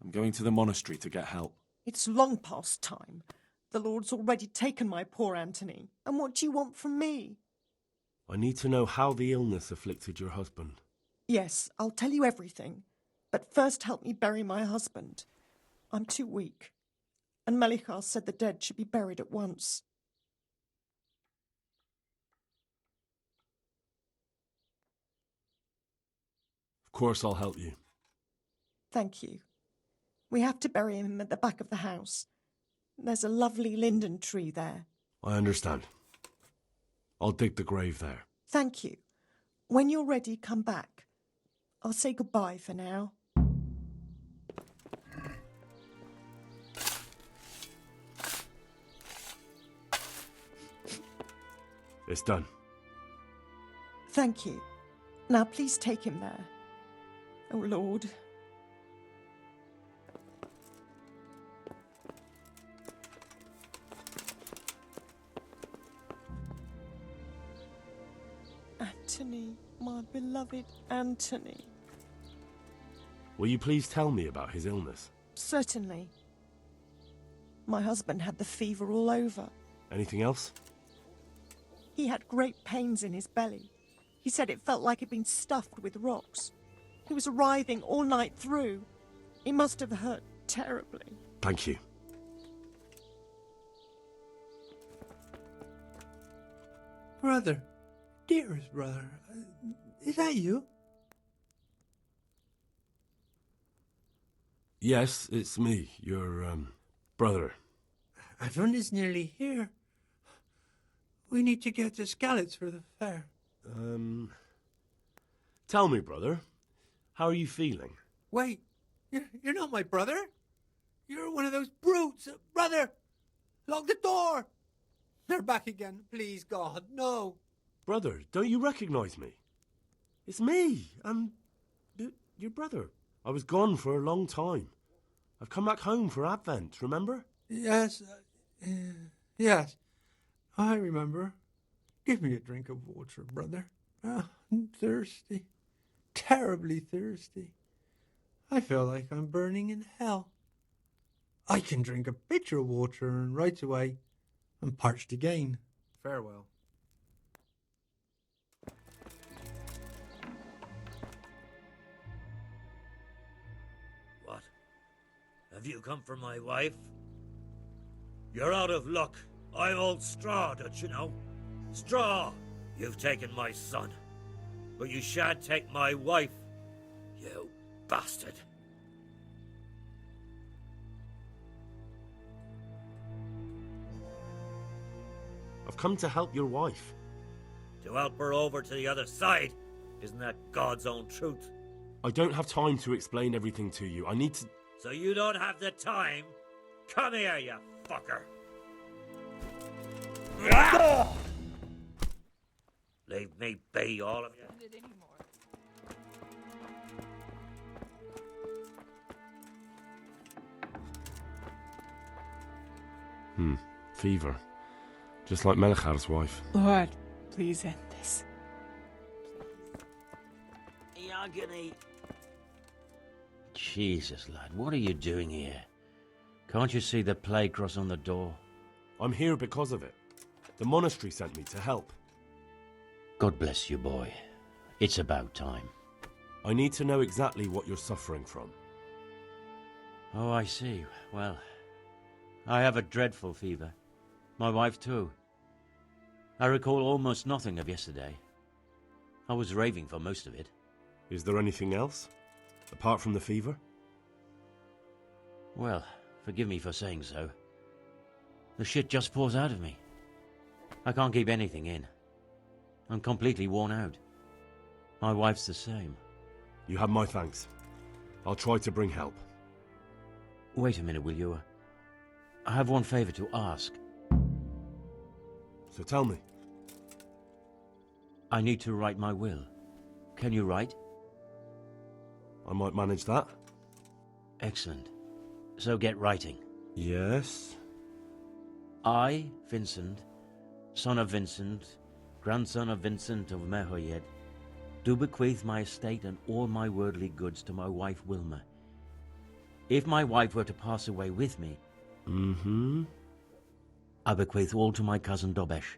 I'm going to the monastery to get help. It's long past time. The Lord's already taken my poor Antony. And what do you want from me? I need to know how the illness afflicted your husband. Yes, I'll tell you everything. But first help me bury my husband. I'm too weak. And Melikar said the dead should be buried at once. Of course I'll help you. Thank you. We have to bury him at the back of the house. There's a lovely linden tree there. I understand. I'll dig the grave there. Thank you. When you're ready, come back. I'll say goodbye for now. It's done. Thank you. Now please take him there. Oh, Lord. Antony, my beloved Antony. Will you please tell me about his illness? Certainly. My husband had the fever all over. Anything else? He had great pains in his belly. He said it felt like it'd been stuffed with rocks. He was writhing all night through. It must have hurt terribly. Thank you. Brother, dearest brother, is that you? Yes, it's me, your, brother. Everyone is nearly here. We need to get to Skalitz for the fair. Tell me, brother, how are you feeling? Wait, you're not my brother? You're one of those brutes. Brother, lock the door. They're back again. Please, God, no. Brother, don't you recognize me? It's me. I'm your brother. I was gone for a long time. I've come back home for Advent, remember? Yes, yes, I remember. Give me a drink of water, brother. I'm thirsty. Terribly thirsty. I feel like I'm burning in hell. I can drink a pitcher of water and right away I'm parched again. Farewell. What? Have you come for my wife? You're out of luck. I'm old Straw, don't you know? Straw! You've taken my son. But you shan't take my wife, you bastard. I've come to help your wife. To help her over to the other side? Isn't that God's own truth? I don't have time to explain everything to you. I need to... So you don't have the time? Come here, you fucker! Leave me be, all of you. Fever. Just like Melchar's wife. Lord, please end this. Agony. Jesus, lad, what are you doing here? Can't you see the plague cross on the door? I'm here because of it. The monastery sent me to help. God bless you, boy. It's about time. I need to know exactly what you're suffering from. Oh, I see. Well, I have a dreadful fever. My wife, too. I recall almost nothing of yesterday. I was raving for most of it. Is there anything else? Apart from the fever? Well, forgive me for saying so. The shit just pours out of me. I can't keep anything in. I'm completely worn out. My wife's the same. You have my thanks. I'll try to bring help. Wait a minute, will you? I have one favor to ask. So tell me. I need to write my will. Can you write? I might manage that. Excellent. So get writing. Yes? I, Vincent, son of Vincent, grandson of Vincent of Merhoyed, do bequeath my estate and all my worldly goods to my wife Wilma. If my wife were to pass away with me, I bequeath all to my cousin Dobesh,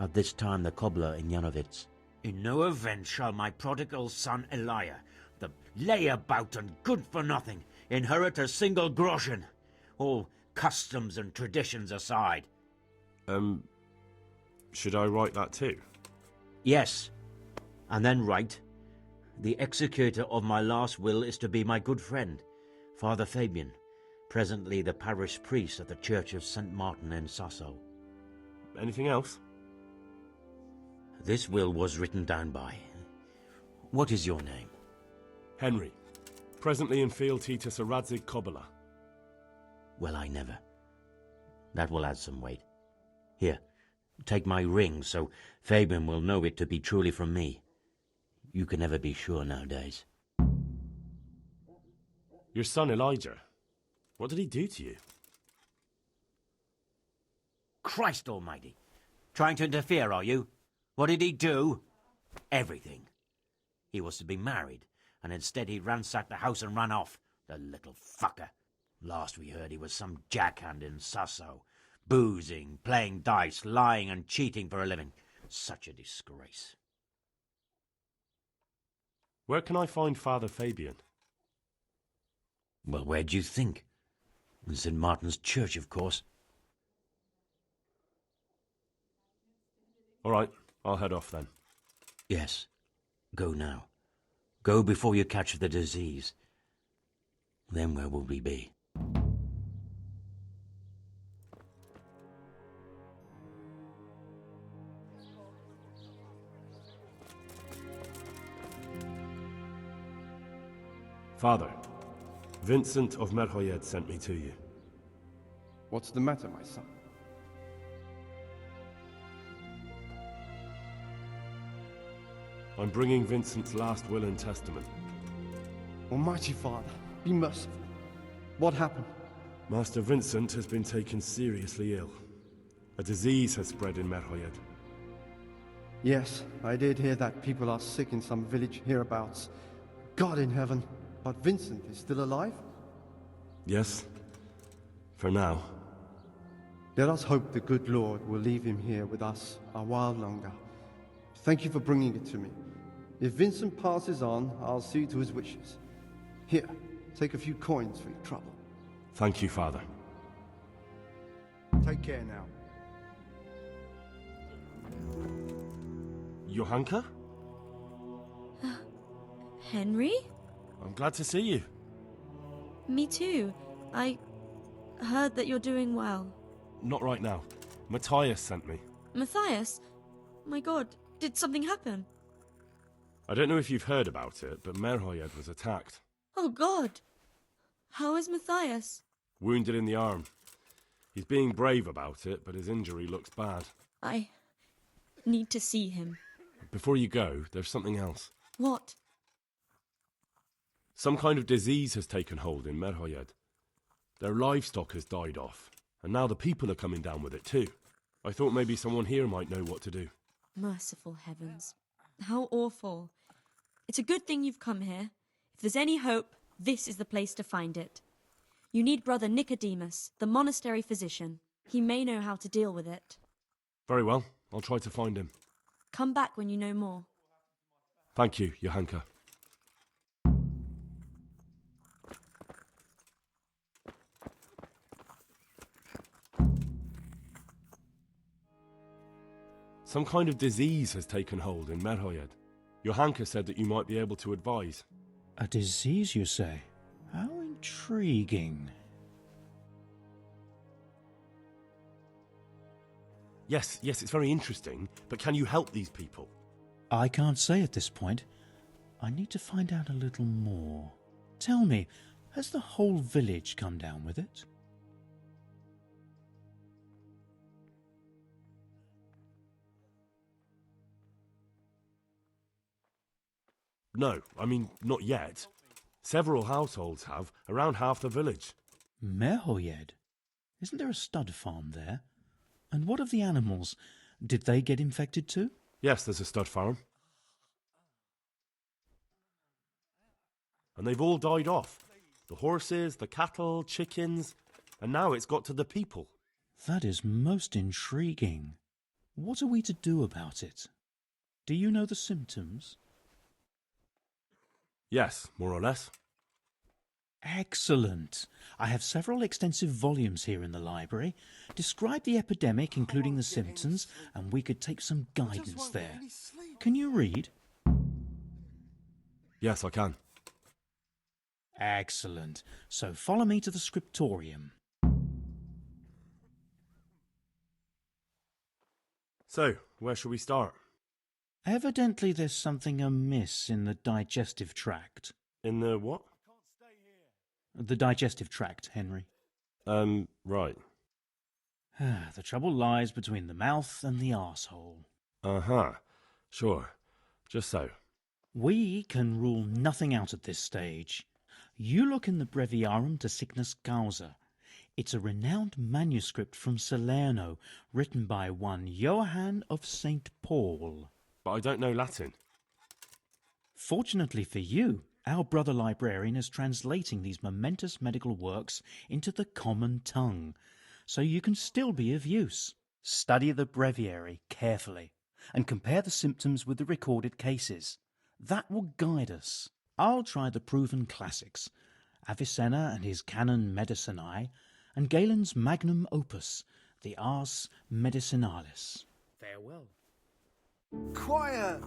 at this time the cobbler in Janovitz. In no event shall my prodigal son Elia, the layabout and good-for-nothing, inherit a single groschen, all customs and traditions aside. Should I write that too? Yes, and then write, the executor of my last will is to be my good friend, Father Fabian, presently the parish priest at the Church of St. Martin in Sasso. Anything else? This will was written down by... What is your name? Henry. Presently in fealty to Sir Radzig Kobyla. Well, I never. That will add some weight. Here, take my ring, so Fabian will know it to be truly from me. You can never be sure nowadays. Your son Elijah. What did he do to you? Christ almighty! Trying to interfere, are you? What did he do? Everything. He was to be married, and instead he ransacked the house and ran off. The little fucker. Last we heard he was some jackhand in Sasso. Boozing, playing dice, lying and cheating for a living. Such a disgrace. Where can I find Father Fabian? Well, where do you think? In St. Martin's Church, of course. All right, I'll head off then. Yes. Go now. Go before you catch the disease. Then where will we be? Father, Vincent of Merhoyed sent me to you. What's the matter, my son? I'm bringing Vincent's last will and testament. Almighty Father, be merciful. What happened? Master Vincent has been taken seriously ill. A disease has spread in Merhoyed. Yes, I did hear that people are sick in some village hereabouts. God in heaven, but Vincent is still alive? Yes, for now. Let us hope the good Lord will leave him here with us a while longer. Thank you for bringing it to me. If Vincent passes on, I'll see to his wishes. Here, take a few coins for your trouble. Thank you, Father. Take care now. Johanka? Henry? I'm glad to see you. Me too. I heard that you're doing well. Not right now. Matthias sent me. Matthias? My god, did something happen? I don't know if you've heard about it, but Merhoyed was attacked. Oh god. How is Matthias? Wounded in the arm. He's being brave about it, but his injury looks bad. I need to see him. Before you go, there's something else. What? Some kind of disease has taken hold in Merhoyed. Their livestock has died off, and now the people are coming down with it too. I thought maybe someone here might know what to do. Merciful heavens. How awful. It's a good thing you've come here. If there's any hope, this is the place to find it. You need Brother Nicodemus, the monastery physician. He may know how to deal with it. Very well, I'll try to find him. Come back when you know more. Thank you, Johanka. Some kind of disease has taken hold in Merhoyed. Johanka said that you might be able to advise. A disease, you say? How intriguing. Yes, it's very interesting, but can you help these people? I can't say at this point. I need to find out a little more. Tell me, has the whole village come down with it? No, I mean, not yet. Several households have, around half the village. Merhoyed? Isn't there a stud farm there? And what of the animals? Did they get infected too? Yes, there's a stud farm. And they've all died off. The horses, the cattle, chickens, and now it's got to the people. That is most intriguing. What are we to do about it? Do you know the symptoms? Yes, more or less. Excellent. I have several extensive volumes here in the library. Describe the epidemic, including the symptoms, and we could take some guidance there. Can you read? Yes, I can. Excellent. So follow me to the scriptorium. So, where shall we start? Evidently there's something amiss in the digestive tract. In the what? The digestive tract, Henry. Right. The trouble lies between the mouth and the arsehole. Uh-huh. Sure. Just so. We can rule nothing out at this stage. You look in the Breviarum de Sickness Causa. It's a renowned manuscript from Salerno, written by one Johann of St. Paul. But I don't know Latin. Fortunately for you, our brother librarian is translating these momentous medical works into the common tongue, so you can still be of use. Study the breviary carefully, and compare the symptoms with the recorded cases. That will guide us. I'll try the proven classics, Avicenna and his Canon Medicinae, and Galen's magnum opus, the Ars Medicinalis. Farewell. Quiet!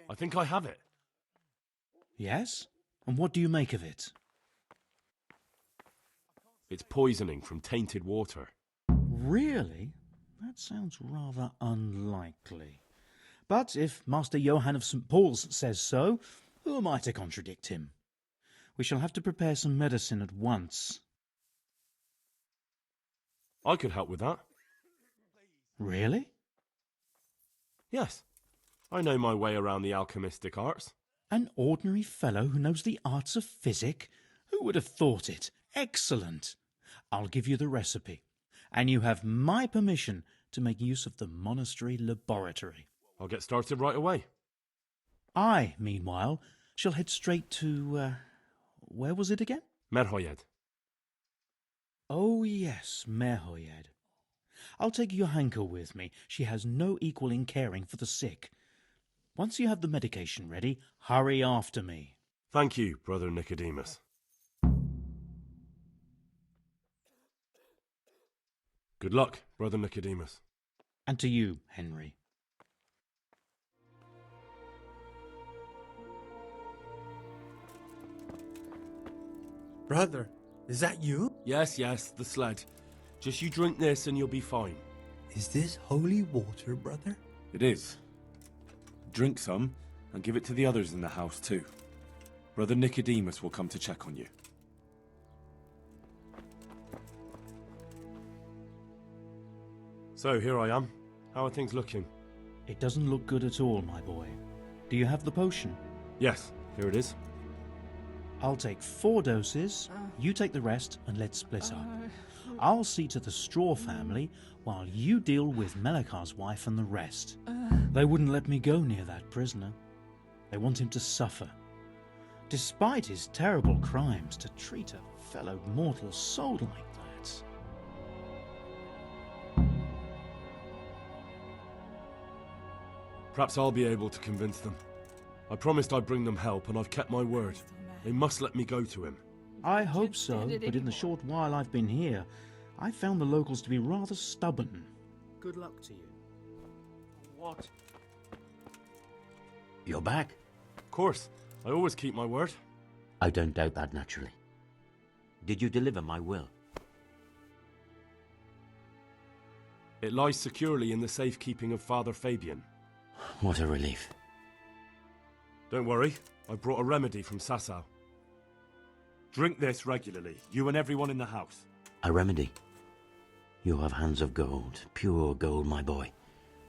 I think I have it. Yes? And what do you make of it? It's poisoning from tainted water. Really? That sounds rather unlikely. But if Master Johann of St. Paul's says so, who am I to contradict him? We shall have to prepare some medicine at once. I could help with that. Really? Yes. I know my way around the alchemistic arts. An ordinary fellow who knows the arts of physic? Who would have thought it? Excellent. I'll give you the recipe, and you have my permission to make use of the monastery laboratory. I'll get started right away. I, meanwhile, shall head straight to, where was it again? Merhoyed. Oh, yes, Merhoyed. I'll take Johanka with me. She has no equal in caring for the sick. Once you have the medication ready, hurry after me. Thank you, Brother Nicodemus. Good luck, Brother Nicodemus. And to you, Henry. Brother, is that you? Yes, the sled. Just you drink this and you'll be fine. Is this holy water, brother? It is. Drink some and give it to the others in the house too. Brother Nicodemus will come to check on you. So, here I am. How are things looking? It doesn't look good at all, my boy. Do you have the potion? Yes, here it is. I'll take 4 doses, you take the rest, and let's split up. I'll see to the Straw family, while you deal with Melikar's wife and the rest. They wouldn't let me go near that prisoner. They want him to suffer. Despite his terrible crimes, to treat a fellow mortal soul like that. Perhaps I'll be able to convince them. I promised I'd bring them help, and I've kept my word. They must let me go to him. I hope so, but in the short while I've been here, I've found the locals to be rather stubborn. Good luck to you. What? You're back? Of course. I always keep my word. I don't doubt that, naturally. Did you deliver my will? It lies securely in the safekeeping of Father Fabian. What a relief. Don't worry, I brought a remedy from Sasau. Drink this regularly, you and everyone in the house. A remedy? You have hands of gold, pure gold, my boy.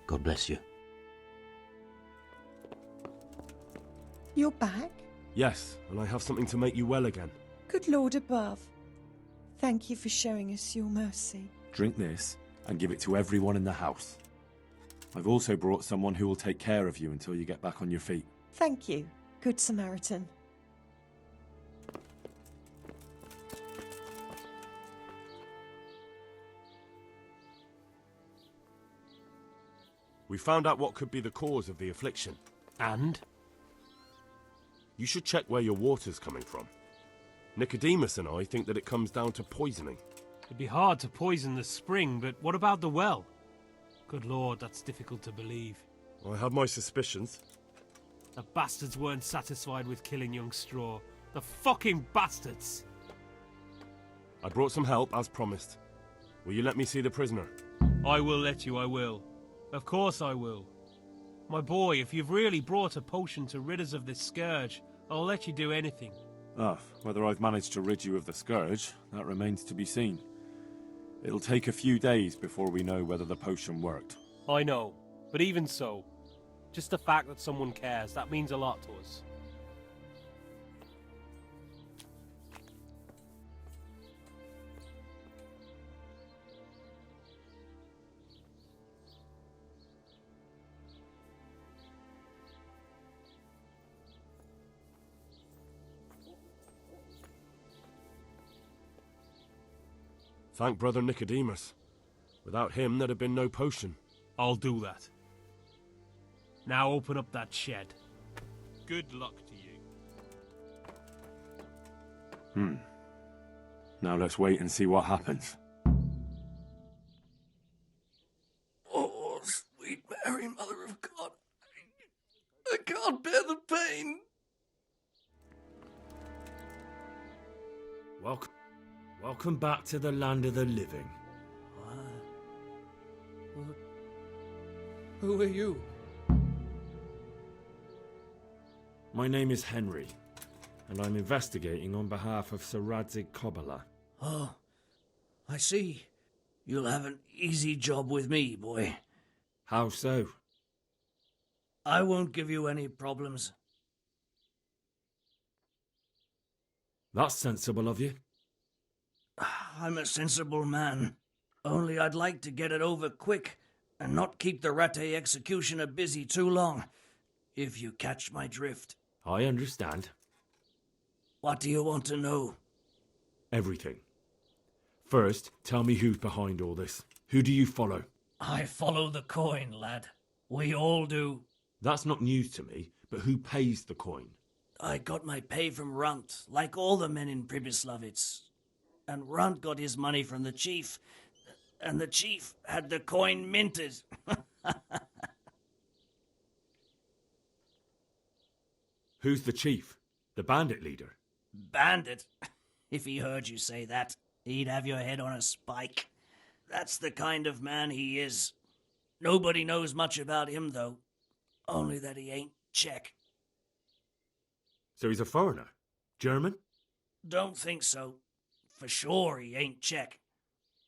God bless you. You're back? Yes, and I have something to make you well again. Good Lord above. Thank you for showing us your mercy. Drink this and give it to everyone in the house. I've also brought someone who will take care of you until you get back on your feet. Thank you, Good Samaritan. We found out what could be the cause of the affliction. And? You should check where your water's coming from. Nicodemus and I think that it comes down to poisoning. It'd be hard to poison the spring, but what about the well? Good Lord, that's difficult to believe. I have my suspicions. The bastards weren't satisfied with killing young Straw. The fucking bastards! I brought some help, as promised. Will you let me see the prisoner? I will let you, I will. Of course I will. My boy, if you've really brought a potion to rid us of this scourge, I'll let you do anything. Whether I've managed to rid you of the scourge, that remains to be seen. It'll take a few days before we know whether the potion worked. I know, but even so, just the fact that someone cares, that means a lot to us. Thank Brother Nicodemus. Without him, there'd have been no potion. I'll do that. Now open up that shed. Good luck to you. Now let's wait and see what happens. Oh, sweet Mary, Mother of God, Welcome back to the land of the living. Who are you? My name is Henry, and I'm investigating on behalf of Sir Radzig Kobyla. Oh, I see. You'll have an easy job with me, boy. How so? I won't give you any problems. That's sensible of you. I'm a sensible man. Only I'd like to get it over quick and not keep the Rattay executioner busy too long, if you catch my drift. I understand. What do you want to know? Everything. First, tell me who's behind all this. Who do you follow? I follow the coin, lad. We all do. That's not news to me, but who pays the coin? I got my pay from Runt, like all the men in Pribyslavitz. And Runt got his money from the chief, and the chief had the coin minted. Who's the chief? The bandit leader? Bandit? If he heard you say that, he'd have your head on a spike. That's the kind of man he is. Nobody knows much about him, though. Only that he ain't Czech. So he's a foreigner? German? Don't think so. For sure he ain't Czech.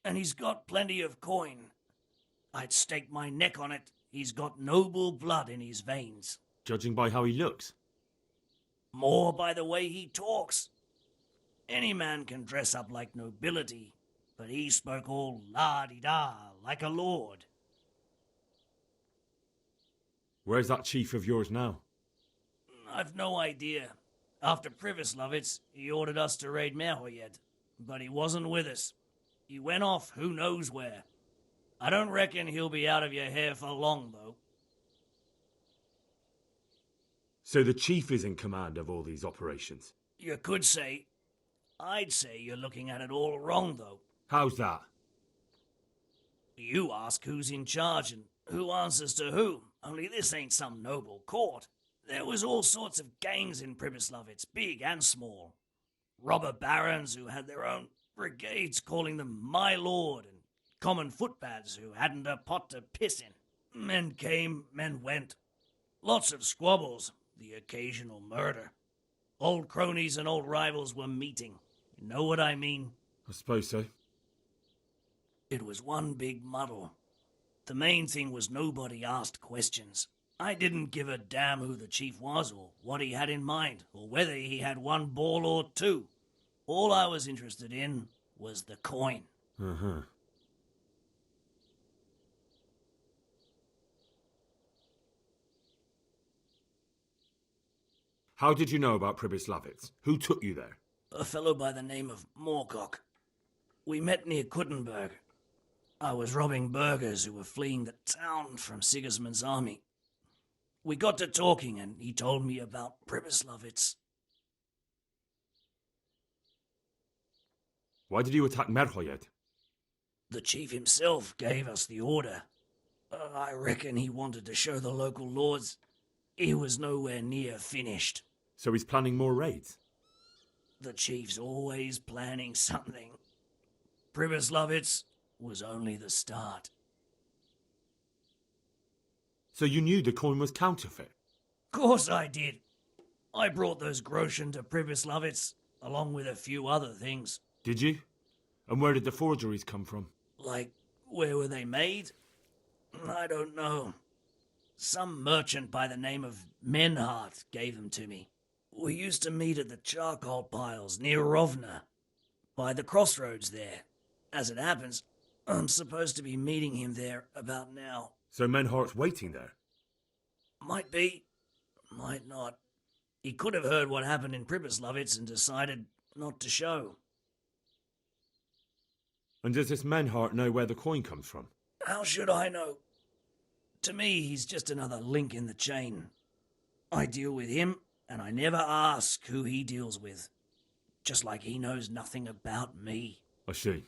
And he's got plenty of coin. I'd stake my neck on it. He's got noble blood in his veins. Judging by how he looks? More by the way he talks. Any man can dress up like nobility, but he spoke all la-di-da, like a lord. Where's that chief of yours now? I've no idea. After Pribyslavitz, he ordered us to raid Merhoyed, but he wasn't with us. He went off who knows where. I don't reckon he'll be out of your hair for long, though. So the chief is in command of all these operations? You could say. I'd say you're looking at it all wrong, though. How's that? You ask who's in charge and who answers to who, only this ain't some noble court. There was all sorts of gangs in Pribyslavitz, big and small. Robber barons who had their own brigades calling them my lord, and common footpads who hadn't a pot to piss in. Men came, men went. Lots of squabbles, the occasional murder. Old cronies and old rivals were meeting. You know what I mean? I suppose so. It was one big muddle. The main thing was nobody asked questions. I didn't give a damn who the chief was, or what he had in mind, or whether he had one ball or two. All I was interested in was the coin. Uh-huh. How did you know about Pribyslavitz? Who took you there? A fellow by the name of Moorcock. We met near Kuttenberg. I was robbing burghers who were fleeing the town from Sigismund's army. We got to talking, and he told me about Pribyslavitz. Why did you attack Merhoyed? The chief himself gave us the order. I reckon he wanted to show the local lords he was nowhere near finished. So he's planning more raids? The chief's always planning something. Pribyslavitz was only the start. So you knew the coin was counterfeit? Course I did. I brought those groschen to Pribyslavitz, along with a few other things. Did you? And where did the forgeries come from? Like, where were they made? I don't know. Some merchant by the name of Menhart gave them to me. We used to meet at the charcoal piles near Rovna, by the crossroads there. As it happens, I'm supposed to be meeting him there about now. So Menhart's waiting there? Might be, might not. He could have heard what happened in Pribyslavitz and decided not to show. And does this Menhart know where the coin comes from? How should I know? To me, he's just another link in the chain. I deal with him, and I never ask who he deals with. Just like he knows nothing about me. I see.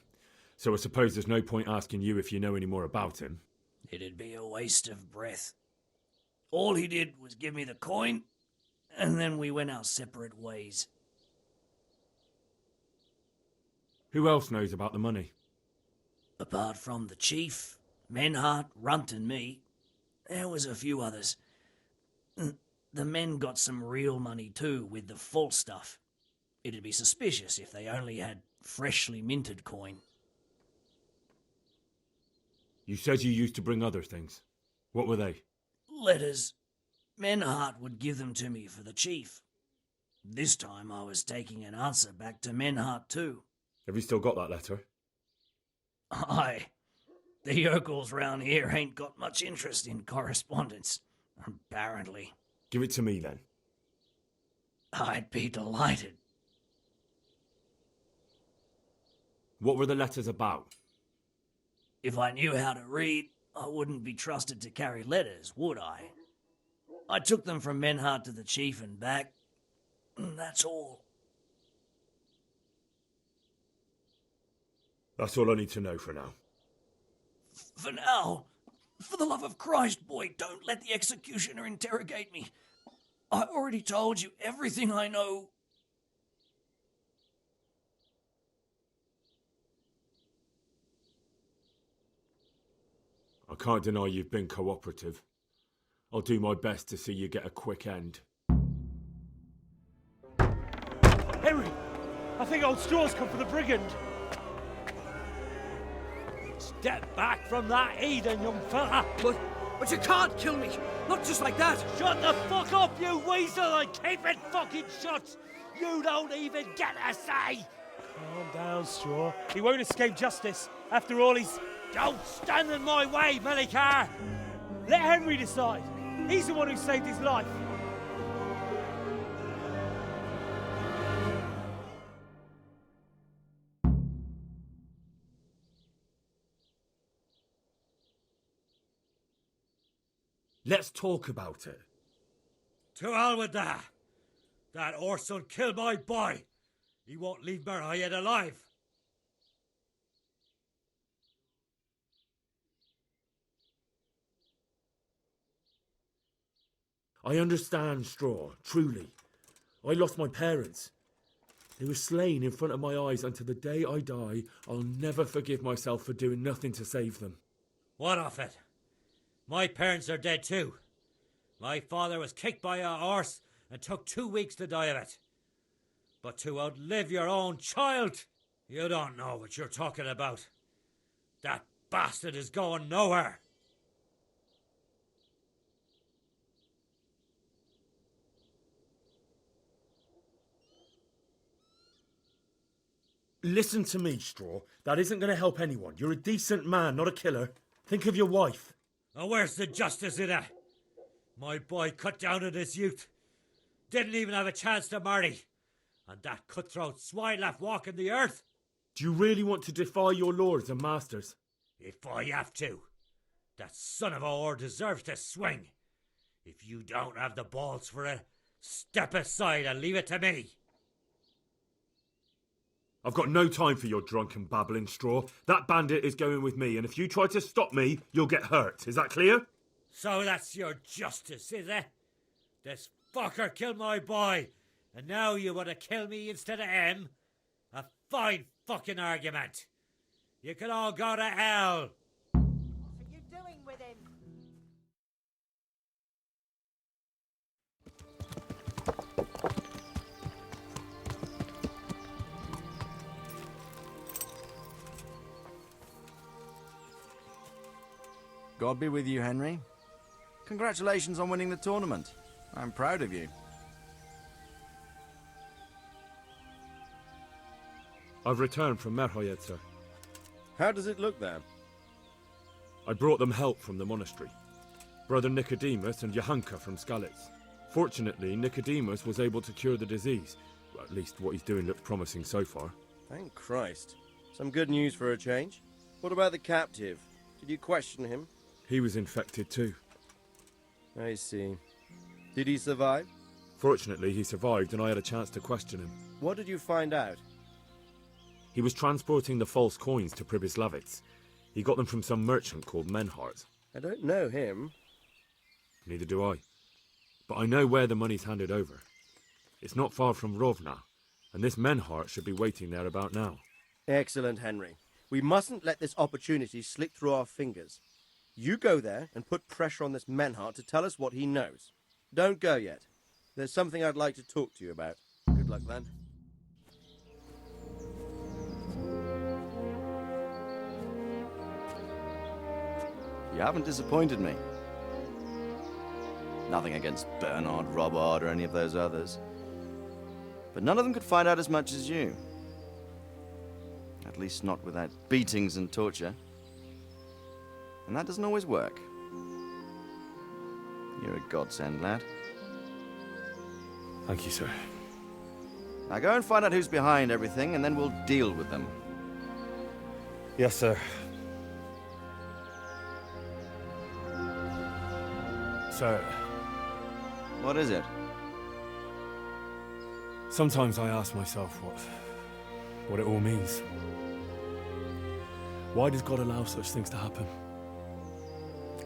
So I suppose there's no point asking you if you know any more about him. It'd be a waste of breath. All he did was give me the coin, and then we went our separate ways. Who else knows about the money? Apart from the chief, Menhart, Runt and me, there was a few others. The men got some real money too, with the false stuff. It'd be suspicious if they only had freshly minted coin. You said you used to bring other things. What were they? Letters. Menhart would give them to me for the chief. This time I was taking an answer back to Menhart too. Have you still got that letter? Aye. The yokels round here ain't got much interest in correspondence, apparently. Give it to me then. I'd be delighted. What were the letters about? If I knew how to read, I wouldn't be trusted to carry letters, would I? I took them from Menhart to the chief and back. That's all. That's all I need to know for now. For now, for the love of Christ, boy, don't let the executioner interrogate me. I already told you everything I know. I can't deny you've been cooperative. I'll do my best to see you get a quick end. Henry! I think old Straw's come for the brigand. Step back from that Eden, young fella! But you can't kill me! Not just like that! Shut the fuck up, you weasel, and keep it fucking shut! You don't even get a say! Calm down, Straw. He won't escape justice. After all, he's... Don't stand in my way, Melikar! Let Henry decide. He's the one who saved his life. Let's talk about it. To hell with that! That Orson killed my boy! He won't leave Merhayed alive! I understand, Straw, truly. I lost my parents. They were slain in front of my eyes until the day I die. I'll never forgive myself for doing nothing to save them. What of it? My parents are dead too. My father was kicked by a horse and took 2 weeks to die of it. But to outlive your own child, you don't know what you're talking about. That bastard is going nowhere. Listen to me, Straw. That isn't going to help anyone. You're a decent man, not a killer. Think of your wife. Now where's the justice in it? My boy cut down in his youth. Didn't even have a chance to marry. And that cutthroat swine left walking the earth. Do you really want to defy your lords and masters? If I have to. That son of a whore deserves to swing. If you don't have the balls for it, step aside and leave it to me. I've got no time for your drunken babbling, Straw. That bandit is going with me, and if you try to stop me, you'll get hurt. Is that clear? So that's your justice, is it? This fucker killed my boy, and now you want to kill me instead of him? A fine fucking argument. You can all go to hell. What are you doing with him? God be with you, Henry. Congratulations on winning the tournament. I'm proud of you. I've returned from Merhayed, sir. How does it look there? I brought them help from the monastery. Brother Nicodemus and Johanka from Skalitz. Fortunately, Nicodemus was able to cure the disease. Well, at least what he's doing looks promising so far. Thank Christ. Some good news for a change. What about the captive? Did you question him? He was infected too. I see. Did he survive? Fortunately, he survived and I had a chance to question him. What did you find out? He was transporting the false coins to Pribyslavitz. He got them from some merchant called Menhart. I don't know him. Neither do I. But I know where the money's handed over. It's not far from Rovna, and this Menhart should be waiting there about now. Excellent, Henry. We mustn't let this opportunity slip through our fingers. You go there and put pressure on this Menhart to tell us what he knows. Don't go yet. There's something I'd like to talk to you about. Good luck, then. You haven't disappointed me. Nothing against Bernard, Robert, or any of those others. But none of them could find out as much as you. At least not without beatings and torture. And that doesn't always work. You're a godsend, lad. Thank you, sir. Now go and find out who's behind everything, and then we'll deal with them. Yes, sir. Sir. What is it? Sometimes I ask myself what it all means. Why does God allow such things to happen?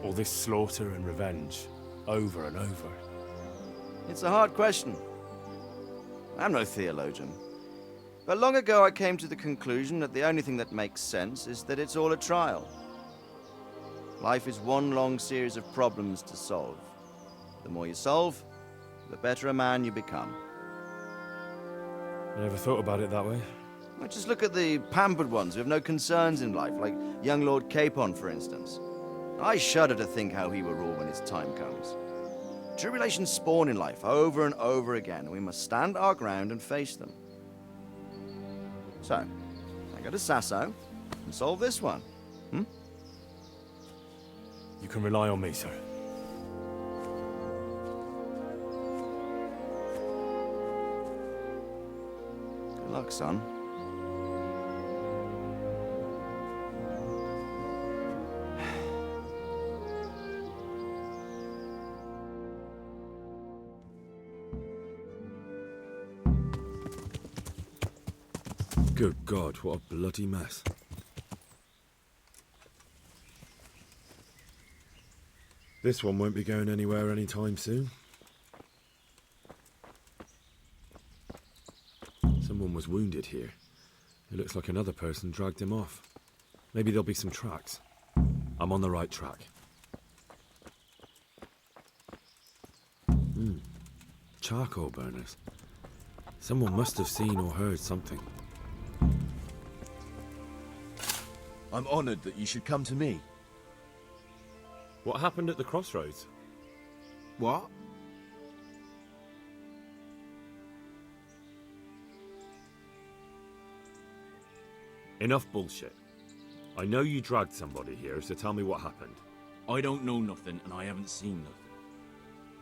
All this slaughter and revenge, over and over. It's a hard question. I'm no theologian. But long ago I came to the conclusion that the only thing that makes sense is that it's all a trial. Life is one long series of problems to solve. The more you solve, the better a man you become. I never thought about it that way. Well, just look at the pampered ones who have no concerns in life, like young Lord Capon, for instance. I shudder to think how he will rule when his time comes. Tribulations spawn in life over and over again, and we must stand our ground and face them. So, I go to Sasso and solve this one. You can rely on me, sir. Good luck, son. Good God, what a bloody mess. This one won't be going anywhere anytime soon. Someone was wounded here. It looks like another person dragged him off. Maybe there'll be some tracks. I'm on the right track. Charcoal burners. Someone must have seen or heard something. I'm honored that you should come to me. What happened at the crossroads? What? Enough bullshit. I know you dragged somebody here, so tell me what happened. I don't know nothing, and I haven't seen nothing.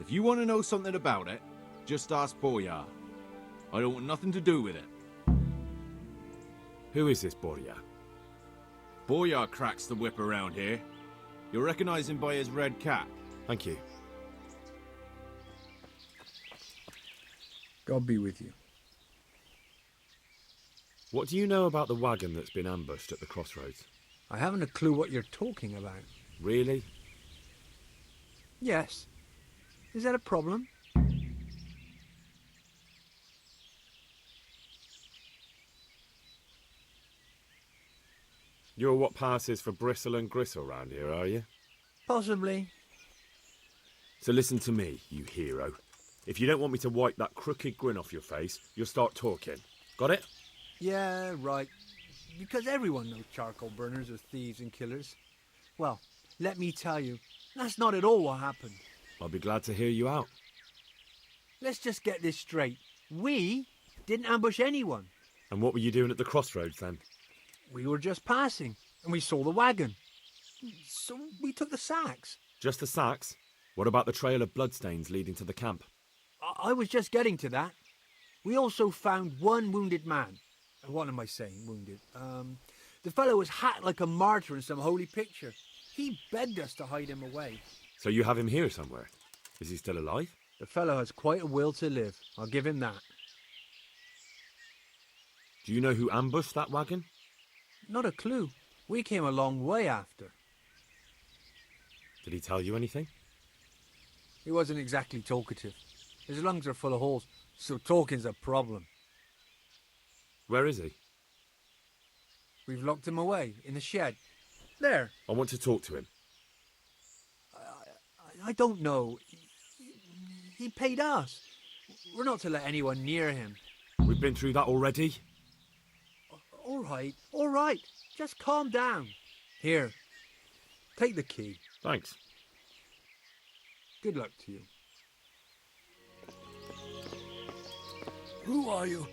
If you want to know something about it, just ask Boyar. I don't want nothing to do with it. Who is this Boyar? Boyar cracks the whip around here. You'll recognize him by his red cap. Thank you. God be with you. What do you know about the wagon that's been ambushed at the crossroads? I haven't a clue what you're talking about. Really? Yes. Is that a problem? You're what passes for bristle and gristle round here, are you? Possibly. So listen to me, you hero. If you don't want me to wipe that crooked grin off your face, you'll start talking. Got it? Yeah, right. Because everyone knows charcoal burners are thieves and killers. Well, let me tell you, that's not at all what happened. I'll be glad to hear you out. Let's just get this straight. We didn't ambush anyone. And what were you doing at the crossroads then? We were just passing, and we saw the wagon. So we took the sacks. Just the sacks? What about the trail of bloodstains leading to the camp? I was just getting to that. We also found one wounded man. What am I saying, wounded? The fellow was hacked like a martyr in some holy picture. He begged us to hide him away. So you have him here somewhere? Is he still alive? The fellow has quite a will to live. I'll give him that. Do you know who ambushed that wagon? Not a clue. We came a long way after. Did he tell you anything? He wasn't exactly talkative. His lungs are full of holes, so talking's a problem. Where is he? We've locked him away in the shed. There. I want to talk to him. I don't know. He paid us. We're not to let anyone near him. We've been through that already. All right. Just calm down. Here. Take the key. Thanks. Good luck to you. Who are you?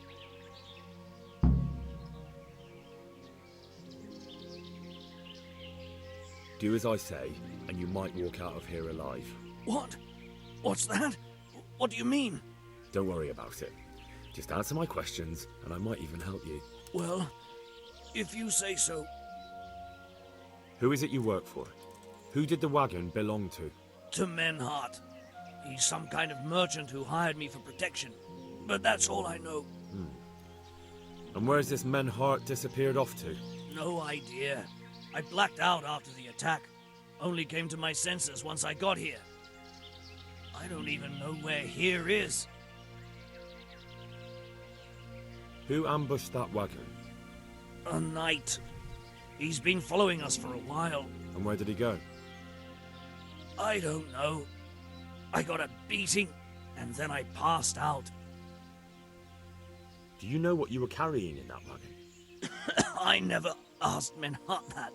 Do as I say, and you might walk out of here alive. What? What's that? What do you mean? Don't worry about it. Just answer my questions, and I might even help you. Well, if you say so. Who is it you work for? Who did the wagon belong to? To Menhart. He's some kind of merchant who hired me for protection. But that's all I know. And where's this Menhart disappeared off to? No idea. I blacked out after the attack. Only came to my senses once I got here. I don't even know where here is. Who ambushed that wagon? A knight. He's been following us for a while. And where did he go? I don't know. I got a beating, and then I passed out. Do you know what you were carrying in that wagon? I never asked Menhart that.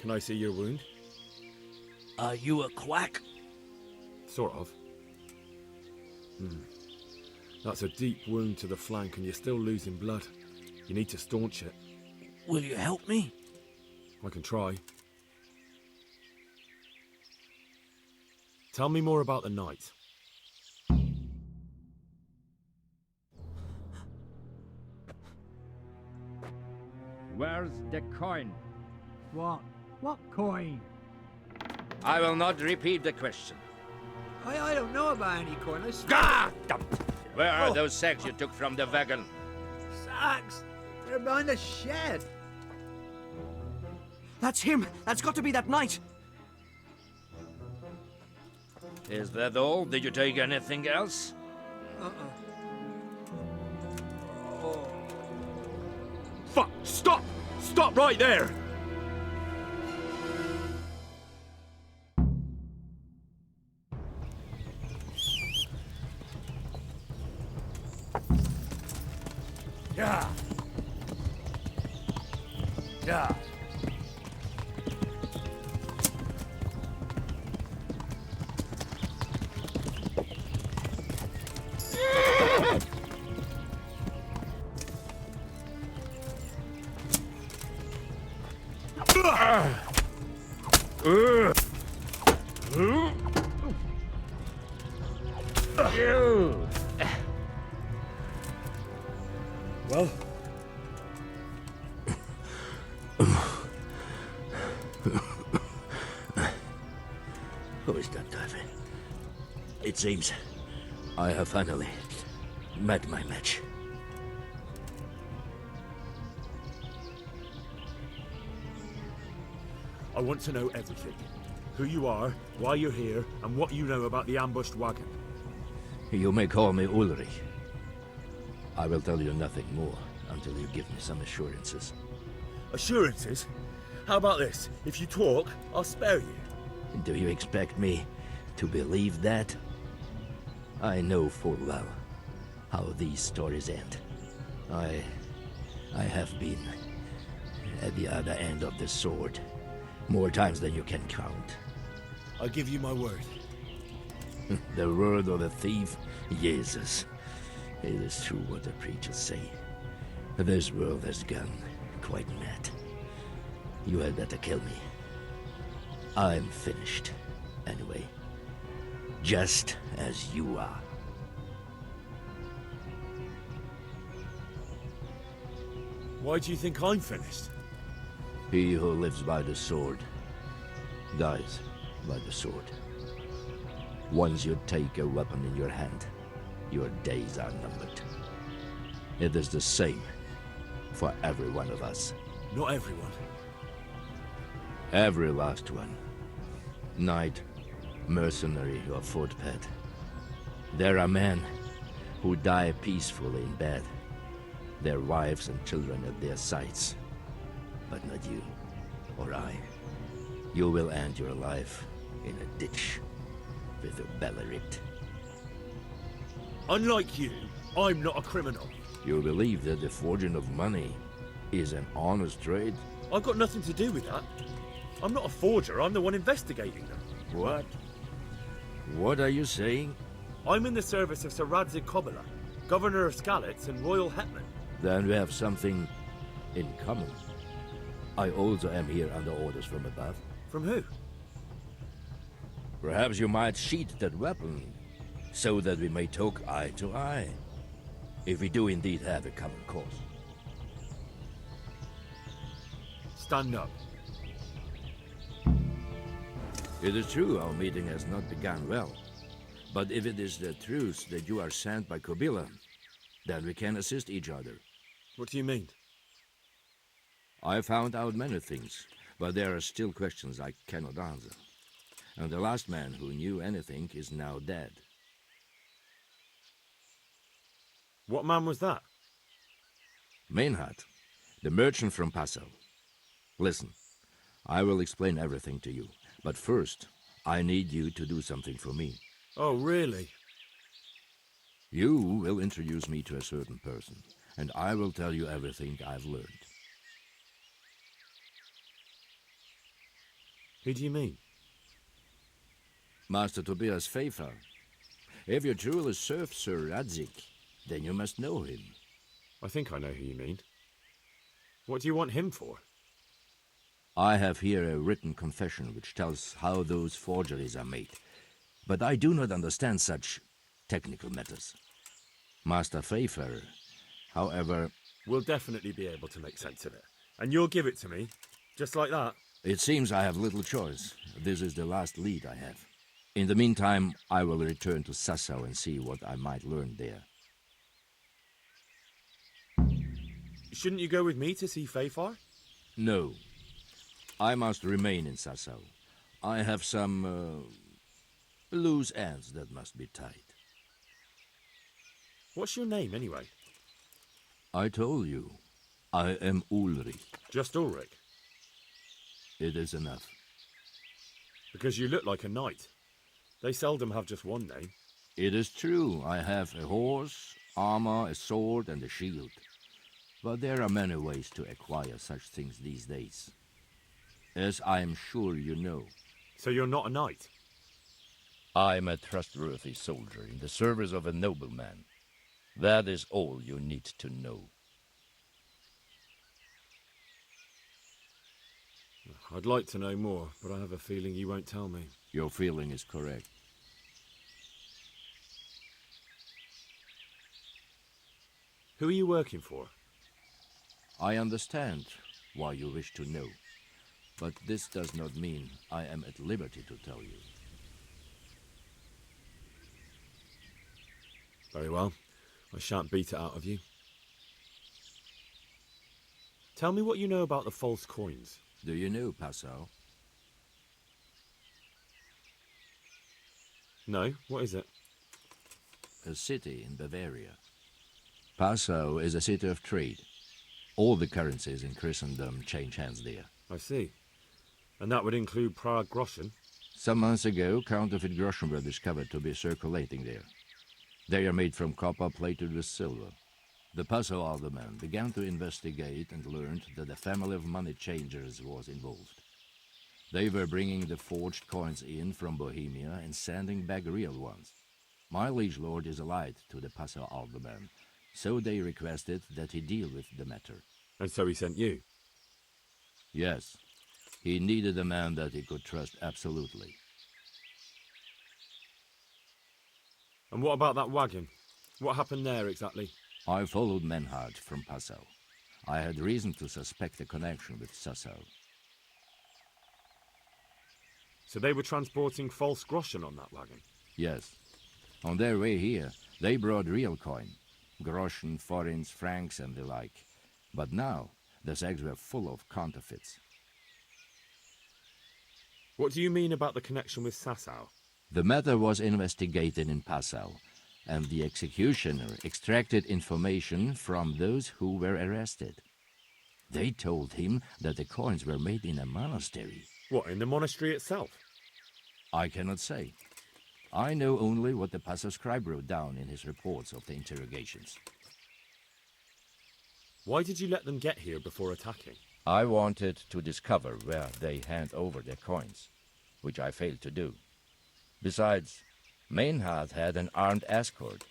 Can I see your wound? Are you a quack? Sort of. That's a deep wound to the flank and you're still losing blood. You need to staunch it. Will you help me? I can try. Tell me more about the night. Where's the coin? What? What coin? I will not repeat the question. I don't know about any coin. I swear. Ah! Where are those sacks you took from the wagon? Sacks? They're behind the shed. That's him! That's got to be that knight! Is that all? Did you take anything else? Fuck! Stop! Stop right there! Yeah. Yeah. Well? Who is that guy? It seems I have finally met my match. I want to know everything. Who you are, why you're here, and what you know about the ambushed wagon. You may call me Ulrich. I will tell you nothing more until you give me some assurances. Assurances? How about this? If you talk, I'll spare you. Do you expect me to believe that? I know full well how these stories end. I have been at the other end of the sword more times than you can count. I give you my word. The word of a thief? Jesus. It is true what the preachers say. This world has gone quite mad. You had better kill me. I'm finished, anyway. Just as you are. Why do you think I'm finished? He who lives by the sword dies by the sword. Once you take a weapon in your hand, your days are numbered. It is the same for every one of us. Not everyone. Every last one. Knight, mercenary, or footpad. There are men who die peacefully in bed, their wives and children at their sides. But not you, or I. You will end your life in a ditch, with your belly ripped. Unlike you, I'm not a criminal. You believe that the forging of money is an honest trade? I've got nothing to do with that. I'm not a forger, I'm the one investigating them. What? What are you saying? I'm in the service of Sir Radzig Kobyla, Governor of Skalitz and Royal Hetman. Then we have something in common. I also am here under orders from above. From who? Perhaps you might sheath that weapon, so that we may talk eye to eye. If we do indeed have a common cause. Stand up. It is true our meeting has not begun well. But if it is the truth that you are sent by Kobyla, then we can assist each other. What do you mean? I found out many things, but there are still questions I cannot answer. And the last man who knew anything is now dead. What man was that? Meinhard, the merchant from Passau. Listen, I will explain everything to you, but first, I need you to do something for me. Oh, really? You will introduce me to a certain person, and I will tell you everything I've learned. Who do you mean? Master Tobias Pfeiffer. If you truly serve Sir Radzig, then you must know him. I think I know who you mean. What do you want him for? I have here a written confession which tells how those forgeries are made, but I do not understand such technical matters. Master Pfeiffer, however... We'll definitely be able to make sense of it. And you'll give it to me, just like that? It seems I have little choice. This is the last lead I have. In the meantime, I will return to Sassau and see what I might learn there. Shouldn't you go with me to see Pfeiffer? No. I must remain in Sassau. I have some loose ends that must be tied. What's your name, anyway? I told you. I am Ulrich. Just Ulrich? It is enough. Because you look like a knight. They seldom have just one name. It is true. I have a horse, armor, a sword, and a shield. But there are many ways to acquire such things these days. As I am sure you know. So you're not a knight? I am a trustworthy soldier in the service of a nobleman. That is all you need to know. I'd like to know more, but I have a feeling you won't tell me. Your feeling is correct. Who are you working for? I understand why you wish to know, but this does not mean I am at liberty to tell you. Very well. I shan't beat it out of you. Tell me what you know about the false coins. Do you know Passau? No, what is it? A city in Bavaria. Passau is a city of trade. All the currencies in Christendom change hands there. I see. And that would include Prague groschen? Some months ago, counterfeit groschen were discovered to be circulating there. They are made from copper plated with silver. The Passau alderman began to investigate and learned that a family of money changers was involved. They were bringing the forged coins in from Bohemia and sending back real ones. My liege lord is allied to the Passau alderman, so they requested that he deal with the matter. And so he sent you? Yes. He needed a man that he could trust absolutely. And what about that wagon? What happened there exactly? I followed Meinhard from Passau. I had reason to suspect a connection with Sassau. So they were transporting false groschen on that wagon? Yes. On their way here, they brought real coin. Groschen, forints, francs, and the like. But now, the sacks were full of counterfeits. What do you mean about the connection with Sassau? The matter was investigated in Passau, and the executioner extracted information from those who were arrested. They told him that the coins were made in a monastery. What, in the monastery itself? I cannot say. I know only what the Paso scribe wrote down in his reports of the interrogations. Why did you let them get here before attacking? I wanted to discover where they hand over their coins, which I failed to do. Besides, Maynard had an armed escort,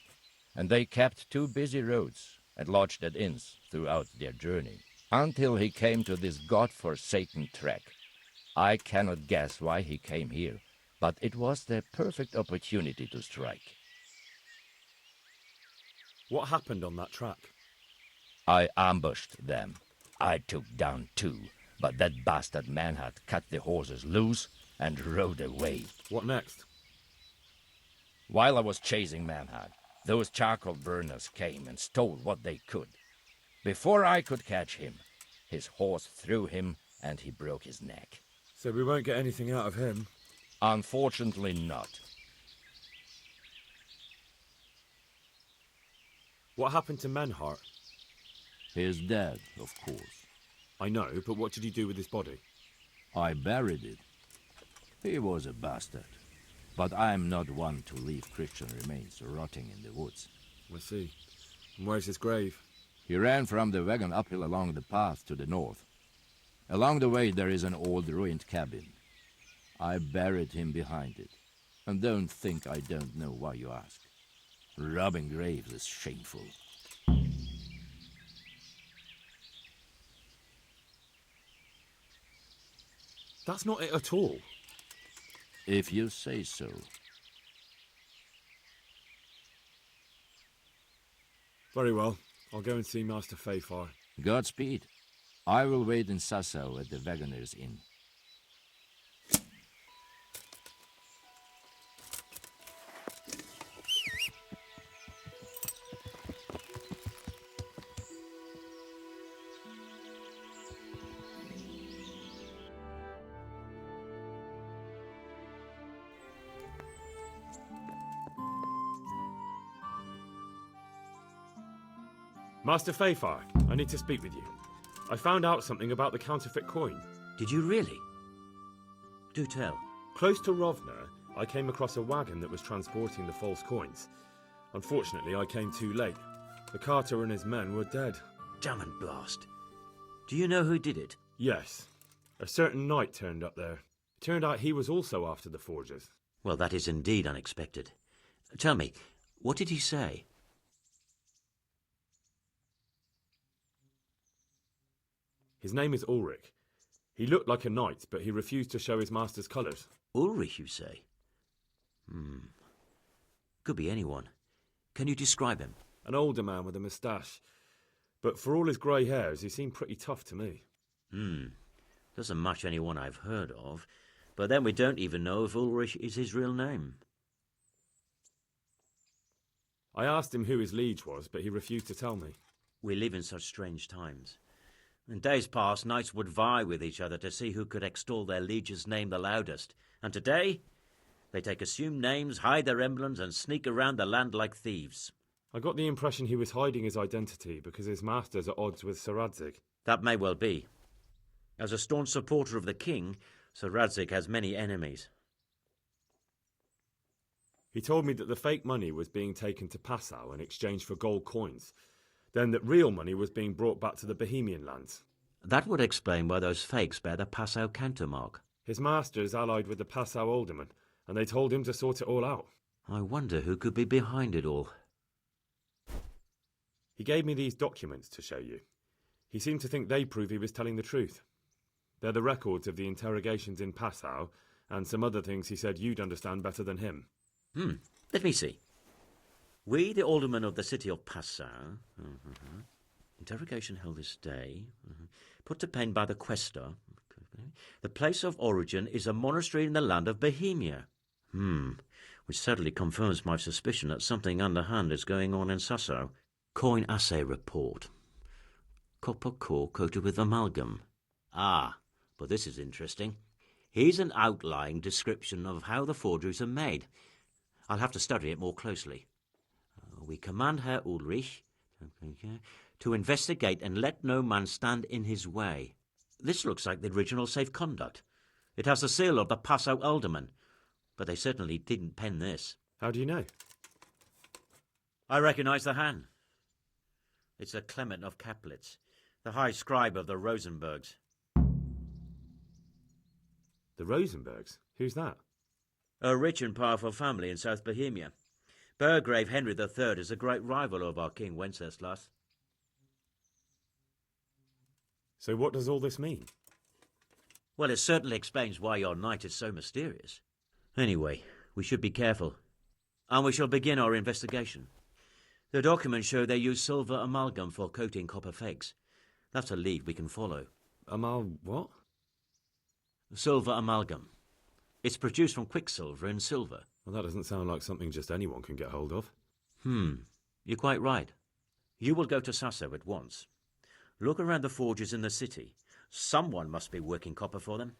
and they kept 2 busy roads and lodged at inns throughout their journey, until he came to this god-forsaken trek. I cannot guess why he came here, but it was the perfect opportunity to strike. What happened on that track? I ambushed them. I took down 2, but that bastard Maynard cut the horses loose and rode away. What next? While I was chasing Maynard, those charcoal burners came and stole what they could. Before I could catch him, his horse threw him and he broke his neck. So we won't get anything out of him? Unfortunately not. What happened to Menhart? He is dead, of course. I know, but what did you do with his body? I buried it. He was a bastard. But I am not one to leave Christian remains rotting in the woods. I see. And where's his grave? He ran from the wagon uphill along the path to the north. Along the way there is an old ruined cabin. I buried him behind it. And don't think I don't know why you ask. Robbing graves is shameful. That's not it at all. If you say so. Very well. I'll go and see Master Fafar. Godspeed. I will wait in Sassau at the Wagoner's Inn. Master Fafar, I need to speak with you. I found out something about the counterfeit coin. Did you really? Do tell. Close to Rovna, I came across a wagon that was transporting the false coins. Unfortunately, I came too late. The carter and his men were dead. Damn and blast. Do you know who did it? Yes. A certain knight turned up there. It turned out he was also after the forgers. Well, that is indeed unexpected. Tell me, what did he say? His name is Ulrich. He looked like a knight, but he refused to show his master's colours. Ulrich, you say? Could be anyone. Can you describe him? An older man with a moustache. But for all his grey hairs, he seemed pretty tough to me. Doesn't match anyone I've heard of. But then we don't even know if Ulrich is his real name. I asked him who his liege was, but he refused to tell me. We live in such strange times. In days past, knights would vie with each other to see who could extol their liege's name the loudest. And today, they take assumed names, hide their emblems, and sneak around the land like thieves. I got the impression he was hiding his identity because his master's at odds with Sir Radzig. That may well be. As a staunch supporter of the king, Sir Radzig has many enemies. He told me that the fake money was being taken to Passau in exchange for gold coins. Then that real money was being brought back to the Bohemian lands. That would explain why those fakes bear the Passau countermark. His master's allied with the Passau alderman, and they told him to sort it all out. I wonder who could be behind it all. He gave me these documents to show you. He seemed to think they prove he was telling the truth. They're the records of the interrogations in Passau, and some other things he said you'd understand better than him. Let me see. We, the aldermen of the city of Passau, interrogation held this day, put to pen by the quaestor. The place of origin is a monastery in the land of Bohemia. Which certainly confirms my suspicion that something underhand is going on in Sassau. Coin assay report. Copper core coated with amalgam. But this is interesting. Here's an outline description of how the forgeries are made. I'll have to study it more closely. We command Herr Ulrich to investigate and let no man stand in his way. This looks like the original safe conduct. It has the seal of the Passau alderman, but they certainly didn't pen this. How do you know? I recognise the hand. It's a Clement of Kaplitz, the high scribe of the Rosenbergs. The Rosenbergs? Who's that? A rich and powerful family in South Bohemia. Burgrave Henry III is a great rival of our King Wenceslaus. So what does all this mean? Well, it certainly explains why your knight is so mysterious. Anyway, we should be careful. And we shall begin our investigation. The documents show they use silver amalgam for coating copper fakes. That's a lead we can follow. What? Silver amalgam. It's produced from quicksilver and silver. Well, that doesn't sound like something just anyone can get hold of. You're quite right. You will go to Sasso at once. Look around the forges in the city. Someone must be working copper for them.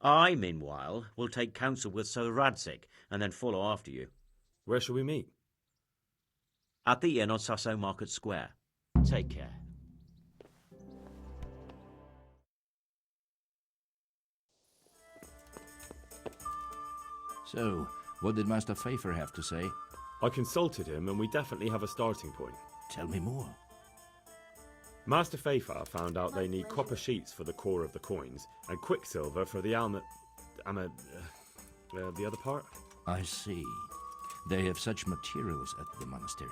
I, meanwhile, will take counsel with Sir Radzig and then follow after you. Where shall we meet? At the inn on Sasso Market Square. Take care. So, what did Master Pfeiffer have to say? I consulted him and we definitely have a starting point. Tell me more. Master Pfeiffer found out they need copper sheets for the core of the coins and quicksilver for the the other part. I see. They have such materials at the monastery.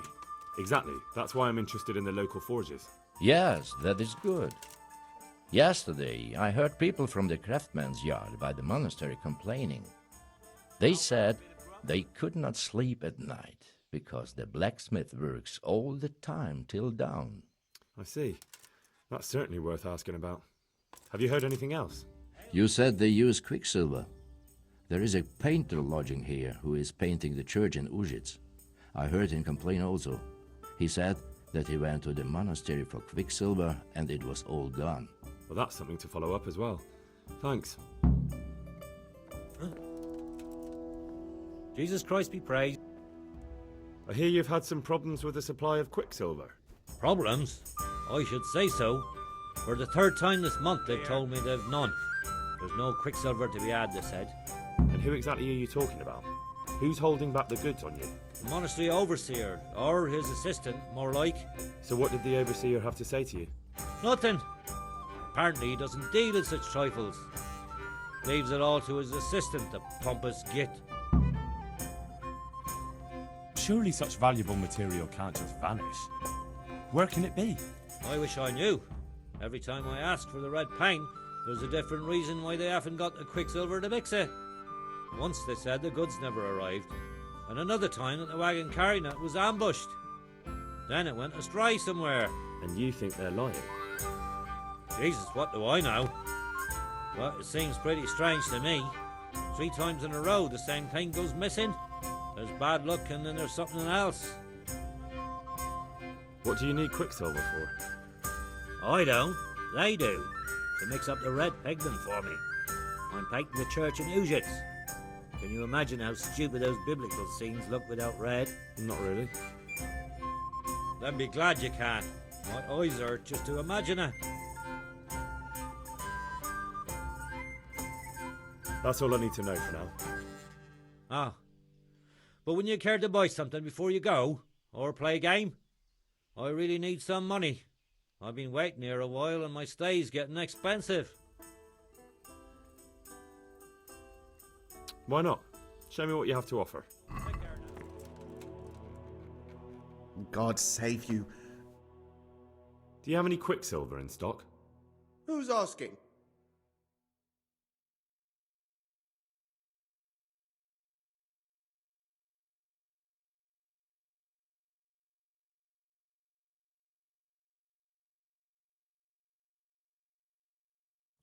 Exactly. That's why I'm interested in the local forges. Yes, that is good. Yesterday, I heard people from the craftsman's yard by the monastery complaining. They said they could not sleep at night because the blacksmith works all the time till dawn. I see. That's certainly worth asking about. Have you heard anything else? You said they use quicksilver. There is a painter lodging here who is painting the church in Ujitz. I heard him complain also. He said that he went to the monastery for quicksilver and it was all gone. Well, that's something to follow up as well. Thanks. Jesus Christ be praised. I hear you've had some problems with the supply of quicksilver. Problems? I should say so. For the third time this month they've told me they've none. There's no quicksilver to be had, they said. And who exactly are you talking about? Who's holding back the goods on you? The monastery overseer, or his assistant, more like. So what did the overseer have to say to you? Nothing. Apparently he doesn't deal in such trifles. Leaves it all to his assistant, the pompous git. Surely such valuable material can't just vanish. Where can it be? I wish I knew. Every time I ask for the red paint, there's a different reason why they haven't got the quicksilver to mix it. Once they said the goods never arrived, and another time that the wagon carrying it was ambushed. Then it went astray somewhere. And you think they're lying? Jesus, what do I know? But it seems pretty strange to me. 3 times in a row the same thing goes missing. There's bad luck and then there's something else. What do you need quicksilver for? I don't. They do. To mix up the red pigment for me. I'm painting the church in Ujitz. Can you imagine how stupid those biblical scenes look without red? Not really. Then be glad you can. My eyes hurt just to imagine it. That's all I need to know for now. Ah. But wouldn't you care to buy something before you go? Or play a game? I really need some money. I've been waiting here a while and my stay's getting expensive. Why not? Show me what you have to offer. God save you. Do you have any quicksilver in stock? Who's asking?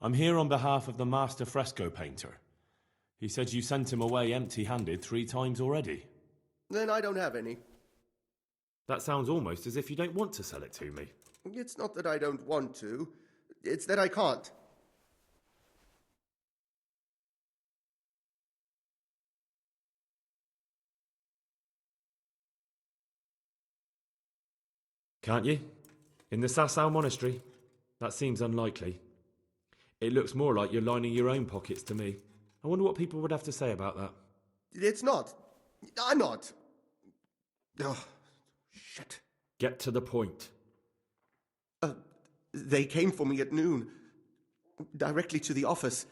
I'm here on behalf of the master fresco painter. He said you sent him away empty-handed 3 times already. Then I don't have any. That sounds almost as if you don't want to sell it to me. It's not that I don't want to, it's that I can't. Can't you? In the Sasau monastery? That seems unlikely. It looks more like you're lining your own pockets to me. I wonder what people would have to say about that. It's not. I'm not. Oh, shit. Get to the point. They came for me at noon. Directly to the office.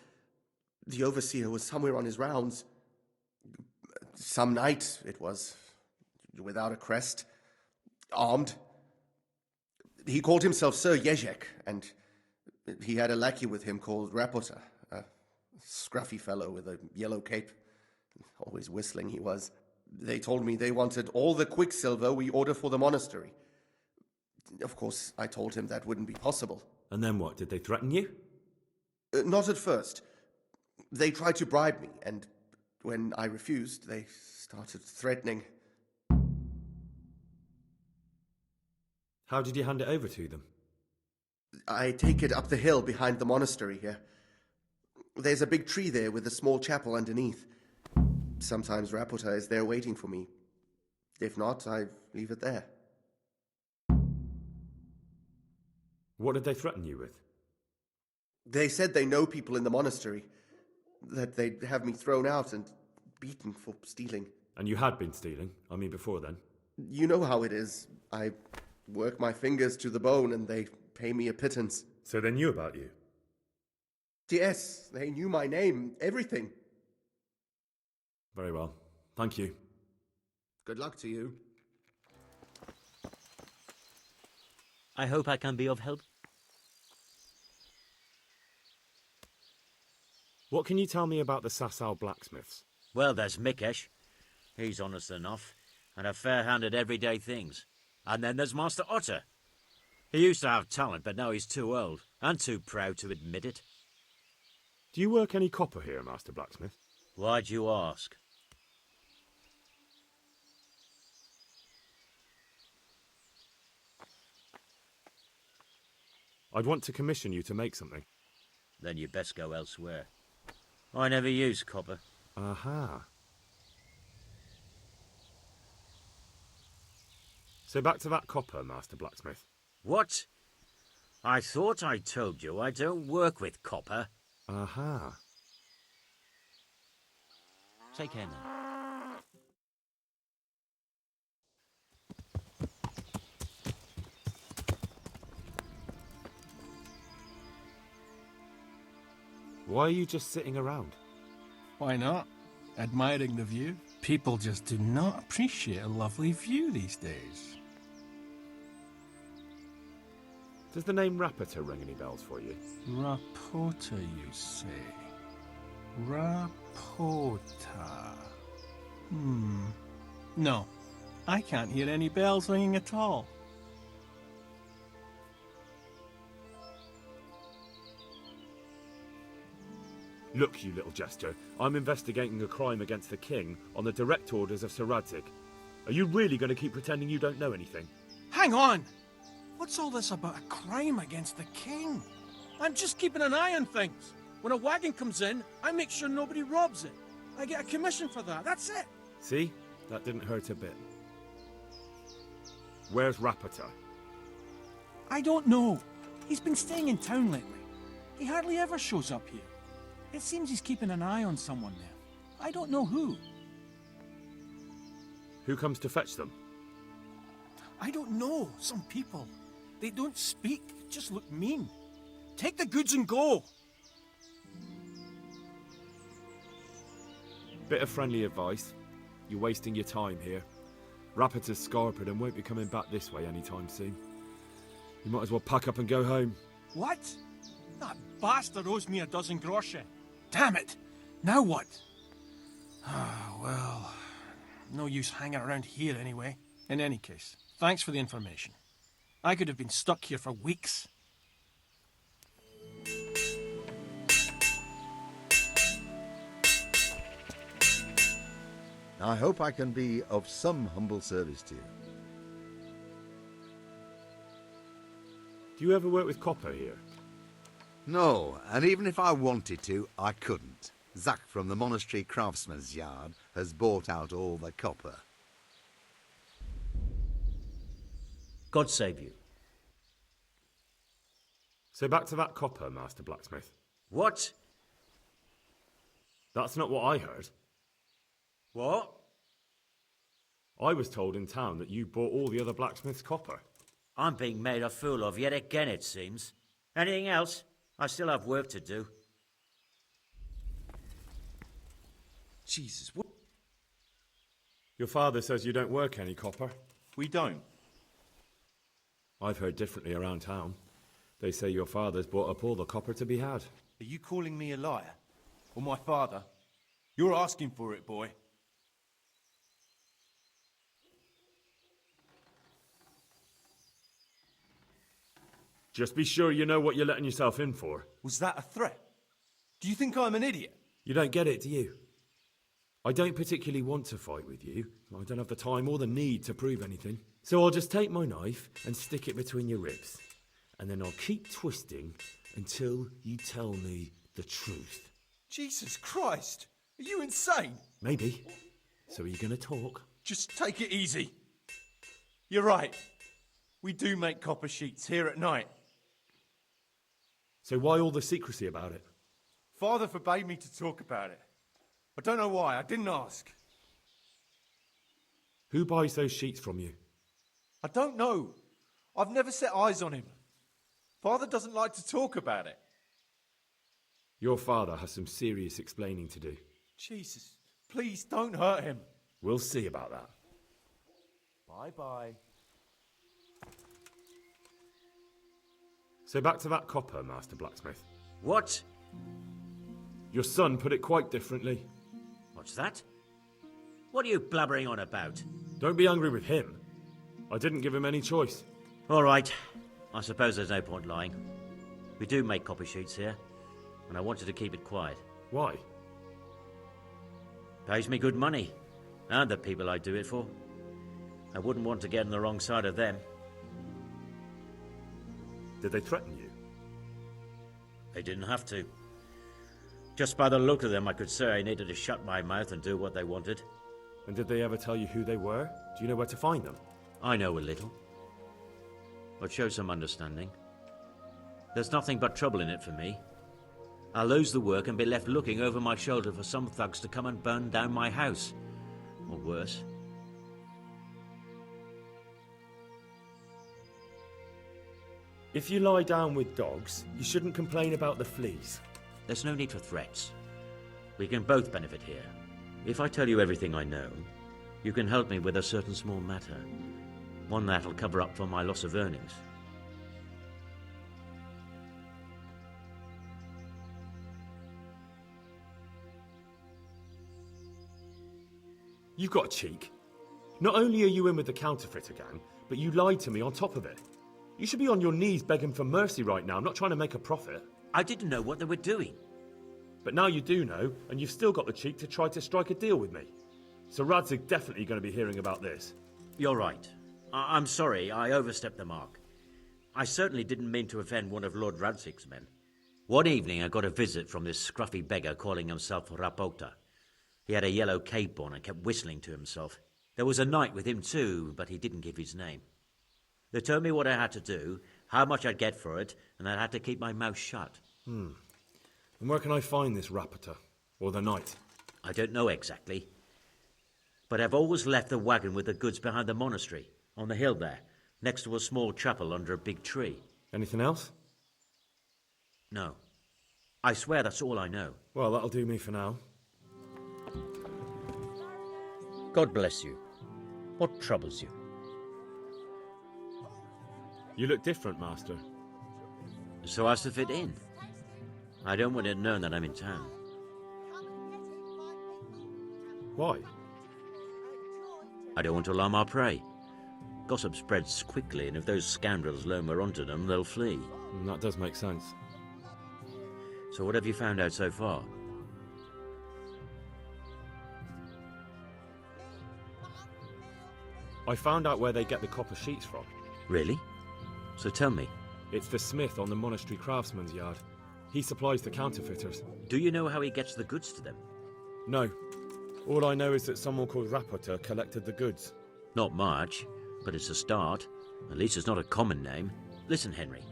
The overseer was somewhere on his rounds. Some knight, it was. Without a crest. Armed. He called himself Sir Jezek, and he had a lackey with him called Rapota, a scruffy fellow with a yellow cape. Always whistling he was. They told me they wanted all the quicksilver we order for the monastery. Of course, I told him that wouldn't be possible. And then what? Did they threaten you? Not at first. They tried to bribe me, and when I refused, they started threatening. How did you hand it over to them? I take it up the hill behind the monastery here. There's a big tree there with a small chapel underneath. Sometimes Rapota is there waiting for me. If not, I leave it there. What did they threaten you with? They said they know people in the monastery, that they'd have me thrown out and beaten for stealing. And you had been stealing? I mean, before then? You know how it is. I work my fingers to the bone and they pay me a pittance. So they knew about you? Yes, they knew my name, everything. Very well. Thank you. Good luck to you. I hope I can be of help. What can you tell me about the Sasau blacksmiths? Well, there's Mikesh. He's honest enough, and a fair-hand at everyday things. And then there's Master Otter. He used to have talent, but now he's too old, and too proud to admit it. Do you work any copper here, Master Blacksmith? Why'd you ask? I'd want to commission you to make something. Then you best go elsewhere. I never use copper. Aha. So back to that copper, Master Blacksmith. What? I thought I told you I don't work with copper. Aha. Take care now. Why are you just sitting around? Why not? Admiring the view. People just do not appreciate a lovely view these days. Does the name Rapota ring any bells for you? Rapota, you say? Rapota. No, I can't hear any bells ringing at all. Look, you little jester, I'm investigating a crime against the king on the direct orders of Sir Radzig. Are you really going to keep pretending you don't know anything? Hang on! What's all this about a crime against the king? I'm just keeping an eye on things. When a wagon comes in, I make sure nobody robs it. I get a commission for that, that's it. See? That didn't hurt a bit. Where's Rapota? I don't know. He's been staying in town lately. He hardly ever shows up here. It seems he's keeping an eye on someone there. I don't know who. Who comes to fetch them? I don't know. Some people. They don't speak, just look mean. Take the goods and go. Bit of friendly advice. You're wasting your time here. Rapota's scarpered and won't be coming back this way anytime soon. You might as well pack up and go home. What? That bastard owes me a dozen groschen. Damn it! Now what? Ah, well, no use hanging around here anyway. In any case, thanks for the information. I could have been stuck here for weeks. I hope I can be of some humble service to you. Do you ever work with copper here? No, and even if I wanted to, I couldn't. Zach from the monastery craftsman's yard has bought out all the copper. God save you. So back to that copper, Master Blacksmith. What? That's not what I heard. What? I was told in town that you bought all the other blacksmith's copper. I'm being made a fool of yet again, it seems. Anything else? I still have work to do. Jesus, what? Your father says you don't work any copper. We don't. I've heard differently around town. They say your father's bought up all the copper to be had. Are you calling me a liar? Or my father? You're asking for it, boy. Just be sure you know what you're letting yourself in for. Was that a threat? Do you think I'm an idiot? You don't get it, do you? I don't particularly want to fight with you. I don't have the time or the need to prove anything. So I'll just take my knife and stick it between your ribs. And then I'll keep twisting until you tell me the truth. Jesus Christ! Are you insane? Maybe. So are you going to talk? Just take it easy. You're right. We do make copper sheets here at night. So why all the secrecy about it? Father forbade me to talk about it. I don't know why. I didn't ask. Who buys those sheets from you? I don't know. I've never set eyes on him. Father doesn't like to talk about it. Your father has some serious explaining to do. Jesus, please don't hurt him. We'll see about that. Bye-bye. So back to that copper, Master Blacksmith. What? Your son put it quite differently. What's that? What are you blabbering on about? Don't be angry with him. I didn't give him any choice. All right. I suppose there's no point lying. We do make copper sheets here, and I wanted to keep it quiet. Why? Pays me good money, and the people I do it for. I wouldn't want to get on the wrong side of them. Did they threaten you? They didn't have to. Just by the look of them, I could say I needed to shut my mouth and do what they wanted. And did they ever tell you who they were? Do you know where to find them? I know a little. But show some understanding. There's nothing but trouble in it for me. I'll lose the work and be left looking over my shoulder for some thugs to come and burn down my house. Or worse. If you lie down with dogs, you shouldn't complain about the fleas. There's no need for threats. We can both benefit here. If I tell you everything I know, you can help me with a certain small matter. One that'll cover up for my loss of earnings. You've got a cheek. Not only are you in with the counterfeiter gang, but you lied to me on top of it. You should be on your knees begging for mercy right now, not trying to make a profit. I didn't know what they were doing. But now you do know, and you've still got the cheek to try to strike a deal with me. So Radzig definitely going to be hearing about this. You're right. I'm sorry, I overstepped the mark. I certainly didn't mean to offend one of Lord Radzig's men. One evening I got a visit from this scruffy beggar calling himself Rapota. He had a yellow cape on and kept whistling to himself. There was a knight with him too, but he didn't give his name. They told me what I had to do, how much I'd get for it, and I had to keep my mouth shut. And where can I find this Rapota? Or the knight? I don't know exactly. But I've always left the wagon with the goods behind the monastery, on the hill there, next to a small chapel under a big tree. Anything else? No. I swear that's all I know. Well, that'll do me for now. God bless you. What troubles you? You look different, Master. So as to fit in. I don't want it known that I'm in town. Why? I don't want to alarm our prey. Gossip spreads quickly, and if those scoundrels learn we're onto them, they'll flee. That does make sense. So what have you found out so far? I found out where they get the copper sheets from. Really? So tell me. It's the smith on the monastery craftsman's yard. He supplies the counterfeiters. Do you know how he gets the goods to them? No. All I know is that someone called Rapota collected the goods. Not much, but it's a start. At least it's not a common name. Listen, Henry,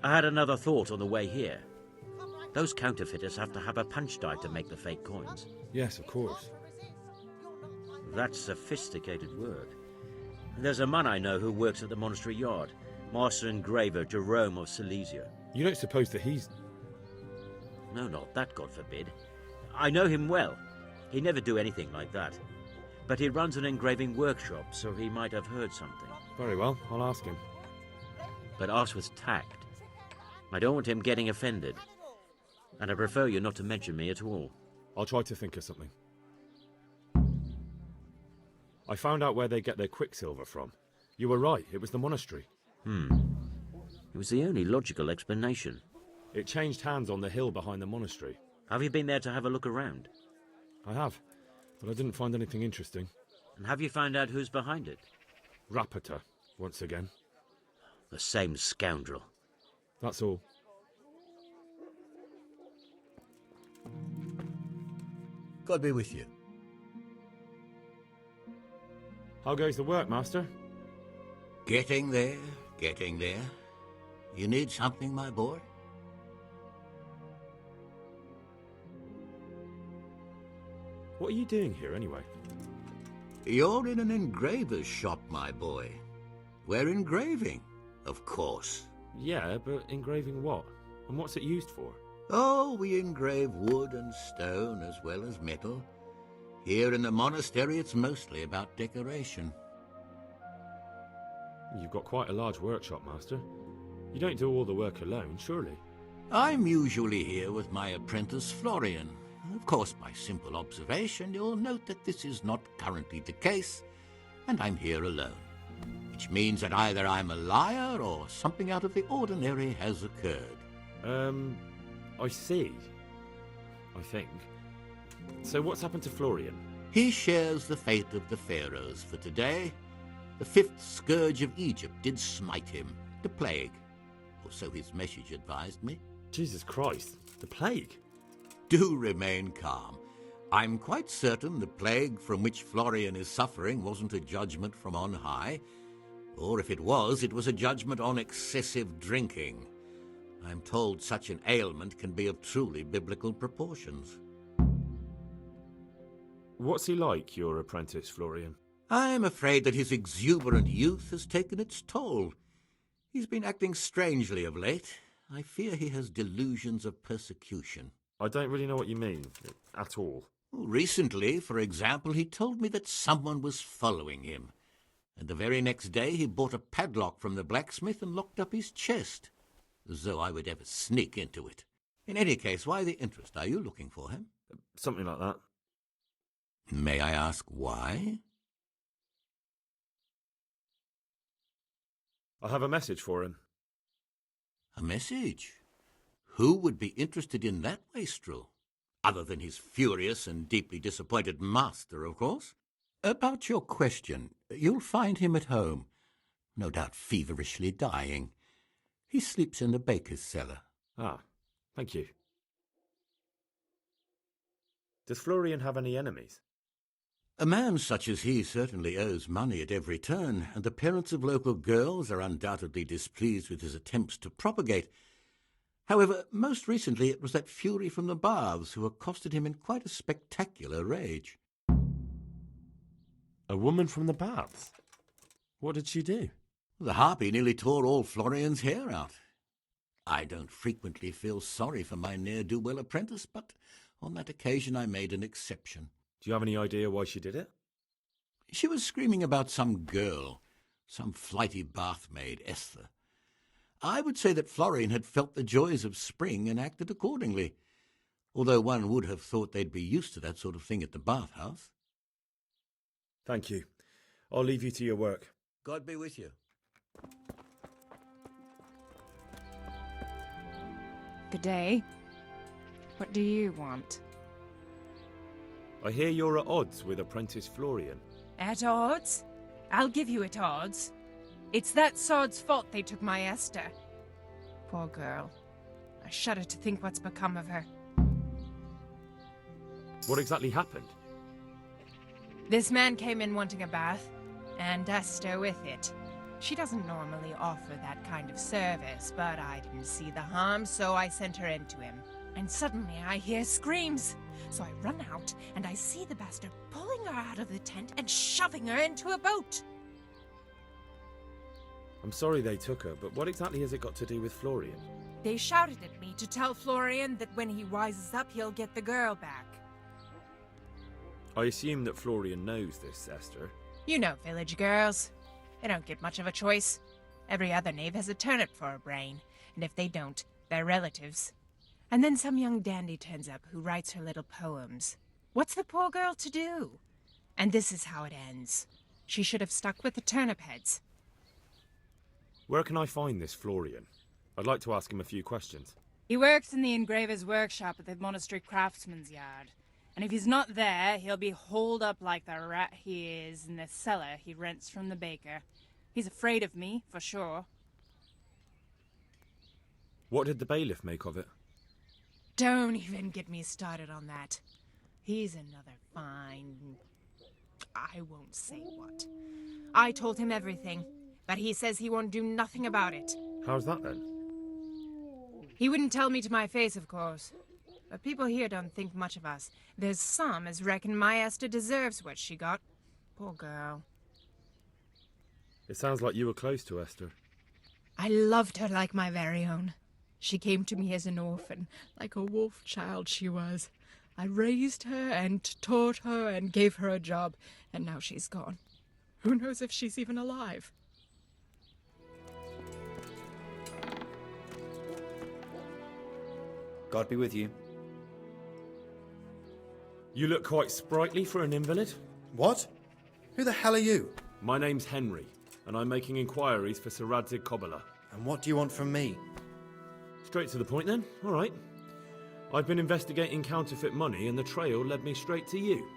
I had another thought on the way here. Those counterfeiters have to have a punch die to make the fake coins. Yes, of course. That's sophisticated work. There's a man I know who works at the monastery yard, Master Engraver Jerome of Silesia. You don't suppose that he's... No, not that, God forbid. I know him well. He'd never do anything like that. But he runs an engraving workshop, so he might have heard something. Very well, I'll ask him. But ask with tact. I don't want him getting offended. And I prefer you not to mention me at all. I'll try to think of something. I found out where they get their quicksilver from. You were right, it was the monastery. It was the only logical explanation. It changed hands on the hill behind the monastery. Have you been there to have a look around? I have, but I didn't find anything interesting. And have you found out who's behind it? Rapita, once again. The same scoundrel. That's all. God be with you. How goes the work, Master? Getting there, getting there. You need something, my boy? What are you doing here, anyway? You're in an engraver's shop, my boy. We're engraving, of course. Yeah, but engraving what? And what's it used for? Oh, we engrave wood and stone as well as metal. Here in the monastery, it's mostly about decoration. You've got quite a large workshop, Master. You don't do all the work alone, surely? I'm usually here with my apprentice, Florian. Of course, by simple observation, you'll note that this is not currently the case, and I'm here alone. Which means that either I'm a liar or something out of the ordinary has occurred. I see. I think. So what's happened to Florian? He shares the fate of the pharaohs for today. The fifth scourge of Egypt did smite him, the plague. Or so his message advised me. Jesus Christ, the plague? Do remain calm. I'm quite certain the plague from which Florian is suffering wasn't a judgment from on high. Or if it was a judgment on excessive drinking. I'm told such an ailment can be of truly biblical proportions. What's he like, your apprentice, Florian? I'm afraid that his exuberant youth has taken its toll. He's been acting strangely of late. I fear he has delusions of persecution. I don't really know what you mean, at all. Recently, for example, he told me that someone was following him. And the very next day he bought a padlock from the blacksmith and locked up his chest. As though I would ever sneak into it. In any case, why the interest? Are you looking for him? Something like that. May I ask why? I have a message for him. A message? Who would be interested in that wastrel? Other than his furious and deeply disappointed master, of course. About your question, you'll find him at home. No doubt feverishly dying. He sleeps in the baker's cellar. Ah, thank you. Does Florian have any enemies? A man such as he certainly owes money at every turn, and the parents of local girls are undoubtedly displeased with his attempts to propagate. However, most recently it was that fury from the baths who accosted him in quite a spectacular rage. A woman from the baths? What did she do? The harpy nearly tore all Florian's hair out. I don't frequently feel sorry for my ne'er-do-well apprentice, but on that occasion I made an exception. Do you have any idea why she did it? She was screaming about some girl, some flighty bath-maid, Esther. I would say that Florian had felt the joys of spring and acted accordingly, although one would have thought they'd be used to that sort of thing at the bathhouse. Thank you. I'll leave you to your work. God be with you. Good day. What do you want? I hear you're at odds with apprentice Florian. At odds? I'll give you at odds. It's that sod's fault they took my Esther. Poor girl. I shudder to think what's become of her. What exactly happened? This man came in wanting a bath, and Esther with it. She doesn't normally offer that kind of service, but I didn't see the harm, so I sent her in to him. And suddenly I hear screams. So I run out, and I see the bastard pulling her out of the tent and shoving her into a boat. I'm sorry they took her, but what exactly has it got to do with Florian? They shouted at me to tell Florian that when he wises up, he'll get the girl back. I assume that Florian knows this, Esther. You know village girls. They don't get much of a choice. Every other knave has a turnip for a brain, and if they don't, they're relatives. And then some young dandy turns up who writes her little poems. What's the poor girl to do? And this is how it ends. She should have stuck with the turnip heads. Where can I find this Florian? I'd like to ask him a few questions. He works in the engraver's workshop at the monastery craftsman's yard. And if he's not there, he'll be holed up like the rat he is in the cellar he rents from the baker. He's afraid of me, for sure. What did the bailiff make of it? Don't even get me started on that. He's another fine... I won't say what. I told him everything, but he says he won't do nothing about it. How's that then? He wouldn't tell me to my face, of course. But people here don't think much of us. There's some as reckon my Esther deserves what she got. Poor girl. It sounds like you were close to Esther. I loved her like my very own. She came to me as an orphan, like a wolf child she was. I raised her and taught her and gave her a job, and now she's gone. Who knows if she's even alive? God be with you. You look quite sprightly for an invalid. What? Who the hell are you? My name's Henry, and I'm making inquiries for Sir Radzig Kobyla. And what do you want from me? Straight to the point then. All right. I've been investigating counterfeit money, and the trail led me straight to you.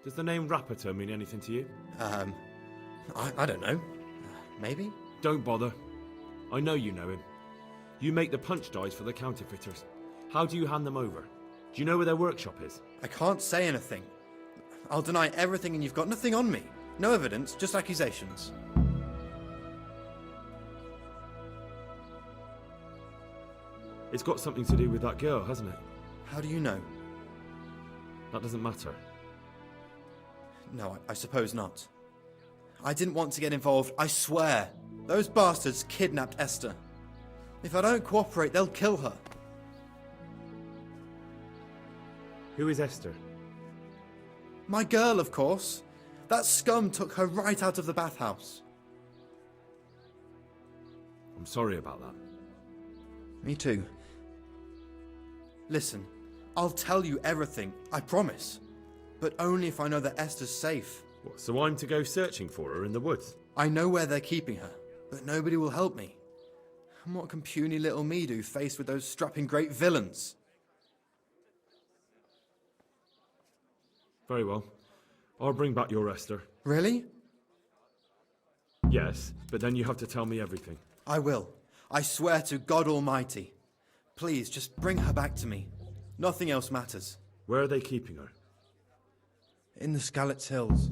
Does the name Rapiter mean anything to you? I don't know. Maybe? Don't bother. I know you know him. You make the punch dies for the counterfeiters. How do you hand them over? Do you know where their workshop is? I can't say anything. I'll deny everything and you've got nothing on me. No evidence, just accusations. It's got something to do with that girl, hasn't it? How do you know? That doesn't matter. No, I suppose not. I didn't want to get involved, I swear. Those bastards kidnapped Esther. If I don't cooperate, they'll kill her. Who is Esther? My girl, of course. That scum took her right out of the bathhouse. I'm sorry about that. Me too. Listen, I'll tell you everything, I promise. But only if I know that Esther's safe. What, so I'm to go searching for her in the woods? I know where they're keeping her, but nobody will help me. And what can puny little me do faced with those strapping great villains? Very well. I'll bring back your Esther. Really? Yes, but then you have to tell me everything. I will. I swear to God Almighty. Please, just bring her back to me. Nothing else matters. Where are they keeping her? In the Skalitz hills.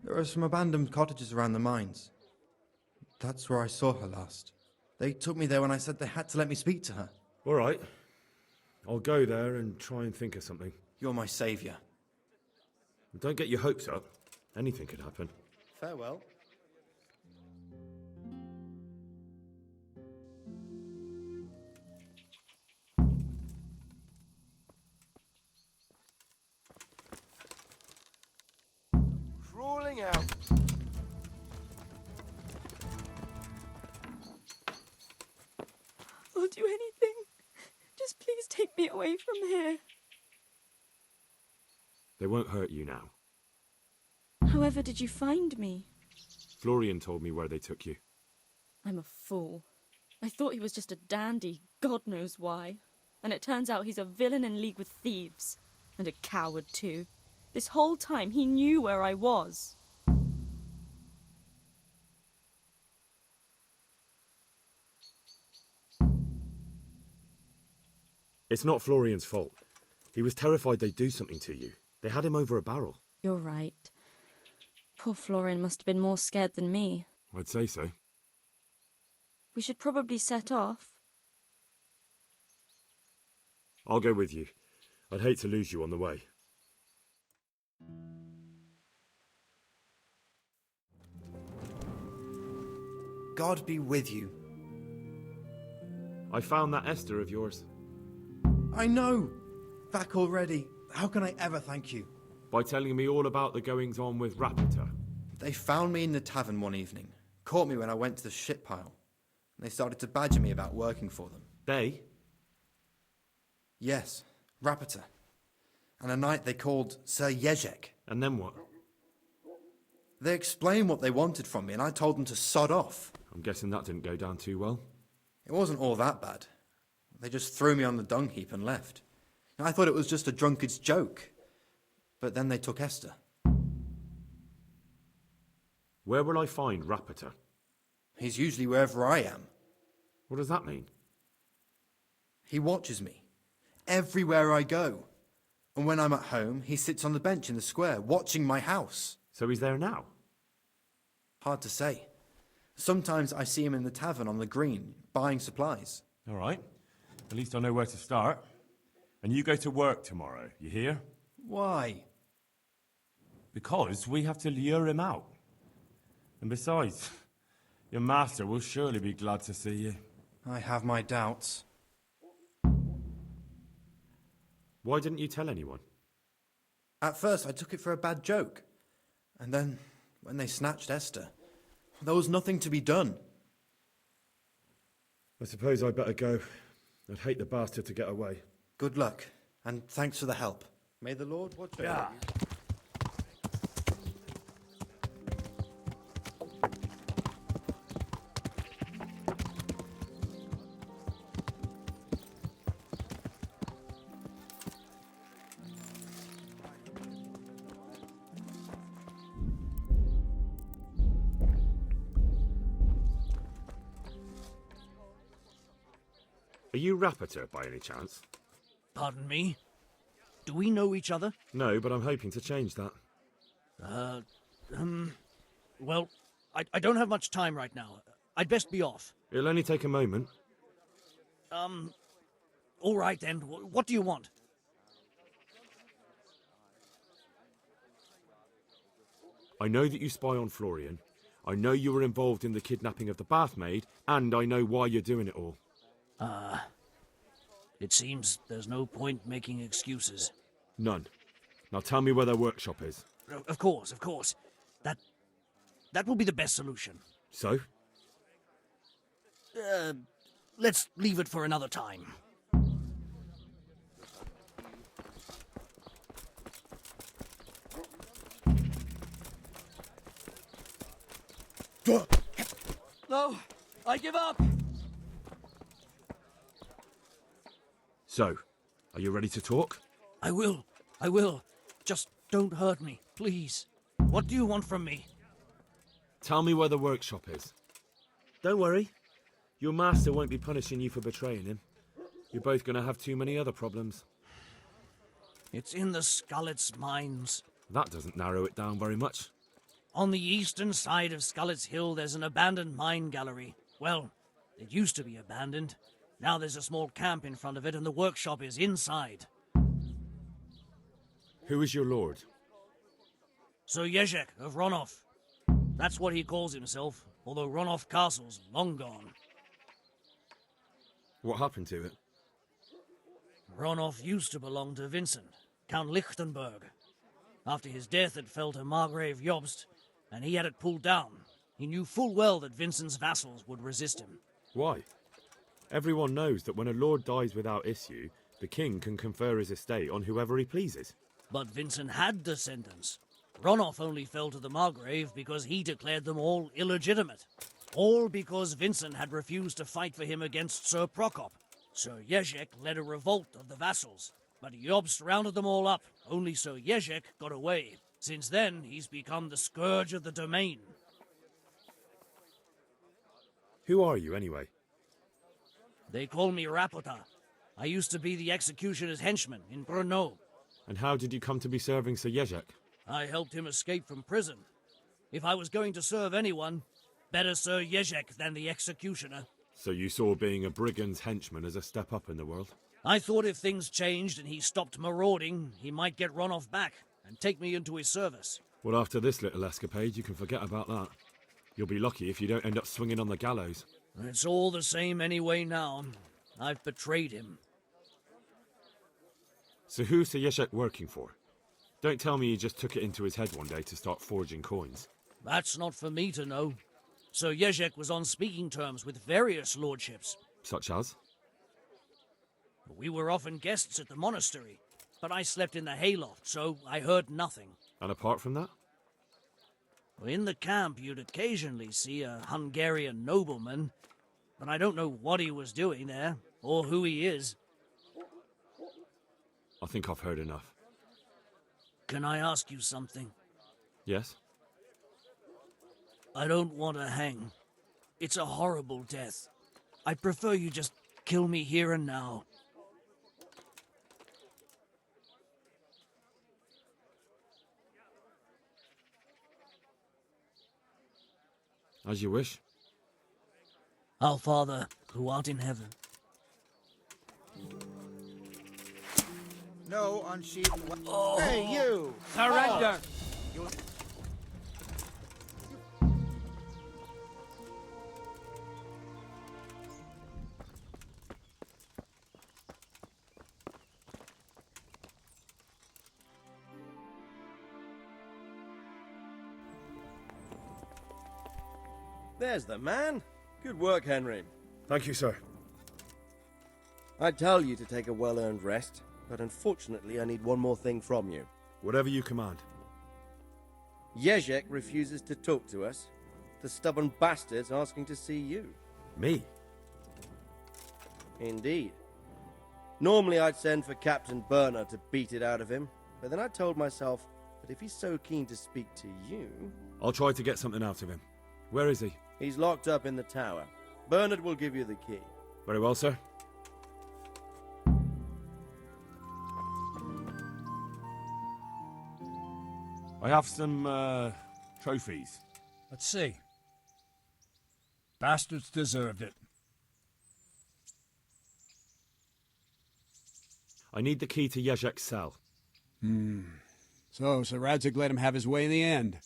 There are some abandoned cottages around the mines. That's where I saw her last. They took me there when I said they had to let me speak to her. All right. I'll go there and try and think of something. You're my saviour. Don't get your hopes up. Anything could happen. Farewell. Crawling out. I'll do anything. Just please take me away from here. They won't hurt you now. However did you find me? Florian told me where they took you. I'm a fool. I thought he was just a dandy, God knows why. And it turns out he's a villain in league with thieves. And a coward too. This whole time he knew where I was. It's not Florian's fault. He was terrified they'd do something to you. They had him over a barrel. You're right. Poor Florian must have been more scared than me. I'd say so. We should probably set off. I'll go with you. I'd hate to lose you on the way. God be with you. I found that Esther of yours. I know! Back already. How can I ever thank you? By telling me all about the goings-on with Rapita. They found me in the tavern one evening, caught me when I went to the ship pile. They started to badger me about working for them. They? Yes, Rapita. And a knight they called Sir Jezek. And then what? They explained what they wanted from me, and I told them to sod off. I'm guessing that didn't go down too well. It wasn't all that bad. They just threw me on the dung heap and left. I thought it was just a drunkard's joke. But then they took Esther. Where will I find Rapita? He's usually wherever I am. What does that mean? He watches me. Everywhere I go. And when I'm at home, he sits on the bench in the square, watching my house. So he's there now? Hard to say. Sometimes I see him in the tavern on the green, buying supplies. All right. At least I know where to start. And you go to work tomorrow, you hear? Why? Because we have to lure him out. And besides, your master will surely be glad to see you. I have my doubts. Why didn't you tell anyone? At first I took it for a bad joke. And then, when they snatched Esther, there was nothing to be done. I suppose I'd better go. I'd hate the bastard to get away. Good luck, and thanks for the help. May the Lord watch over you. Are you Rapita, by any chance? Pardon me? Do we know each other? No, but I'm hoping to change that. Well, I don't have much time right now. I'd best be off. It'll only take a moment. All right then. What do you want? I know that you spy on Florian. I know you were involved in the kidnapping of the bathmaid, and I know why you're doing it all. It seems there's no point making excuses. None. Now tell me where their workshop is. Of course, of course. That will be the best solution. So? Let's leave it for another time. No, I give up. So, are you ready to talk? I will. Just don't hurt me, please. What do you want from me? Tell me where the workshop is. Don't worry. Your master won't be punishing you for betraying him. You're both going to have too many other problems. It's in the Skalitz mines. That doesn't narrow it down very much. On the eastern side of Skalitz Hill, there's an abandoned mine gallery. Well, it used to be abandoned. Now there's a small camp in front of it, and the workshop is inside. Who is your lord? Sir Jezek of Ronov. That's what he calls himself, although Ronov Castle's long gone. What happened to it? Ronov used to belong to Vincent, Count Lichtenberg. After his death, it fell to Margrave Jobst, and he had it pulled down. He knew full well that Vincent's vassals would resist him. Why? Everyone knows that when a lord dies without issue, the king can confer his estate on whoever he pleases. But Vincent had descendants. Ronov only fell to the Margrave because he declared them all illegitimate. All because Vincent had refused to fight for him against Sir Prokop. Sir Jezek led a revolt of the vassals, but Jobst rounded them all up. Only Sir Jezek got away. Since then, he's become the scourge of the domain. Who are you, anyway? They call me Rapota. I used to be the executioner's henchman in Brno. And how did you come to be serving Sir Jezek? I helped him escape from prison. If I was going to serve anyone, better Sir Jezek than the executioner. So you saw being a brigand's henchman as a step up in the world? I thought if things changed and he stopped marauding, he might get Ronov back and take me into his service. Well, after this little escapade, you can forget about that. You'll be lucky if you don't end up swinging on the gallows. It's all the same anyway now. I've betrayed him. So who's Sigismund working for? Don't tell me he just took it into his head one day to start forging coins. That's not for me to know. Sir Jezek was on speaking terms with various lordships. Such as? We were often guests at the monastery, but I slept in the hayloft, so I heard nothing. And apart from that? In the camp, you'd occasionally see a Hungarian nobleman, but I don't know what he was doing there, or who he is. I think I've heard enough. Can I ask you something? Yes? I don't want to hang. It's a horrible death. I prefer you just kill me here and now. As you wish. Our Father, who art in heaven. No, unsheath. Oh. Hey, you! Surrender! Oh. There's the man. Good work, Henry. Thank you, sir. I'd tell you to take a well-earned rest, but unfortunately I need one more thing from you. Whatever you command. Jezek refuses to talk to us. The stubborn bastard's asking to see you. Me? Indeed. Normally I'd send for Captain Burner to beat it out of him, but then I told myself that if he's so keen to speak to you... I'll try to get something out of him. Where is he? He's locked up in the tower. Bernard will give you the key. Very well, sir. I have some, trophies. Let's see. Bastards deserved it. I need the key to Jezek's cell. So Sir Radzig let him have his way in the end.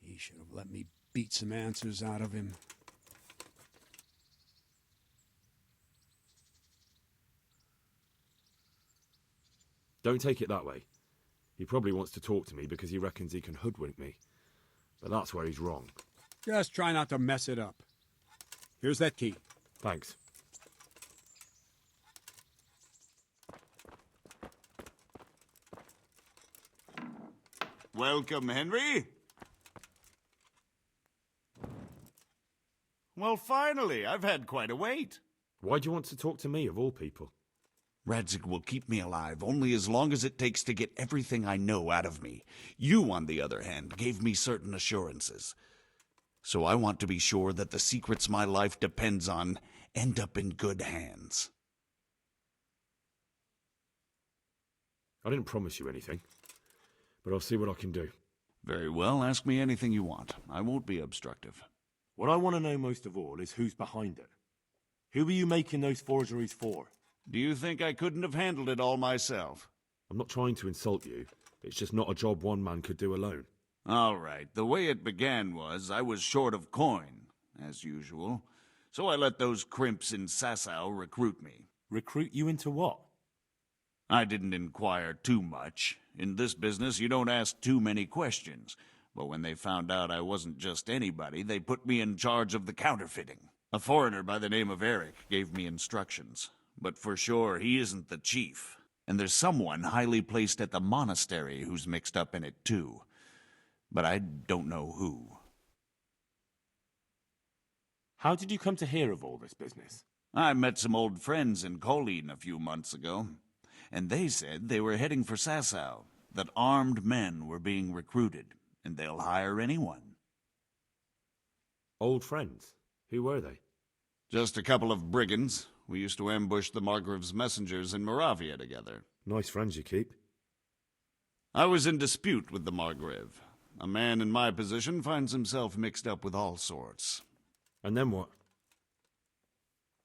He should have let me beat some answers out of him. Don't take it that way. He probably wants to talk to me because he reckons he can hoodwink me. But that's where he's wrong. Just try not to mess it up. Here's that key. Thanks. Welcome, Henry. Well, finally, I've had quite a wait. Why do you want to talk to me, of all people? Radzig will keep me alive only as long as it takes to get everything I know out of me. You, on the other hand, gave me certain assurances. So I want to be sure that the secrets my life depends on end up in good hands. I didn't promise you anything, but I'll see what I can do. Very well, ask me anything you want. I won't be obstructive. What I want to know most of all is who's behind it. Who are you making those forgeries for? Do you think I couldn't have handled it all myself? I'm not trying to insult you. It's just not a job one man could do alone. All right, the way it began was I was short of coin, as usual. So I let those crimps in Sasau recruit me. Recruit you into what? I didn't inquire too much. In this business, you don't ask too many questions. But when they found out I wasn't just anybody, they put me in charge of the counterfeiting. A foreigner by the name of Eric gave me instructions. But for sure, he isn't the chief. And there's someone highly placed at the monastery who's mixed up in it too. But I don't know who. How did you come to hear of all this business? I met some old friends in Colleen a few months ago, and they said they were heading for Sasau, that armed men were being recruited, and they'll hire anyone. Old friends? Who were they? Just a couple of brigands. We used to ambush the Margrave's messengers in Moravia together. Nice friends you keep. I was in dispute with the Margrave. A man in my position finds himself mixed up with all sorts. And then what?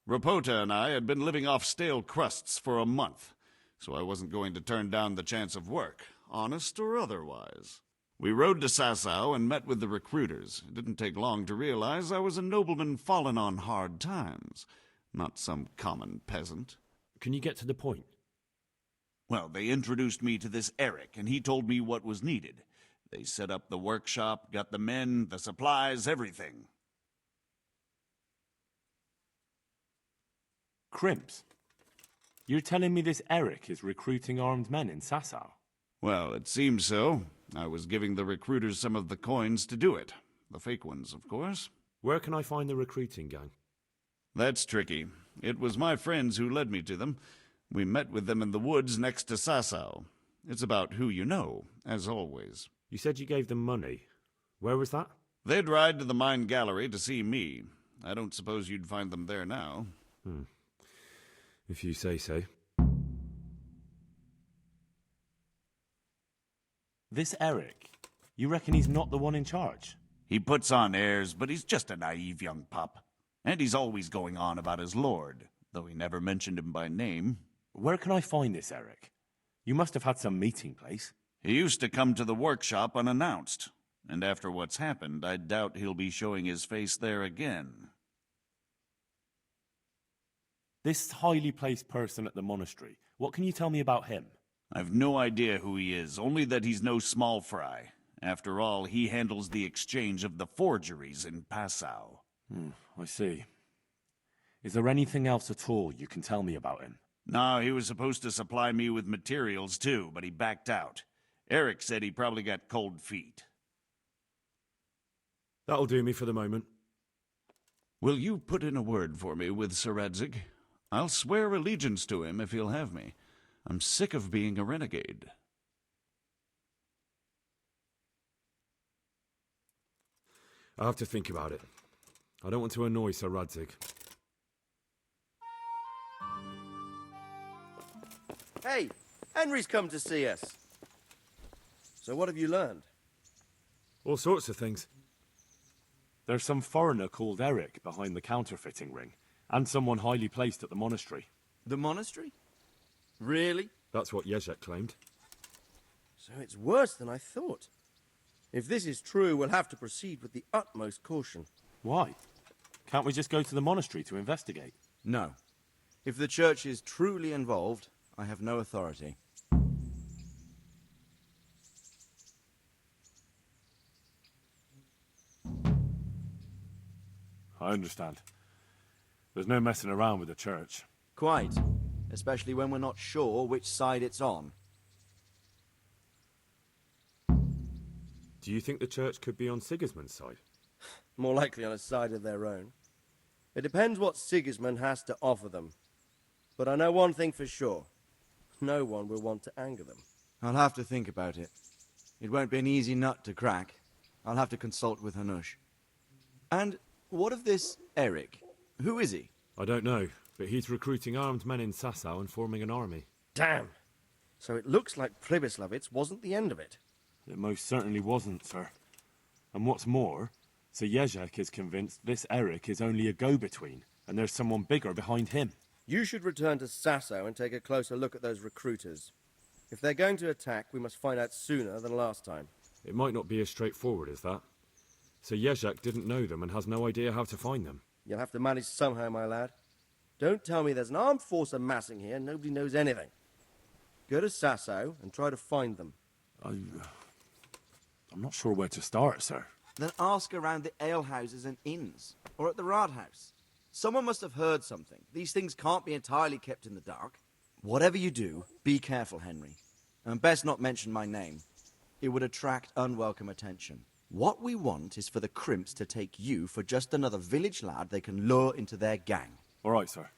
Rapota and I had been living off stale crusts for a month, so I wasn't going to turn down the chance of work, honest or otherwise. We rode to Sasau and met with the recruiters. It didn't take long to realize I was a nobleman fallen on hard times, not some common peasant. Can you get to the point? Well, they introduced me to this Eric, and he told me what was needed. They set up the workshop, got the men, the supplies, everything. Crimps? You're telling me this Eric is recruiting armed men in Sasau? Well, it seems so. I was giving the recruiters some of the coins to do it. The fake ones, of course. Where can I find the recruiting gang? That's tricky. It was my friends who led me to them. We met with them in the woods next to Sasau. It's about who you know, as always. You said you gave them money. Where was that? They'd ride to the mine gallery to see me. I don't suppose you'd find them there now. If you say so. This Eric, you reckon he's not the one in charge? He puts on airs, but he's just a naive young pup. And he's always going on about his lord, though he never mentioned him by name. Where can I find this Eric? You must have had some meeting place. He used to come to the workshop unannounced, and after what's happened, I doubt he'll be showing his face there again. This highly placed person at the monastery, what can you tell me about him? I've no idea who he is, only that he's no small fry. After all, he handles the exchange of the forgeries in Passau. I see. Is there anything else at all you can tell me about him? No, he was supposed to supply me with materials too, but he backed out. Eric said he probably got cold feet. That'll do me for the moment. Will you put in a word for me with Sir Radzig? I'll swear allegiance to him if he'll have me. I'm sick of being a renegade. I'll have to think about it. I don't want to annoy Sir Radzig. Hey, Henry's come to see us. So what have you learned? All sorts of things. There's some foreigner called Eric behind the counterfeiting ring, and someone highly placed at the monastery. The monastery? Really? That's what Jezek claimed. So it's worse than I thought. If this is true, we'll have to proceed with the utmost caution. Why? Can't we just go to the monastery to investigate? No. If the church is truly involved, I have no authority. I understand. There's no messing around with the church. Quite. Especially when we're not sure which side it's on. Do you think the church could be on Sigismund's side? More likely on a side of their own. It depends what Sigismund has to offer them. But I know one thing for sure. No one will want to anger them. I'll have to think about it. It won't be an easy nut to crack. I'll have to consult with Hanush. And what of this Eric? Who is he? I don't know, but he's recruiting armed men in Sasau and forming an army. Damn! So it looks like Pribyslavitz wasn't the end of it. It most certainly wasn't, sir. And what's more, Sir Jezek is convinced this Eric is only a go-between, and there's someone bigger behind him. You should return to Sasau and take a closer look at those recruiters. If they're going to attack, we must find out sooner than last time. It might not be as straightforward as that. Sir Jezek didn't know them and has no idea how to find them. You'll have to manage somehow, my lad. Don't tell me there's an armed force amassing here and nobody knows anything. Go to Sasau and try to find them. I'm not sure where to start, sir. Then ask around the alehouses and inns, or at the Rathaus. Someone must have heard something. These things can't be entirely kept in the dark. Whatever you do, be careful, Henry. And best not mention my name. It would attract unwelcome attention. What we want is for the crimps to take you for just another village lad they can lure into their gang. All right, sir.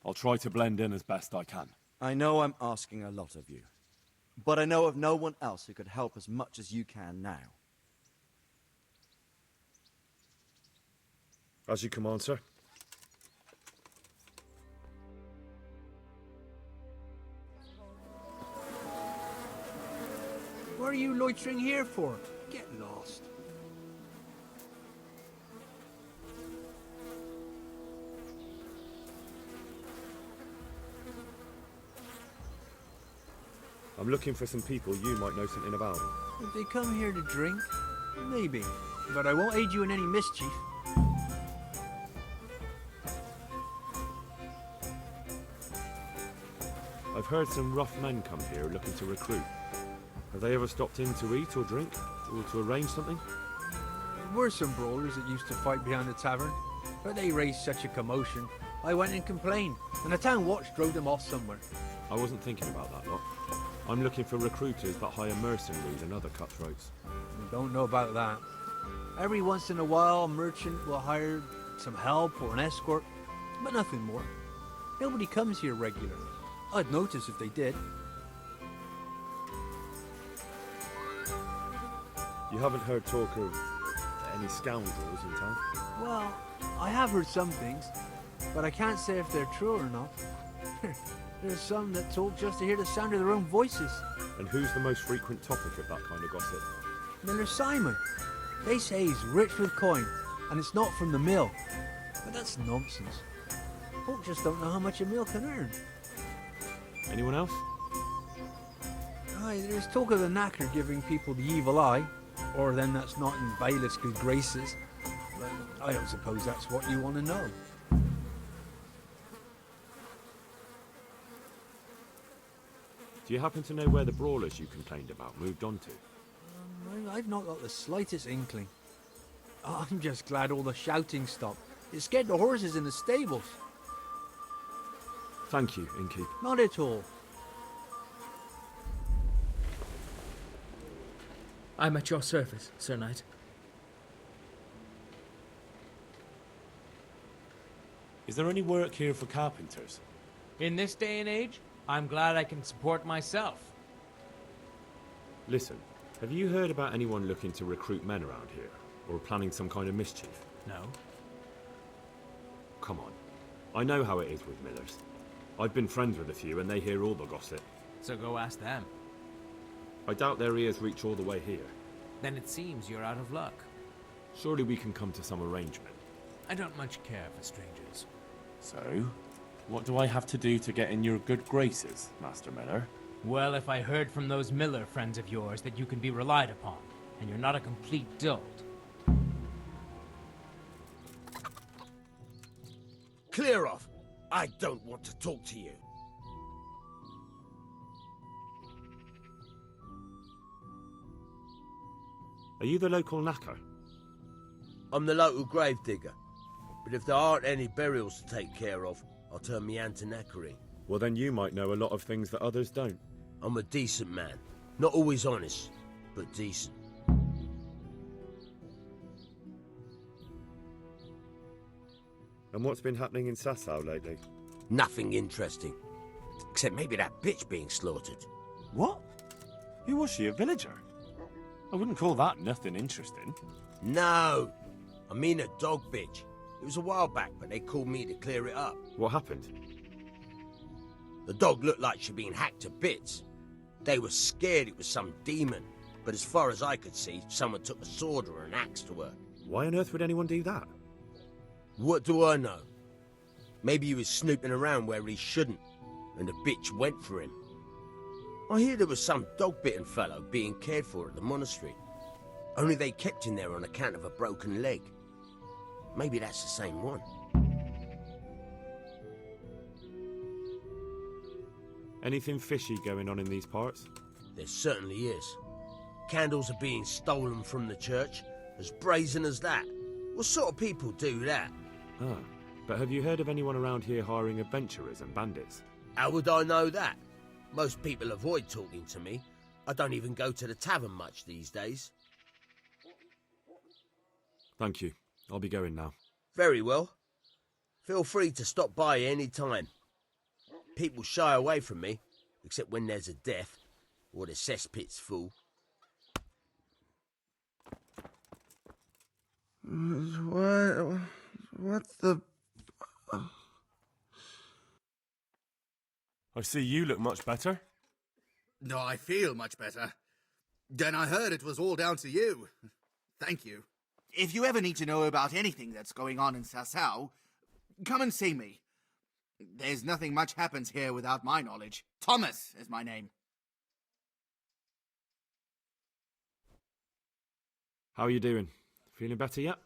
I'll try to blend in as best I can. I know I'm asking a lot of you, but I know of no one else who could help as much as you can now. As you command, sir. What are you loitering here for? Get lost. I'm looking for some people you might know something about. If they come here to drink, maybe. But I won't aid you in any mischief. I've heard some rough men come here looking to recruit. Have they ever stopped in to eat or drink? Or to arrange something? There were some brawlers that used to fight behind the tavern, but they raised such a commotion. I went and complained, and the town watch drove them off somewhere. I wasn't thinking about that lot. I'm looking for recruiters that hire mercenaries and other cutthroats. I don't know about that. Every once in a while, a merchant will hire some help or an escort, but nothing more. Nobody comes here regularly. I'd notice if they did. You haven't heard talk of any scoundrels in town? Well, I have heard some things, but I can't say if they're true or not. There's some that talk just to hear the sound of their own voices. And who's the most frequent topic of that kind of gossip? Miller Simon. They say he's rich with coin, and it's not from the mill. But that's nonsense. Folk just don't know how much a mill can earn. Anyone else? Aye, there's talk of the knacker giving people the evil eye, or them that's not in bailiff's good graces. But I don't suppose that's what you want to know. Do you happen to know where the brawlers you complained about moved on to? I've not got the slightest inkling. I'm just glad all the shouting stopped. It scared the horses in the stables. Thank you, Innkeep. Not at all. I'm at your service, Sir Knight. Is there any work here for carpenters? In this day and age, I'm glad I can support myself. Listen, have you heard about anyone looking to recruit men around here? Or planning some kind of mischief? No. Come on. I know how it is with millers. I've been friends with a few and they hear all the gossip. So go ask them. I doubt their ears reach all the way here. Then it seems you're out of luck. Surely we can come to some arrangement. I don't much care for strangers. So, what do I have to do to get in your good graces, Master Miller? Well, if I heard from those Miller friends of yours that you can be relied upon, and you're not a complete dolt. Clear off! I don't want to talk to you. Are you the local knacker? I'm the local gravedigger. But if there aren't any burials to take care of, I'll turn me hand to knackery. Well, then you might know a lot of things that others don't. I'm a decent man. Not always honest, but decent. And what's been happening in Sasau lately? Nothing interesting. Except maybe that bitch being slaughtered. What? Who was she, a villager? I wouldn't call that nothing interesting. No! I mean a dog bitch. It was a while back, but they called me to clear it up. What happened? The dog looked like she'd been hacked to bits. They were scared it was some demon, but as far as I could see, someone took a sword or an axe to her. Why on earth would anyone do that? What do I know? Maybe he was snooping around where he shouldn't, and the bitch went for him. I hear there was some dog-bitten fellow being cared for at the monastery. Only they kept him there on account of a broken leg. Maybe that's the same one. Anything fishy going on in these parts? There certainly is. Candles are being stolen from the church, as brazen as that. What sort of people do that? Ah, but have you heard of anyone around here hiring adventurers and bandits? How would I know that? Most people avoid talking to me. I don't even go to the tavern much these days. Thank you. I'll be going now. Very well. Feel free to stop by any time. People shy away from me, except when there's a death, or the cesspit's full. What the... I see you look much better. No, I feel much better. Then I heard it was all down to you. Thank you. If you ever need to know about anything that's going on in Sasau, come and see me. There's nothing much happens here without my knowledge. Thomas is my name. How are you doing? Feeling better yet?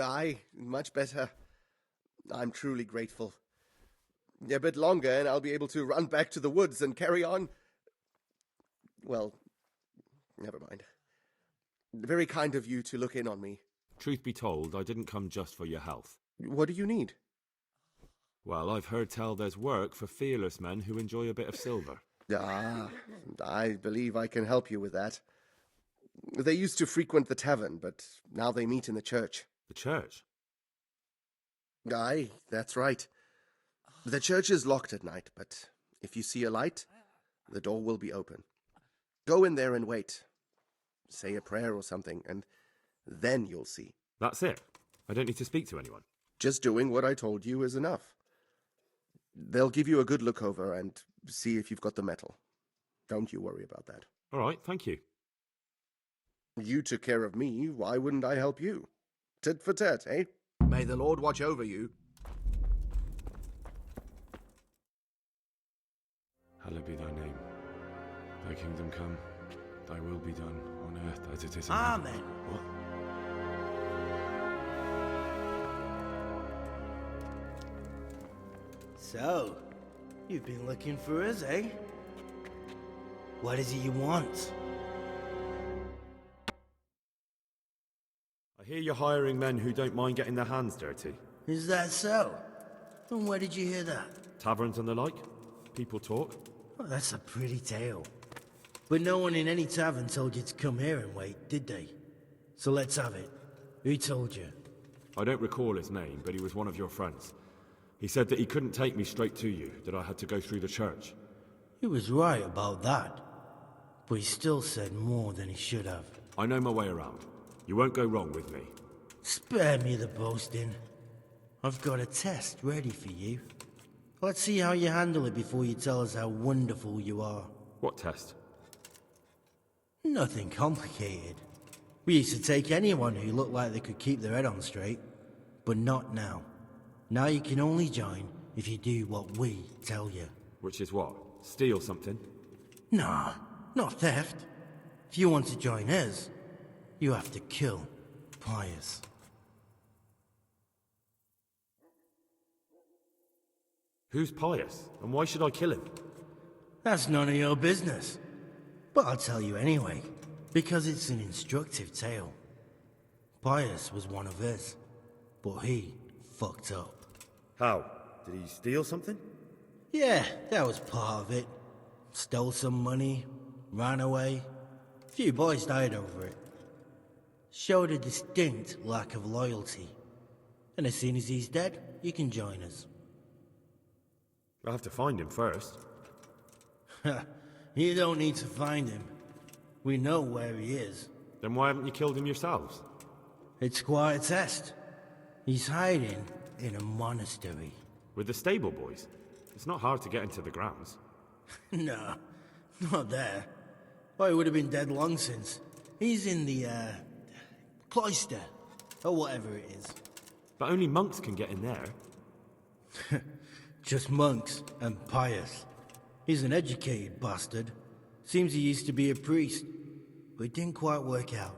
Aye, much better. I'm truly grateful. A bit longer and I'll be able to run back to the woods and carry on. Well, never mind. Very kind of you to look in on me. Truth be told, I didn't come just for your health. What do you need? Well, I've heard tell there's work for fearless men who enjoy a bit of silver. Ah, I believe I can help you with that. They used to frequent the tavern, but now they meet in the church. The church? Aye, that's right. The church is locked at night, but if you see a light, the door will be open. Go in there and wait. Say a prayer or something, and then you'll see. That's it? I don't need to speak to anyone? Just doing what I told you is enough. They'll give you a good look over and see if you've got the metal. Don't you worry about that. All right, thank you. You took care of me, why wouldn't I help you? Tit for tat, eh? May the Lord watch over you. Hallowed be thy name. Thy kingdom come, thy will be done, on earth as it is in Amen. heaven. What? So, you've been looking for us, eh? What is it you want? I hear you're hiring men who don't mind getting their hands dirty. Is that so? And where did you hear that? Taverns and the like? People talk? Well, that's a pretty tale. But no one in any tavern told you to come here and wait, did they? So let's have it. Who told you? I don't recall his name, but he was one of your friends. He said that he couldn't take me straight to you, that I had to go through the church. He was right about that. But he still said more than he should have. I know my way around. You won't go wrong with me. Spare me the boasting. I've got a test ready for you. Let's see how you handle it before you tell us how wonderful you are. What test? Nothing complicated. We used to take anyone who looked like they could keep their head on straight. But not now. Now you can only join if you do what we tell you. Which is what? Steal something? Nah, not theft. If you want to join us, you have to kill Pius. Who's Pius, and why should I kill him? That's none of your business. But I'll tell you anyway, because it's an instructive tale. Pius was one of us, but he fucked up. How? Did he steal something? Yeah, that was part of it. Stole some money, ran away. A few boys died over it. Showed a distinct lack of loyalty. And as soon as he's dead, you can join us. I'll have to find him first. You don't need to find him. We know where he is. Then why haven't you killed him yourselves? It's quite a test. He's hiding in a monastery. With the stable boys? It's not hard to get into the grounds. No, not there. Well, he would have been dead long since. He's in the, cloister, or whatever it is. But only monks can get in there. Just monks and Pius. He's an educated bastard. Seems he used to be a priest, but it didn't quite work out.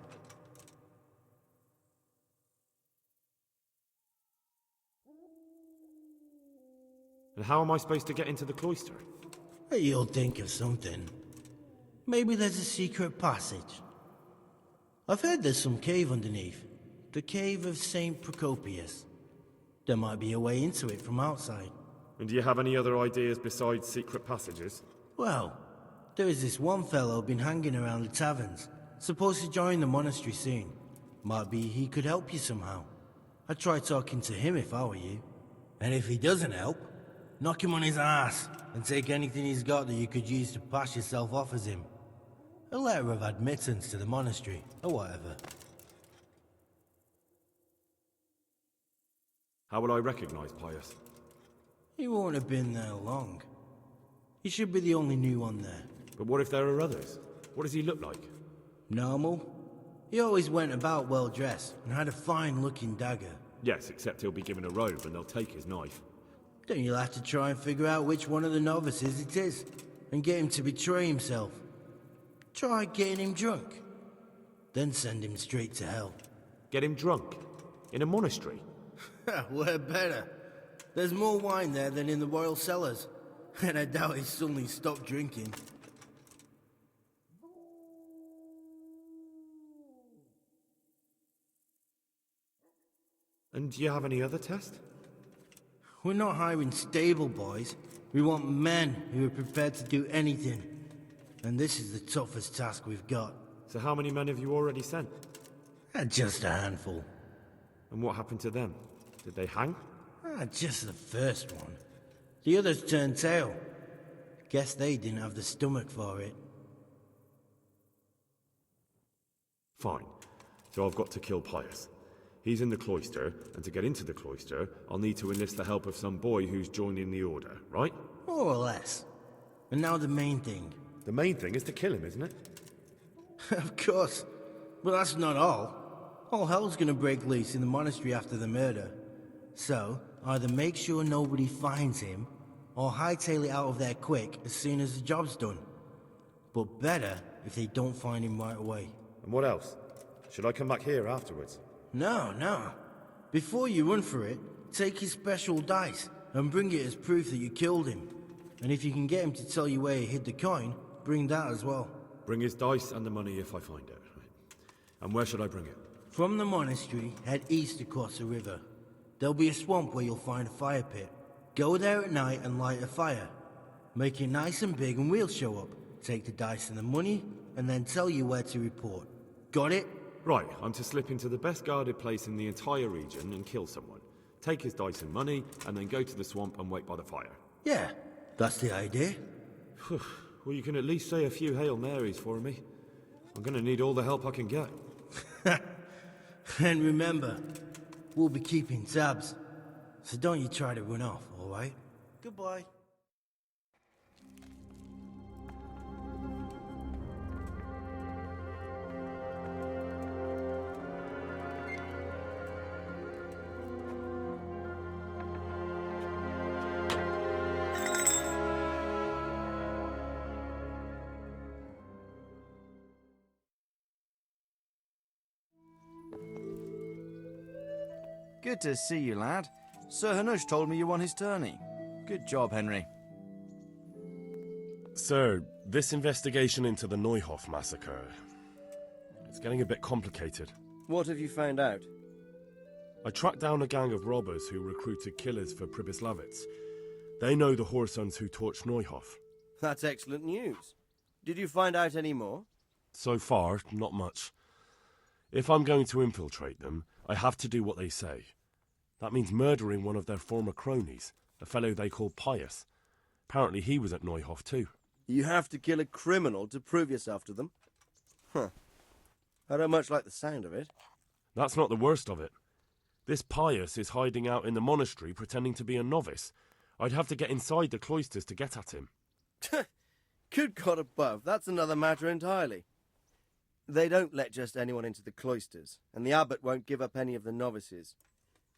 And how am I supposed to get into the cloister? You'll think of something. Maybe there's a secret passage. I've heard there's some cave underneath. The cave of St. Procopius. There might be a way into it from outside. And do you have any other ideas besides secret passages? Well, there is this one fellow been hanging around the taverns. Supposed to join the monastery soon. Might be he could help you somehow. I'd try talking to him if I were you. And if he doesn't help, knock him on his ass and take anything he's got that you could use to pass yourself off as him. A letter of admittance to the monastery, or whatever. How will I recognize Pius? He won't have been there long. He should be the only new one there. But what if there are others? What does he look like? Normal. He always went about well dressed and had a fine-looking dagger. Yes, except he'll be given a robe and they'll take his knife. Then you'll have to try and figure out which one of the novices it is, and get him to betray himself. Try getting him drunk. then send him straight to hell. Get him drunk? In a monastery? Where better? There's more wine there than in the royal cellars, and I doubt he's suddenly stopped drinking. And do you have any other test? We're not hiring stable boys. We want men who are prepared to do anything. And this is the toughest task we've got. So how many men have you already sent? Just a handful. And what happened to them? Did they hang? Just the first one. The others turned tail. Guess they didn't have the stomach for it. Fine. So I've got to kill Pius. He's in the cloister, and to get into the cloister, I'll need to enlist the help of some boy who's joining the order, right? More or less. And now the main thing. The main thing is to kill him, isn't it? Of course. But that's not all. All hell's gonna break loose in the monastery after the murder. So, either make sure nobody finds him, or hightail it out of there quick as soon as the job's done. But better if they don't find him right away. And what else? Should I come back here afterwards? No. Before you run for it, take his special dice and bring it as proof that you killed him. And if you can get him to tell you where he hid the coin, bring that as well. Bring his dice and the money if I find it. Right. And where should I bring it? From the monastery, head east across the river. There'll be a swamp where you'll find a fire pit. Go there at night and light a fire. Make it nice and big and we'll show up. Take the dice and the money, and then tell you where to report. Got it? Right, I'm to slip into the best guarded place in the entire region and kill someone. Take his dice and money, and then go to the swamp and wait by the fire. Yeah, that's the idea. Well, you can at least say a few Hail Marys for me. I'm gonna need all the help I can get. And remember, we'll be keeping tabs. So don't you try to run off, alright? Goodbye. Good to see you, lad. Sir Hanush told me you won his tourney. Good job, Henry. Sir, this investigation into the Neuhof massacre... it's getting a bit complicated. What have you found out? I tracked down a gang of robbers who recruited killers for Pribyslavitz. They know the whoresons who torched Neuhof. That's excellent news. Did you find out any more? So far, not much. If I'm going to infiltrate them, I have to do what they say. That means murdering one of their former cronies, a fellow they call Pius. Apparently he was at Neuhof too. You have to kill a criminal to prove yourself to them? Huh. I don't much like the sound of it. That's not the worst of it. This Pius is hiding out in the monastery pretending to be a novice. I'd have to get inside the cloisters to get at him. Good God above, that's another matter entirely. They don't let just anyone into the cloisters, and the abbot won't give up any of the novices.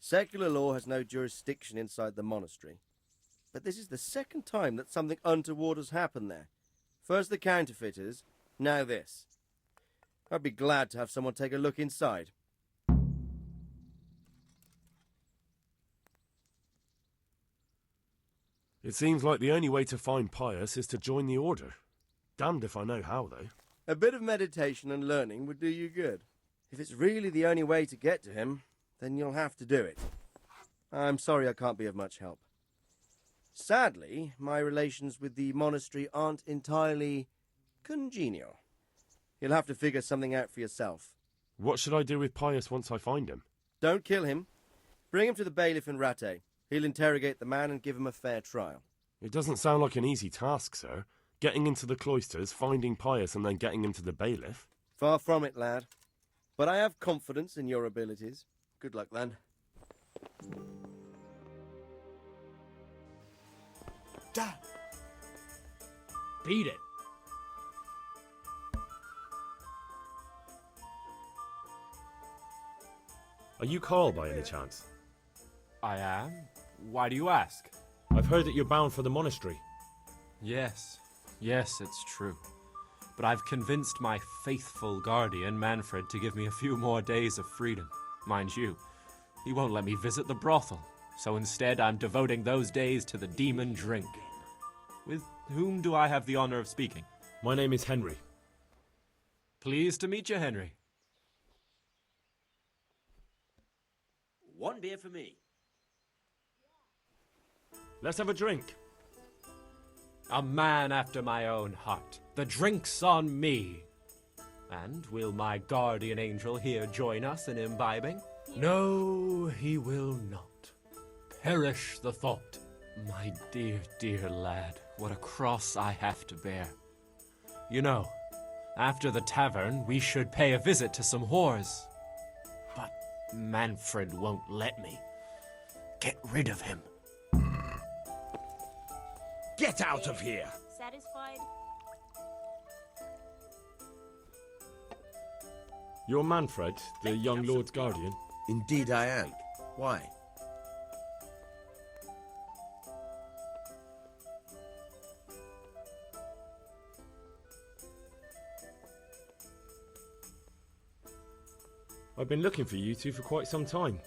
Secular law has no jurisdiction inside the monastery. But this is the second time that something untoward has happened there. First the counterfeiters, now this. I'd be glad to have someone take a look inside. It seems like the only way to find Pius is to join the order. Damned if I know how, though. A bit of meditation and learning would do you good. If it's really the only way to get to him, then you'll have to do it. I'm sorry I can't be of much help. Sadly, my relations with the monastery aren't entirely congenial. You'll have to figure something out for yourself. What should I do with Pius once I find him? Don't kill him. Bring him to the bailiff in Rattay. He'll interrogate the man and give him a fair trial. It doesn't sound like an easy task, sir. Getting into the cloisters, finding Pius, and then getting him to the bailiff. Far from it, lad. But I have confidence in your abilities. Good luck, then. Dad! Beat it. Are you Carl by any chance? I am. Why do you ask? I've heard that you're bound for the monastery. Yes, it's true. but I've convinced my faithful guardian, Manfred, to give me a few more days of freedom. Mind you, he won't let me visit the brothel, so instead I'm devoting those days to the demon drink. With whom do I have the honor of speaking? My name is Henry. Pleased to meet you, Henry. One beer for me. Let's have a drink. A man after my own heart. The drink's on me. And will my guardian angel here join us in imbibing? No, he will not. Perish the thought. My dear, dear lad, what a cross I have to bear. You know, after the tavern, we should pay a visit to some whores. But Manfred won't let me. Get rid of him. Get out of here! Satisfied? You're Manfred, the young Lord's guardian? Indeed I am. Why? I've been looking for you two for quite some time.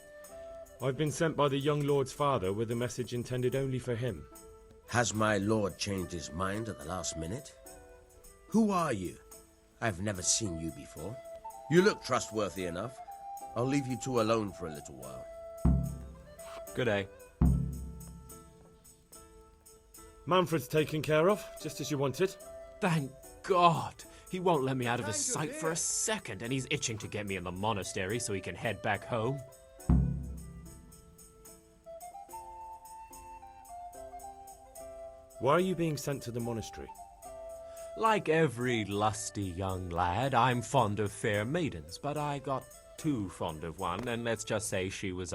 I've been sent by the young Lord's father with a message intended only for him. Has my lord changed his mind at the last minute? Who are you? I've never seen you before. You look trustworthy enough. I'll leave you two alone for a little while. Good day. Manfred's taken care of, just as you wanted. Thank God! He won't let me out of his sight for a second, and he's itching to get me in the monastery so he can head back home. Why are you being sent to the monastery? Like every lusty young lad, I'm fond of fair maidens, but I got too fond of one, and let's just say she was,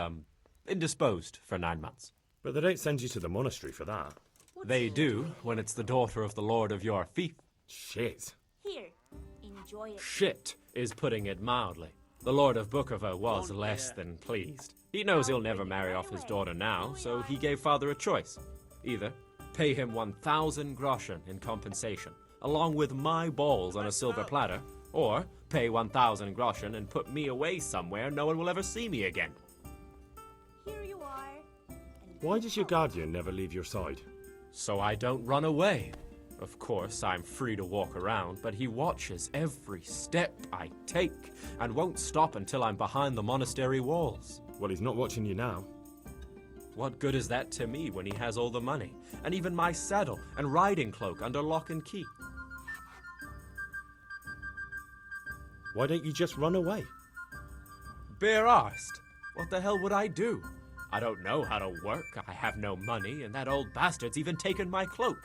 indisposed for 9 months. But they don't send you to the monastery for that. They do, when it's the daughter of the Lord of your fief. Shit. Here, enjoy it. Shit is putting it mildly. The Lord of Bukover was less than pleased. He knows he'll never marry off his daughter now, so he gave father a choice. Either pay him 1,000 groschen in compensation, along with my balls on a silver platter, or pay 1,000 groschen and put me away somewhere no one will ever see me again. Here you are. Why does your guardian never leave your side? So I don't run away. Of course, I'm free to walk around, but he watches every step I take and won't stop until I'm behind the monastery walls. Well, he's not watching you now. What good is that to me when he has all the money, and even my saddle and riding cloak under lock and key? Why don't you just run away? Bare arsed. What the hell would I do? I don't know how to work, I have no money, and that old bastard's even taken my cloak.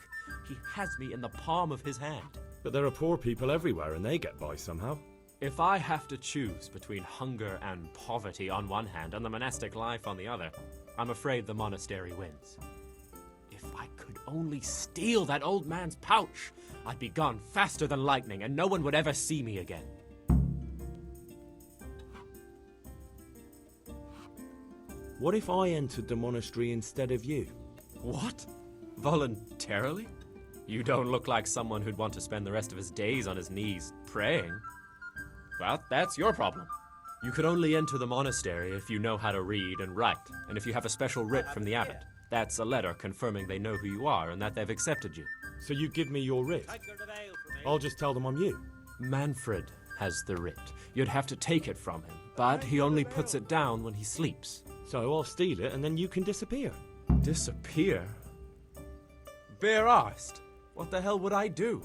He has me in the palm of his hand. But there are poor people everywhere and they get by somehow. If I have to choose between hunger and poverty on one hand and the monastic life on the other, I'm afraid the monastery wins. If I could only steal that old man's pouch, I'd be gone faster than lightning and no one would ever see me again. What if I entered the monastery instead of you? What? Voluntarily? You don't look like someone who'd want to spend the rest of his days on his knees praying. Well, that's your problem. You could only enter the monastery if you know how to read and write, and if you have a special writ from the abbot. That's a letter confirming they know who you are and that they've accepted you. So you give me your writ? I'll just tell them I'm you. Manfred has the writ. You'd have to take it from him, but he only puts it down when he sleeps. So I'll steal it and then you can disappear. Disappear? Bare arsed. What the hell would I do?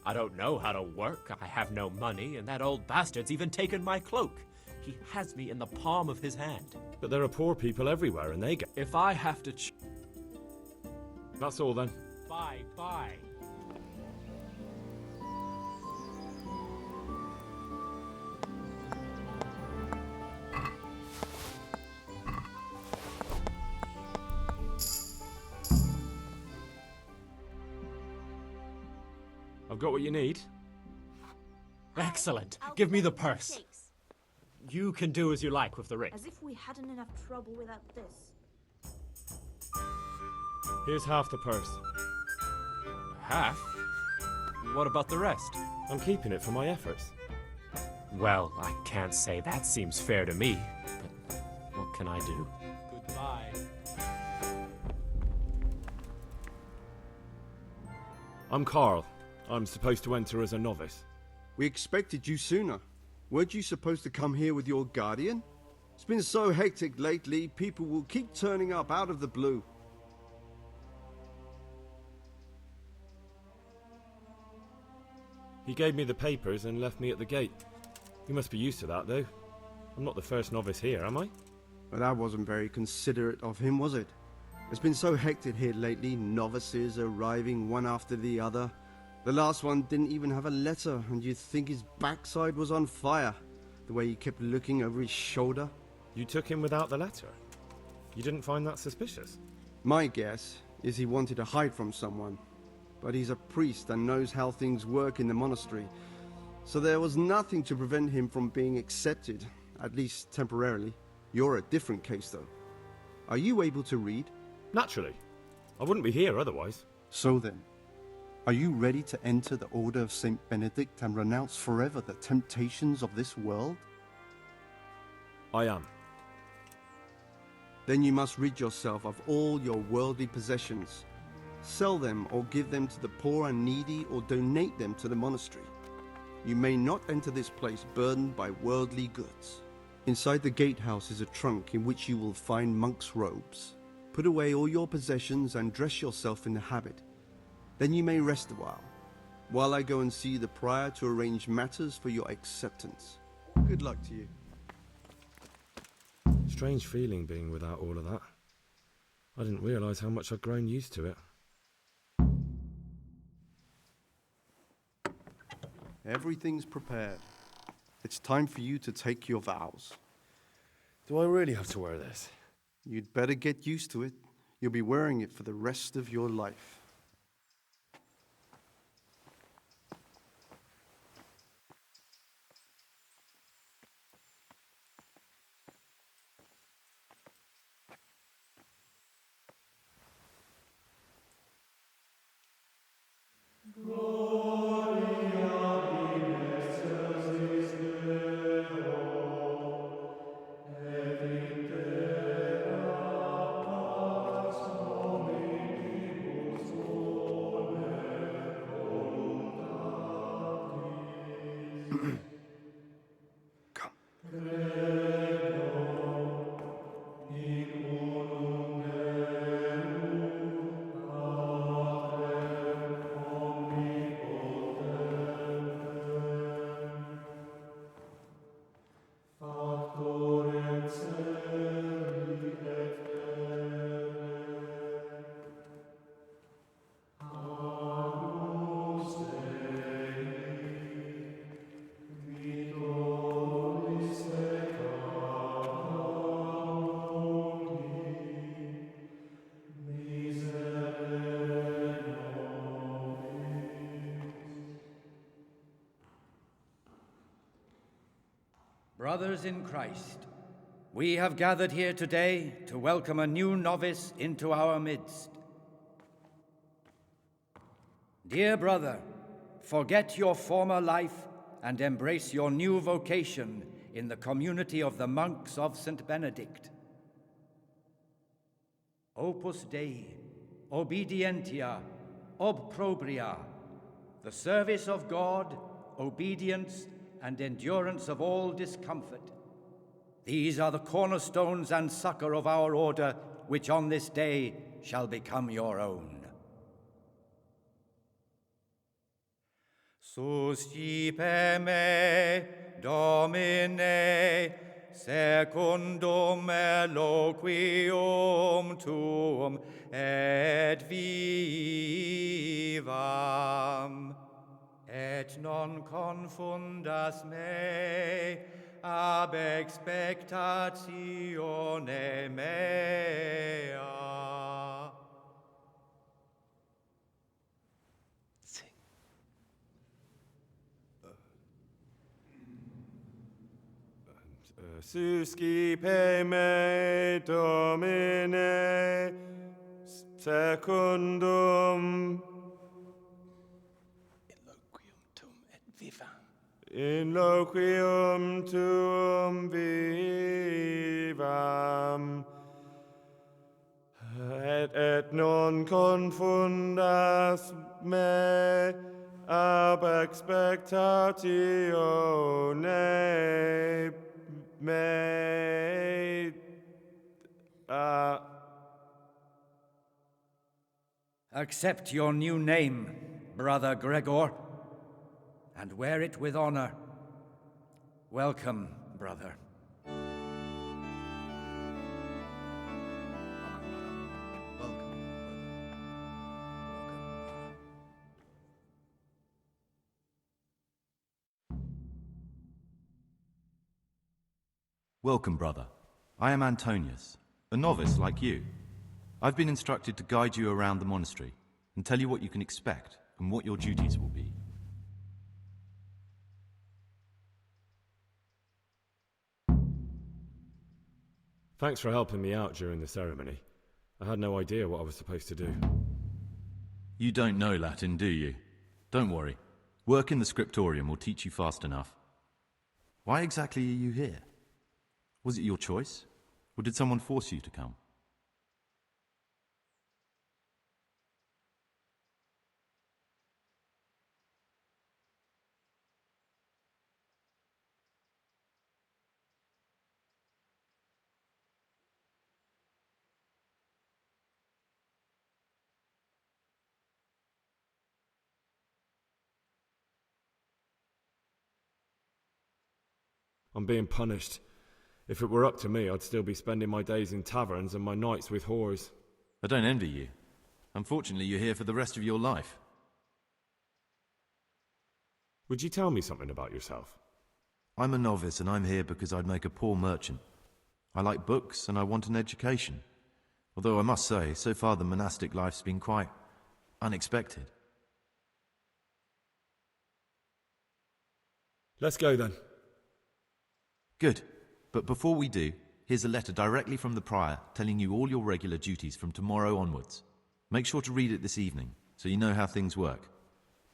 I don't know how to work, I have no money, and that old bastard's even taken my cloak. He has me in the palm of his hand. But there are poor people everywhere and they get... If I have to That's all then. Bye. I've got what you need. Excellent. Give me the purse. You can do as you like with the writ. As if we hadn't enough trouble without this. Here's half the purse. Half? What about the rest? I'm keeping it for my efforts. Well, I can't say that seems fair to me, but what can I do? Goodbye. I'm Carl. I'm supposed to enter as a novice. We expected you sooner. Weren't you supposed to come here with your guardian? It's been so hectic lately, people will keep turning up out of the blue. He gave me the papers and left me at the gate. You must be used to that, though. I'm not the first novice here, am I? But that wasn't very considerate of him, was it? It's been so hectic here lately, novices arriving one after the other. The last one didn't even have a letter, and you'd think his backside was on fire, the way he kept looking over his shoulder. You took him without the letter? You didn't find that suspicious? My guess is he wanted to hide from someone. But he's a priest and knows how things work in the monastery, so there was nothing to prevent him from being accepted, at least temporarily. You're a different case, though. Are you able to read? Naturally. I wouldn't be here otherwise. So then, are you ready to enter the Order of St. Benedict and renounce forever the temptations of this world? I am. Then you must rid yourself of all your worldly possessions. Sell them or give them to the poor and needy or donate them to the monastery. You may not enter this place burdened by worldly goods. Inside the gatehouse is a trunk in which you will find monk's robes. Put away all your possessions and dress yourself in the habit. Then you may rest a while I go and see the prior to arrange matters for your acceptance. Good luck to you. Strange feeling being without all of that. I didn't realise how much I'd grown used to it. Everything's prepared. It's time for you to take your vows. Do I really have to wear this? You'd better get used to it. You'll be wearing it for the rest of your life. Brothers in Christ, we have gathered here today to welcome a new novice into our midst. Dear brother, forget your former life and embrace your new vocation in the community of the monks of St. Benedict. Opus Dei, obedientia, obprobria, the service of God, obedience, and endurance of all discomfort. These are the cornerstones and succor of our order, which on this day shall become your own. Suscipe me, Domine, secundum eloquium tuum, et vivam. Et non confundas me ab expectatione mea. Suscipe me, Domine, secundum in loquium tuum vivam, et non confundas me ab expectatione me. Accept your new name, Brother Gregor, and wear it with honor. Welcome, brother. Welcome, brother. I am Antonius, a novice like you. I've been instructed to guide you around the monastery and tell you what you can expect and what your duties will be. Thanks for helping me out during the ceremony. I had no idea what I was supposed to do. You don't know Latin, do you? Don't worry. Work in the scriptorium will teach you fast enough. Why exactly are you here? Was it your choice? Or did someone force you to come? I'm being punished. If it were up to me, I'd still be spending my days in taverns and my nights with whores. I don't envy you. Unfortunately, you're here for the rest of your life. Would you tell me something about yourself? I'm a novice and I'm here because I'd make a poor merchant. I like books and I want an education. Although I must say, so far the monastic life's been quite unexpected. Let's go then. Good. But before we do, here's a letter directly from the prior telling you all your regular duties from tomorrow onwards. Make sure to read it this evening, so you know how things work.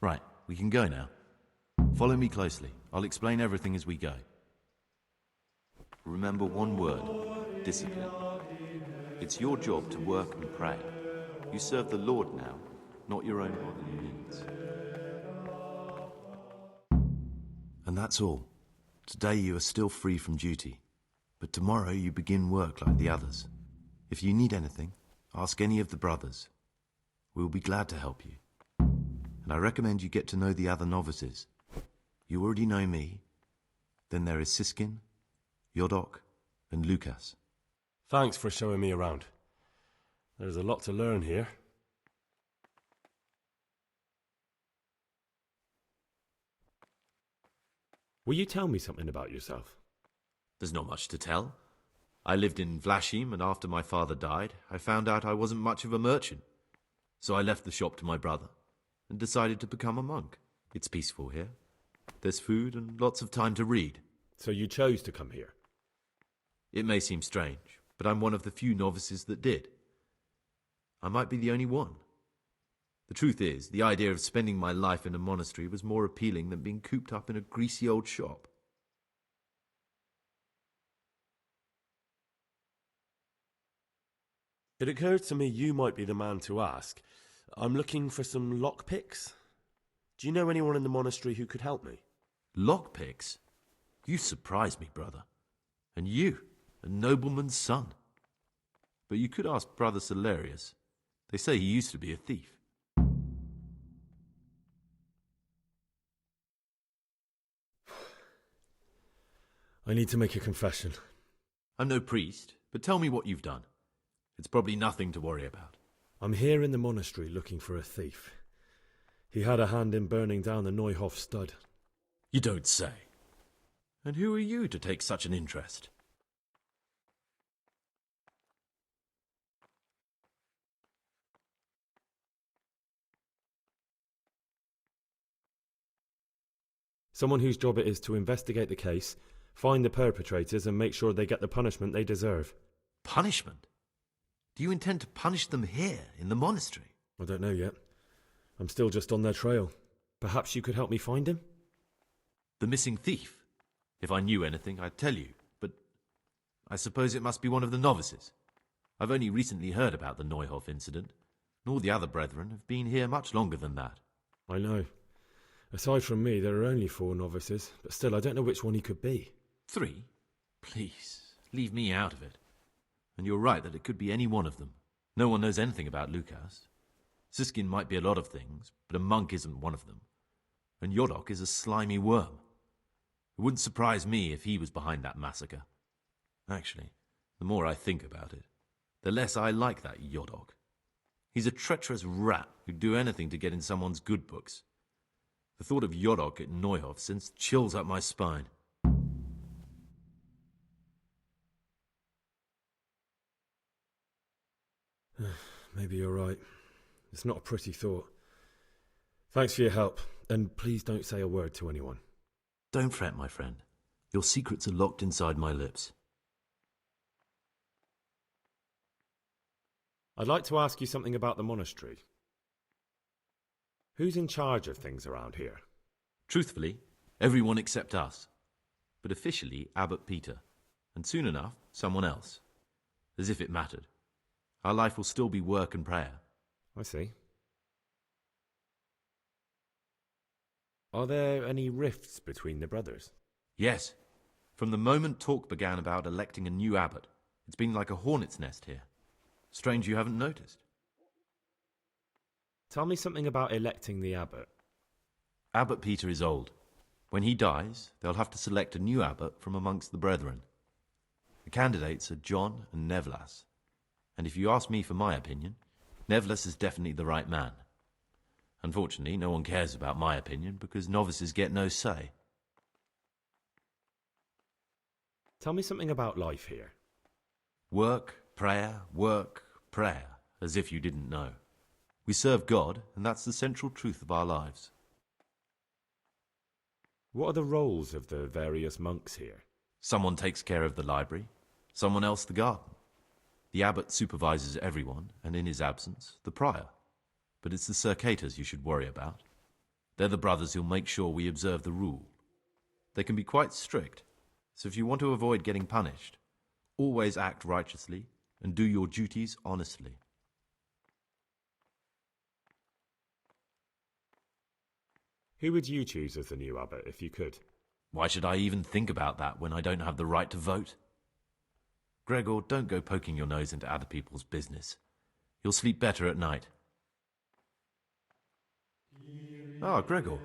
Right, we can go now. Follow me closely. I'll explain everything as we go. Remember one word: discipline. It's your job to work and pray. You serve the Lord now, not your own bodily needs. And that's all. Today you are still free from duty. But tomorrow you begin work like the others. If you need anything, ask any of the brothers. We will be glad to help you. And I recommend you get to know the other novices. You already know me. Then there is Siskin, Yodok, and Lucas. Thanks for showing me around. There's a lot to learn here. Will you tell me something about yourself? There's not much to tell. I lived in Vlachim, and after my father died, I found out I wasn't much of a merchant. So I left the shop to my brother, and decided to become a monk. It's peaceful here. There's food and lots of time to read. So you chose to come here? It may seem strange, but I'm one of the few novices that did. I might be the only one. The truth is, the idea of spending my life in a monastery was more appealing than being cooped up in a greasy old shop. It occurred to me you might be the man to ask. I'm looking for some lockpicks. Do you know anyone in the monastery who could help me? Lockpicks? You surprise me, brother. And you, a nobleman's son. But you could ask Brother Celerius. They say he used to be a thief. I need to make a confession. I'm no priest, but tell me what you've done. It's probably nothing to worry about. I'm here in the monastery looking for a thief. He had a hand in burning down the Neuhof stud. You don't say. And who are you to take such an interest? Someone whose job it is to investigate the case, find the perpetrators and make sure they get the punishment they deserve. Punishment? Do you intend to punish them here, in the monastery? I don't know yet. I'm still just on their trail. Perhaps you could help me find him? The missing thief. If I knew anything, I'd tell you, but I suppose it must be one of the novices. I've only recently heard about the Neuhof incident, and all the other brethren have been here much longer than that. I know. Aside from me, there are only 4 novices, but still, I don't know which one he could be. 3? Please, leave me out of it. And you're right that it could be any one of them. No one knows anything about Lukas. Siskin might be a lot of things, but a monk isn't one of them. And Yodok is a slimy worm. It wouldn't surprise me if he was behind that massacre. Actually, the more I think about it, the less I like that Yodok. He's a treacherous rat who'd do anything to get in someone's good books. The thought of Yodok at Neuhof sends chills up my spine. Maybe you're right. It's not a pretty thought. Thanks for your help, and please don't say a word to anyone. Don't fret, my friend. Your secrets are locked inside my lips. I'd like to ask you something about the monastery. Who's in charge of things around here? Truthfully, everyone except us. But officially, Abbot Peter. And soon enough, someone else. As if it mattered. Our life will still be work and prayer. I see. Are there any rifts between the brothers? Yes. From the moment talk began about electing a new abbot, it's been like a hornet's nest here. Strange you haven't noticed. Tell me something about electing the abbot. Abbot Peter is old. When he dies, they'll have to select a new abbot from amongst the brethren. The candidates are John and Nevlas. And if you ask me for my opinion, Nevlas is definitely the right man. Unfortunately, no one cares about my opinion because novices get no say. Tell me something about life here. Work, prayer, as if you didn't know. We serve God, and that's the central truth of our lives. What are the roles of the various monks here? Someone takes care of the library, someone else the garden. The abbot supervises everyone, and in his absence, the prior. But it's the circators you should worry about. They're the brothers who'll make sure we observe the rule. They can be quite strict, so if you want to avoid getting punished, always act righteously and do your duties honestly. Who would you choose as the new abbot if you could? Why should I even think about that when I don't have the right to vote? Gregor, don't go poking your nose into other people's business. You'll sleep better at night. Ah, Gregor.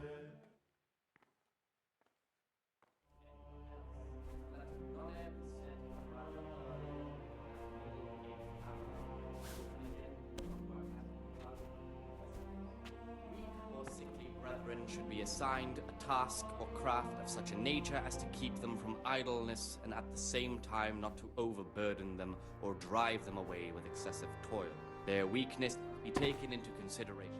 Should be assigned a task or craft of such a nature as to keep them from idleness and at the same time not to overburden them or drive them away with excessive toil. Their weakness be taken into consideration.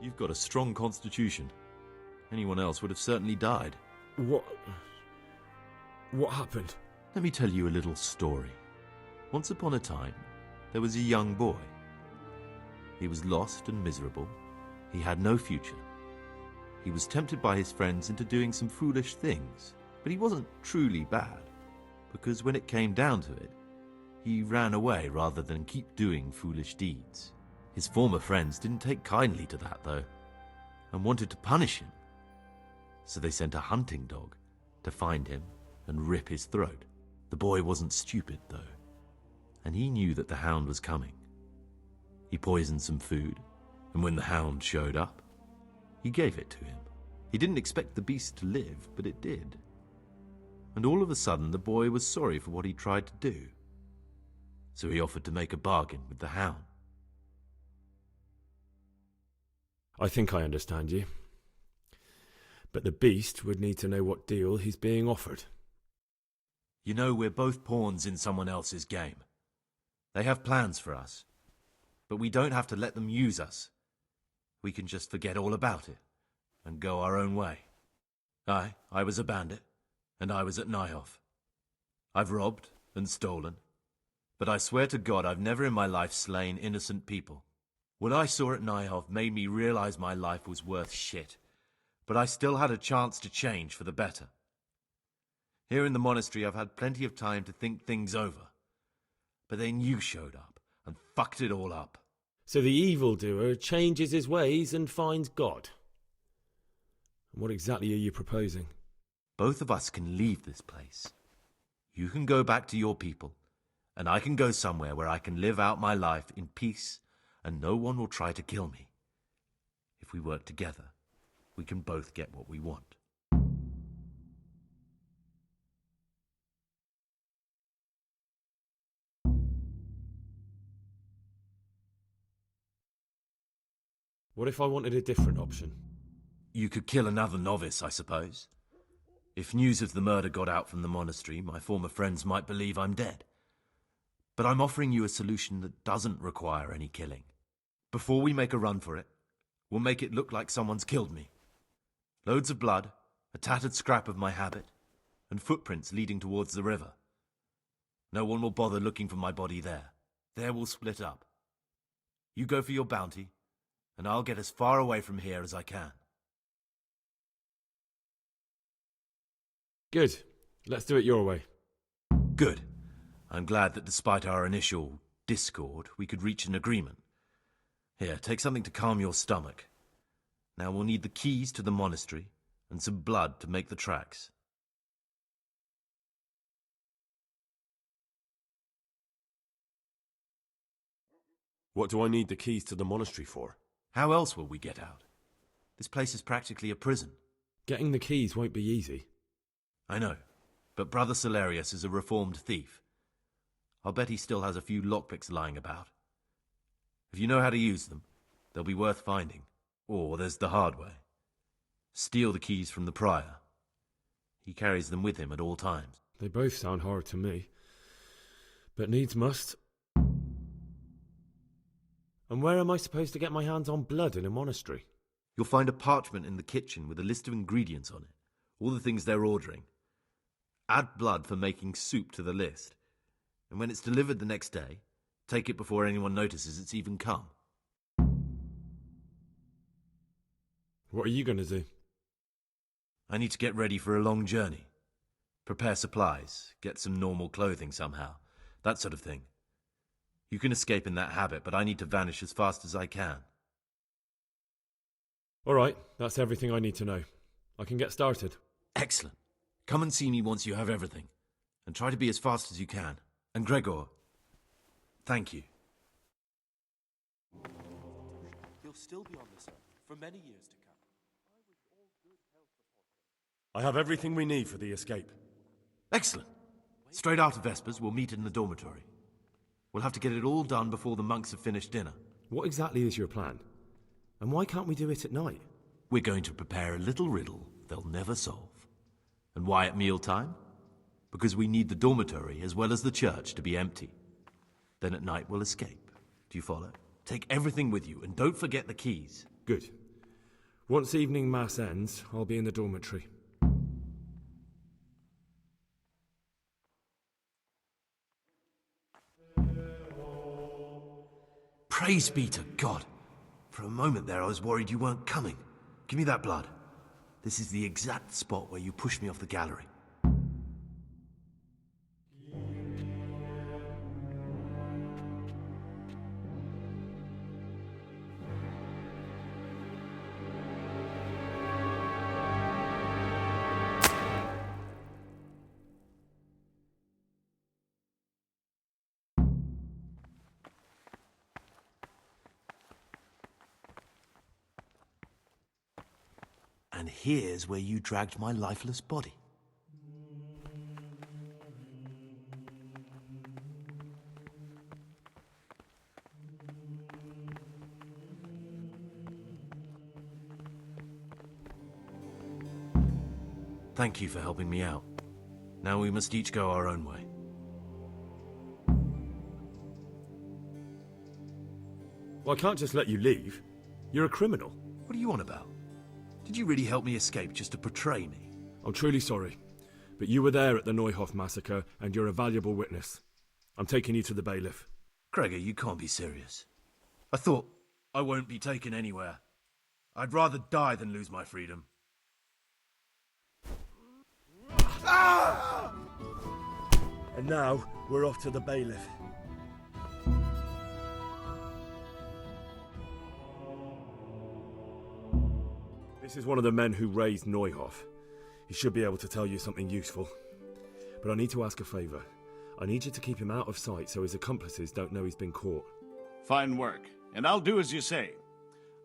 You've got a strong constitution. Anyone else would have certainly died. What happened? Let me tell you a little story. Once upon a time, there was a young boy. He was lost and miserable. He had no future. He was tempted by his friends into doing some foolish things, but he wasn't truly bad, because when it came down to it, he ran away rather than keep doing foolish deeds. His former friends didn't take kindly to that, though, and wanted to punish him. So they sent a hunting dog to find him and rip his throat. The boy wasn't stupid, though, and he knew that the hound was coming. He poisoned some food, and when the hound showed up, he gave it to him. He didn't expect the beast to live, but it did. And all of a sudden, the boy was sorry for what he tried to do. So he offered to make a bargain with the hound. I think I understand you. But the beast would need to know what deal he's being offered. You know, we're both pawns in someone else's game. They have plans for us. But we don't have to let them use us. We can just forget all about it and go our own way. I was a bandit, and I was at Neuhof. I've robbed and stolen, but I swear to God I've never in my life slain innocent people. What I saw at Neuhof made me realize my life was worth shit, but I still had a chance to change for the better. Here in the monastery, I've had plenty of time to think things over. But then you showed up and fucked it all up. So the evildoer changes his ways and finds God. And what exactly are you proposing? Both of us can leave this place. You can go back to your people, and I can go somewhere where I can live out my life in peace, and no one will try to kill me. If we work together, we can both get what we want. What if I wanted a different option? You could kill another novice, I suppose. If news of the murder got out from the monastery, my former friends might believe I'm dead. But I'm offering you a solution that doesn't require any killing. Before we make a run for it, we'll make it look like someone's killed me. Loads of blood, a tattered scrap of my habit, and footprints leading towards the river. No one will bother looking for my body there. There we'll split up. You go for your bounty, and I'll get as far away from here as I can. Good. Let's do it your way. Good. I'm glad that despite our initial discord, we could reach an agreement. Here, take something to calm your stomach. Now we'll need the keys to the monastery and some blood to make the tracks. What do I need the keys to the monastery for? How else will we get out? This place is practically a prison. Getting the keys won't be easy. I know, but Brother Salarius is a reformed thief. I'll bet he still has a few lockpicks lying about. If you know how to use them, they'll be worth finding. Or there's the hard way. Steal the keys from the prior. He carries them with him at all times. They both sound hard to me. But needs must. And where am I supposed to get my hands on blood in a monastery? You'll find a parchment in the kitchen with a list of ingredients on it. All the things they're ordering. Add blood for making soup to the list. And when it's delivered the next day, take it before anyone notices it's even come. What are you going to do? I need to get ready for a long journey. Prepare supplies, get some normal clothing somehow. That sort of thing. You can escape in that habit, but I need to vanish as fast as I can. All right, that's everything I need to know. I can get started. Excellent. Come and see me once you have everything. And try to be as fast as you can. And Gregor, thank you. He'll still be on this earth for many years to come. I have everything we need for the escape. Excellent. Straight after Vespers, we'll meet in the dormitory. We'll have to get it all done before the monks have finished dinner. What exactly is your plan? And why can't we do it at night? We're going to prepare a little riddle they'll never solve. And why at mealtime? Because we need the dormitory as well as the church to be empty. Then at night we'll escape. Do you follow? Take everything with you and don't forget the keys. Good. Once evening mass ends, I'll be in the dormitory. Praise be to God. For a moment there I was worried you weren't coming. Give me that blood. This is the exact spot where you pushed me off the gallery. And here's where you dragged my lifeless body. Thank you for helping me out. Now we must each go our own way. Well, I can't just let you leave. You're a criminal. What are you on about? Did you really help me escape just to betray me? I'm truly sorry, but you were there at the Neuhof massacre, and you're a valuable witness. I'm taking you to the bailiff. Gregor, you can't be serious. I thought... I won't be taken anywhere. I'd rather die than lose my freedom. And now, we're off to the bailiff. This is one of the men who raised Neuhoff. He should be able to tell you something useful. But I need to ask a favour. I need you to keep him out of sight so his accomplices don't know he's been caught. Fine work, and I'll do as you say.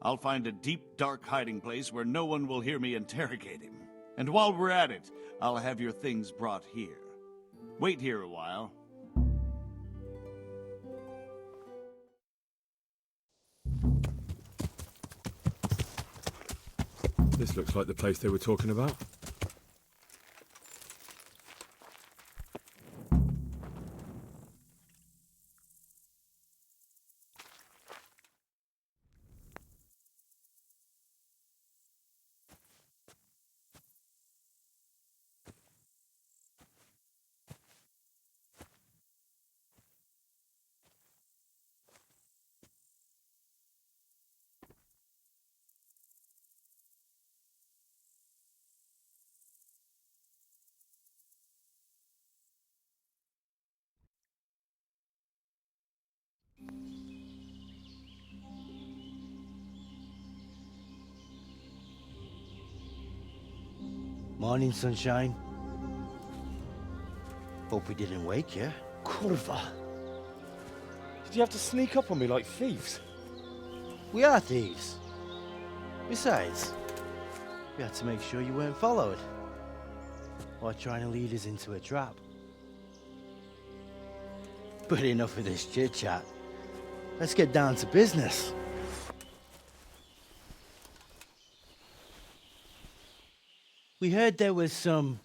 I'll find a deep, dark hiding place where no one will hear me interrogate him. And while we're at it, I'll have your things brought here. Wait here a while. This looks like the place they were talking about. Morning, sunshine. Hope we didn't wake you. Kurva! Did you have to sneak up on me like thieves? We are thieves. Besides, we had to make sure you weren't followed. Or trying to lead us into a trap. But enough of this chit-chat. Let's get down to business. We heard there was some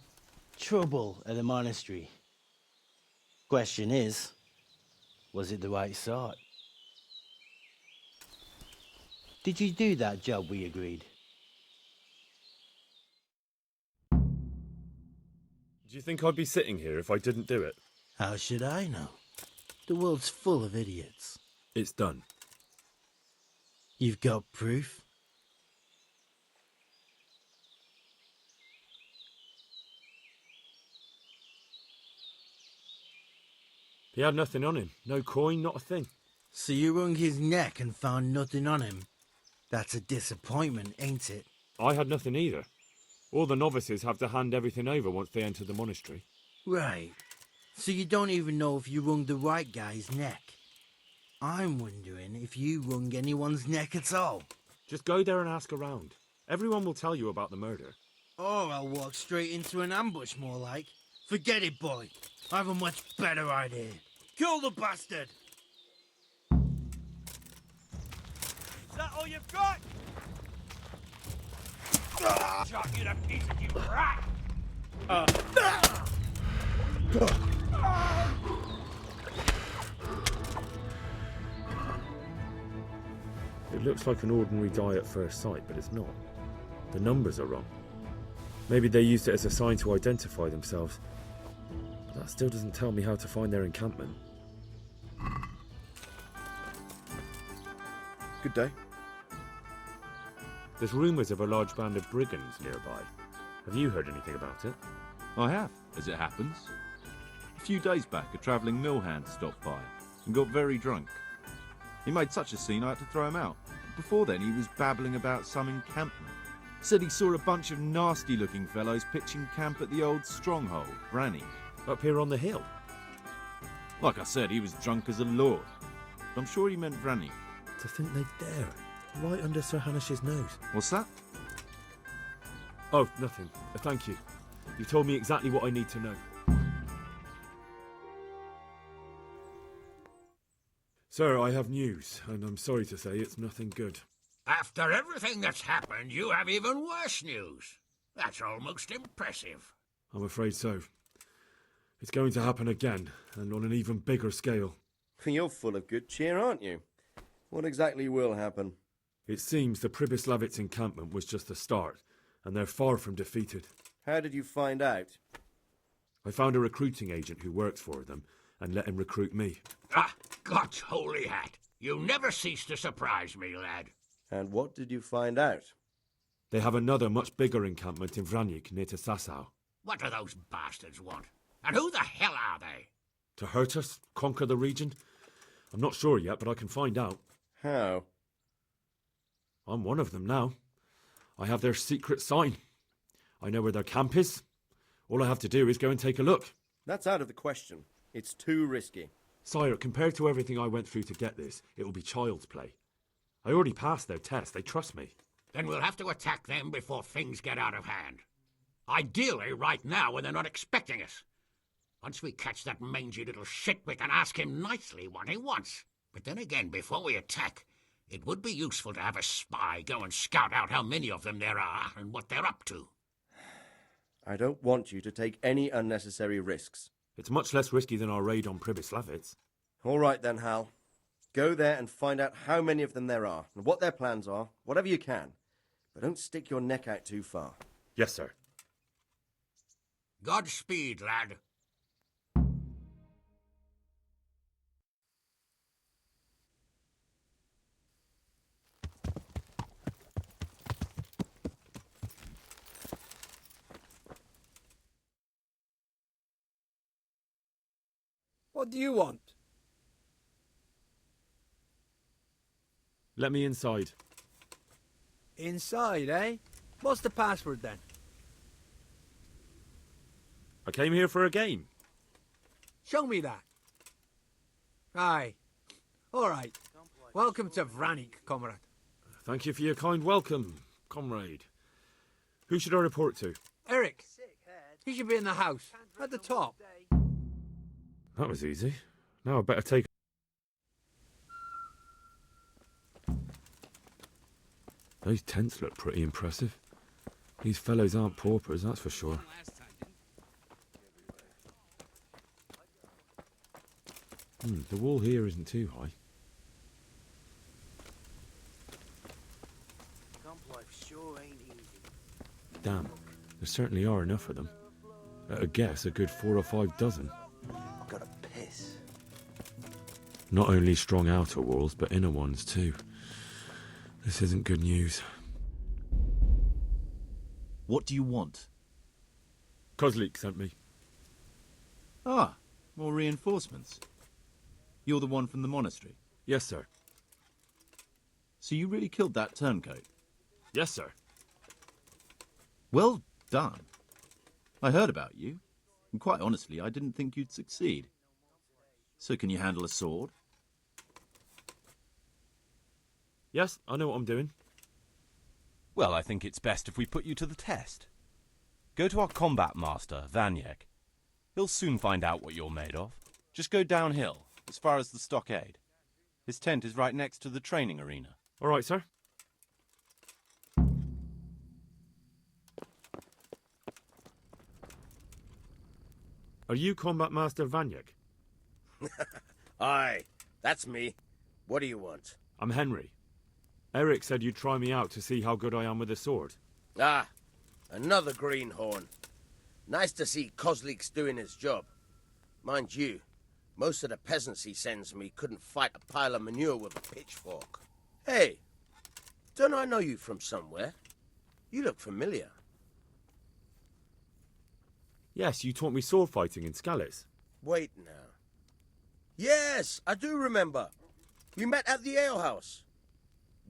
trouble at the monastery. Question is, was it the right sort? Did you do that job we agreed? Do you think I'd be sitting here if I didn't do it? How should I know? The world's full of idiots. It's done. You've got proof? He had nothing on him. No coin, not a thing. So you wrung his neck and found nothing on him? That's a disappointment, ain't it? I had nothing either. All the novices have to hand everything over once they enter the monastery. Right. So you don't even know if you wrung the right guy's neck. I'm wondering if you wrung anyone's neck at all. Just go there and ask around. Everyone will tell you about the murder. Or I'll walk straight into an ambush, more like. Forget it, boy. I have a much better idea. Kill the bastard! Is that all you've got? Chop you to pieces, you rat! It looks like an ordinary die at first sight, but it's not. The numbers are wrong. Maybe they used it as a sign to identify themselves. But that still doesn't tell me how to find their encampment. Good day. There's rumours of a large band of brigands nearby. Have you heard anything about it? I have, as it happens. A few days back, a travelling mill hand stopped by and got very drunk. He made such a scene I had to throw him out. Before then, he was babbling about some encampment. Said he saw a bunch of nasty-looking fellows pitching camp at the old stronghold, Branny. Up here on the hill? Like I said, he was drunk as a lord. But I'm sure he meant Branny. To think they'd dare. Right under Sir Hanish's nose. What's that? Oh, nothing. Thank you. You've told me exactly what I need to know. Sir, I have news, and I'm sorry to say it's nothing good. After everything that's happened, you have even worse news. That's almost impressive. I'm afraid so. It's going to happen again, and on an even bigger scale. You're full of good cheer, aren't you? What exactly will happen? It seems the Pribyslavitz encampment was just the start, and they're far from defeated. How did you find out? I found a recruiting agent who works for them, and let him recruit me. Ah, God's holy hat. You never cease to surprise me, lad. And what did you find out? They have another much bigger encampment in Vranic near to Sasau. What do those bastards want? And who the hell are they? To hurt us? Conquer the region? I'm not sure yet, but I can find out. How? I'm one of them now. I have their secret sign. I know where their camp is. All I have to do is go and take a look. That's out of the question. It's too risky. Sire, compared to everything I went through to get this, it will be child's play. I already passed their test. They trust me. Then we'll have to attack them before things get out of hand. Ideally, right now, when they're not expecting us. Once we catch that mangy little shit, we can ask him nicely what he wants. But then again, before we attack, it would be useful to have a spy go and scout out how many of them there are and what they're up to. I don't want you to take any unnecessary risks. It's much less risky than our raid on Pribyslavitz. All right then, Hal. Go there and find out how many of them there are, and what their plans are, whatever you can. But don't stick your neck out too far. Yes, sir. Godspeed, lad. What do you want? Let me inside. Inside, eh? What's the password then? I came here for a game. Show me that. Aye. All right. Welcome to Vranic, comrade. Thank you for your kind welcome, comrade. Who should I report to? Eric. He should be in the house, at the top. That was easy. Now I better take... Those tents look pretty impressive. These fellows aren't paupers, that's for sure. The wall here isn't too high. Damn, there certainly are enough of them. At a guess, a good 4 or 5 dozen. Gotta piss. Not only strong outer walls, but inner ones too. This isn't good news. What do you want? Kozlik sent me. Ah, more reinforcements. You're the one from the monastery? Yes, sir. So you really killed that turncoat? Yes, sir. Well done. I heard about you, and quite honestly, I didn't think you'd succeed. So can you handle a sword? Yes, I know what I'm doing. Well, I think it's best if we put you to the test. Go to our combat master, Vanyek. He'll soon find out what you're made of. Just go downhill, as far as the stockade. His tent is right next to the training arena. All right, sir. Are you Combat Master Vanyek? Aye, that's me. What do you want? I'm Henry. Eric said you'd try me out to see how good I am with a sword. Ah, another greenhorn. Nice to see Kozlik's doing his job. Mind you, most of the peasants he sends me couldn't fight a pile of manure with a pitchfork. Hey, don't I know you from somewhere? You look familiar. Yes, you taught me sword fighting in Skalitz. Wait now. Yes, I do remember. We met at the alehouse.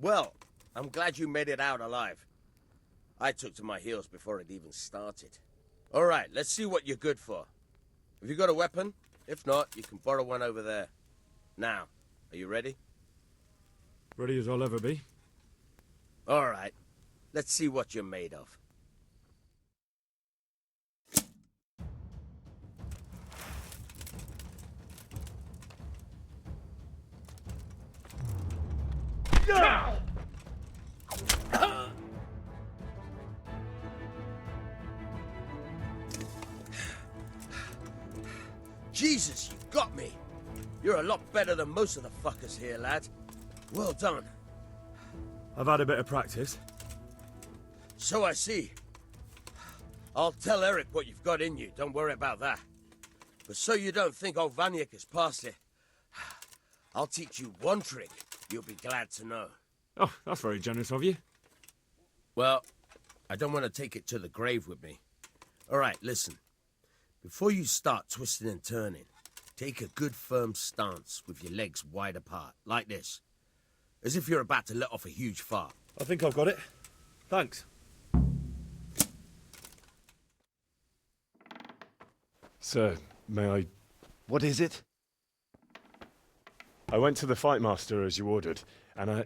Well, I'm glad you made it out alive. I took to my heels before it even started. All right, let's see what you're good for. Have you got a weapon? If not, you can borrow one over there. Now, are you ready? Ready as I'll ever be. All right, let's see what you're made of. Jesus, you got me. You're a lot better than most of the fuckers here, lad. Well done. I've had a bit of practice. So I see. I'll tell Eric what you've got in you, don't worry about that. But so you don't think old Vanyek has passed it, I'll teach you one trick you'll be glad to know. Oh, that's very generous of you. Well, I don't want to take it to the grave with me. All right, listen. Before you start twisting and turning, take a good firm stance with your legs wide apart, like this. As if you're about to let off a huge fart. I think I've got it. Thanks. Sir, may I... What is it? I went to the fight master as you ordered, and I...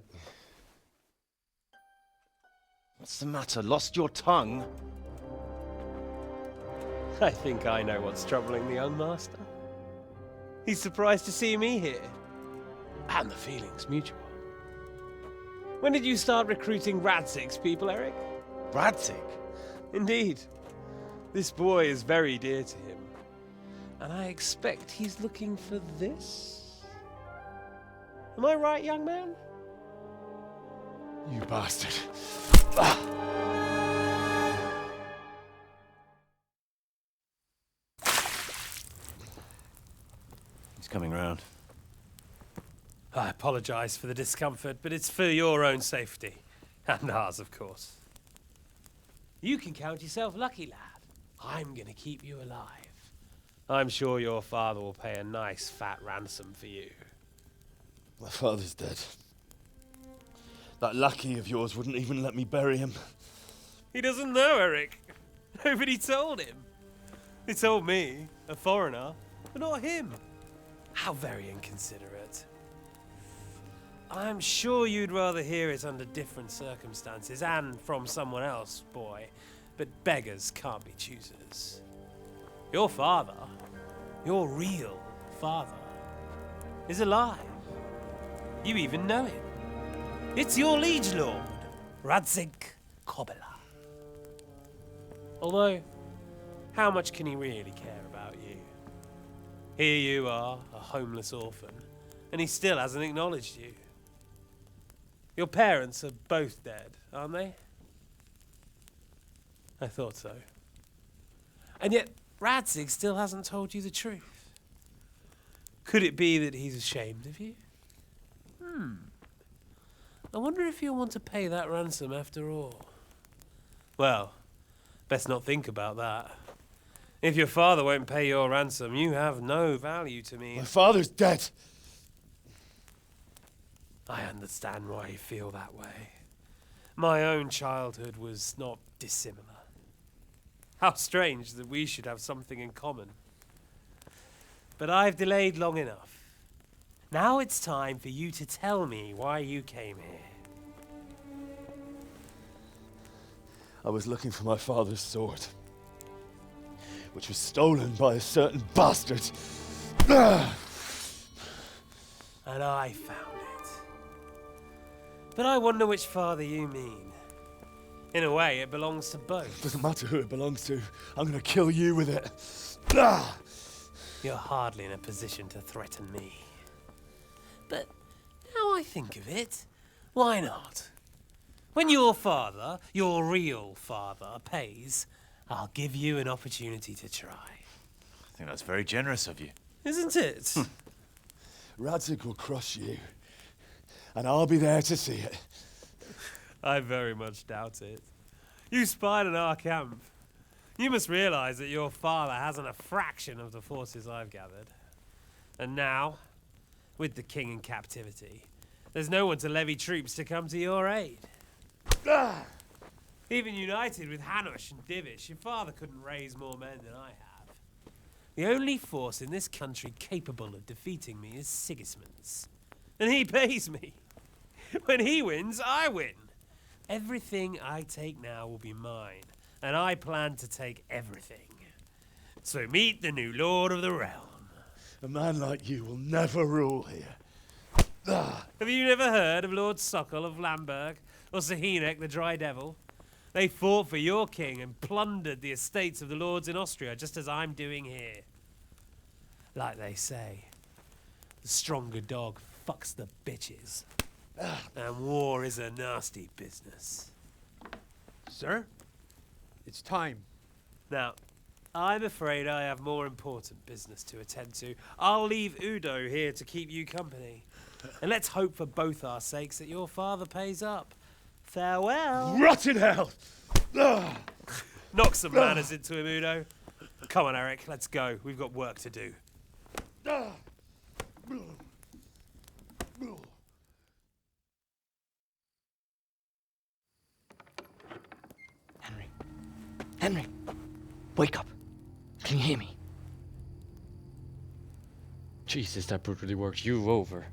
What's the matter? Lost your tongue? I think I know what's troubling the young master. He's surprised to see me here. And the feeling's mutual. When did you start recruiting Radzig's people, Eric? Radzig? Indeed. This boy is very dear to him. And I expect he's looking for this? Am I right, young man? You bastard. He's coming round. I apologize for the discomfort, but it's for your own safety. And ours, of course. You can count yourself lucky, lad. I'm gonna keep you alive. I'm sure your father will pay a nice fat ransom for you. My father's dead. That lackey of yours wouldn't even let me bury him. He doesn't know, Eric. Nobody told him. They told me, a foreigner, but not him. How very inconsiderate. I'm sure you'd rather hear it under different circumstances and from someone else, boy, but beggars can't be choosers. Your father, your real father, is alive. You even know him. It's your liege lord, Radzig Kobyla. Although, how much can he really care about you? Here you are, a homeless orphan, and he still hasn't acknowledged you. Your parents are both dead, aren't they? I thought so. And yet, Radzig still hasn't told you the truth. Could it be that he's ashamed of you? I wonder if you'll want to pay that ransom after all. Well, best not think about that. If your father won't pay your ransom, you have no value to me. My father's dead. I understand why you feel that way. My own childhood was not dissimilar. How strange that we should have something in common. But I've delayed long enough. Now it's time for you to tell me why you came here. I was looking for my father's sword, which was stolen by a certain bastard. And I found it. But I wonder which father you mean. In a way, it belongs to both. Doesn't matter who it belongs to. I'm gonna kill you with it. You're hardly in a position to threaten me. But now I think of it, why not? When your father, your real father, pays, I'll give you an opportunity to try. I think that's very generous of you. Isn't it? Radzig will crush you, and I'll be there to see it. I very much doubt it. You spied on our camp. You must realize that your father hasn't a fraction of the forces I've gathered. And now, with the king in captivity, there's no one to levy troops to come to your aid. Even united with Hanush and Divish, your father couldn't raise more men than I have. The only force in this country capable of defeating me is Sigismund's. And he pays me. When he wins, I win. Everything I take now will be mine, and I plan to take everything. So meet the new lord of the realm. A man like you will never rule here. Have you never heard of Lord Sokol of Lamberg, or Sahinek the Dry Devil? They fought for your king and plundered the estates of the lords in Austria, just as I'm doing here. Like they say, the stronger dog fucks the bitches. And war is a nasty business. Sir, it's time. Now, I'm afraid I have more important business to attend to. I'll leave Udo here to keep you company. And let's hope for both our sakes that your father pays up. Farewell. Rotten hell! Knock some manners into him, Udo. Come on, Eric, let's go. We've got work to do. Henry, wake up. Can you hear me? Jesus, that brutally worked you over.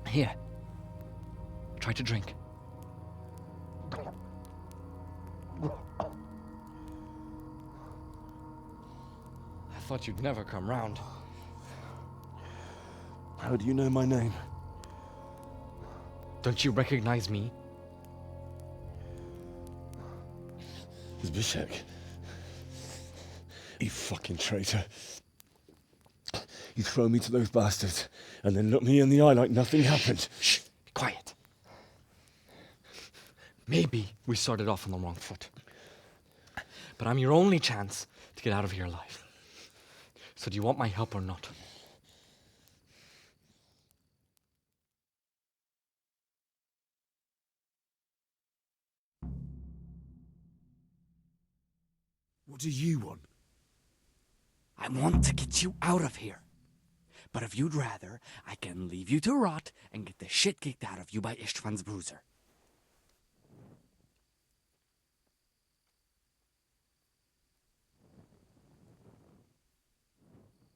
Here. Try to drink. I thought you'd never come round. How do you know my name? Don't you recognize me? Zbyszek. You fucking traitor. You throw me to those bastards and then look me in the eye like nothing happened. Shh, be quiet. Maybe we started off on the wrong foot. But I'm your only chance to get out of here alive. So do you want my help or not? What do you want? I want to get you out of here. But if you'd rather, I can leave you to rot and get the shit kicked out of you by István's bruiser.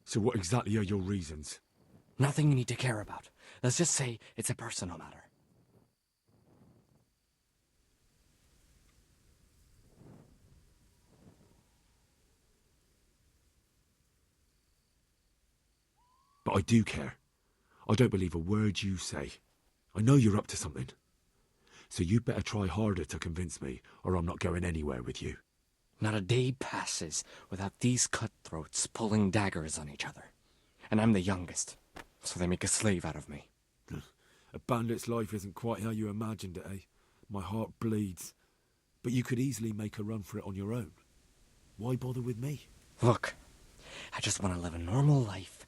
So what exactly are your reasons? Nothing you need to care about. Let's just say it's a personal matter. But I do care. I don't believe a word you say. I know you're up to something. So you better try harder to convince me, or I'm not going anywhere with you. Not a day passes without these cutthroats pulling daggers on each other. And I'm the youngest, so they make a slave out of me. A bandit's life isn't quite how you imagined it, eh? My heart bleeds. But you could easily make a run for it on your own. Why bother with me? Look, I just want to live a normal life.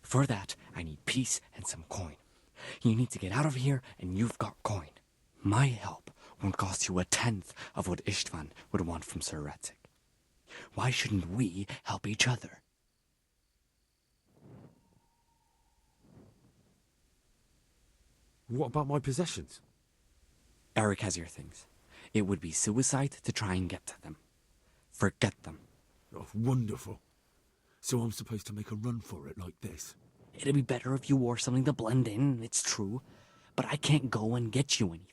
For that, I need peace and some coin. You need to get out of here, and you've got coin. My help won't cost you 1/10 of what István would want from Sir Radzig. Why shouldn't we help each other? What about my possessions? Eric has your things. It would be suicide to try and get to them. Forget them. Oh, wonderful. So I'm supposed to make a run for it like this? It'd be better if you wore something to blend in, it's true. But I can't go and get you anything.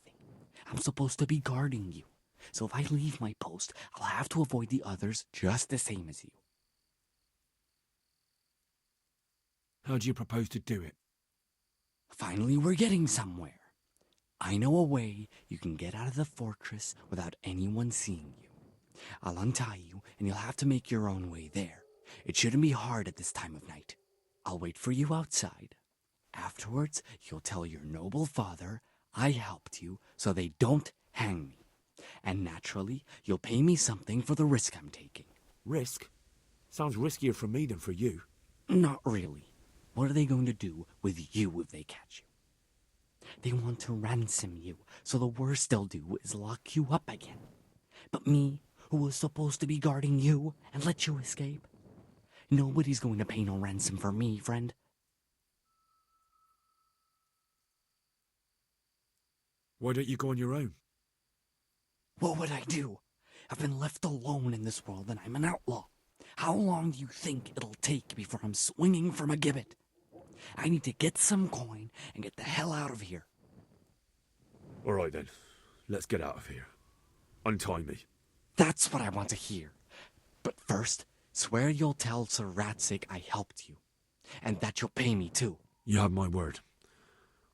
I'm supposed to be guarding you. So if I leave my post, I'll have to avoid the others just the same as you. How do you propose to do it? Finally, we're getting somewhere. I know a way you can get out of the fortress without anyone seeing you. I'll untie you, and you'll have to make your own way there. It shouldn't be hard at this time of night. I'll wait for you outside. Afterwards, you'll tell your noble father I helped you so they don't hang me. And naturally, you'll pay me something for the risk I'm taking. Risk? Sounds riskier for me than for you. Not really. What are they going to do with you if they catch you? They want to ransom you, so the worst they'll do is lock you up again. But me, who was supposed to be guarding you and let you escape? Nobody's going to pay no ransom for me, friend. Why don't you go on your own? What would I do? I've been left alone in this world and I'm an outlaw. How long do you think it'll take before I'm swinging from a gibbet? I need to get some coin and get the hell out of here. All right then, let's get out of here. Untie me. That's what I want to hear. But first, swear you'll tell Sir Radzig I helped you. And that you'll pay me too. You have my word.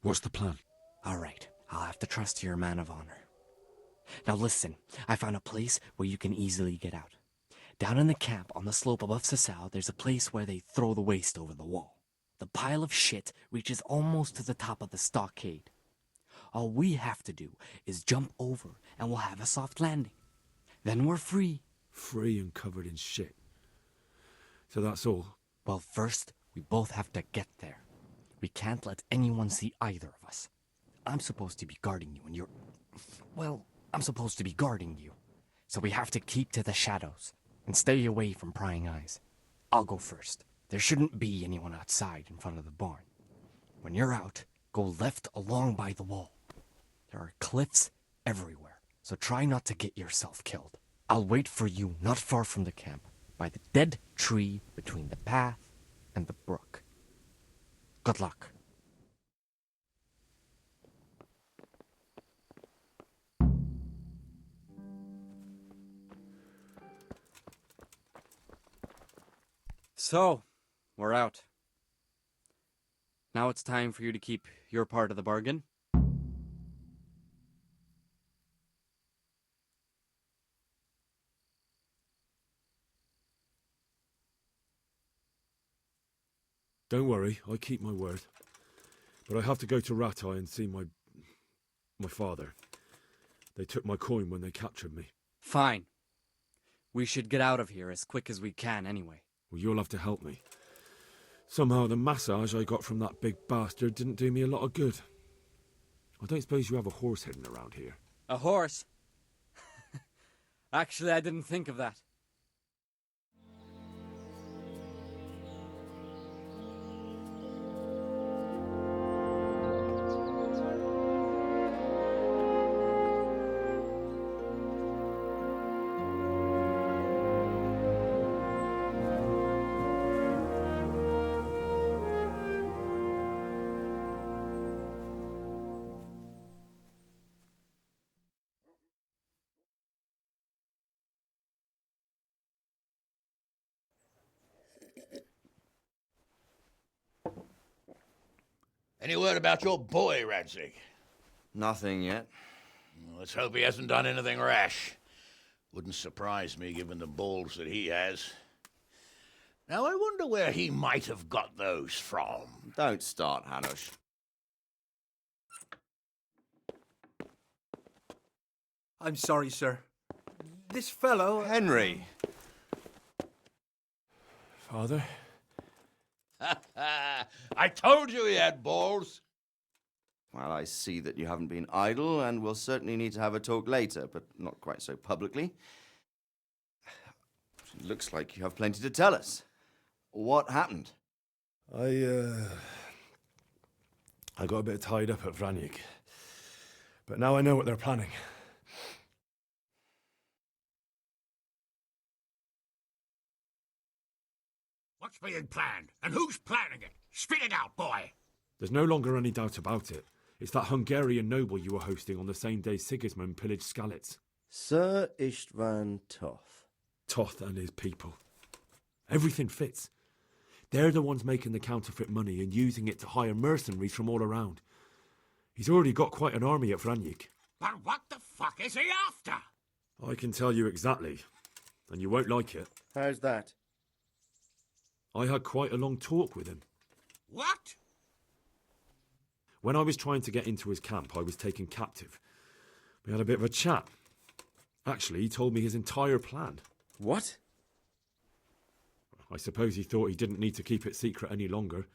What's the plan? All right, I'll have to trust you're a man of honor. Now listen, I found a place where you can easily get out. Down in the camp on the slope above Sasau, there's a place where they throw the waste over the wall. The pile of shit reaches almost to the top of the stockade. All we have to do is jump over and we'll have a soft landing. Then we're free. Free and covered in shit. So that's all? Well, first, we both have to get there. We can't let anyone see either of us. I'm supposed to be guarding you, and you're... Well, I'm supposed to be guarding you. So we have to keep to the shadows, and stay away from prying eyes. I'll go first. There shouldn't be anyone outside in front of the barn. When you're out, go left along by the wall. There are cliffs everywhere, so try not to get yourself killed. I'll wait for you not far from the camp, by the dead tree between the path and the brook. Good luck. So, we're out. Now it's time for you to keep your part of the bargain. Don't worry, I keep my word. But I have to go to Rattay and see my father. They took my coin when they captured me. Fine. We should get out of here as quick as we can anyway. Well, you'll have to help me. Somehow the massage I got from that big bastard didn't do me a lot of good. I don't suppose you have a horse hidden around here. A horse? Actually, I didn't think of that. Any word about your boy, Radzig? Nothing yet. Let's hope he hasn't done anything rash. Wouldn't surprise me, given the balls that he has. Now, I wonder where he might have got those from. Don't start, Hanush. I'm sorry, sir. This fellow... Henry! Father? I told you he had balls. Well, I see that you haven't been idle, and we'll certainly need to have a talk later, but not quite so publicly. It looks like you have plenty to tell us. What happened? I got a bit tied up at Vranyig. But now I know what they're planning. What's being planned? And who's planning it? Spit it out, boy! There's no longer any doubt about it. It's that Hungarian noble you were hosting on the same day Sigismund pillaged Skalitz. Sir Istvan Toth. Toth and his people. Everything fits. They're the ones making the counterfeit money and using it to hire mercenaries from all around. He's already got quite an army at Vranyig. But what the fuck is he after? I can tell you exactly, and you won't like it. How's that? I had quite a long talk with him. What? When I was trying to get into his camp, I was taken captive. We had a bit of a chat. Actually, he told me his entire plan. What? I suppose he thought he didn't need to keep it secret any longer.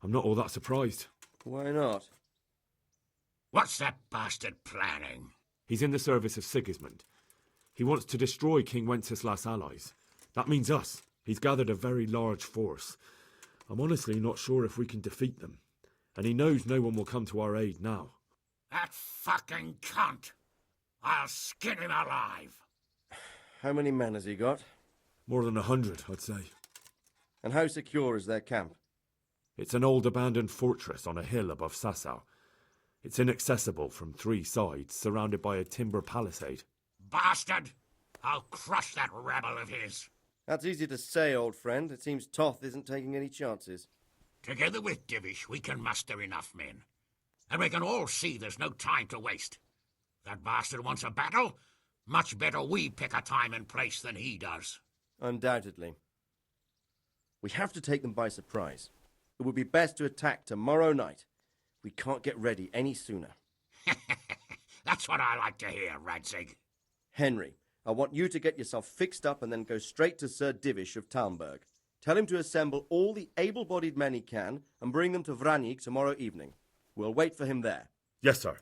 I'm not all that surprised. Why not? What's that bastard planning? He's in the service of Sigismund. He wants to destroy King Wenceslaus' allies. That means us. He's gathered a very large force. I'm honestly not sure if we can defeat them. And he knows no one will come to our aid now. That fucking cunt! I'll skin him alive! How many men has he got? More than 100, I'd say. And how secure is their camp? It's an old abandoned fortress on a hill above Sasau. It's inaccessible from 3 sides, surrounded by a timber palisade. Bastard! I'll crush that rebel of his! That's easy to say, old friend. It seems Toth isn't taking any chances. Together with Divish, we can muster enough men. And we can all see there's no time to waste. That bastard wants a battle. Much better we pick a time and place than he does. Undoubtedly. We have to take them by surprise. It would be best to attack tomorrow night. We can't get ready any sooner. That's what I like to hear, Radzig. Henry, I want you to get yourself fixed up and then go straight to Sir Divish of Talmberg. Tell him to assemble all the able-bodied men he can and bring them to Vranyig tomorrow evening. We'll wait for him there. Yes, sir.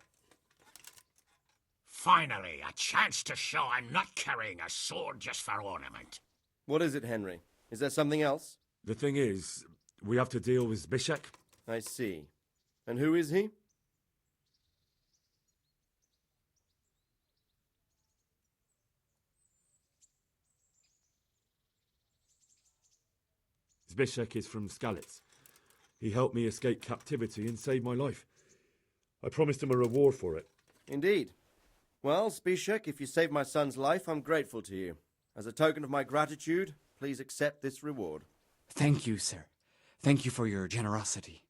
Finally, a chance to show I'm not carrying a sword just for ornament. What is it, Henry? Is there something else? The thing is, we have to deal with Zbyszek. I see. And who is he? Zbyszek is from Skalitz. He helped me escape captivity and saved my life. I promised him a reward for it. Indeed. Well, Zbyszek, if you saved my son's life, I'm grateful to you. As a token of my gratitude, please accept this reward. Thank you, sir. Thank you for your generosity.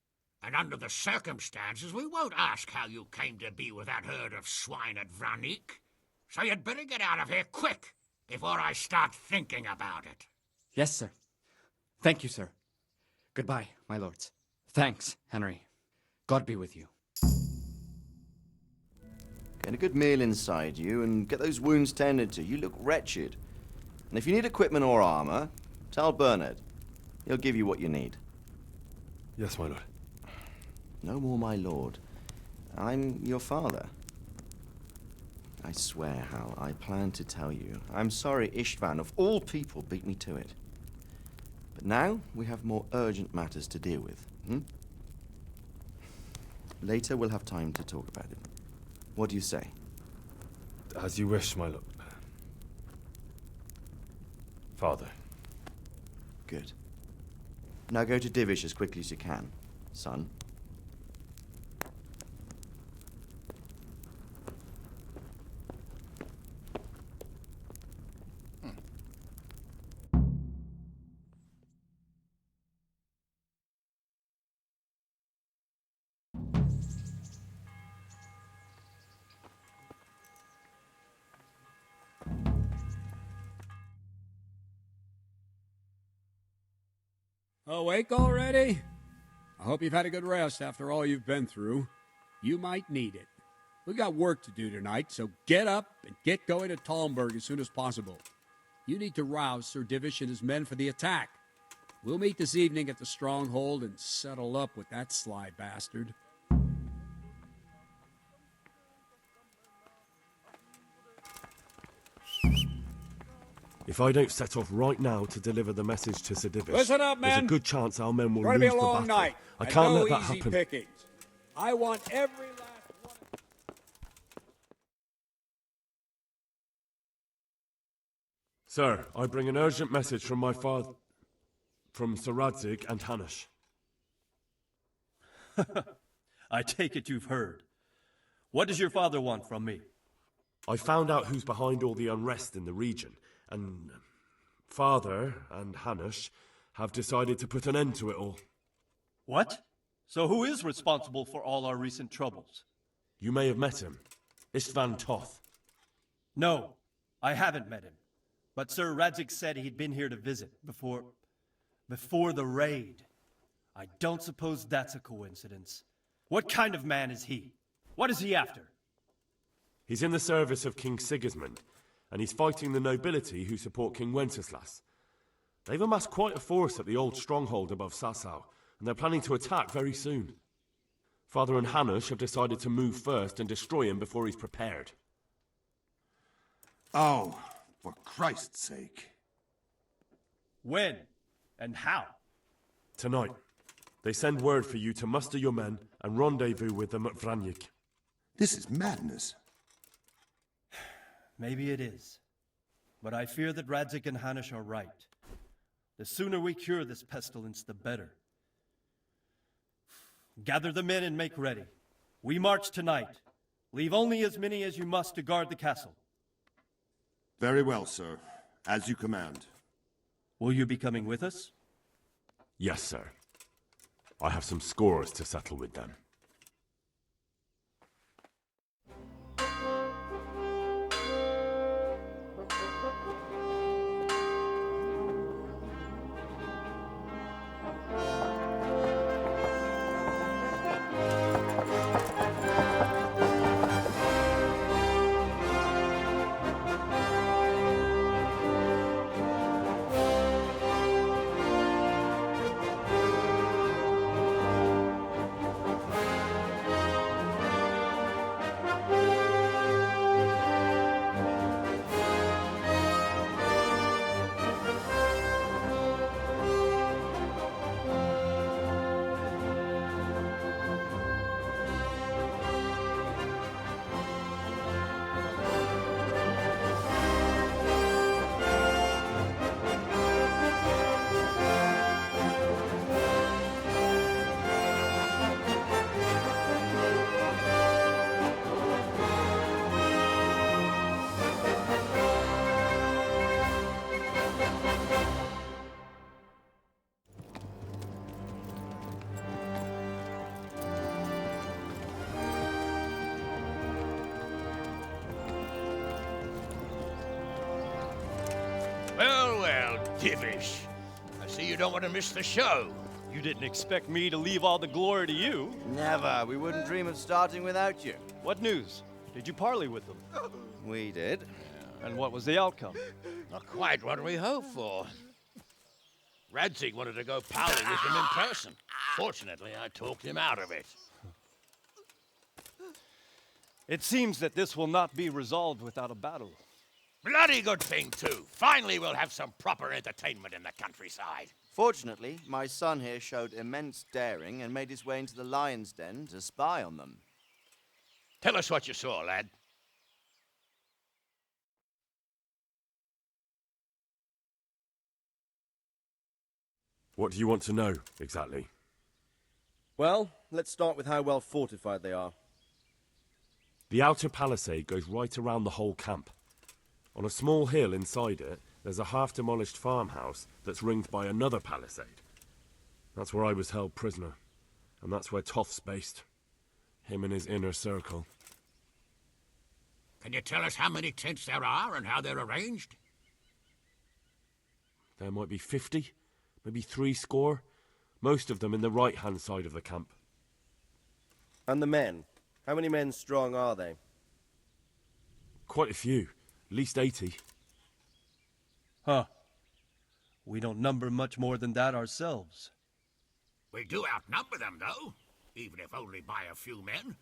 And under the circumstances, we won't ask how you came to be with that herd of swine at Vranyig. So you'd better get out of here quick, before I start thinking about it. Yes, sir. Thank you, sir. Goodbye, my lords. Thanks, Henry. God be with you. Get a good meal inside you and get those wounds tended to. You look wretched. And if you need equipment or armor, tell Bernard. He'll give you what you need. Yes, my lord. No more, my lord. I'm your father. I swear, Hal, I plan to tell you. I'm sorry Istvan, of all people, beat me to it. But now we have more urgent matters to deal with. Later we'll have time to talk about it. What do you say? As you wish, my lord. Father. Good. Now go to Divish as quickly as you can, son. Awake already? I hope you've had a good rest after all you've been through. You might need it. We've got work to do tonight, so get up and get going to Talmberg as soon as possible. You need to rouse Sir Divish and his men for the attack. We'll meet this evening at the stronghold and settle up with that sly bastard. If I don't set off right now to deliver the message to Sir Divish, Listen up, there's a men. good chance our men will It's going lose to be a the long battle. night. I and can't no let that easy happen. pickings. I want every last one. Sir, I bring an urgent message from my father, from Sir Radzig and Hanush. I take it you've heard. What does your father want from me? I found out who's behind all the unrest in the region, and Father and Hanush have decided to put an end to it all. What? So who is responsible for all our recent troubles? You may have met him. Istvan Toth. No, I haven't met him. But Sir Radzig said he'd been here to visit before the raid. I don't suppose that's a coincidence. What kind of man is he? What is he after? He's in the service of King Sigismund, and he's fighting the nobility who support King Wenceslaus. They've amassed quite a force at the old stronghold above Sasau, and they're planning to attack very soon. Father and Hanush have decided to move first and destroy him before he's prepared. Oh, for Christ's sake. When? And how? Tonight. They send word for you to muster your men and rendezvous with them at Vranyig. This is madness. Maybe it is. But I fear that Radzig and Hanush are right. The sooner we cure this pestilence, the better. Gather the men and make ready. We march tonight. Leave only as many as you must to guard the castle. Very well, sir. As you command. Will you be coming with us? Yes, sir. I have some scores to settle with them. Divish. I see you don't want to miss the show. You didn't expect me to leave all the glory to you. Never. We wouldn't dream of starting without you. What news? Did you parley with them? We did. And what was the outcome? Not quite what we hoped for. Radzig wanted to go parley with them in person. Fortunately, I talked him out of it. It seems that this will not be resolved without a battle. Bloody good thing, too. Finally, we'll have some proper entertainment in the countryside. Fortunately, my son here showed immense daring and made his way into the lion's den to spy on them. Tell us what you saw, lad. What do you want to know, exactly? Well, let's start with how well fortified they are. The outer palisade goes right around the whole camp. On a small hill inside it, there's a half-demolished farmhouse that's ringed by another palisade. That's where I was held prisoner, and that's where Toth's based. Him and his inner circle. Can you tell us how many tents there are and how they're arranged? There might be 50, maybe 70. Most of them in the right-hand side of the camp. And the men? How many men strong are they? Quite a few. At least 80. Huh. We don't number much more than that ourselves. We do outnumber them, though, even if only by a few men.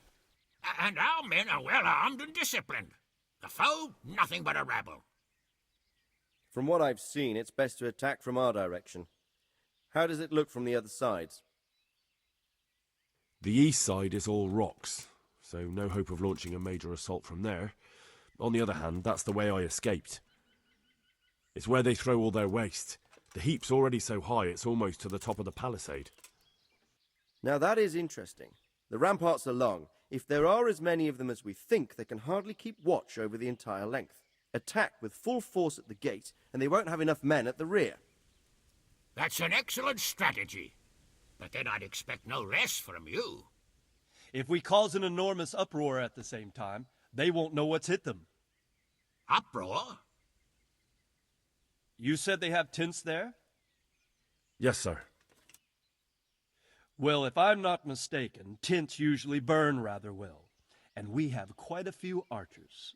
And our men are well armed and disciplined. The foe, nothing but a rabble. From what I've seen, it's best to attack from our direction. How does it look from the other sides? The east side is all rocks, so no hope of launching a major assault from there. On the other hand, that's the way I escaped. It's where they throw all their waste. The heap's already so high it's almost to the top of the palisade. Now that is interesting. The ramparts are long. If there are as many of them as we think, they can hardly keep watch over the entire length. Attack with full force at the gate, and they won't have enough men at the rear. That's an excellent strategy. But then I'd expect no less from you. If we cause an enormous uproar at the same time, they won't know what's hit them. Uproar? You said they have tents there? Yes, sir. Well, if I'm not mistaken, tents usually burn rather well. And we have quite a few archers.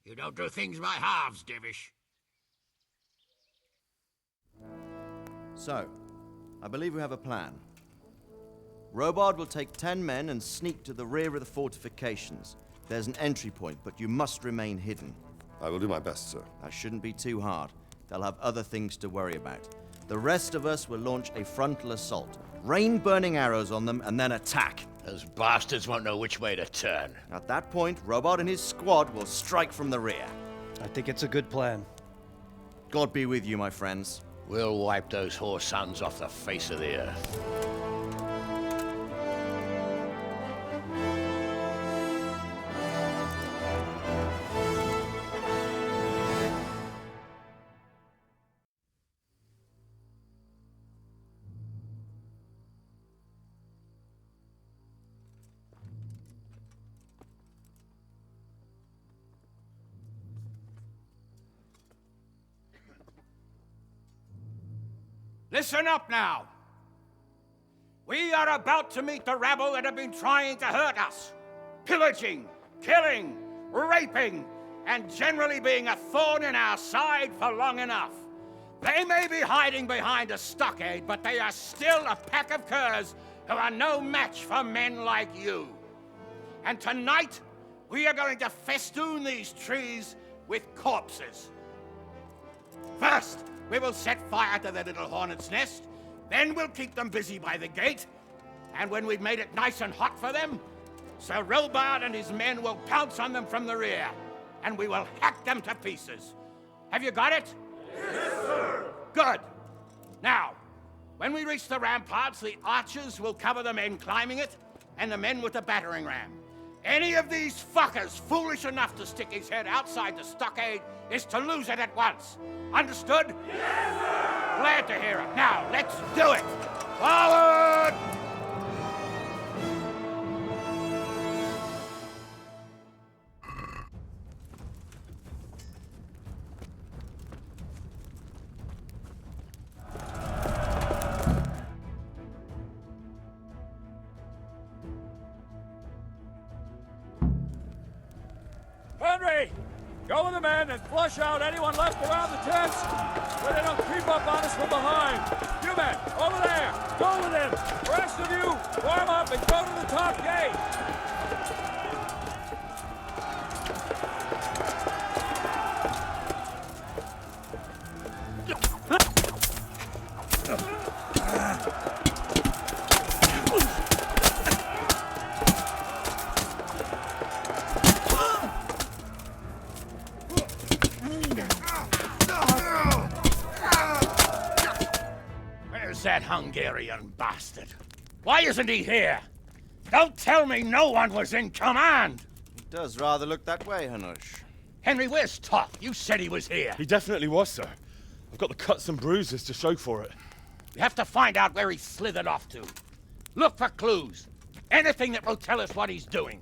You don't do things by halves, Divish. So, I believe we have a plan. Robard will take 10 men and sneak to the rear of the fortifications. There's an entry point, but you must remain hidden. I will do my best, sir. That shouldn't be too hard. They'll have other things to worry about. The rest of us will launch a frontal assault. Rain burning arrows on them and then attack. Those bastards won't know which way to turn. At that point, Robard and his squad will strike from the rear. I think it's a good plan. God be with you, my friends. We'll wipe those whore sons off the face of the earth. Listen up now. We are about to meet the rabble that have been trying to hurt us. Pillaging, killing, raping, and generally being a thorn in our side for long enough. They may be hiding behind a stockade, but they are still a pack of curs who are no match for men like you. And tonight, we are going to festoon these trees with corpses. First, we will set fire to their little hornet's nest. Then we'll keep them busy by the gate. And when we've made it nice and hot for them, Sir Robard and his men will pounce on them from the rear. And we will hack them to pieces. Have you got it? Yes, sir! Good. Now, when we reach the ramparts, the archers will cover the men climbing it, and the men with the battering ram. Any of these fuckers foolish enough to stick his head outside the stockade is to lose it at once. Understood? Yes, sir! Glad to hear it. Now, let's do it! Forward! Henry! Go with the men and flush out anyone left around the tents so they don't creep up on us from behind. You men, over there, go with him. The rest of you, warm up and go to the top gate. Where's that Hungarian bastard? Why isn't he here? Don't tell me no one was in command! It does rather look that way, Hanush. Henry, where's Toff? You said he was here. He definitely was, sir. I've got the cuts and bruises to show for it. We have to find out where he slithered off to. Look for clues. Anything that will tell us what he's doing.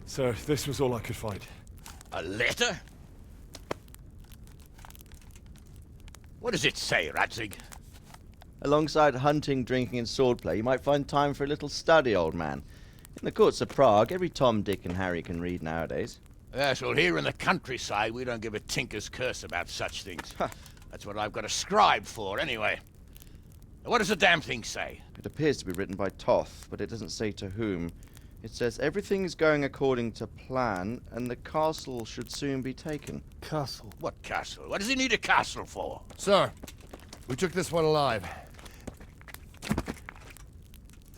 Sir, this was all I could find. A letter? What does it say, Radzig? Alongside hunting, drinking, and swordplay, you might find time for a little study, old man. In the courts of Prague, every Tom, Dick, and Harry can read nowadays. Yes, well, here in the countryside, we don't give a tinker's curse about such things. That's what I've got a scribe for, anyway. What does the damn thing say? It appears to be written by Toth, but it doesn't say to whom. It says everything is going according to plan, and the castle should soon be taken. Castle? What castle? What does he need a castle for? Sir, we took this one alive.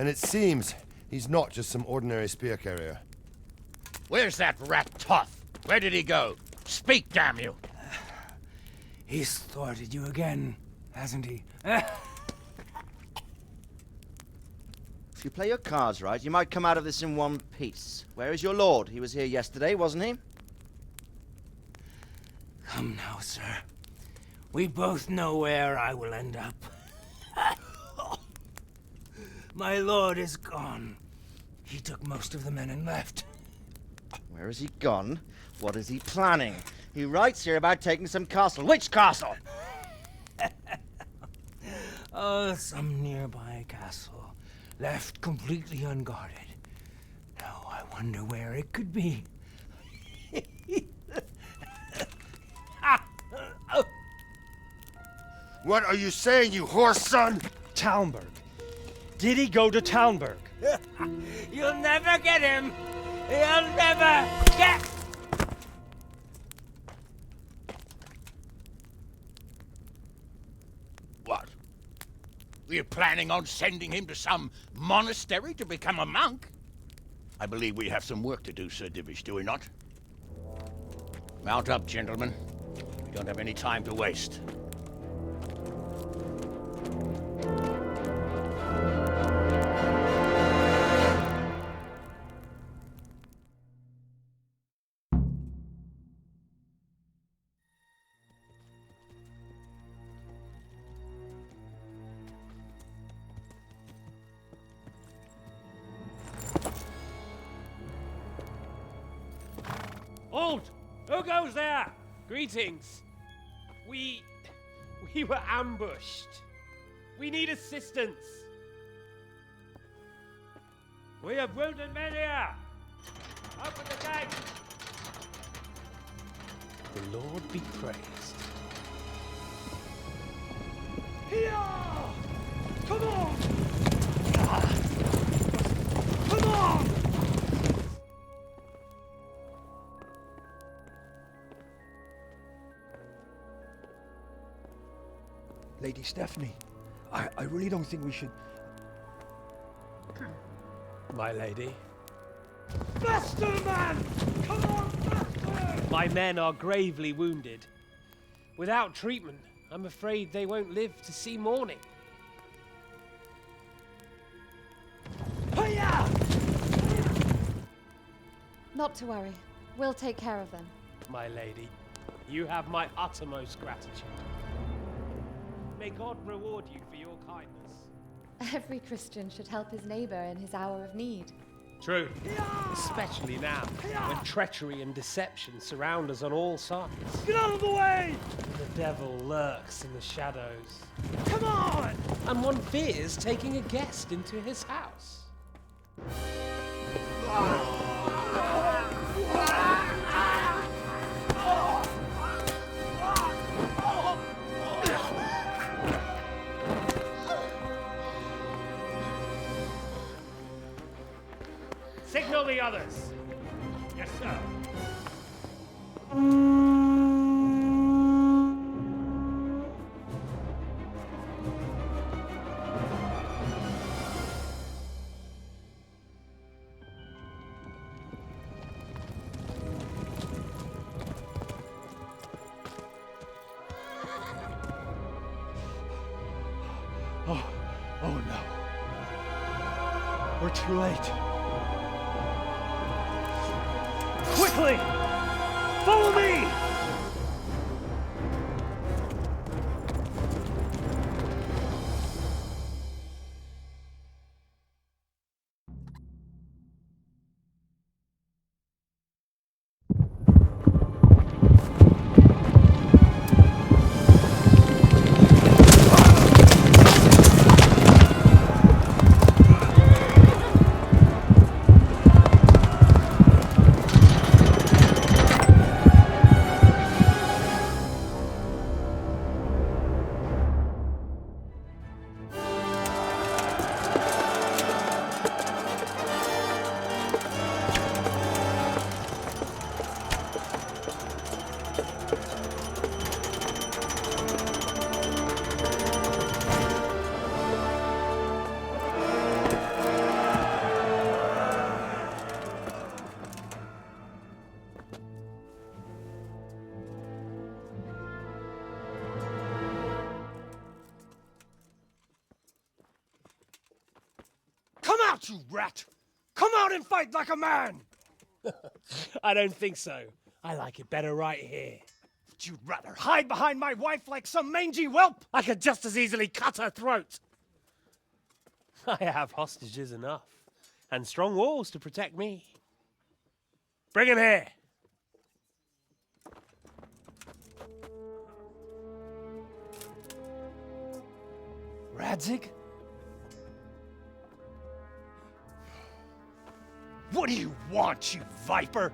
And it seems he's not just some ordinary spear carrier. Where's that rat Toth? Where did he go? Speak, damn you! He's thwarted you again, hasn't he? If you play your cards right, you might come out of this in one piece. Where is your lord? He was here yesterday, wasn't he? Come now, sir. We both know where I will end up. My lord is gone. He took most of the men and left. Where has he gone? What is he planning? He writes here about taking some castle. Which castle? Oh, some nearby castle. Left completely unguarded. Now I wonder where it could be. What are you saying, you horse son? Talmberg. Did he go to Talmberg? You'll never get him! You'll never get... What? We're planning on sending him to some monastery to become a monk? I believe we have some work to do, Sir Divish, do we not? Mount up, gentlemen. We don't have any time to waste. Halt! Who goes there? Greetings. We were ambushed. We need assistance. We have wounded men here. Open the gate. The Lord be praised. Here! Come on! Come on! Lady Stephanie, I really don't think we should... My lady. Faster, man! Come on, faster! My men are gravely wounded. Without treatment, I'm afraid they won't live to see morning. Hiya! Not to worry. We'll take care of them. My lady, you have my uttermost gratitude. May God reward you for your kindness. Every Christian should help his neighbor in his hour of need. True. Especially now, when treachery and deception surround us on all sides. Get out of the way! In the devil lurks in the shadows. Come on! And one fears taking a guest into his house. Signal the others. Yes, sir. Oh no. We're too late. Quickly! Follow me! Come out, you rat! Come out and fight like a man! I don't think so. I like it better right here. Would you rather hide behind my wife like some mangy whelp? I could just as easily cut her throat. I have hostages enough, and strong walls to protect me. Bring him here. Radzig? What do you want, you viper?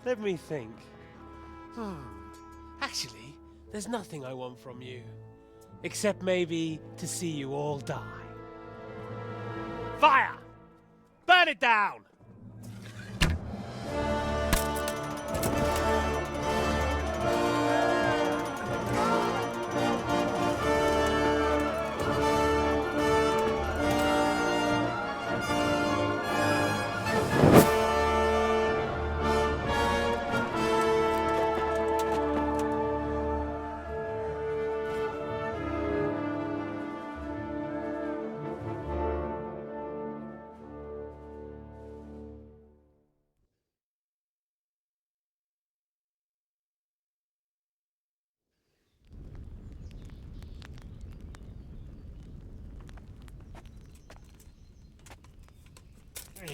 Let me think. Actually, there's nothing I want from you. Except maybe to see you all die. Fire! Burn it down!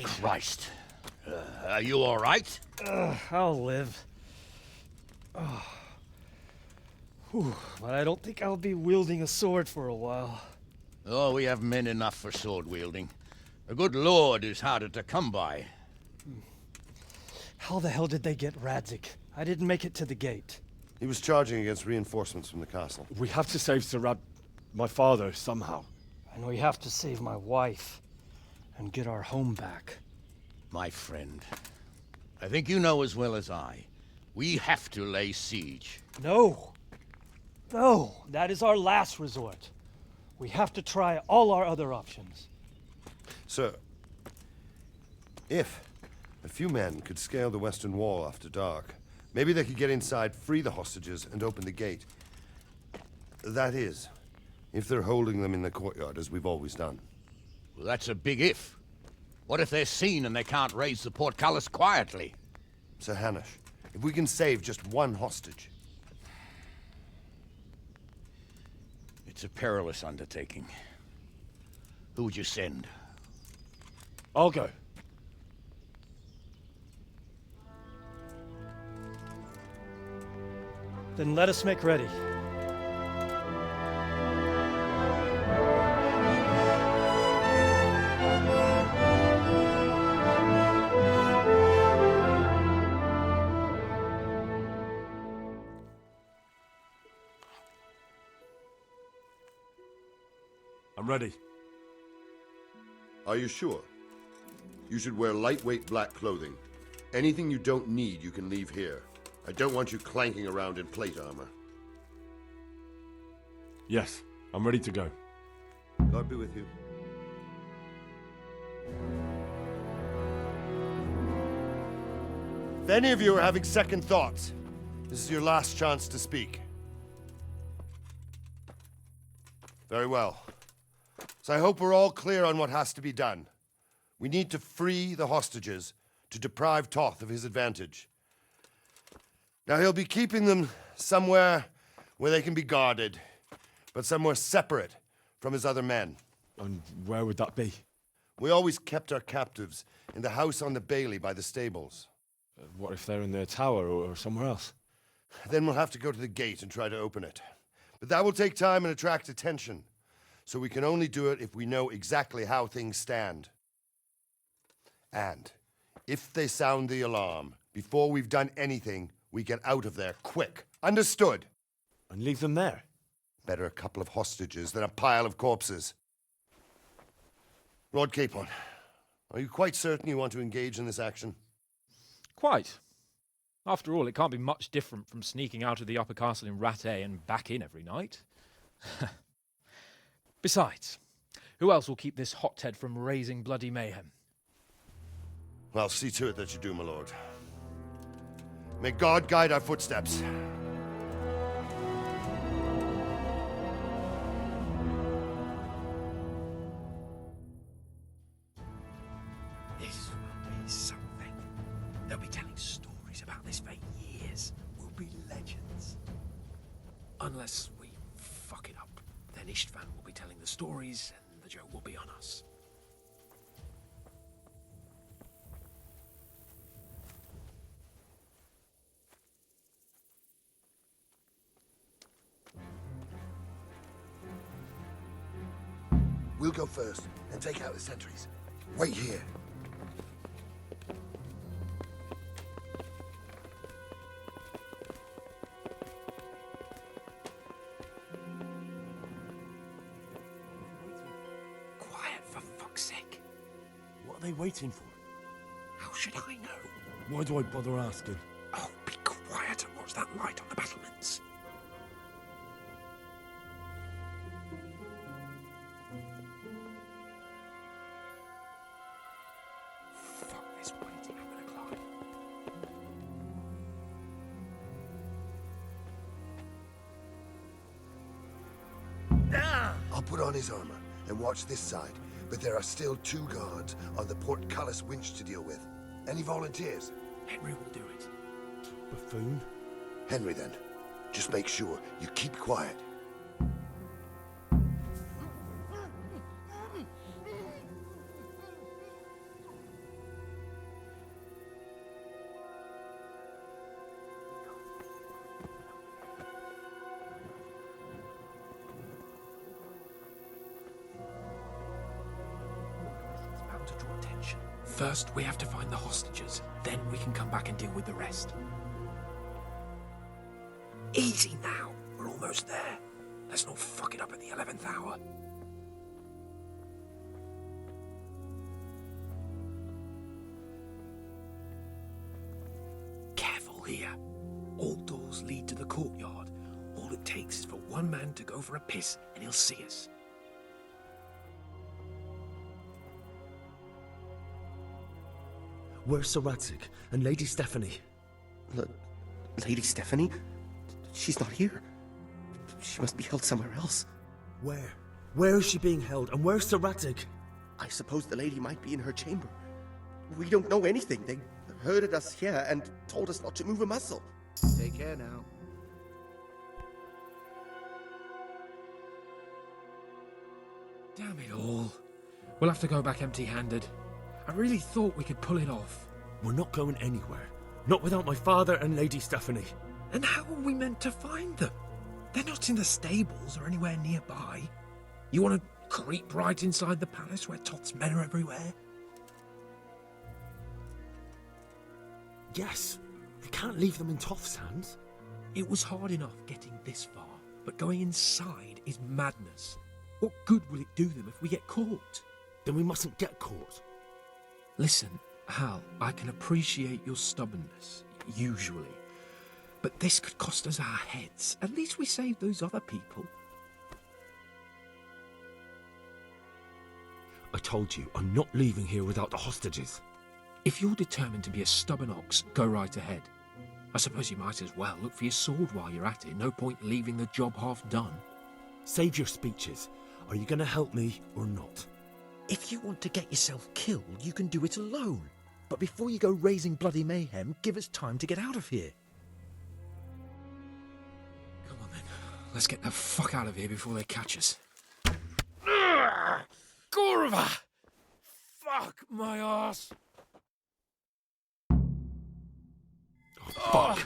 Christ. Are you all right? I'll live. But I don't think I'll be wielding a sword for a while. Oh, we have men enough for sword wielding. A good lord is harder to come by. How the hell did they get Radzig? I didn't make it to the gate. He was charging against reinforcements from the castle. We have to save my father, somehow. And we have to save my wife and get our home back. My friend, I think you know as well as I. We have to lay siege. No. No, that is our last resort. We have to try all our other options. Sir, if a few men could scale the western wall after dark, maybe they could get inside, free the hostages, and open the gate. That is, if they're holding them in the courtyard, as we've always done. Well, that's a big if. What if they're seen and they can't raise the portcullis quietly? Sir Hanush, if we can save just one hostage. It's a perilous undertaking. Who would you send? I'll go. Then let us make ready. I'm ready. Are you sure? You should wear lightweight black clothing. Anything you don't need, you can leave here. I don't want you clanking around in plate armor. Yes, I'm ready to go. God be with you. If any of you are having second thoughts, this is your last chance to speak. Very well. So I hope we're all clear on what has to be done. We need to free the hostages to deprive Toth of his advantage. Now he'll be keeping them somewhere where they can be guarded, but somewhere separate from his other men. And where would that be? We always kept our captives in the house on the bailey by the stables. What if they're in their tower or somewhere else? Then we'll have to go to the gate and try to open it. But that will take time and attract attention. So we can only do it if we know exactly how things stand. And if they sound the alarm, before we've done anything, we get out of there quick. Understood? And leave them there? Better a couple of hostages than a pile of corpses. Lord Capon, are you quite certain you want to engage in this action? Quite. After all, it can't be much different from sneaking out of the upper castle in Rattay and back in every night. Besides, who else will keep this hothead from raising bloody mayhem? Well, see to it that you do, my lord. May God guide our footsteps. This will be something. They'll be telling stories about this for years. We'll be legends. Unless we fuck it up. Then Istvan will be telling the stories, and the joke will be on us. We'll go first and take out the sentries. Wait here. Quiet, for fuck's sake. What are they waiting for? How should I know? Why do I bother asking? Oh, be quiet and watch that light on the battlements. Fuck this waiting, I'm gonna climb. I'll put on his armor and watch this side, but there are still 2 guards on the portcullis winch to deal with. Any volunteers? Henry will do it. Buffoon? Henry, then. Just make sure you keep quiet. It's bound to draw attention. First, we have to find the hostages. Then we can come back and deal with the rest. Easy now. We're almost there. Let's not fuck it up at the 11th hour. Careful here. All doors lead to the courtyard. All it takes is for one man to go for a piss and he'll see us. Where's Sir Radzig and Lady Stephanie? Lady Stephanie? She's not here. She must be held somewhere else. Where? Where is she being held, and where's Sir Radzig? I suppose the lady might be in her chamber. We don't know anything. They herded us here and told us not to move a muscle. Take care now. Damn it all. We'll have to go back empty-handed. I really thought we could pull it off. We're not going anywhere. Not without my father and Lady Stephanie. And how are we meant to find them? They're not in the stables or anywhere nearby. You want to creep right inside the palace where Toth's men are everywhere? Yes. We can't leave them in Toth's hands. It was hard enough getting this far, but going inside is madness. What good will it do them if we get caught? Then we mustn't get caught. Listen, Hal, I can appreciate your stubbornness, usually. But this could cost us our heads. At least we saved those other people. I told you, I'm not leaving here without the hostages. If you're determined to be a stubborn ox, go right ahead. I suppose you might as well look for your sword while you're at it. No point leaving the job half done. Save your speeches. Are you going to help me or not? If you want to get yourself killed, you can do it alone. But before you go raising bloody mayhem, give us time to get out of here. Come on then. Let's get the fuck out of here before they catch us. Gorva! Fuck my ass! Fuck!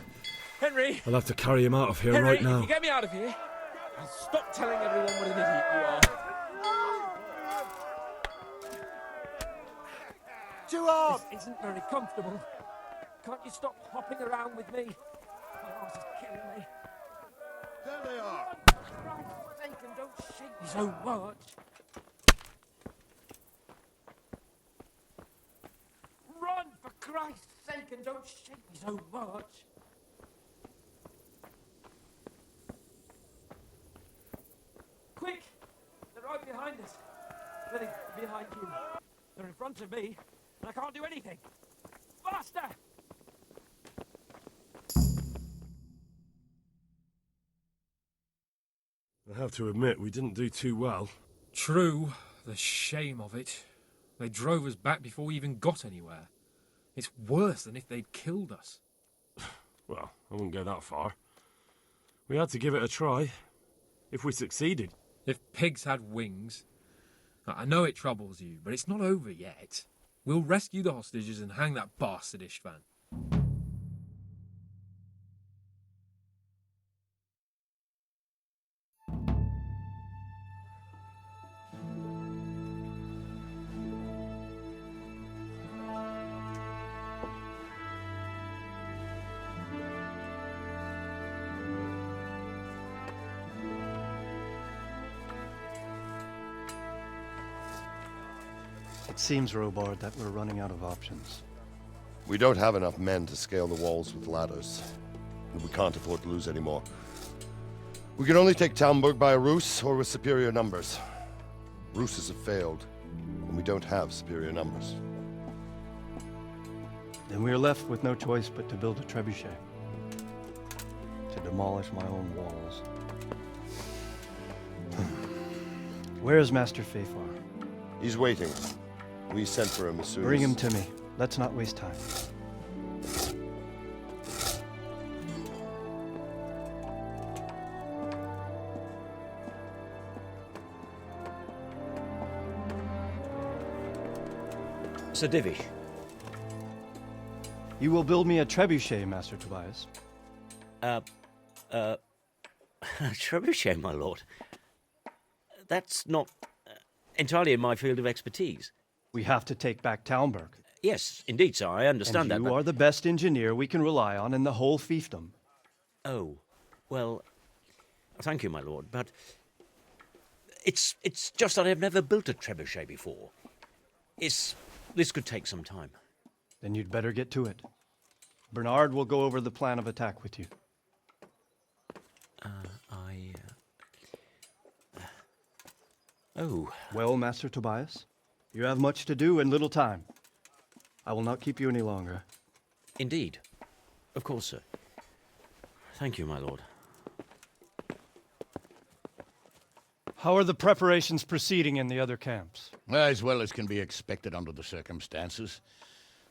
Henry! I'll have to carry him out of here Henry, right now. if you get me out of here, I'll stop telling everyone what an idiot you are. Too hard! This isn't very comfortable. Can't you stop hopping around with me? My arse is killing me. There they are! For Christ's sake, and don't shake me so much. Run, for Christ's sake, and don't shake me so much. Quick! They're right behind us. They're behind you. They're in front of me, and I can't do anything. Faster! I have to admit, we didn't do too well. True, the shame of it. They drove us back before we even got anywhere. It's worse than if they'd killed us. Well, I wouldn't go that far. We had to give it a try. If we succeeded. If pigs had wings... I know it troubles you, but it's not over yet. We'll rescue the hostages and hang that bastard Istvan. It seems, Robard, that we're running out of options. We don't have enough men to scale the walls with ladders, and we can't afford to lose any more. We can only take Talmberg by a ruse or with superior numbers. Ruses have failed, and we don't have superior numbers. Then we are left with no choice but to build a trebuchet. To demolish my own walls. Where is Master Fafar? He's waiting. We sent for him as soon as... Bring him to me. Let's not waste time. Sir Divish. You will build me a trebuchet, Master Tobias. Trebuchet, my lord. That's not entirely in my field of expertise. We have to take back Talmberg. Yes, indeed, sir. I understand that. And you are the best engineer we can rely on in the whole fiefdom. Oh, well, thank you, my lord, but it's just that I've never built a trebuchet before. This could take some time. Then you'd better get to it. Bernard will go over the plan of attack with you. Oh. Well, Master Tobias, you have much to do and little time. I will not keep you any longer. Indeed. Of course, sir. Thank you, my lord. How are the preparations proceeding in the other camps? As well as can be expected under the circumstances.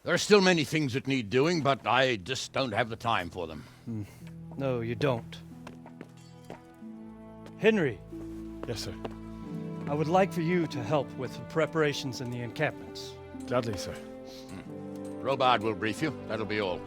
There are still many things that need doing, but I just don't have the time for them. No, you don't. Henry. Yes, sir. I would like for you to help with the preparations in the encampments. Gladly, sir. Robard will brief you. That'll be all.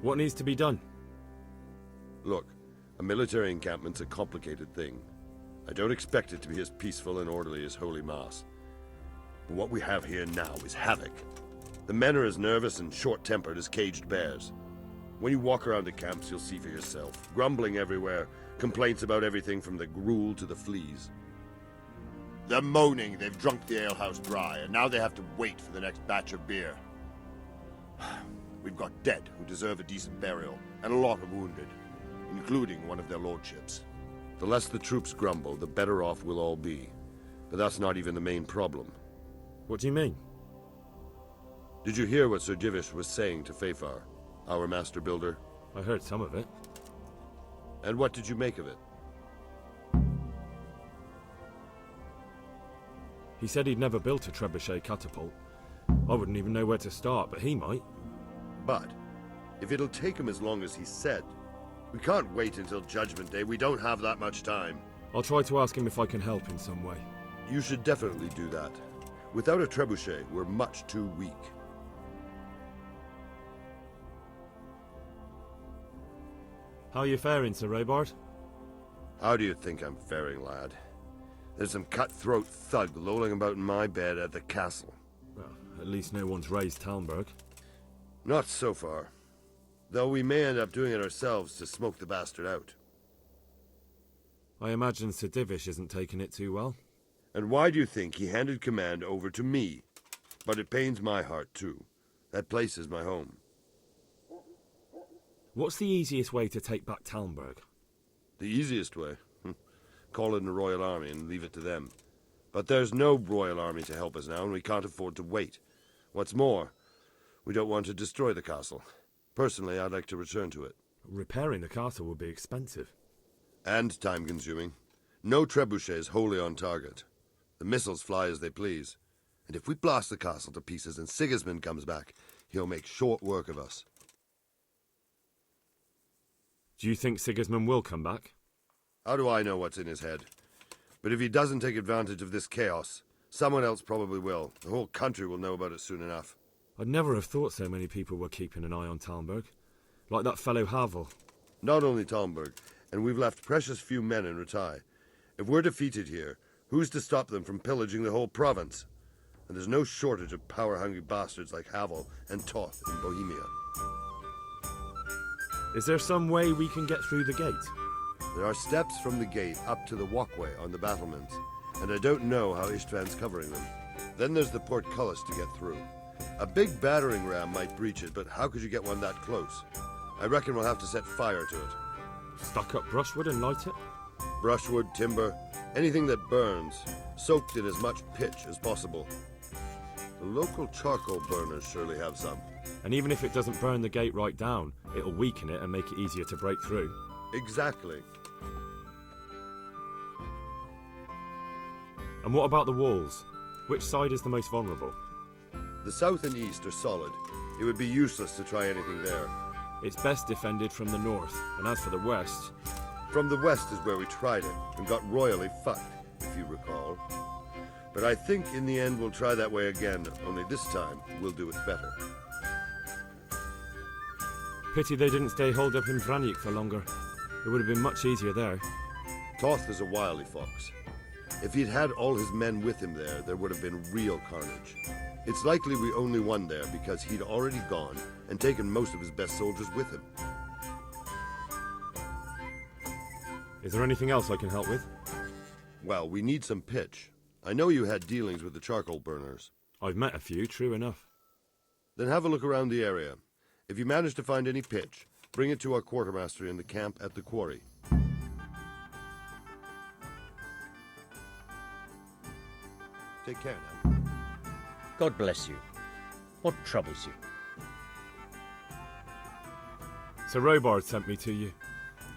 What needs to be done? Look, a military encampment's a complicated thing. I don't expect it to be as peaceful and orderly as Holy Mass. But what we have here now is havoc. The men are as nervous and short-tempered as caged bears. When you walk around the camps, you'll see for yourself. Grumbling everywhere, complaints about everything from the gruel to the fleas. They're moaning they've drunk the alehouse dry, and now they have to wait for the next batch of beer. We've got dead who deserve a decent burial, and a lot of wounded, including one of their lordships. The less the troops grumble, the better off we'll all be. But that's not even the main problem. What do you mean? Did you hear what Sir Divish was saying to Fafar, our master builder? I heard some of it. And what did you make of it? He said he'd never built a trebuchet catapult. I wouldn't even know where to start, but he might. But, if it'll take him as long as he said, we can't wait until Judgment Day. We don't have that much time. I'll try to ask him if I can help in some way. You should definitely do that. Without a trebuchet, we're much too weak. How are you faring, Sir Robard? How do you think I'm faring, lad? There's some cutthroat thug lolling about in my bed at the castle. Well, at least no one's raised Talmberg. Not so far. Though we may end up doing it ourselves to smoke the bastard out. I imagine Sir Divish isn't taking it too well. And why do you think he handed command over to me? But it pains my heart, too. That place is my home. What's the easiest way to take back Talmberg? The easiest way? Call in the Royal Army and leave it to them. But there's no Royal Army to help us now, and we can't afford to wait. What's more, we don't want to destroy the castle. Personally, I'd like to return to it. Repairing the castle would be expensive. And time-consuming. No trebuchet is wholly on target. The missiles fly as they please. And if we blast the castle to pieces and Sigismund comes back, he'll make short work of us. Do you think Sigismund will come back? How do I know what's in his head? But if he doesn't take advantage of this chaos, someone else probably will. The whole country will know about it soon enough. I'd never have thought so many people were keeping an eye on Talmberg. Like that fellow Havel. Not only Talmberg, and we've left precious few men in Ratai. If we're defeated here, who's to stop them from pillaging the whole province? And there's no shortage of power-hungry bastards like Havel and Toth in Bohemia. Is there some way we can get through the gate? There are steps from the gate up to the walkway on the battlements, and I don't know how Istvan's covering them. Then there's the portcullis to get through. A big battering ram might breach it, but how could you get one that close? I reckon we'll have to set fire to it. Stuck up brushwood and light it? Brushwood, timber, anything that burns, soaked in as much pitch as possible. The local charcoal burners surely have some. And even if it doesn't burn the gate right down, it'll weaken it and make it easier to break through. Exactly. And what about the walls? Which side is the most vulnerable? The south and east are solid. It would be useless to try anything there. It's best defended from the north, and as for the west... From the west is where we tried it, and got royally fucked, if you recall. But I think in the end we'll try that way again, only this time we'll do it better. Pity they didn't stay holed up in Vranik for longer. It would have been much easier there. Toth is a wily fox. If he'd had all his men with him there, there would have been real carnage. It's likely we only won there because he'd already gone and taken most of his best soldiers with him. Is there anything else I can help with? Well, we need some pitch. I know you had dealings with the charcoal burners. I've met a few, true enough. Then have a look around the area. If you manage to find any pitch, bring it to our quartermaster in the camp at the quarry. Take care now. God bless you. What troubles you? Sir Robard sent me to you.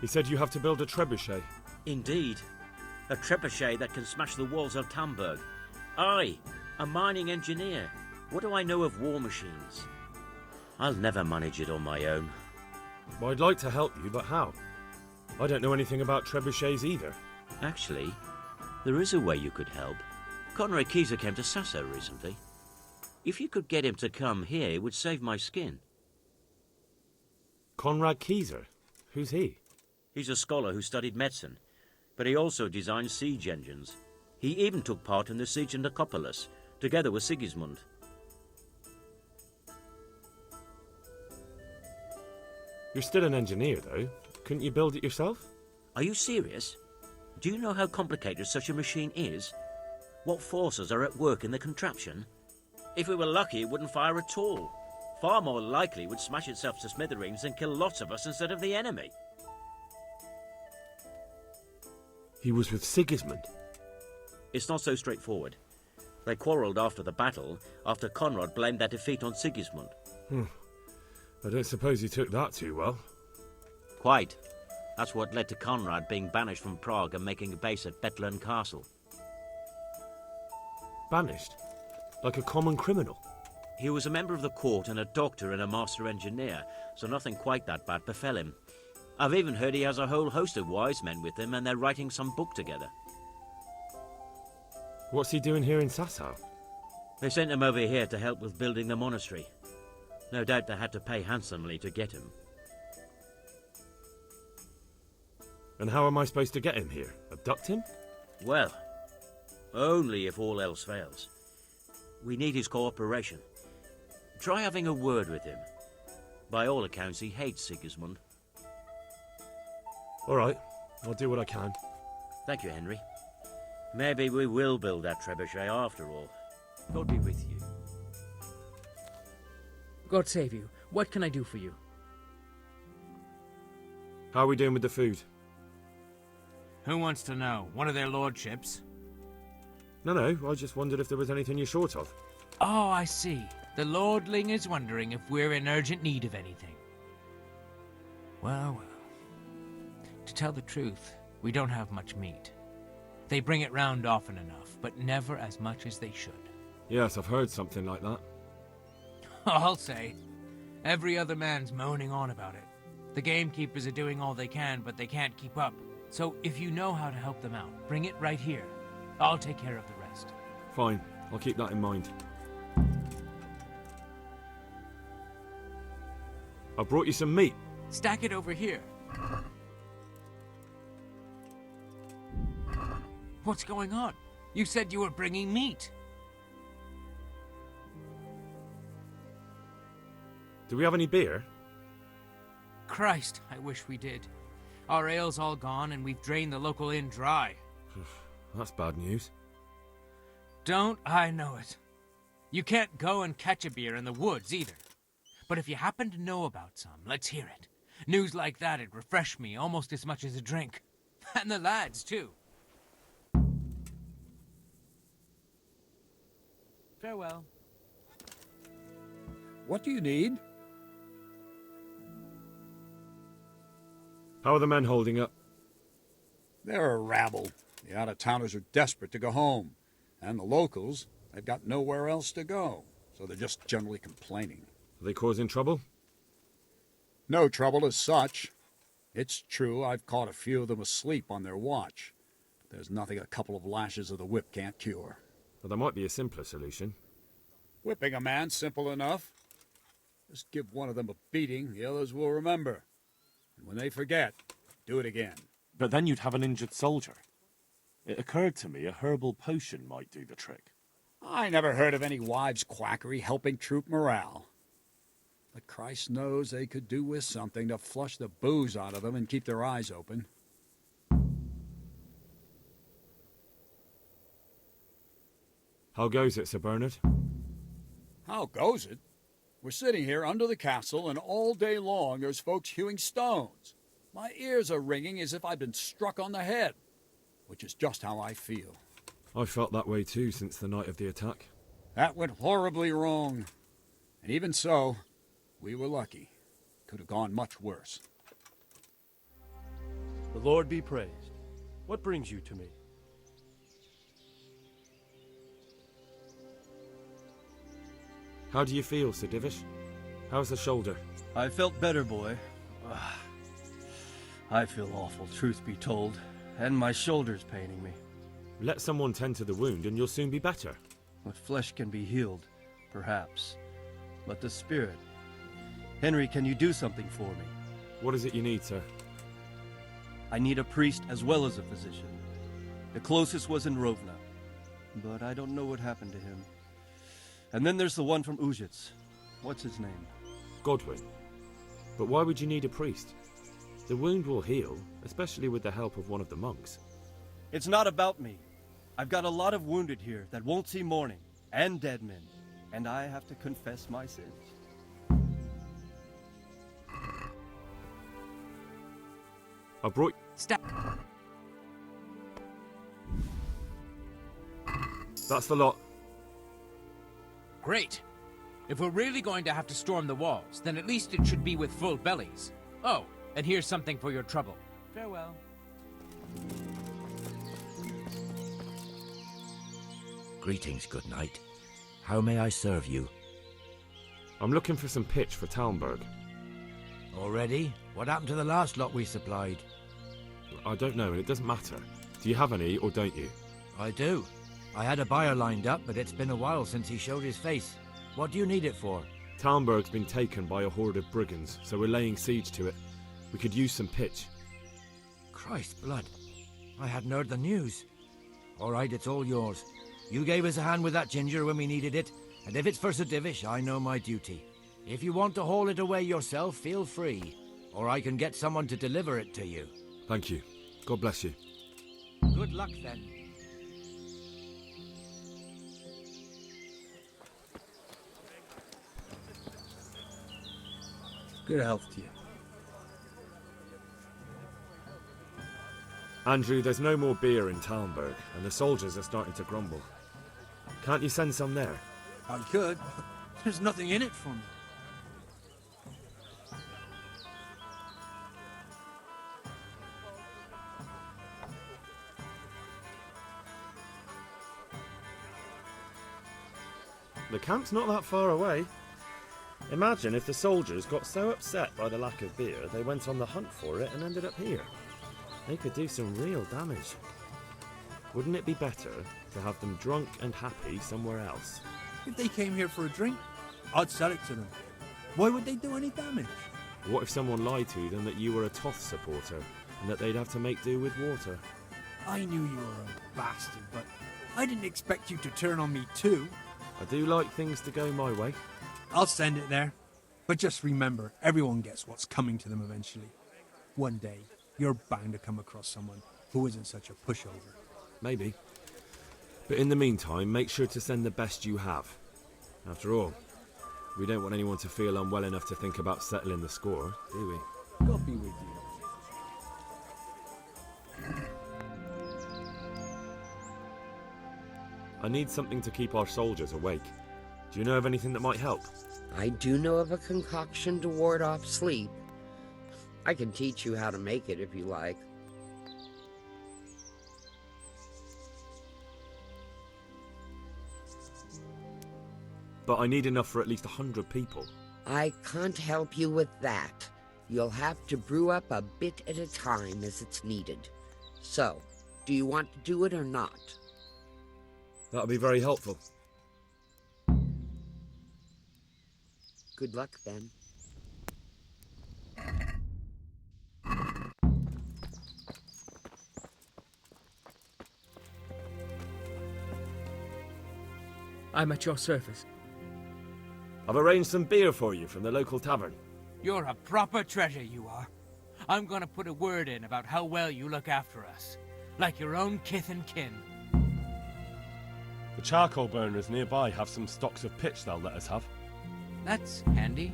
He said you have to build a trebuchet. Indeed. A trebuchet that can smash the walls of Talmberg. I, a mining engineer. What do I know of war machines? I'll never manage it on my own. Well, I'd like to help you, but how? I don't know anything about trebuchets either. Actually, there is a way you could help. Conrad Kieser came to Sasso recently. If you could get him to come here, it would save my skin. Conrad Kieser? Who's he? He's a scholar who studied medicine. but he also designed siege engines. He even took part in the siege of Nicopolis, together with Sigismund. You're still an engineer, though. Couldn't you build it yourself? Are you serious? Do you know how complicated such a machine is? What forces are at work in the contraption? If we were lucky, it wouldn't fire at all. Far more likely, it would smash itself to smithereens and kill lots of us instead of the enemy. He was with Sigismund. It's not so straightforward. They quarrelled after the battle, after Conrad blamed their defeat on Sigismund. I don't suppose he took that too well. Quite. That's what led to Conrad being banished from Prague and making a base at Bethlen Castle. Banished? Like a common criminal? He was a member of the court and a doctor and a master engineer, so nothing quite that bad befell him. I've even heard he has a whole host of wise men with him and they're writing some book together. What's he doing here in Sasau? They sent him over here to help with building the monastery. No doubt they had to pay handsomely to get him. And how am I supposed to get him here? Abduct him? Well, only if all else fails. We need his cooperation. Try having a word with him. By all accounts, he hates Sigismund. All right, I'll do what I can. Thank you, Henry. Maybe we will build that trebuchet after all. God be with you. God save you. What can I do for you? How are we doing with the food? Who wants to know? One of their lordships? No, I just wondered if there was anything you're short of. Oh, I see. The lordling is wondering if we're in urgent need of anything. Well, to tell the truth, we don't have much meat. They bring it round often enough, but never as much as they should. Yes, I've heard something like that. I'll say. Every other man's moaning on about it. The gamekeepers are doing all they can, but they can't keep up. So if you know how to help them out, bring it right here. I'll take care of the rest. Fine, I'll keep that in mind. I brought you some meat. Stack it over here. What's going on? You said you were bringing meat. Do we have any beer? Christ, I wish we did. Our ale's all gone and we've drained the local inn dry. That's bad news. Don't I know it? You can't go and catch a beer in the woods either. But if you happen to know about some, let's hear it. News like that'd refresh me almost as much as a drink. And the lads, too. Farewell. What do you need? How are the men holding up? They're a rabble. The out-of-towners are desperate to go home. And the locals, they've got nowhere else to go. So they're just generally complaining. Are they causing trouble? No trouble as such. It's true I've caught a few of them asleep on their watch. But there's nothing a couple of lashes of the whip can't cure. Well, there might be a simpler solution. Whipping a man's simple enough. Just give one of them a beating, the others will remember. And when they forget, do it again. But then you'd have an injured soldier. It occurred to me a herbal potion might do the trick. I never heard of any wives' quackery helping troop morale. But Christ knows they could do with something to flush the booze out of them and keep their eyes open. How goes it, Sir Bernard? How goes it? We're sitting here under the castle, and all day long there's folks hewing stones. My ears are ringing as if I'd been struck on the head, which is just how I feel. I felt that way too since the night of the attack. That went horribly wrong. And even so, we were lucky. Could have gone much worse. The Lord be praised. What brings you to me? How do you feel, Sir Divish? How's the shoulder? I felt better, boy. I feel awful, truth be told, and my shoulder's paining me. Let someone tend to the wound and you'll soon be better. What flesh can be healed, perhaps, but the spirit. Henry, can you do something for me? What is it you need, sir? I need a priest as well as a physician. The closest was in Rovna, but I don't know what happened to him. And then there's the one from Ujits. What's his name? Godwin. But why would you need a priest? The wound will heal, especially with the help of one of the monks. It's not about me. I've got a lot of wounded here that won't see morning, and dead men, and I have to confess my sins. I brought... Stop. That's the lot. Great. If we're really going to have to storm the walls, then at least it should be with full bellies. Oh, and here's something for your trouble. Farewell. Greetings, good knight. How may I serve you? I'm looking for some pitch for Talmberg. Already? What happened to the last lot we supplied? I don't know, and it doesn't matter. Do you have any, or don't you? I do. I had a buyer lined up, but it's been a while since he showed his face. What do you need it for? Talmberg's been taken by a horde of brigands, so we're laying siege to it. We could use some pitch. Christ's blood. I hadn't heard the news. All right, it's all yours. You gave us a hand with that ginger when we needed it, and if it's for Sir Divish, I know my duty. If you want to haul it away yourself, feel free, or I can get someone to deliver it to you. Thank you. God bless you. Good luck, then. Good health to you. Andrew, there's no more beer in Talmberg, and the soldiers are starting to grumble. Can't you send some there? I could. There's nothing in it for me. The camp's not that far away. Imagine if the soldiers got so upset by the lack of beer, they went on the hunt for it and ended up here. They could do some real damage. Wouldn't it be better to have them drunk and happy somewhere else? If they came here for a drink, I'd sell it to them. Why would they do any damage? What if someone lied to them that you were a Toth supporter and that they'd have to make do with water? I knew you were a bastard, but I didn't expect you to turn on me too. I do like things to go my way. I'll send it there. But just remember, everyone gets what's coming to them eventually. One day, you're bound to come across someone who isn't such a pushover. Maybe. But in the meantime, make sure to send the best you have. After all, we don't want anyone to feel unwell enough to think about settling the score, do we? God be with you. I need something to keep our soldiers awake. Do you know of anything that might help? I do know of a concoction to ward off sleep. I can teach you how to make it if you like. But I need enough for at least 100 people. I can't help you with that. You'll have to brew up a bit at a time as it's needed. So, do you want to do it or not? That'll be very helpful. Good luck, then. I'm at your service. I've arranged some beer for you from the local tavern. You're a proper treasure, you are. I'm gonna put a word in about how well you look after us. Like your own kith and kin. The charcoal burners nearby have some stocks of pitch they'll let us have. That's handy.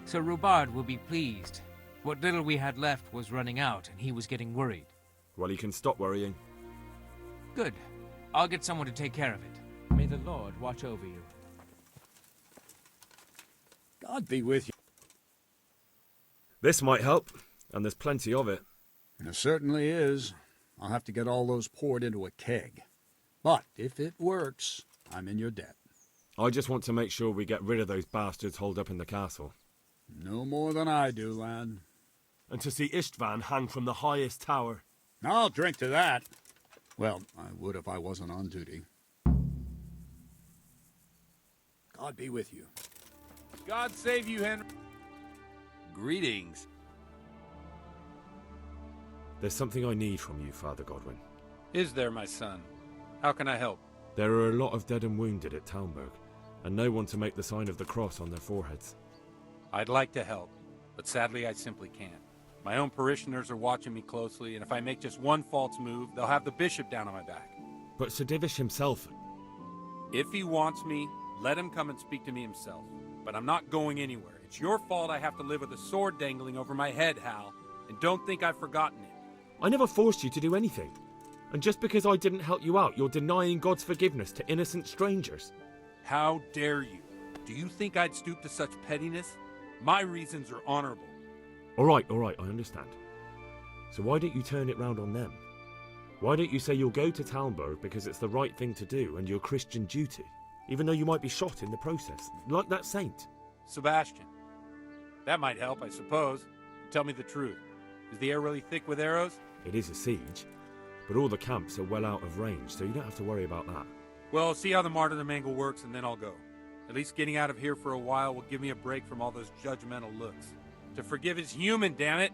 Sir Rubard will be pleased. What little we had left was running out, and he was getting worried. Well, you can stop worrying. Good. I'll get someone to take care of it. May the Lord watch over you. God be with you. This might help, and there's plenty of it. It certainly is. I'll have to get all those poured into a keg. But if it works, I'm in your debt. I just want to make sure we get rid of those bastards holed up in the castle. No more than I do, lad. And to see Istvan hang from the highest tower. I'll drink to that. Well, I would if I wasn't on duty. God be with you. God save you, Henry. Greetings. There's something I need from you, Father Godwin. Is there, my son? How can I help? There are a lot of dead and wounded at Talmberg, and no one to make the sign of the cross on their foreheads. I'd like to help, but sadly I simply can't. My own parishioners are watching me closely, and if I make just one false move, they'll have the bishop down on my back. But Sir Divish himself... If he wants me, let him come and speak to me himself. But I'm not going anywhere. It's your fault I have to live with a sword dangling over my head, Hal, and don't think I've forgotten it. I never forced you to do anything. And just because I didn't help you out, you're denying God's forgiveness to innocent strangers. How dare you? Do you think I'd stoop to such pettiness? My reasons are honorable. All right, I understand. So why don't you turn it round on them? Why don't you say you'll go to Talmberg because it's the right thing to do and your Christian duty, even though you might be shot in the process, like that saint? Sebastian. That might help, I suppose. Tell me the truth. Is the air really thick with arrows? It is a siege, but all the camps are well out of range, so you don't have to worry about that. Well, see how the martyrdom angle works, and then I'll go. At least getting out of here for a while will give me a break from all those judgmental looks. To forgive is human, damn it!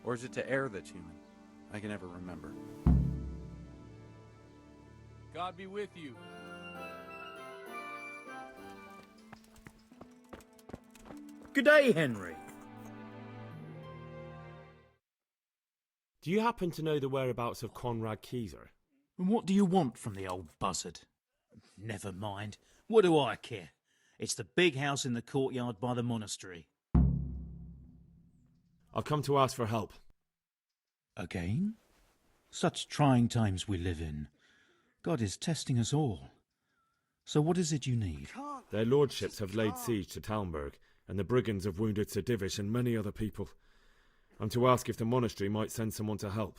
Or is it to err that's human? I can never remember. God be with you. Good day, Henry. Do you happen to know the whereabouts of Conrad Keyser? And what do you want from the old buzzard? Never mind. What do I care? It's the big house in the courtyard by the monastery. I've come to ask for help. Again? Such trying times we live in. God is testing us all. So what is it you need? Their lordships have laid siege to Talmberg, and the brigands have wounded Sir Divish and many other people. I'm to ask if the monastery might send someone to help.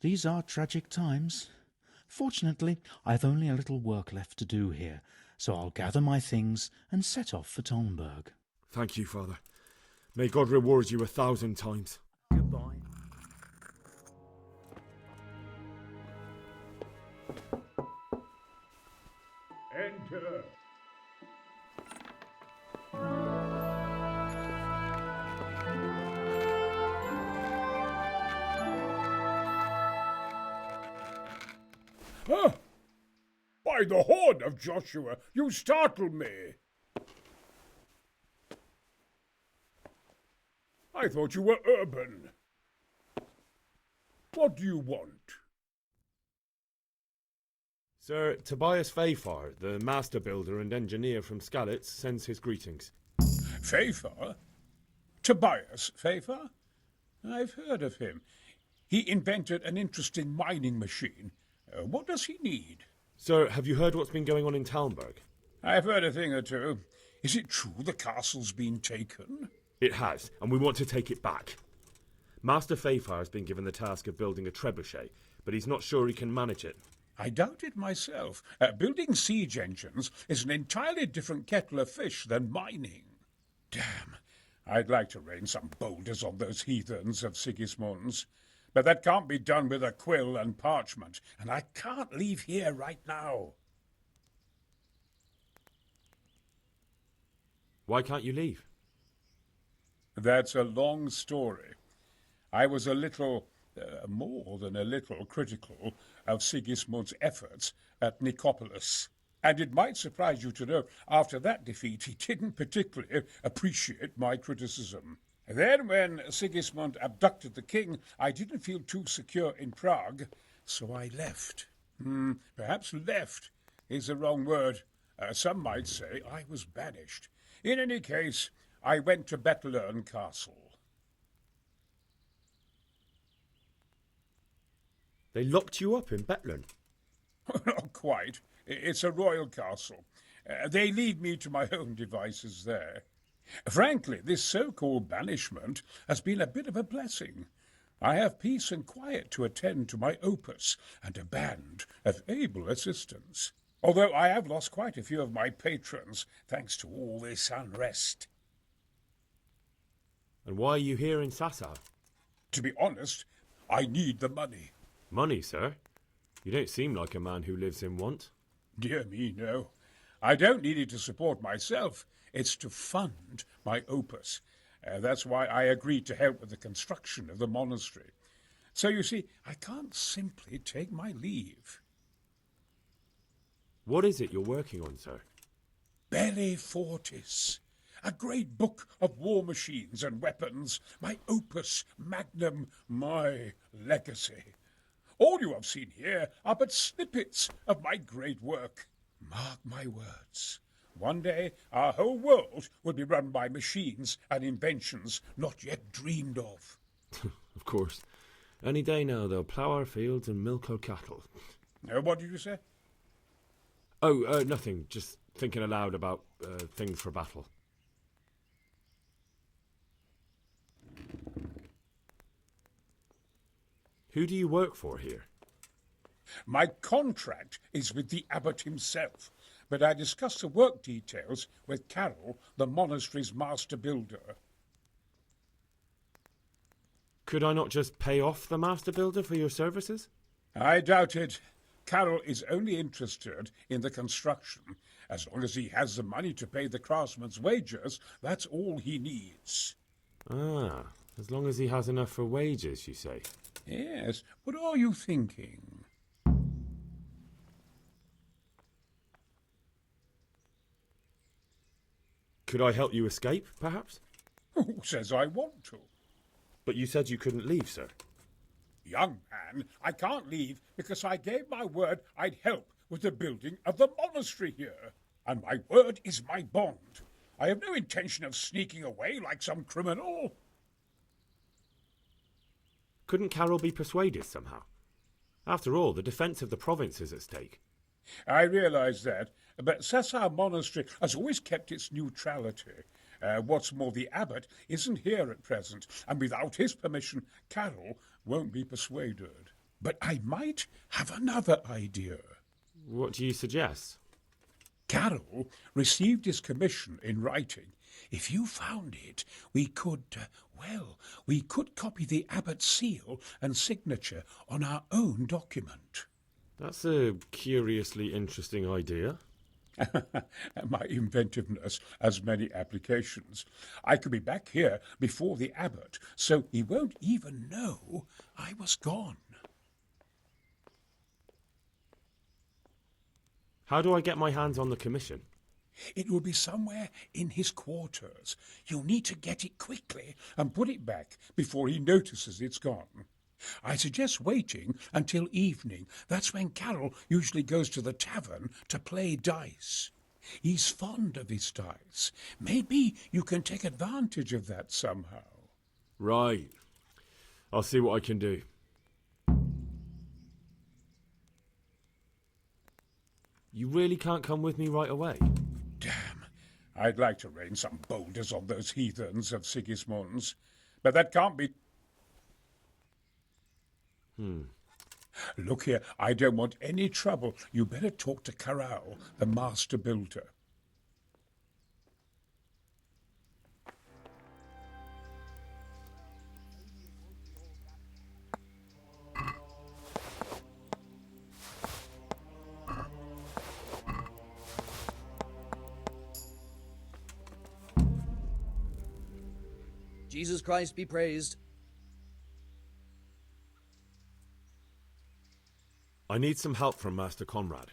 These are tragic times. Fortunately, I've only a little work left to do here, so I'll gather my things and set off for Talmberg. Thank you, Father. May God reward you 1,000 times. Goodbye. Enter. Huh? By the horn of Joshua, you startle me. I thought you were urban. What do you want? Sir Tobias Fafar, the master builder and engineer from Skalitz, sends his greetings. Fafar? Tobias Fafar? I've heard of him. He invented an interesting mining machine. What does he need? Sir, have you heard what's been going on in Talmberg? I've heard a thing or two. Is it true the castle's been taken? It has, and we want to take it back. Master Fafar has been given the task of building a trebuchet, but he's not sure he can manage it. I doubt it myself. Building siege engines is an entirely different kettle of fish than mining. Damn, I'd like to rain some boulders on those heathens of Sigismund's. But that can't be done with a quill and parchment, and I can't leave here right now. Why can't you leave? That's a long story. I was a little, more than a little, critical of Sigismund's efforts at Nicopolis. And it might surprise you to know, after that defeat, he didn't particularly appreciate my criticism. Then, when Sigismund abducted the king, I didn't feel too secure in Prague, so I left. Perhaps left is the wrong word. Some might say I was banished. In any case, I went to Bettlern Castle. They locked you up in Bettlern? Not quite. It's a royal castle. They leave me to my own devices there. Frankly, this so-called banishment has been a bit of a blessing. I have peace and quiet to attend to my opus and a band of able assistants. Although I have lost quite a few of my patrons, thanks to all this unrest. And why are you here in Sasau? To be honest, I need the money. Money, sir? You don't seem like a man who lives in want. Dear me, no. I don't need it to support myself. It's to fund my opus. That's why I agreed to help with the construction of the monastery. So you see, I can't simply take my leave. What is it you're working on, sir? Belli Fortis, a great book of war machines and weapons, my opus magnum, my legacy. All you have seen here are but snippets of my great work. Mark my words. One day, our whole world will be run by machines and inventions not yet dreamed of. Of course. Any day now they'll plough our fields and milk our cattle. What did you say? Oh, nothing. Just thinking aloud about things for battle. Who do you work for here? My contract is with the abbot himself, but I discuss the work details with Carol, the monastery's master builder. Could I not just pay off the master builder for your services? I doubt it. Carol is only interested in the construction. As long as he has the money to pay the craftsman's wages, that's all he needs. Ah, as long as he has enough for wages, you say? Yes, what are you thinking? Could I help you escape, perhaps? Who says I want to? But you said you couldn't leave, sir. Young man, I can't leave because I gave my word I'd help with the building of the monastery here. And my word is my bond. I have no intention of sneaking away like some criminal. Couldn't Carol be persuaded somehow? After all, the defence of the province is at stake. I realise that, but Sassa Monastery has always kept its neutrality. What's more, the abbot isn't here at present, and without his permission, Carol won't be persuaded. But I might have another idea. What do you suggest? Carol received his commission in writing. If you found it, we could copy the abbot's seal and signature on our own document. That's a curiously interesting idea. My inventiveness has many applications. I could be back here before the abbot, so he won't even know I was gone. How do I get my hands on the commission? It will be somewhere in his quarters. You'll need to get it quickly and put it back before he notices it's gone. I suggest waiting until evening. That's when Carol usually goes to the tavern to play dice. He's fond of his dice. Maybe you can take advantage of that somehow. Right. I'll see what I can do. You really can't come with me right away? Damn. I'd like to rain some boulders on those heathens of Sigismund's, but that can't be... Look here, I don't want any trouble. You better talk to Carol, the master builder. Jesus Christ be praised. I need some help from Master Conrad.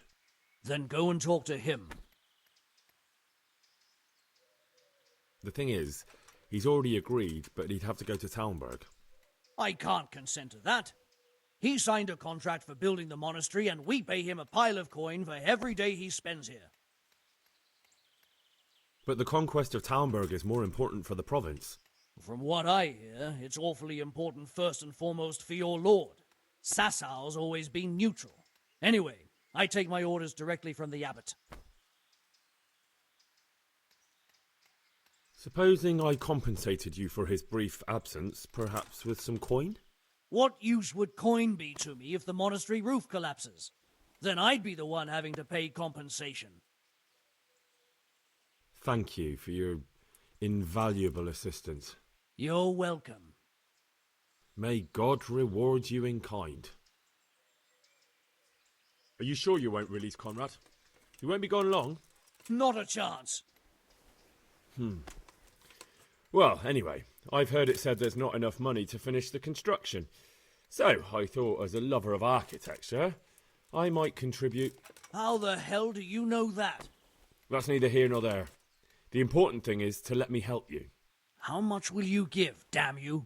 Then go and talk to him. The thing is, he's already agreed, but he'd have to go to Talmberg. I can't consent to that. He signed a contract for building the monastery, and we pay him a pile of coin for every day he spends here. But the conquest of Talmberg is more important for the province. From what I hear, it's awfully important first and foremost for your lord. Sassau's always been neutral. Anyway, I take my orders directly from the abbot. Supposing I compensated you for his brief absence, perhaps with some coin? What use would coin be to me if the monastery roof collapses? Then I'd be the one having to pay compensation. Thank you for your invaluable assistance. You're welcome. May God reward you in kind. Are you sure you won't release Conrad? You won't be gone long? Not a chance. Well, anyway, I've heard it said there's not enough money to finish the construction. So, I thought as a lover of architecture, I might contribute. How the hell do you know that? That's neither here nor there. The important thing is to let me help you. How much will you give, damn you?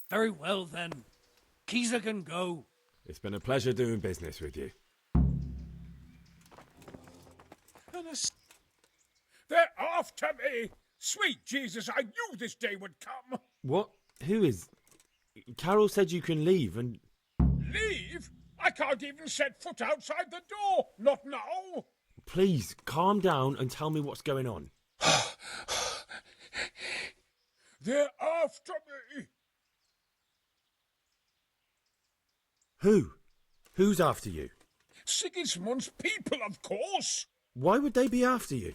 Very well, then. Kaiser can go. It's been a pleasure doing business with you. They're after me! Sweet Jesus, I knew this day would come! What? Who is... Carol said you can leave and... Leave? I can't even set foot outside the door! Not now! Please, calm down and tell me what's going on. They're after me! Who? Who's after you? Sigismund's people, of course! Why would they be after you?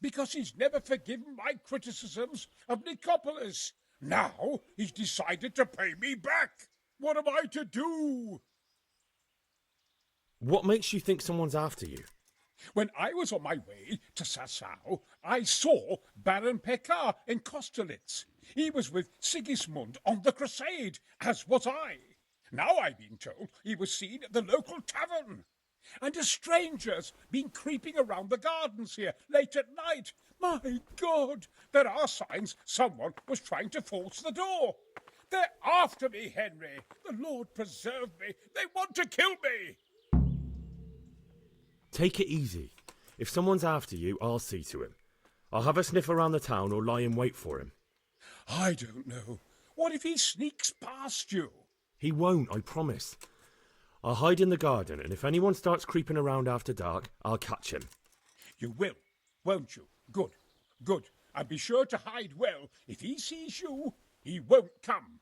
Because he's never forgiven my criticisms of Nicopolis. Now he's decided to pay me back. What am I to do? What makes you think someone's after you? When I was on my way to Sassau, I saw Baron Pekar in Kostelitz. He was with Sigismund on the crusade, as was I. Now I've been told he was seen at the local tavern. And a stranger's been creeping around the gardens here late at night. My God, there are signs someone was trying to force the door. They're after me, Henry. The Lord preserve me. They want to kill me. Take it easy. If someone's after you, I'll see to him. I'll have a sniff around the town or lie in wait for him. I don't know. What if he sneaks past you? He won't, I promise. I'll hide in the garden, and if anyone starts creeping around after dark, I'll catch him. You will, won't you? Good, good. And be sure to hide well. If he sees you, he won't come.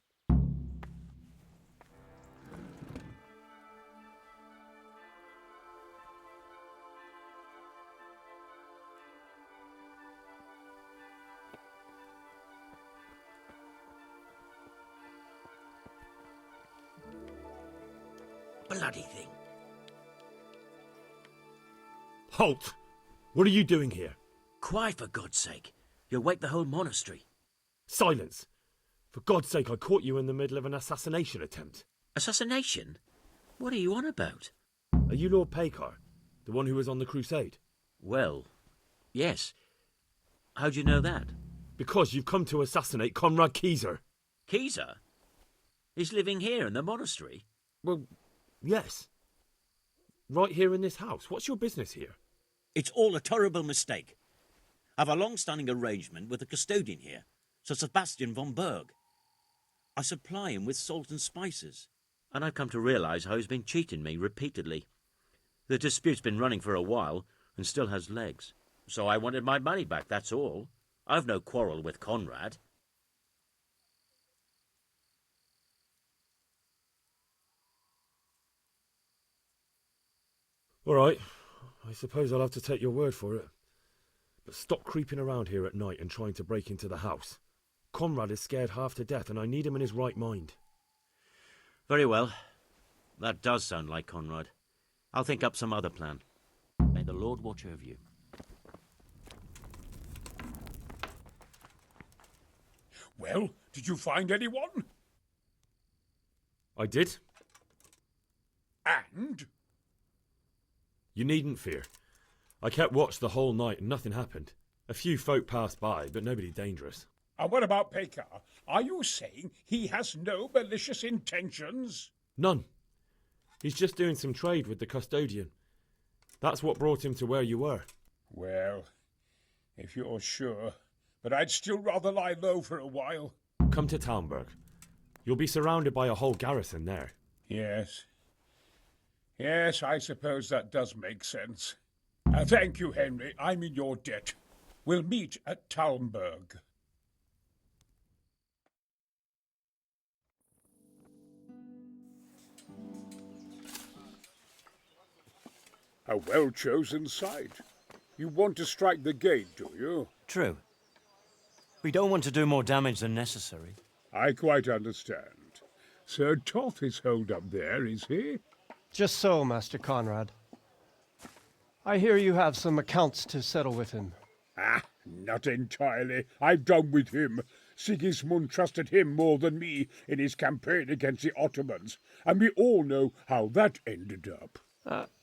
Bloody thing. Halt! What are you doing here? Quiet, for God's sake. You'll wake the whole monastery. Silence! For God's sake, I caught you in the middle of an assassination attempt. Assassination? What are you on about? Are you Lord Pekar, the one who was on the crusade? Well, yes. How'd you know that? Because you've come to assassinate Conrad Kaiser. Kaiser? He's living here in the monastery? Well, yes. Right here in this house. What's your business here? It's all a terrible mistake. I've a long-standing arrangement with the custodian here, Sir Sebastian von Berg. I supply him with salt and spices, and I've come to realise how he's been cheating me repeatedly. The dispute's been running for a while and still has legs, so I wanted my money back, that's all. I've no quarrel with Conrad. All right. I suppose I'll have to take your word for it. But stop creeping around here at night and trying to break into the house. Conrad is scared half to death, and I need him in his right mind. Very well. That does sound like Conrad. I'll think up some other plan. May the Lord watch over you. Well, did you find anyone? I did. And? You needn't fear. I kept watch the whole night and nothing happened. A few folk passed by, but nobody dangerous. And what about Pekar? Are you saying he has no malicious intentions? None. He's just doing some trade with the custodian. That's what brought him to where you were. Well, if you're sure. But I'd still rather lie low for a while. Come to Talmberg. You'll be surrounded by a whole garrison there. Yes. Yes, I suppose that does make sense. Thank you, Henry. I'm in your debt. We'll meet at Talmberg. A well-chosen site. You want to strike the gate, do you? True. We don't want to do more damage than necessary. I quite understand. Sir Toth is holed up there, is he? Just so, Master Conrad. I hear you have some accounts to settle with him. Ah, Not entirely. I've done with him. Sigismund trusted him more than me in his campaign against the Ottomans, and we all know how that ended up.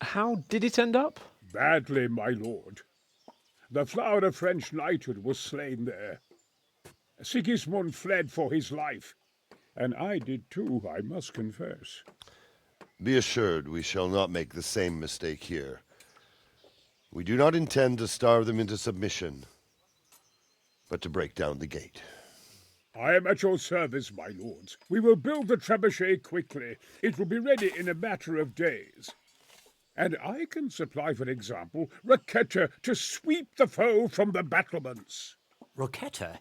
How did it end up? Badly, my lord. The flower of French knighthood was slain there. Sigismund fled for his life, and I did too, I must confess. Be assured we shall not make the same mistake here. We do not intend to starve them into submission, but to break down the gate. I am at your service, my lords. We will build the trebuchet quickly. It will be ready in a matter of days. And I can supply, for example, Roquetta to sweep the foe from the battlements. Roquetta?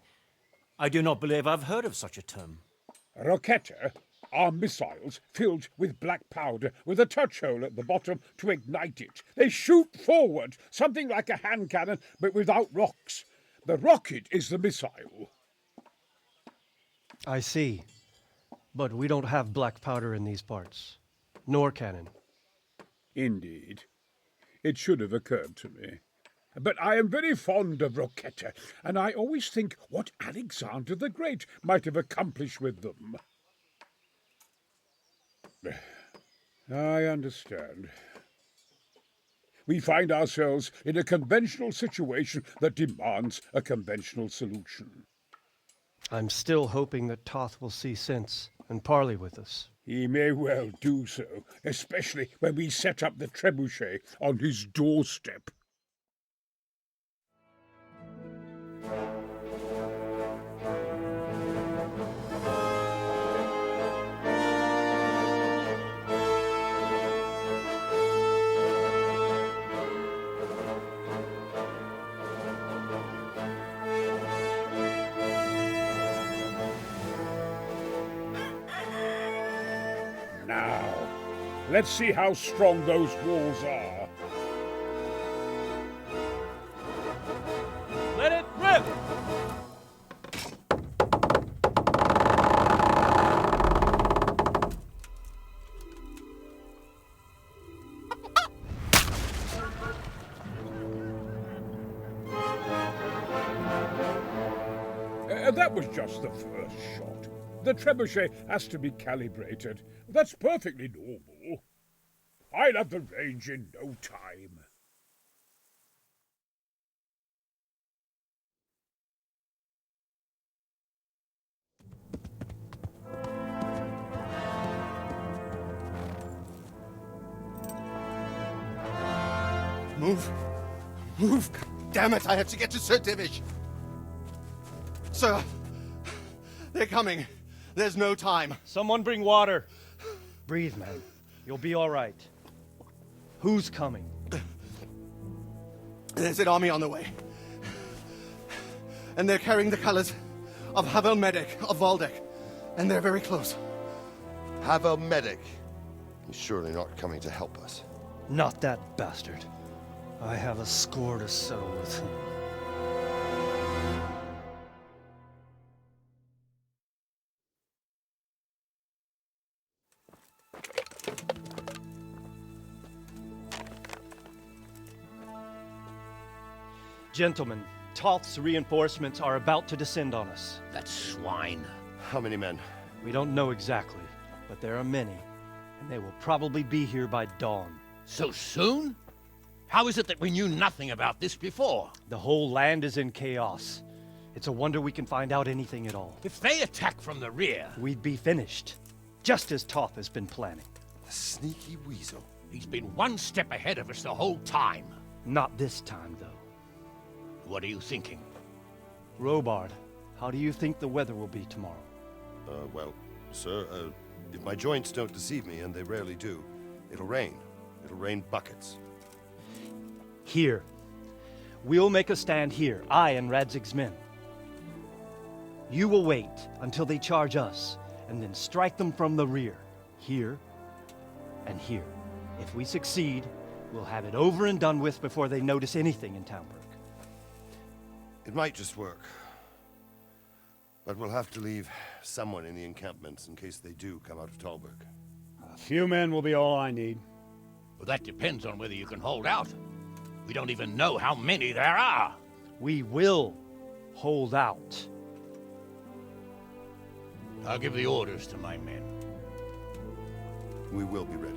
I do not believe I've heard of such a term. Roquetta are missiles filled with black powder with a touch hole at the bottom to ignite it. They shoot forward, something like a hand cannon, but without rocks. The rocket is the missile. I see. But we don't have black powder in these parts. Nor cannon. Indeed. It should have occurred to me. But I am very fond of Roquetta, and I always think what Alexander the Great might have accomplished with them. I understand. We find ourselves in a conventional situation that demands a conventional solution. I'm still hoping that Toth will see sense and parley with us. He may well do so, especially when we set up the trebuchet on his doorstep. Now, let's see how strong those walls are. Let it rip! That was just the first shot. The trebuchet has to be calibrated. That's perfectly normal. I'll have the range in no time. Move! Move! God damn it, I have to get to Sir Divish! Sir! They're coming. There's no time. Someone bring water. Breathe, man. You'll be all right. Who's coming? There's an army on the way. And they're carrying the colors of Havel Medic of Valdek. And they're very close. Havel Medic? He's surely not coming to help us. Not that bastard. I have a score to settle with him. Gentlemen, Toth's reinforcements are about to descend on us. That swine. How many men? We don't know exactly, but there are many, and they will probably be here by dawn. So soon? How is it that we knew nothing about this before? The whole land is in chaos. It's a wonder we can find out anything at all. If they attack from the rear... We'd be finished, just as Toth has been planning. The sneaky weasel. He's been one step ahead of us the whole time. Not this time, though. What are you thinking? Robard, how do you think the weather will be tomorrow? Well, sir, if my joints don't deceive me, and they rarely do, it'll rain. It'll rain buckets. Here. We'll make a stand here, I and Radzig's men. You will wait until they charge us, and then strike them from the rear. Here and here. If we succeed, we'll have it over and done with before they notice anything in Townburg. It might just work. But we'll have to leave someone in the encampments in case they do come out of Talberg. A few men will be all I need. Well, that depends on whether you can hold out. We don't even know how many there are. We will hold out. I'll give the orders to my men. We will be ready.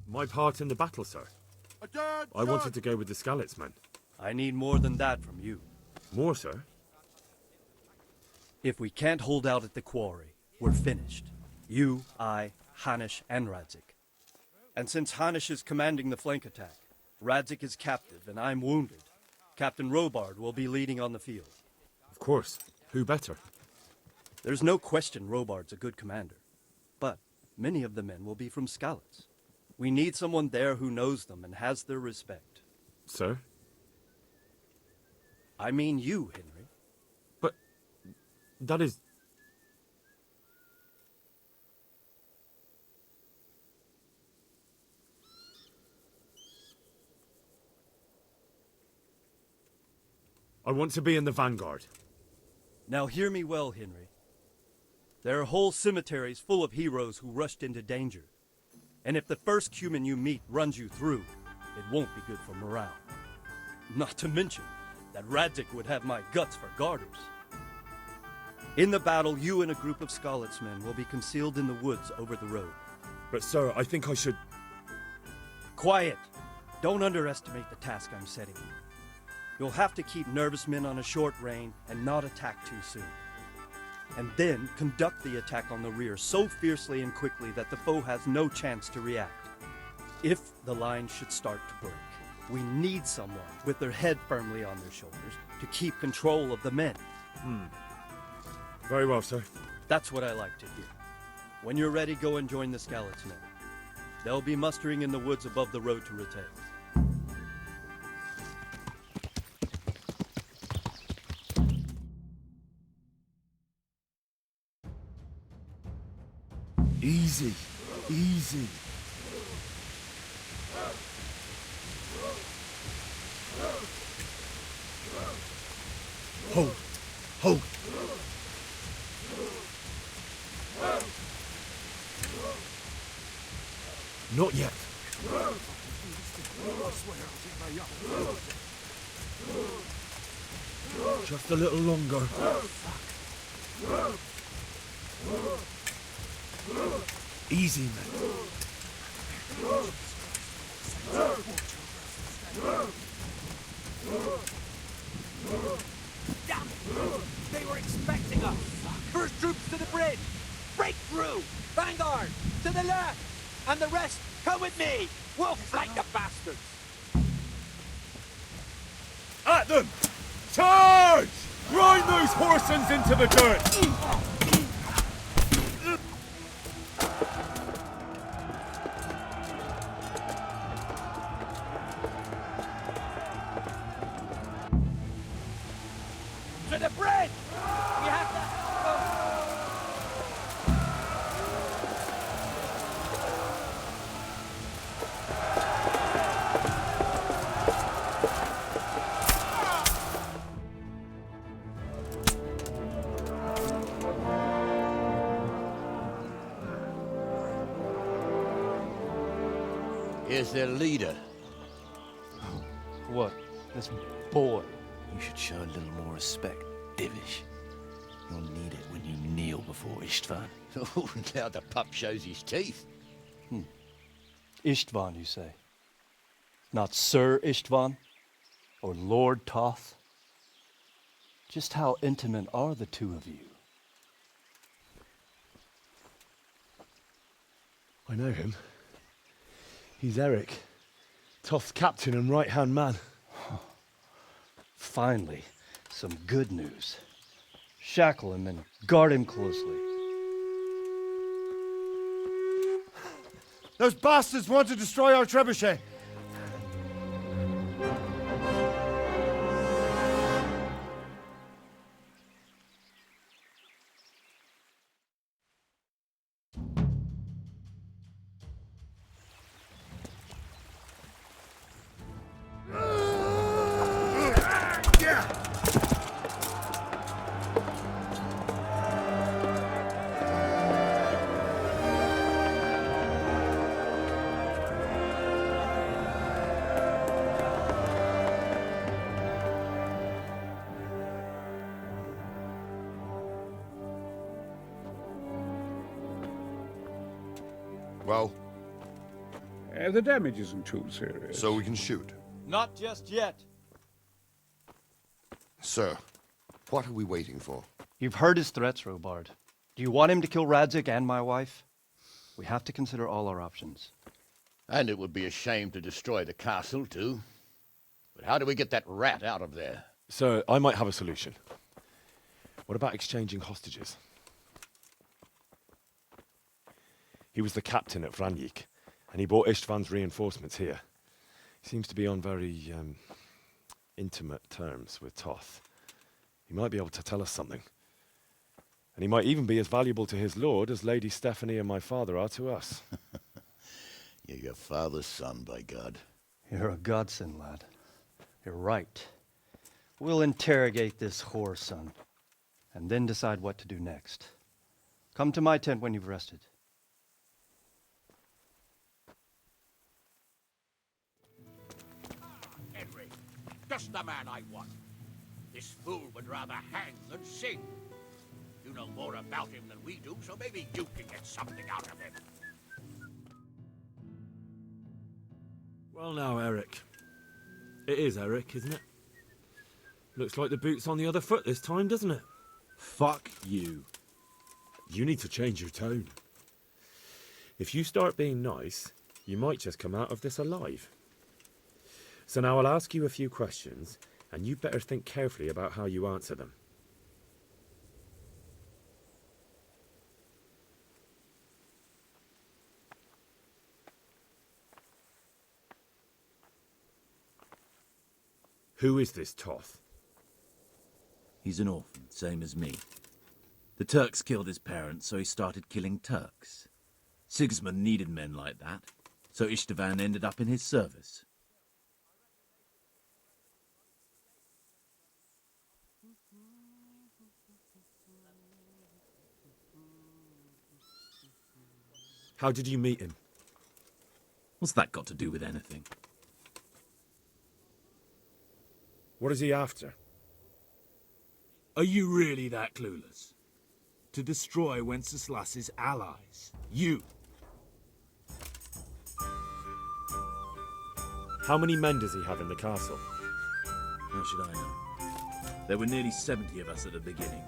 My part in the battle, sir. I wanted to go with the Skalitz men. I need more than that from you. More, sir? If we can't hold out at the quarry, we're finished. You, I, Hanish, and Radzig. And since Hanish is commanding the flank attack, Radzig is captive and I'm wounded, Captain Robard will be leading on the field. Of course. Who better? There's no question Robard's a good commander. But many of the men will be from Skalitz. We need someone there who knows them and has their respect. Sir? I mean you, Henry. But that is... I want to be in the vanguard. Now hear me well, Henry. There are whole cemeteries full of heroes who rushed into danger. And if the first Cuman you meet runs you through, it won't be good for morale. Not to mention that Radzig would have my guts for garters. In the battle, you and a group of Skalitz men will be concealed in the woods over the road. But sir, I think I should... Quiet! Don't underestimate the task I'm setting you. You'll have to keep nervous men on a short rein and not attack too soon. And then conduct the attack on the rear so fiercely and quickly that the foe has no chance to react. If the line should start to break, we need someone with their head firmly on their shoulders to keep control of the men. Very well, sir. That's what I like to hear. When you're ready, go and join the Skalitz men. They'll be mustering in the woods above the road to Rate. Easy, easy. Hold, hold. Not yet. Just a little longer. Easy, man. Damn it! They were expecting us! First troops to the bridge! Break through! Vanguard! To the left! And the rest, come with me! We'll flank the bastards! At them! Charge! Grind those horsens into the dirt! To the bridge! We have to... Here's their leader. What? This boy? You should show a little more respect, Divish. You'll need it when you kneel before Istvan. Oh, now the pup shows his teeth. Istvan, you say? Not Sir Istvan? Or Lord Toth? Just how intimate are the two of you? I know him. He's Eric, Toth's captain and right-hand man. Finally, some good news. Shackle him and guard him closely. Those bastards want to destroy our trebuchet. Well? The damage isn't too serious. So we can shoot. Not just yet. Sir, what are we waiting for? You've heard his threats, Robard. Do you want him to kill Radzig and my wife? We have to consider all our options. And it would be a shame to destroy the castle, too. But how do we get that rat out of there? Sir, I might have a solution. What about exchanging hostages? He was the captain at Vranjik, and he brought Istvan's reinforcements here. He seems to be on very, intimate terms with Toth. He might be able to tell us something. And he might even be as valuable to his lord as Lady Stephanie and my father are to us. You're your father's son, by God. You're a godsend, lad. You're right. We'll interrogate this whore, son, and then decide what to do next. Come to my tent when you've rested. Henry, just the man I want. This fool would rather hang than sing. You know more about him than we do, so maybe you can get something out of him. Well now, Eric. It is Eric, isn't it? Looks like the boot's on the other foot this time, doesn't it? Fuck you. You need to change your tone. If you start being nice, you might just come out of this alive. So now I'll ask you a few questions, and you better think carefully about how you answer them. Who is this Toth? He's an orphan, same as me. The Turks killed his parents, so he started killing Turks. Sigismund needed men like that, so Istvan ended up in his service. How did you meet him? What's that got to do with anything? What is he after? Are you really that clueless? To destroy Wenceslas's allies. You. How many men does he have in the castle? How should I know? There were nearly 70 of us at the beginning,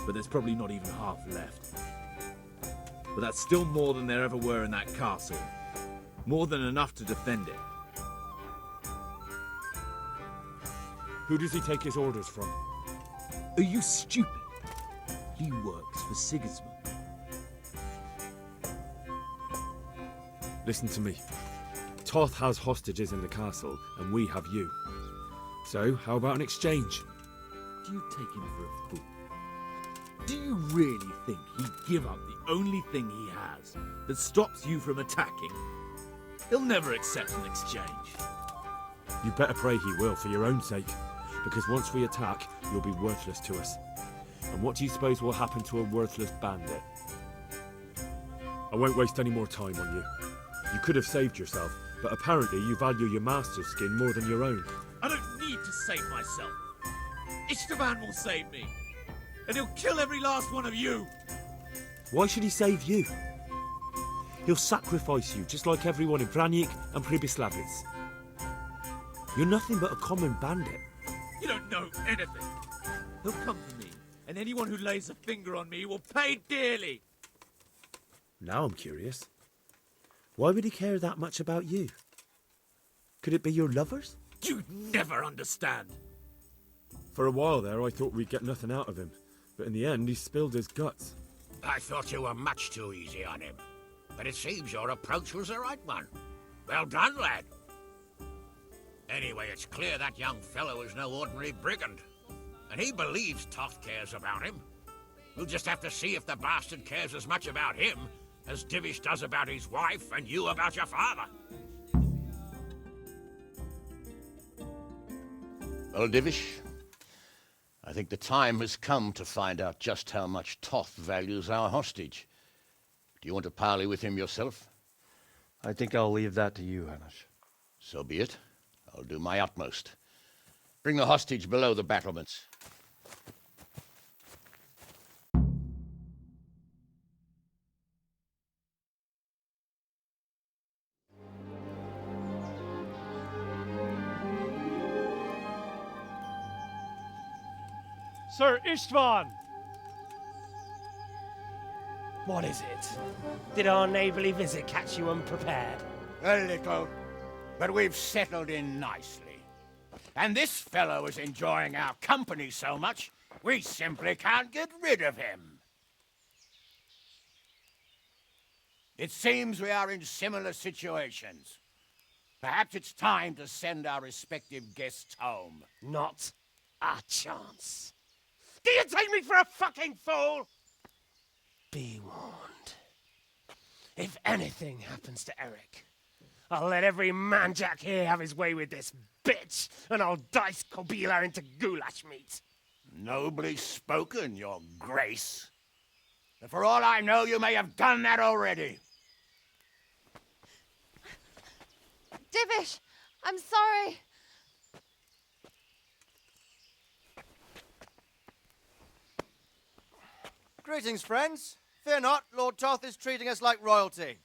but there's probably not even half left. But that's still more than there ever were in that castle. More than enough to defend it. Who does he take his orders from? Are you stupid? He works for Sigismund. Listen to me. Toth has hostages in the castle, and we have you. So, how about an exchange? Do you take him for a fool? Do you really think he'd give up the only thing he has that stops you from attacking? He'll never accept an exchange. You better pray he will, for your own sake. Because once we attack, you'll be worthless to us. And what do you suppose will happen to a worthless bandit? I won't waste any more time on you. You could have saved yourself, but apparently you value your master's skin more than your own. I don't need to save myself. Istvan will save me. And he'll kill every last one of you. Why should he save you? He'll sacrifice you, just like everyone in Vranjik and Pribyslavitz. You're nothing but a common bandit. You don't know anything. He'll come for me, and anyone who lays a finger on me will pay dearly. Now I'm curious. Why would he care that much about you? Could it be your lovers? You'd never understand. For a while there, I thought we'd get nothing out of him. But in the end, he spilled his guts. I thought you were much too easy on him. But it seems your approach was the right one. Well done, lad. Anyway, it's clear that young fellow is no ordinary brigand. And he believes Toth cares about him. We'll just have to see if the bastard cares as much about him as Divish does about his wife and you about your father. Well, Divish, I think the time has come to find out just how much Toth values our hostage. Do you want to parley with him yourself? I think I'll leave that to you, Hamish. So be it. I'll do my utmost. Bring the hostage below the battlements. Sir Istvan! What is it? Did our neighbourly visit catch you unprepared? A little, but we've settled in nicely. And this fellow is enjoying our company so much, we simply can't get rid of him. It seems we are in similar situations. Perhaps it's time to send our respective guests home. Not a chance. Do you take me for a fucking fool? Be warned. If anything happens to Eric, I'll let every manjack here have his way with this bitch, and I'll dice Kobyla into goulash meat. Nobly spoken, your grace. But for all I know, you may have done that already. Divish, I'm sorry. Greetings, friends. Fear not, Lord Toth is treating us like royalty.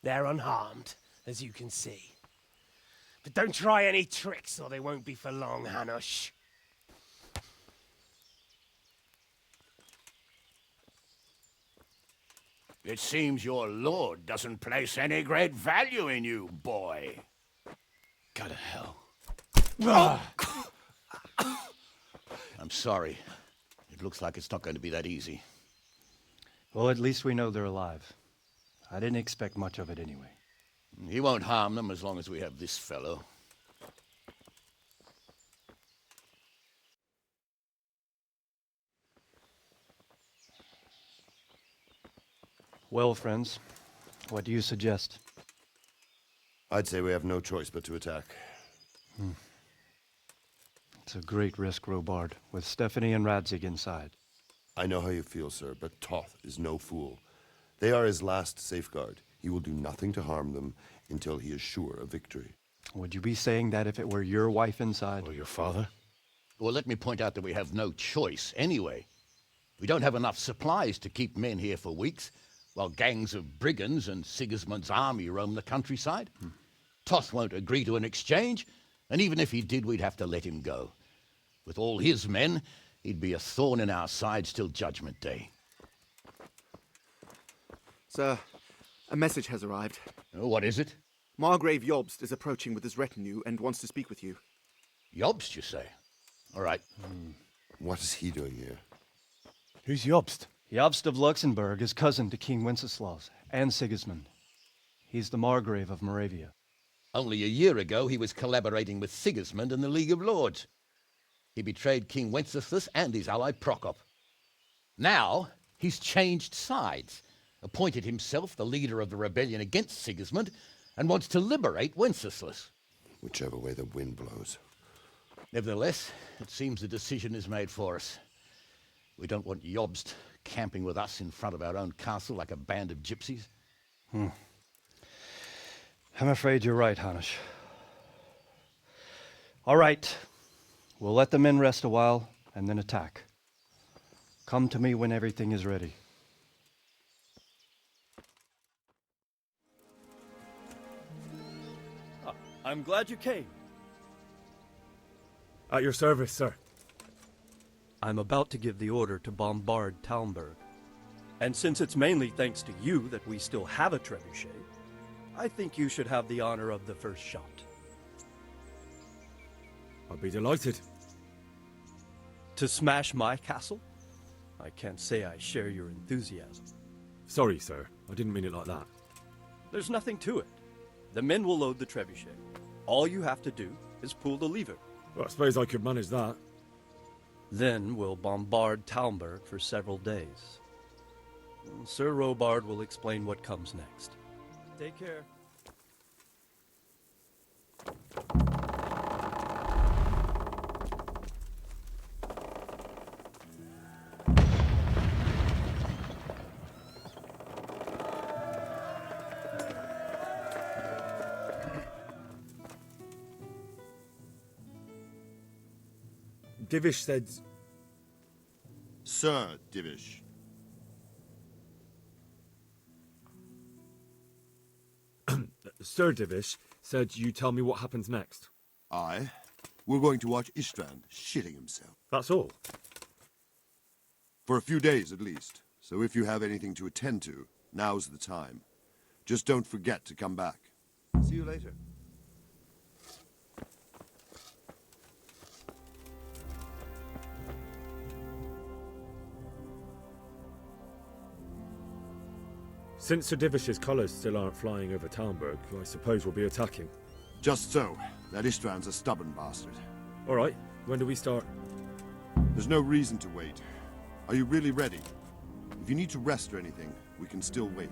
They're unharmed, as you can see. But don't try any tricks, or they won't be for long, Hanush. It seems your lord doesn't place any great value in you, boy. Go to hell. I'm sorry. It looks like it's not going to be that easy. Well, at least we know they're alive. I didn't expect much of it anyway. He won't harm them as long as we have this fellow. Well, friends, what do you suggest? I'd say we have no choice but to attack. It's a great risk, Robard, with Stephanie and Radzig inside. I know how you feel, sir, but Toth is no fool. They are his last safeguard. He will do nothing to harm them until he is sure of victory. Would you be saying that if it were your wife inside? Or your father? Well, let me point out that we have no choice anyway. We don't have enough supplies to keep men here for weeks, while gangs of brigands and Sigismund's army roam the countryside. Toth won't agree to an exchange, and even if he did, we'd have to let him go. With all his men, he'd be a thorn in our sides till Judgment Day. Sir, a message has arrived. Oh, what is it? Margrave Jobst is approaching with his retinue and wants to speak with you. Jobst, you say? All right. What is he doing here? Who's Jobst? Jobst of Luxembourg is cousin to King Wenceslaus and Sigismund. He's the Margrave of Moravia. Only a year ago, he was collaborating with Sigismund and the League of Lords. He betrayed King Wenceslaus and his ally Prokop. Now, he's changed sides, appointed himself the leader of the rebellion against Sigismund, and wants to liberate Wenceslaus. Whichever way the wind blows. Nevertheless, it seems the decision is made for us. We don't want Jobst camping with us in front of our own castle like a band of gypsies. I'm afraid you're right, Hanush. All right. We'll let the men rest a while and then attack. Come to me when everything is ready. I'm glad you came. At your service, sir. I'm about to give the order to bombard Talmberg. And since it's mainly thanks to you that we still have a trebuchet, I think you should have the honor of the first shot. I'll be delighted. To smash my castle? I can't say I share your enthusiasm. Sorry, sir. I didn't mean it like that. There's nothing to it. The men will load the trebuchet. All you have to do is pull the lever. Well, I suppose I could manage that. Then we'll bombard Talmberg for several days. Sir Robard will explain what comes next. Take care. Divish said... Sir Divish. Sir Divish said you tell me what happens next. Aye. we're going to watch Istvan shitting himself. That's all? For a few days at least. So if you have anything to attend to, now's the time. Just don't forget to come back. See you later. Since Sir Divish's colours still aren't flying over Talmberg, I suppose we'll be attacking. Just so. That Istvan's a stubborn bastard. All right. When do we start? There's no reason to wait. Are you really ready? If you need to rest or anything, we can still wait.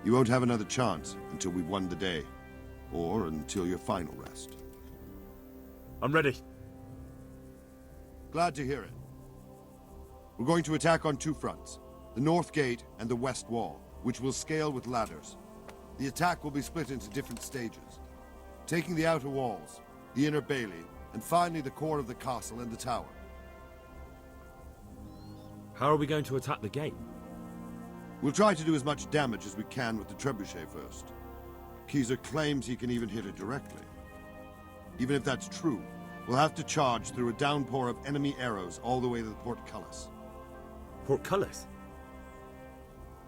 You won't have another chance until we've won the day. Or until your final rest. I'm ready. Glad to hear it. We're going to attack on two fronts. The North Gate and the West Wall, which will scale with ladders. The attack will be split into different stages. Taking the outer walls, the inner bailey, and finally the core of the castle and the tower. How are we going to attack the gate? We'll try to do as much damage as we can with the trebuchet first. Keyser claims he can even hit it directly. Even if that's true, we'll have to charge through a downpour of enemy arrows all the way to the portcullis. Portcullis?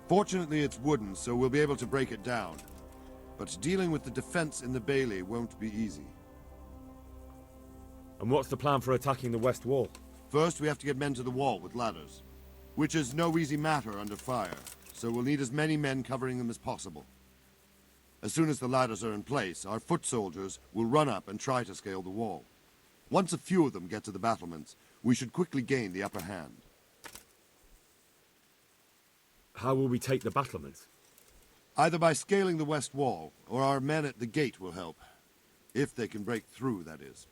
Fortunately, it's wooden, so we'll be able to break it down. But dealing with the defense in the bailey won't be easy. And what's the plan for attacking the west wall? First, we have to get men to the wall with ladders, which is no easy matter under fire, so we'll need as many men covering them as possible. As soon as the ladders are in place, our foot soldiers will run up and try to scale the wall. Once a few of them get to the battlements, we should quickly gain the upper hand. How will we take the battlements? Either by scaling the west wall, or our men at the gate will help. If they can break through, that is.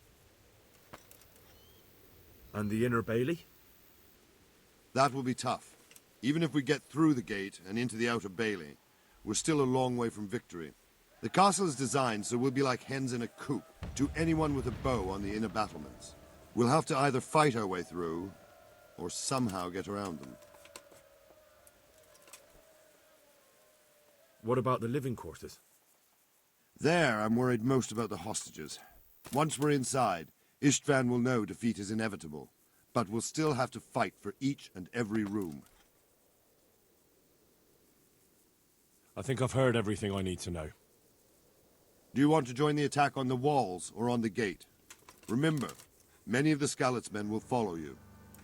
And the inner bailey? That will be tough. Even if we get through the gate and into the outer bailey, we're still a long way from victory. The castle is designed so we'll be like hens in a coop to anyone with a bow on the inner battlements. We'll have to either fight our way through, or somehow get around them. What about the living quarters? There, I'm worried most about the hostages. Once we're inside, Istvan will know defeat is inevitable, but we'll still have to fight for each and every room. I think I've heard everything I need to know. Do you want to join the attack on the walls or on the gate? Remember, many of the Skalitz men will follow you.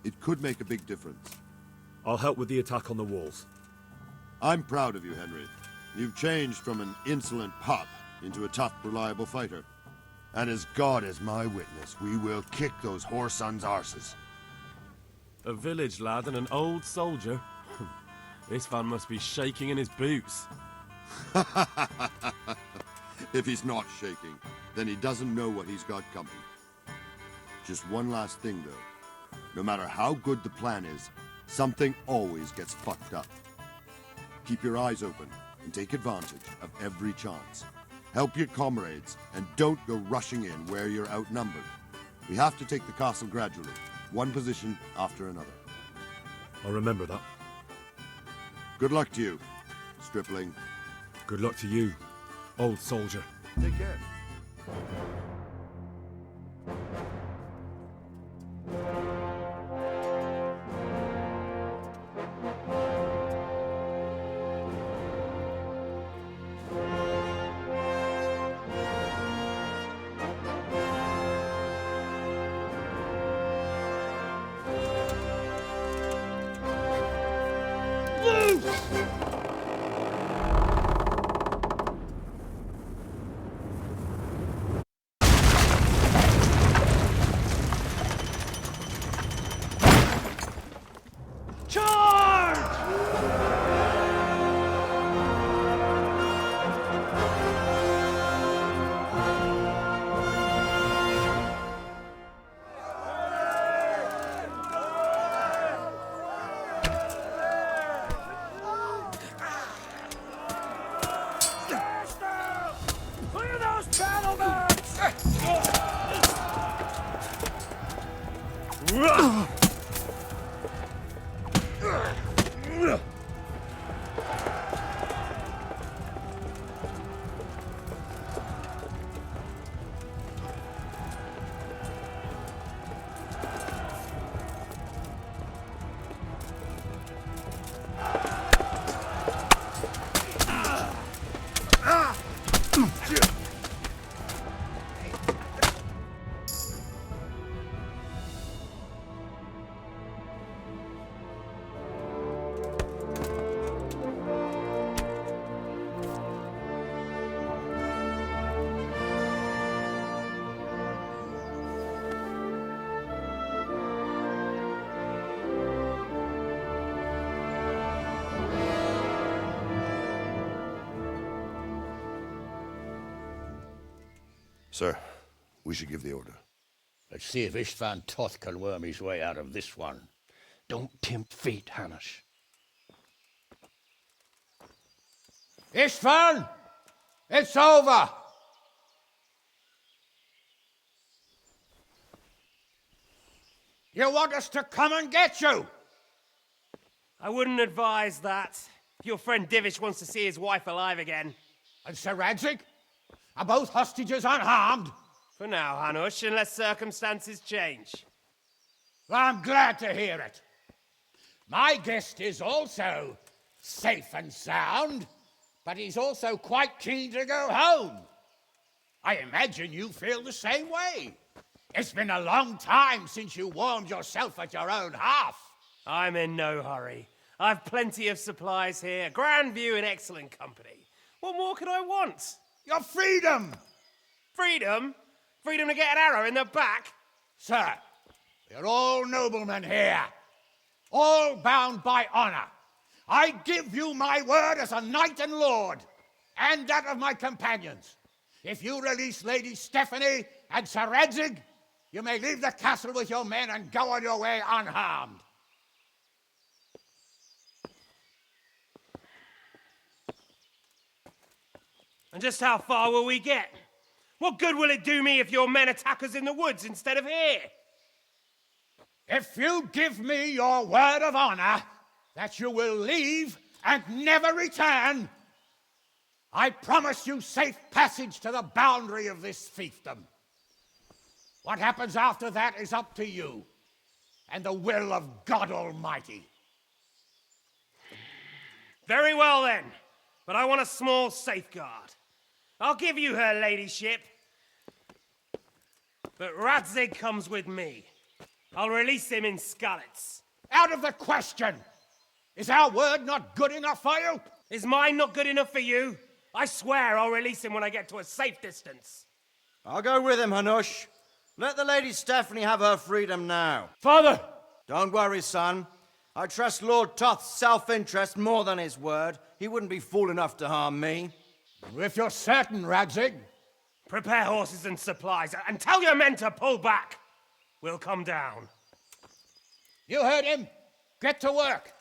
It could make a big difference. I'll help with the attack on the walls. I'm proud of you, Henry. You've changed from an insolent pup into a tough, reliable fighter. And as God is my witness, we will kick those whore sons' arses. A village lad and an old soldier? This man must be shaking in his boots. If he's not shaking, then he doesn't know what he's got coming. Just one last thing, though. No matter how good the plan is, something always gets fucked up. Keep your eyes open and take advantage of every chance. Help your comrades, and don't go rushing in where you're outnumbered. We have to take the castle gradually, one position after another. I'll remember that. Good luck to you, stripling. Good luck to you, old soldier. Take care. Sir, we should give the order. Let's see if Istvan Toth can worm his way out of this one. Don't tempt fate, Hanush. Istvan! It's over! You want us to come and get you? I wouldn't advise that. Your friend Divish wants to see his wife alive again. And Sir Radzig? Are both hostages unharmed? For now, Hanush, unless circumstances change. Well, I'm glad to hear it. My guest is also safe and sound, but he's also quite keen to go home. I imagine you feel the same way. It's been a long time since you warmed yourself at your own hearth. I'm in no hurry. I've plenty of supplies here, grand view and excellent company. What more could I want? Your freedom! Freedom? Freedom to get an arrow in the back? Sir, we're all noblemen here, all bound by honor. I give you my word as a knight and lord, and that of my companions. If you release Lady Stephanie and Sir Radzig, you may leave the castle with your men and go on your way unharmed. And just how far will we get? What good will it do me if your men attack us in the woods instead of here? If you give me your word of honor that you will leave and never return, I promise you safe passage to the boundary of this fiefdom. What happens after that is up to you and the will of God Almighty. Very well then, but I want a small safeguard. I'll give you her ladyship, but Radzig comes with me. I'll release him in Skalitz. Out of the question! Is our word not good enough for you? Is mine not good enough for you? I swear I'll release him when I get to a safe distance. I'll go with him, Hanush. Let the Lady Stephanie have her freedom now. Father! Don't worry, son. I trust Lord Toth's self-interest more than his word. He wouldn't be fool enough to harm me. If you're certain, Radzig. Prepare horses and supplies, and tell your men to pull back. We'll come down. You heard him. Get to work.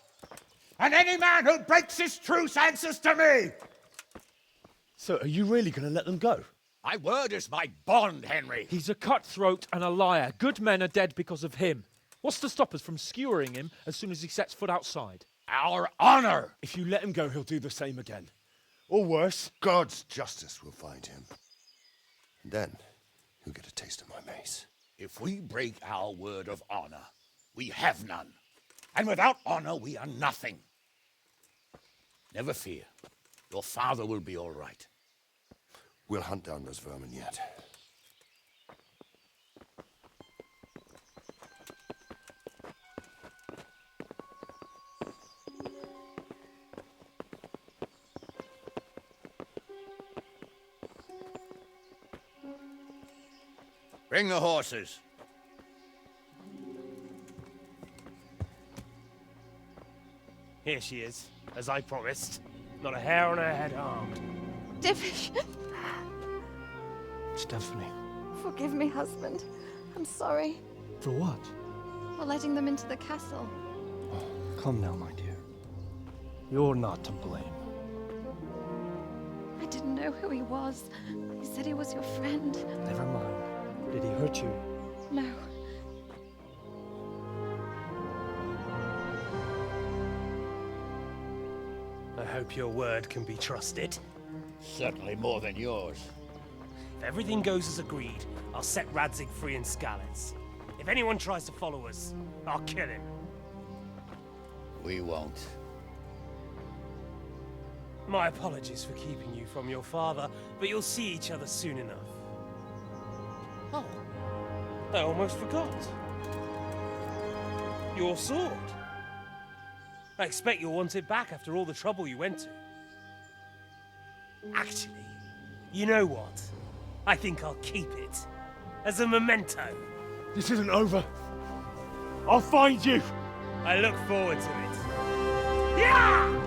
And any man who breaks this truce answers to me. So, are you really going to let them go? My word is my bond, Henry. He's a cutthroat and a liar. Good men are dead because of him. What's to stop us from skewering him as soon as he sets foot outside? Our honor! If you let him go, he'll do the same again. Or worse. God's justice will find him. And then, he'll get a taste of my mace. If we break our word of honor, we have none. And without honor, we are nothing. Never fear. Your father will be all right. We'll hunt down those vermin yet. Bring the horses. Here she is, as I promised. Not a hair on her head harmed. Divish! Stephanie. Forgive me, husband. I'm sorry. For what? For letting them into the castle. Come now, my dear. You're not to blame. I didn't know who he was. He said he was your friend. Never mind. Did he hurt you? No. I hope your word can be trusted. Certainly more than yours. If everything goes as agreed, I'll set Radzig free in Skalitz. If anyone tries to follow us, I'll kill him. We won't. My apologies for keeping you from your father, but you'll see each other soon enough. Oh, I almost forgot. Your sword. I expect you'll want it back after all the trouble you went to. Actually, you know what? I think I'll keep it. As a memento. This isn't over. I'll find you! I look forward to it. Yeah!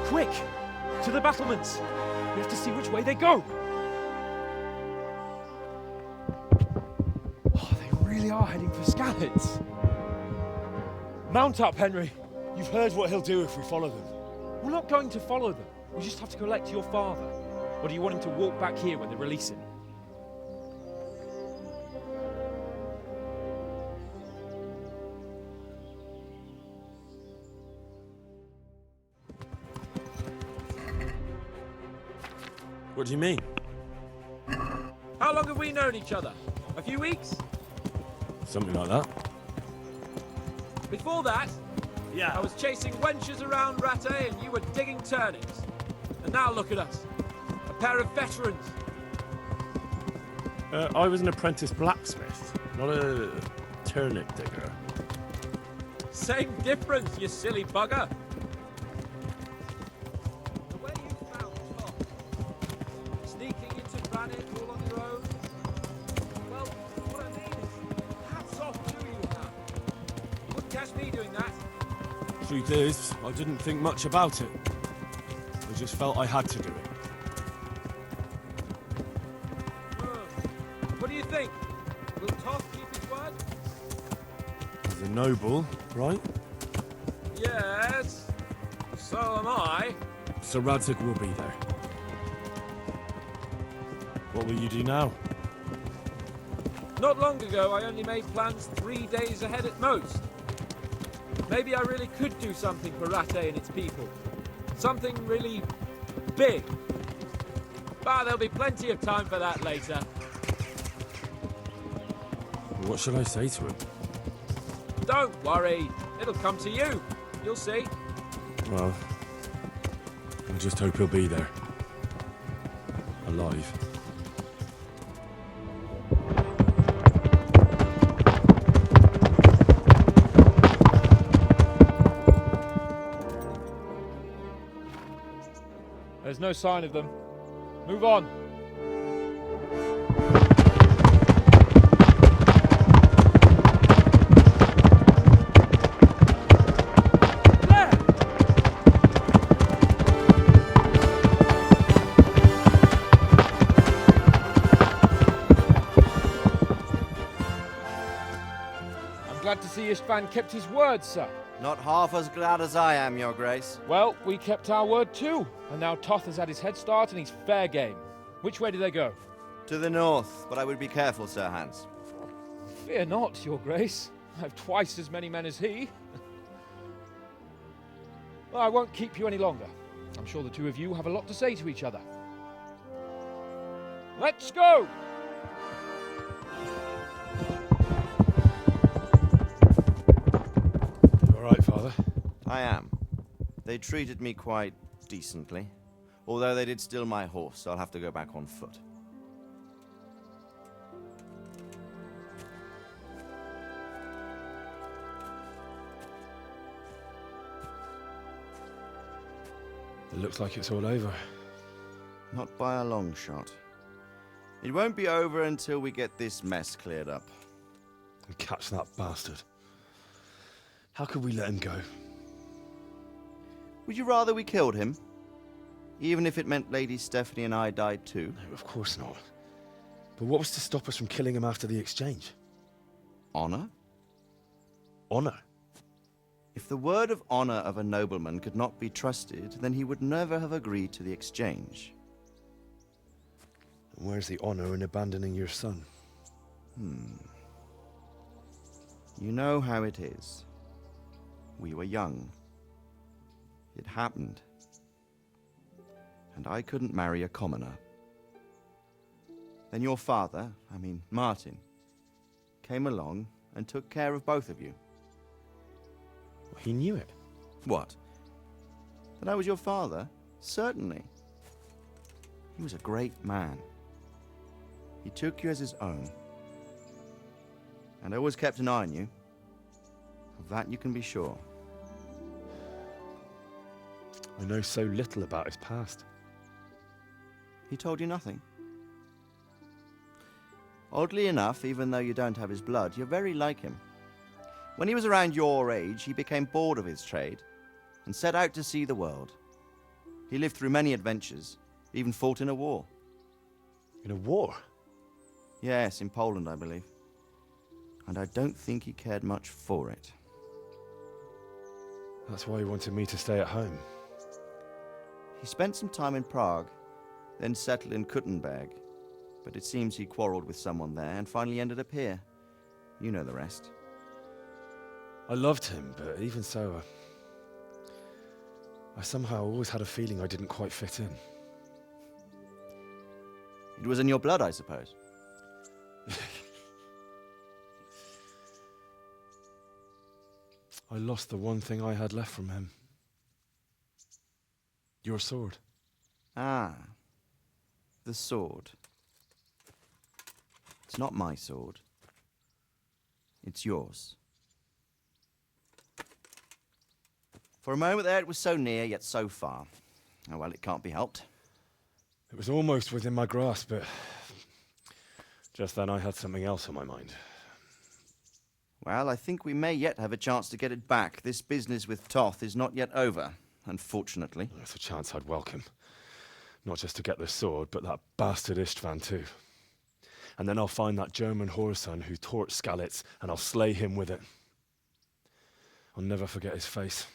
Quick! To the battlements! We have to see which way they go! Oh, they really are heading for Skalitz. Mount up, Henry. You've heard what he'll do if we follow them. We're not going to follow them. We just have to collect your father. Or do you want him to walk back here when they release him? What do you mean? How long have we known each other? A few weeks? Something like that. Before that, I was chasing wenches around Rattay and you were digging turnings. And now look at us. A pair of veterans. I was an apprentice blacksmith, not a turnip digger. Same difference, you silly bugger. The way you found Tom, sneaking into Granite all on your own. Well, what I mean is, hats off to you now. You wouldn't catch me doing that. Truth is, I didn't think much about it. I just felt I had to do it. What do you think? Will Toth keep his word? He's a noble, right? Yes. So am I. Sir Radzig will be there. What will you do now? Not long ago, I only made plans 3 days ahead at most. Maybe I really could do something for Rattay and its people. Something really big. But there'll be plenty of time for that later. What should I say to him? Don't worry. It'll come to you. You'll see. Well, I just hope he'll be there. Alive. There's no sign of them. Move on. I'm glad to see Istvan kept his word, sir. Not half as glad as I am, Your Grace. Well, we kept our word too. And now Toth has had his head start and he's fair game. Which way do they go? To the north, but I would be careful, Sir Hans. Fear not, Your Grace. I have twice as many men as he. Well, I won't keep you any longer. I'm sure the two of you have a lot to say to each other. Let's go! Right, Father? I am. They treated me quite decently. Although they did steal my horse, so I'll have to go back on foot. It looks like it's all over. Not by a long shot. It won't be over until we get this mess cleared up. And catch that bastard. How could we let him go? Would you rather we killed him? Even if it meant Lady Stephanie and I died too? No, of course not. But what was to stop us from killing him after the exchange? Honor? Honor? If the word of honor of a nobleman could not be trusted, then he would never have agreed to the exchange. And where's the honor in abandoning your son? You know how it is. We were young. It happened. And I couldn't marry a commoner. Then your father, Martin, came along and took care of both of you. He knew it. What? That I was your father? Certainly. He was a great man. He took you as his own. And always kept an eye on you. Of that you can be sure. I know so little about his past. He told you nothing? Oddly enough, even though you don't have his blood, you're very like him. When he was around your age, he became bored of his trade and set out to see the world. He lived through many adventures, even fought in a war. In a war? Yes, in Poland, I believe. And I don't think he cared much for it. That's why he wanted me to stay at home. He spent some time in Prague, then settled in Kuttenberg. But it seems he quarreled with someone there and finally ended up here. You know the rest. I loved him, but even so, I somehow always had a feeling I didn't quite fit in. It was in your blood, I suppose. I lost the one thing I had left from him. Your sword. Ah, the sword. It's not my sword. It's yours. For a moment there, it was so near, yet so far. Oh, well, it can't be helped. It was almost within my grasp, but just then I had something else on my mind. Well, I think we may yet have a chance to get it back. This business with Toth is not yet over, unfortunately. That's a chance I'd welcome. Not just to get the sword, but that bastard Istvan too. And then I'll find that German whoreson who torched Skalitz, and I'll slay him with it. I'll never forget his face.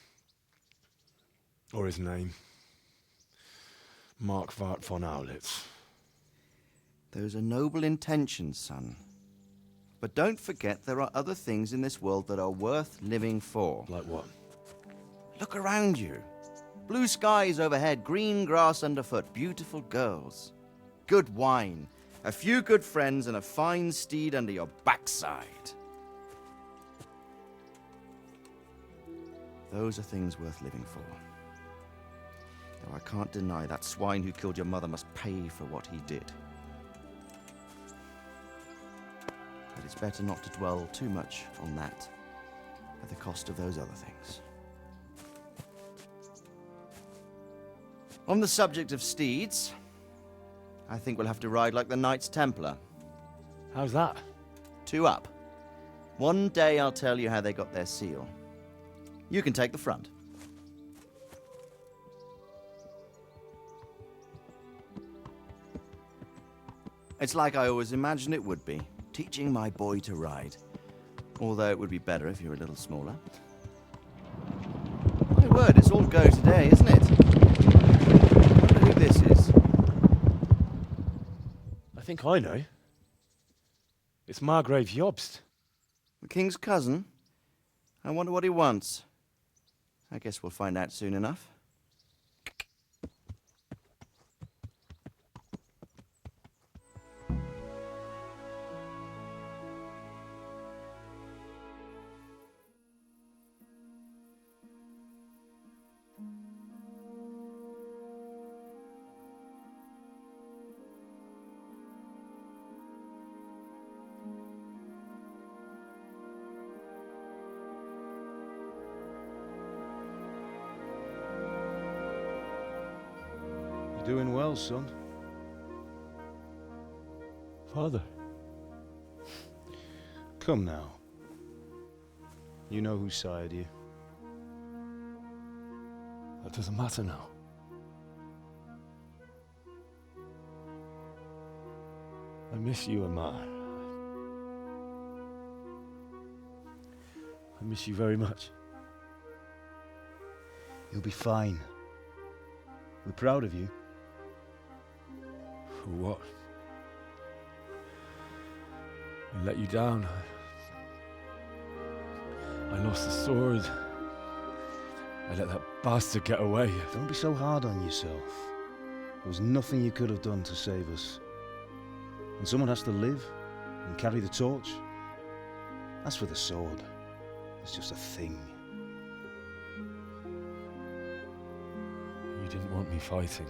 Or his name. Mark Vart von Aulitz. Those are noble intentions, son. But don't forget there are other things in this world that are worth living for. Like what? Look around you. Blue skies overhead, green grass underfoot, beautiful girls. Good wine, a few good friends, and a fine steed under your backside. Those are things worth living for. Though I can't deny that swine who killed your mother must pay for what he did. But it's better not to dwell too much on that at the cost of those other things. On the subject of steeds, I think we'll have to ride like the Knights Templar. How's that? 2 up. One day I'll tell you how they got their seal. You can take the front. It's like I always imagined it would be, teaching my boy to ride. Although it would be better if you were a little smaller. My word, it's all go today, isn't it? I wonder who this is. I think I know. It's Margrave Jobst. The king's cousin? I wonder what he wants. I guess we'll find out soon enough. You're doing well, son. Father. Come now. You know who sired you. That doesn't matter now. I miss you, Amar. I miss you very much. You'll be fine. We're proud of you. For what? I let you down. I lost the sword. I let that bastard get away. Don't be so hard on yourself. There was nothing you could have done to save us. And someone has to live and carry the torch. As for the sword, it's just a thing. You didn't want me fighting.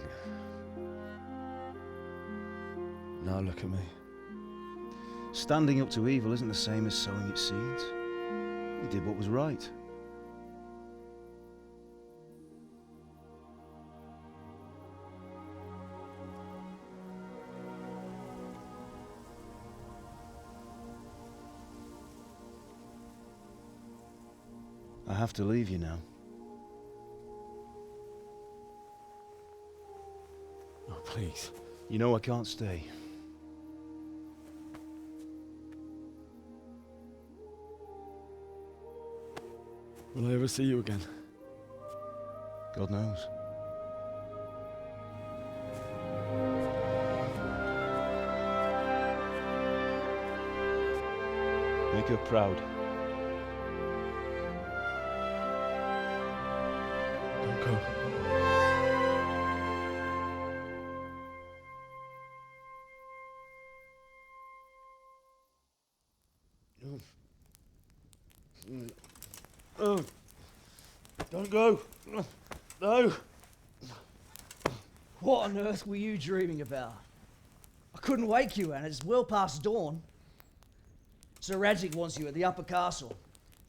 Now look at me. Standing up to evil isn't the same as sowing its seeds. You did what was right. I have to leave you now. Oh, please. You know I can't stay. Will I ever see you again? God knows. Make her proud. Don't go. Oh, don't go. No. What on earth were you dreaming about? I couldn't wake you, and it's well past dawn. Sir Radzig wants you at the upper castle.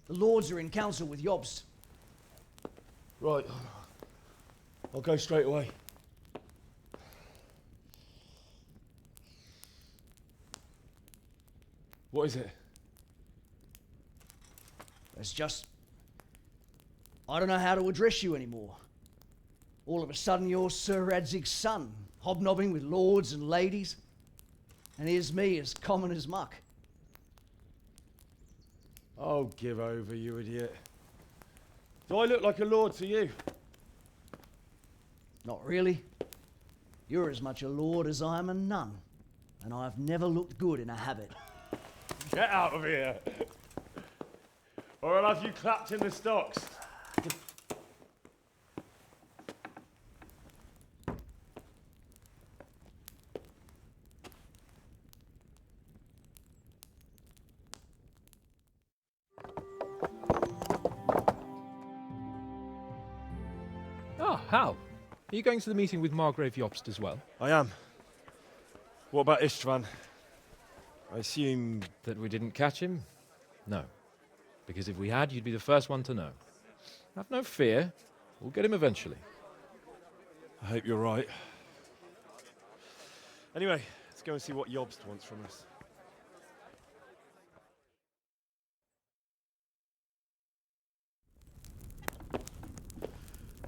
The lords are in council with Jobst. Right. I'll go straight away. What is it? It's just... I don't know how to address you anymore. All of a sudden you're Sir Radzig's son, hobnobbing with lords and ladies. And here's me, as common as muck. Oh, give over, you idiot. Do I look like a lord to you? Not really. You're as much a lord as I am a nun. And I've never looked good in a habit. Get out of here! Or I'll have you clapped in the stocks. Ah, Hal. Are you going to the meeting with Margrave Jobst as well? I am. What about Istvan? I assume... That we didn't catch him? No. Because if we had, you'd be the first one to know. Have no fear. We'll get him eventually. I hope you're right. Anyway, let's go and see what Jobst wants from us.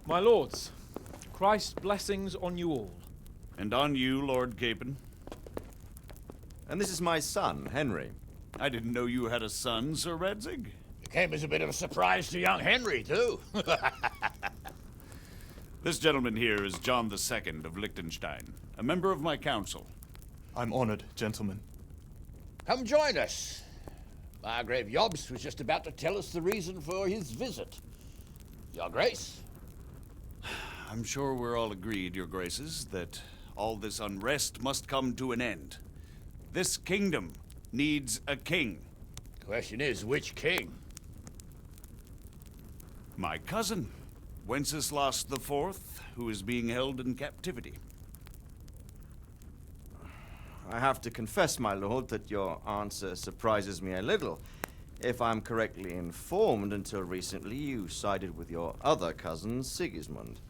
My lords, Christ's blessings on you all. And on you, Lord Capon. And this is my son, Henry. I didn't know you had a son, Sir Radzig. It came as a bit of a surprise to young Henry, too. This gentleman here is John II of Liechtenstein, a member of my council. I'm honored, gentlemen. Come join us. Margrave Jobst was just about to tell us the reason for his visit. Your Grace? I'm sure we're all agreed, Your Graces, that all this unrest must come to an end. This kingdom needs a king. Question is, which king? My cousin, Wenceslaus IV, who is being held in captivity. I have to confess, my lord, that your answer surprises me a little. If I'm correctly informed, until recently you sided with your other cousin, Sigismund.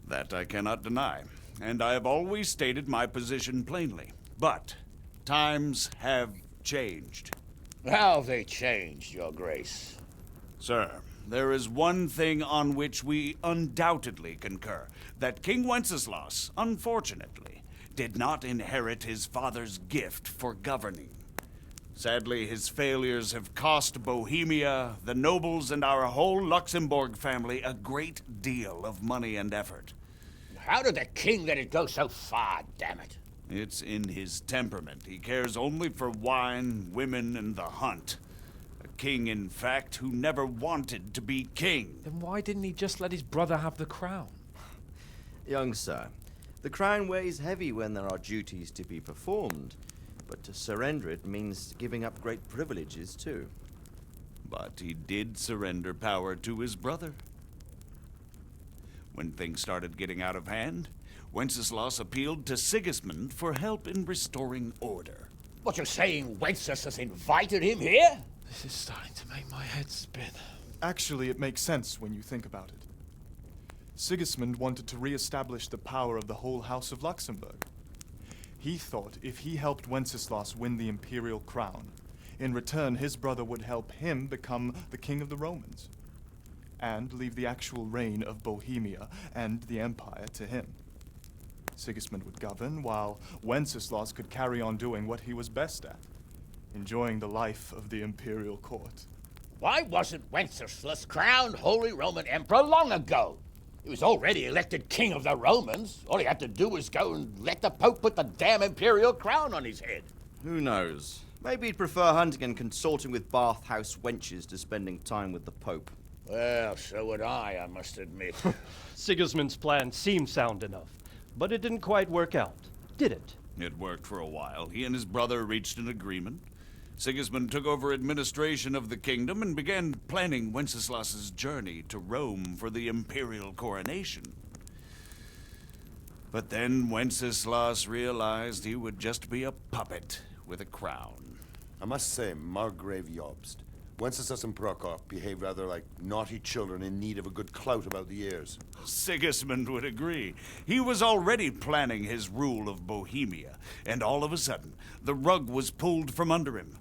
That I cannot deny, and I have always stated my position plainly. But times have changed. How have they changed, Your Grace? Sir, there is one thing on which we undoubtedly concur, that King Wenceslaus, unfortunately, did not inherit his father's gift for governing. Sadly, his failures have cost Bohemia, the nobles, and our whole Luxembourg family a great deal of money and effort. How did the king let it go so far, damn it? It's in his temperament. He cares only for wine, women, and the hunt. A king, in fact, who never wanted to be king. Then why didn't he just let his brother have the crown? Young sir, the crown weighs heavy when there are duties to be performed, but to surrender it means giving up great privileges too. But he did surrender power to his brother. When things started getting out of hand, Wenceslaus appealed to Sigismund for help in restoring order. What, you're saying Wenceslas has invited him here? This is starting to make my head spin. Actually, it makes sense when you think about it. Sigismund wanted to re-establish the power of the whole House of Luxembourg. He thought if he helped Wenceslaus win the imperial crown, in return his brother would help him become the king of the Romans, and leave the actual reign of Bohemia and the empire to him. Sigismund would govern, while Wenceslaus could carry on doing what he was best at, enjoying the life of the imperial court. Why wasn't Wenceslas crowned Holy Roman Emperor long ago? He was already elected king of the Romans. All he had to do was go and let the Pope put the damn imperial crown on his head. Who knows? Maybe he'd prefer hunting and consorting with bathhouse wenches to spending time with the Pope. Well, so would I must admit. Sigismund's plan seemed sound enough, but it didn't quite work out, did it? It worked for a while. He and his brother reached an agreement. Sigismund took over administration of the kingdom and began planning Wenceslas's journey to Rome for the imperial coronation. But then Wenceslas realized he would just be a puppet with a crown. I must say, Margrave Jobst, Wenceslas and Prokop behave rather like naughty children in need of a good clout about the ears. Sigismund would agree. He was already planning his rule of Bohemia, and all of a sudden, the rug was pulled from under him.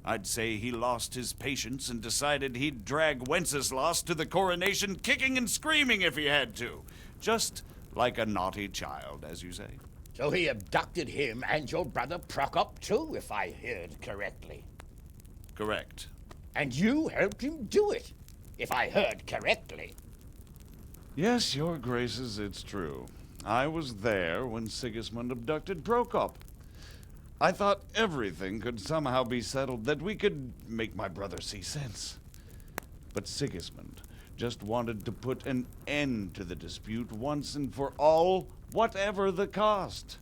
I'd say he lost his patience and decided he'd drag Wenceslas to the coronation kicking and screaming if he had to. Just like a naughty child, as you say. So he abducted him and your brother Prokop too, if I heard correctly. Correct. And you helped him do it, if I heard correctly. Yes, your graces, it's true. I was there when Sigismund abducted Prokop. I thought everything could somehow be settled, that we could make my brother see sense. But Sigismund just wanted to put an end to the dispute once and for all, whatever the cost.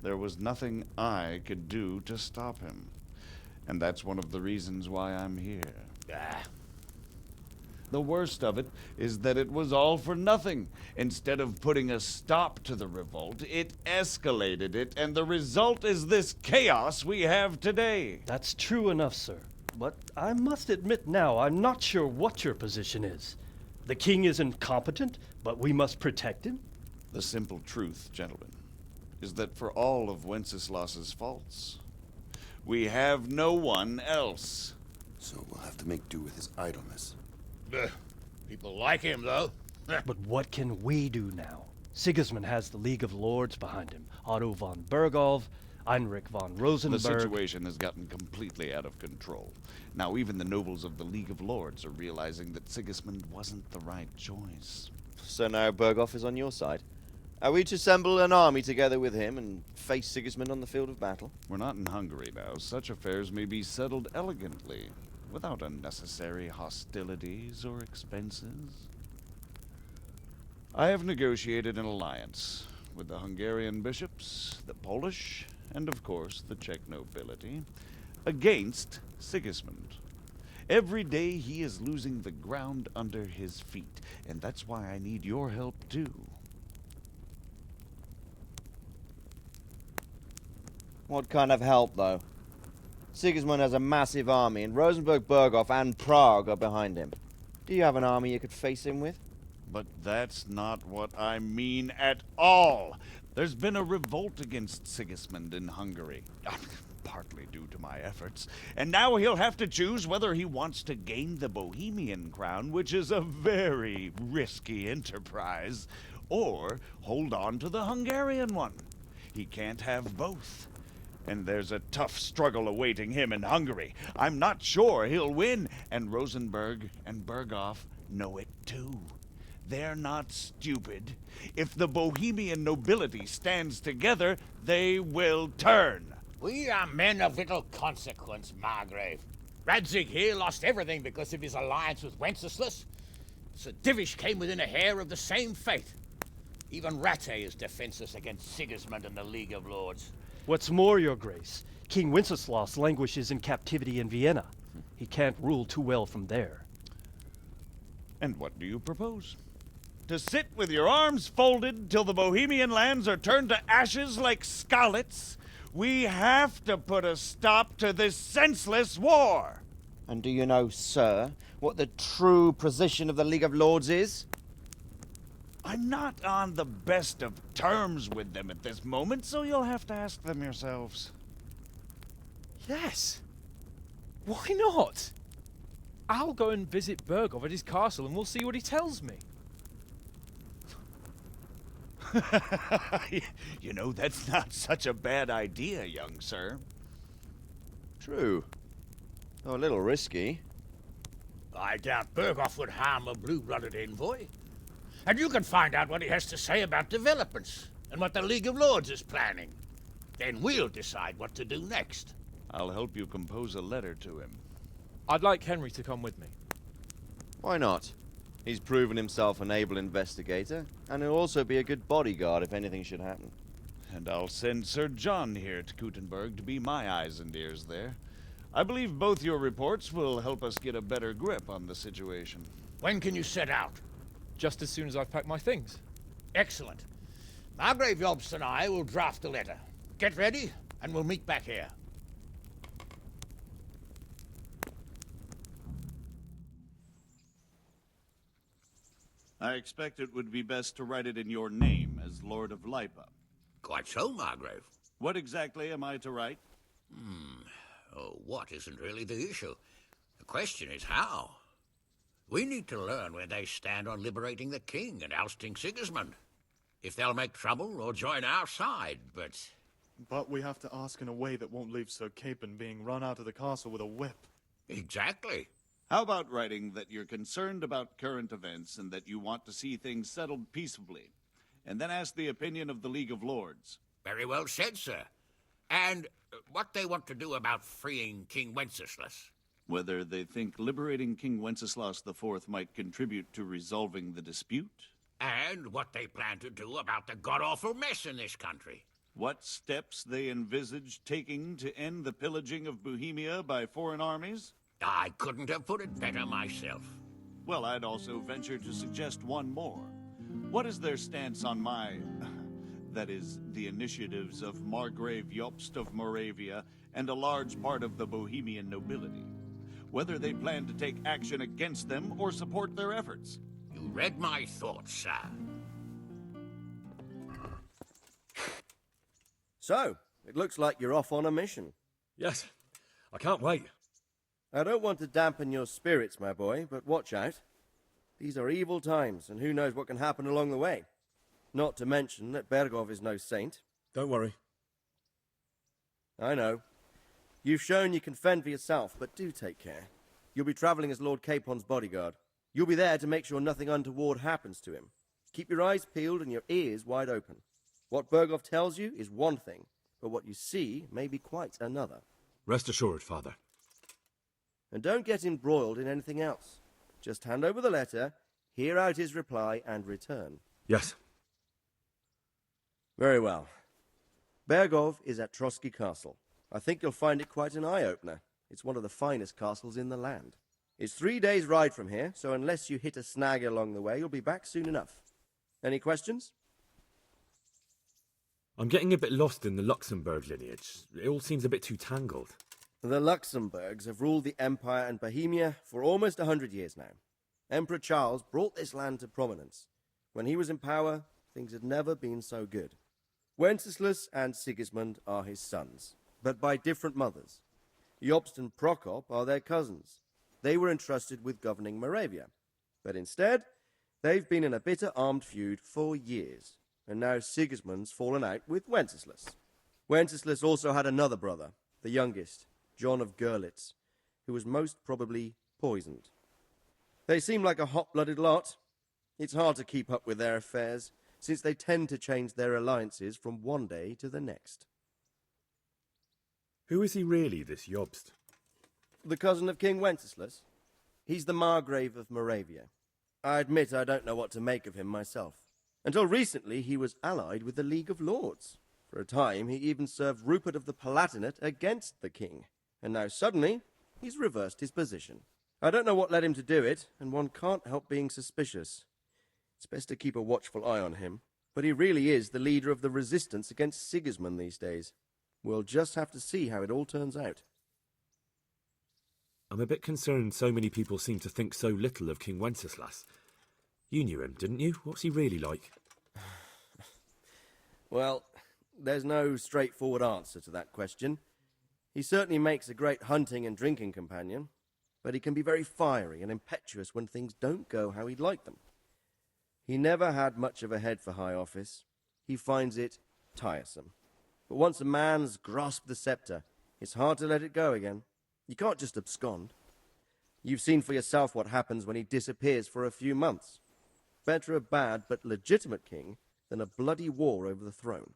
There was nothing I could do to stop him. And that's one of the reasons why I'm here. The worst of it is that it was all for nothing. Instead of putting a stop to the revolt, it escalated it, and the result is this chaos we have today. That's true enough, sir. But I must admit now, I'm not sure what your position is. The king is incompetent, but we must protect him? The simple truth, gentlemen, is that for all of Wenceslas's faults, we have no one else. So we'll have to make do with his idleness. People like him, though. But what can we do now? Sigismund has the League of Lords behind him. Otto von Bergholf, Heinrich von Rosenberg. The situation has gotten completely out of control. Now even the nobles of the League of Lords are realizing that Sigismund wasn't the right choice. So now Bergholf is on your side. Are we to assemble an army together with him and face Sigismund on the field of battle? We're not in Hungary now. Such affairs may be settled elegantly, without unnecessary hostilities or expenses. I have negotiated an alliance with the Hungarian bishops, the Polish, and of course the Czech nobility, against Sigismund. Every day he is losing the ground under his feet, and that's why I need your help too. What kind of help, though? Sigismund has a massive army, and Rosenberg, Berghof, and Prague are behind him. Do you have an army you could face him with? But that's not what I mean at all. There's been a revolt against Sigismund in Hungary, partly due to my efforts, and now he'll have to choose whether he wants to gain the Bohemian crown, which is a very risky enterprise, or hold on to the Hungarian one. He can't have both. And there's a tough struggle awaiting him in Hungary. I'm not sure he'll win, and Rosenberg and Berghof know it too. They're not stupid. If the Bohemian nobility stands together, they will turn. We are men of little consequence, Margrave. Radzig here lost everything because of his alliance with Wenceslas. Sir Divish came within a hair of the same fate. Even Rattay is defenseless against Sigismund and the League of Lords. What's more, your grace, King Wenceslaus languishes in captivity in Vienna. He can't rule too well from there. And what do you propose? To sit with your arms folded till the Bohemian lands are turned to ashes like Skalitz? We have to put a stop to this senseless war! And do you know, sir, what the true position of the League of Lords is? I'm not on the best of terms with them at this moment, so you'll have to ask them yourselves. Yes. Why not? I'll go and visit Bergov at his castle and we'll see what he tells me. You know, that's not such a bad idea, young sir. True. Though a little risky. I doubt Bergov would harm a blue-blooded envoy. And you can find out what he has to say about developments and what the League of Lords is planning. Then we'll decide what to do next. I'll help you compose a letter to him. I'd like Henry to come with me. Why not? He's proven himself an able investigator, and he'll also be a good bodyguard if anything should happen. And I'll send Sir John here to Kuttenberg to be my eyes and ears there. I believe both your reports will help us get a better grip on the situation. When can you set out? Just as soon as I've packed my things. Excellent. Margrave Jobst and I will draft a letter. Get ready, and we'll meet back here. I expect it would be best to write it in your name as Lord of Lipa. Quite so, Margrave. What exactly am I to write? Oh, what isn't really the issue. The question is how. We need to learn where they stand on liberating the king and ousting Sigismund. If they'll make trouble or join our side, but... But we have to ask in a way that won't leave Sir Capon being run out of the castle with a whip. Exactly. How about writing that you're concerned about current events and that you want to see things settled peaceably, and then ask the opinion of the League of Lords? Very well said, sir. And what they want to do about freeing King Wenceslaus. Whether they think liberating King Wenceslaus IV might contribute to resolving the dispute? And what they plan to do about the god-awful mess in this country. What steps they envisage taking to end the pillaging of Bohemia by foreign armies? I couldn't have put it better myself. Well, I'd also venture to suggest one more. What is their stance on that is, the initiatives of Margrave Jobst of Moravia and a large part of the Bohemian nobility? Whether they plan to take action against them or support their efforts? You read my thoughts, sir. So, it looks like you're off on a mission. Yes, I can't wait. I don't want to dampen your spirits, my boy, but watch out. These are evil times, and who knows what can happen along the way. Not to mention that Bergov is no saint. Don't worry. I know. You've shown you can fend for yourself, but do take care. You'll be travelling as Lord Capon's bodyguard. You'll be there to make sure nothing untoward happens to him. Keep your eyes peeled and your ears wide open. What Bergov tells you is one thing, but what you see may be quite another. Rest assured, Father. And don't get embroiled in anything else. Just hand over the letter, hear out his reply, and return. Yes. Very well. Bergov is at Trotsky Castle. I think you'll find it quite an eye-opener. It's one of the finest castles in the land. It's 3 days' ride from here, so unless you hit a snag along the way, you'll be back soon enough. Any questions? I'm getting a bit lost in the Luxembourg lineage. It all seems a bit too tangled. The Luxembourgs have ruled the Empire and Bohemia for almost 100 years now. Emperor Charles brought this land to prominence. When he was in power, things had never been so good. Wenceslaus and Sigismund are his sons, but by different mothers. Jobst and Prokop are their cousins. They were entrusted with governing Moravia. But instead, they've been in a bitter armed feud for years. And now Sigismund's fallen out with Wenceslaus. Wenceslaus also had another brother, the youngest, John of Görlitz, who was most probably poisoned. They seem like a hot-blooded lot. It's hard to keep up with their affairs, since they tend to change their alliances from one day to the next. Who is he really, this Jobst? The cousin of King Wenceslaus. He's the Margrave of Moravia. I admit I don't know what to make of him myself. Until recently, he was allied with the League of Lords. For a time, he even served Rupert of the Palatinate against the king. And now suddenly, he's reversed his position. I don't know what led him to do it, and one can't help being suspicious. It's best to keep a watchful eye on him, but he really is the leader of the resistance against Sigismund these days. We'll just have to see how it all turns out. I'm a bit concerned so many people seem to think so little of King Wenceslaus. You knew him, didn't you? What's he really like? Well, there's no straightforward answer to that question. He certainly makes a great hunting and drinking companion, but he can be very fiery and impetuous when things don't go how he'd like them. He never had much of a head for high office. He finds it tiresome. But once a man's grasped the scepter, it's hard to let it go again. You can't just abscond. You've seen for yourself what happens when he disappears for a few months. Better a bad but legitimate king than a bloody war over the throne.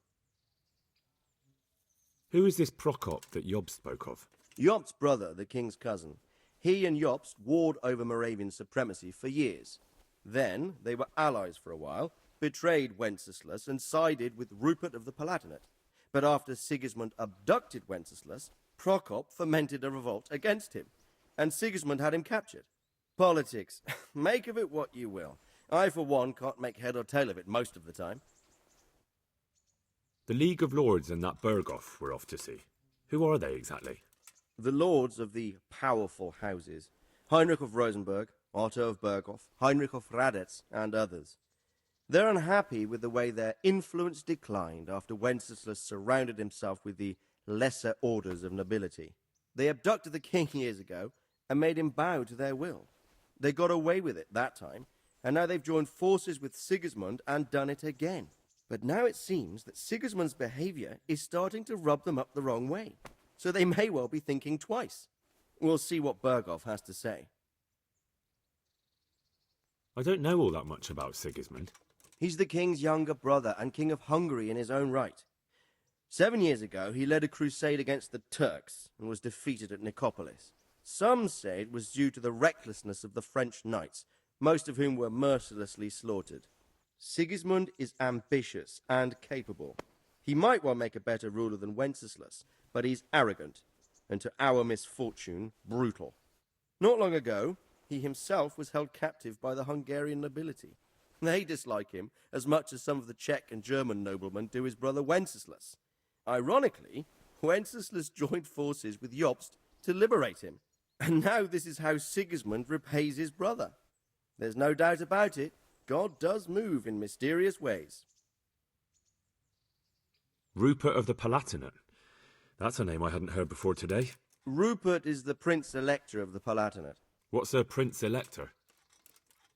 Who is this Prokop that Jobst spoke of? Jobst's brother, the king's cousin. He and Jobst warred over Moravian supremacy for years. Then they were allies for a while, betrayed Wenceslaus and sided with Rupert of the Palatinate. But after Sigismund abducted Wenceslaus, Prokop fomented a revolt against him, and Sigismund had him captured. Politics. Make of it what you will. I, for one, can't make head or tail of it most of the time. The League of Lords and that Berghoff we're off to see. Who are they exactly? The lords of the powerful houses. Heinrich of Rosenberg, Otto of Berghoff, Heinrich of Radetz, and others. They're unhappy with the way their influence declined after Wenceslaus surrounded himself with the lesser orders of nobility. They abducted the king years ago and made him bow to their will. They got away with it that time, and now they've joined forces with Sigismund and done it again. But now it seems that Sigismund's behavior is starting to rub them up the wrong way, so they may well be thinking twice. We'll see what Berghoff has to say. I don't know all that much about Sigismund. He's the king's younger brother and king of Hungary in his own right. 7 years ago, he led a crusade against the Turks and was defeated at Nicopolis. Some say it was due to the recklessness of the French knights, most of whom were mercilessly slaughtered. Sigismund is ambitious and capable. He might well make a better ruler than Wenceslaus, but he's arrogant, and to our misfortune, brutal. Not long ago, he himself was held captive by the Hungarian nobility. They dislike him as much as some of the Czech and German noblemen do his brother Wenceslaus. Ironically, Wenceslaus joined forces with Jobst to liberate him, and now this is how Sigismund repays his brother. There's no doubt about it, God does move in mysterious ways. Rupert of the Palatinate. That's a name I hadn't heard before today. Rupert is the Prince-Elector of the Palatinate. What's a Prince-Elector?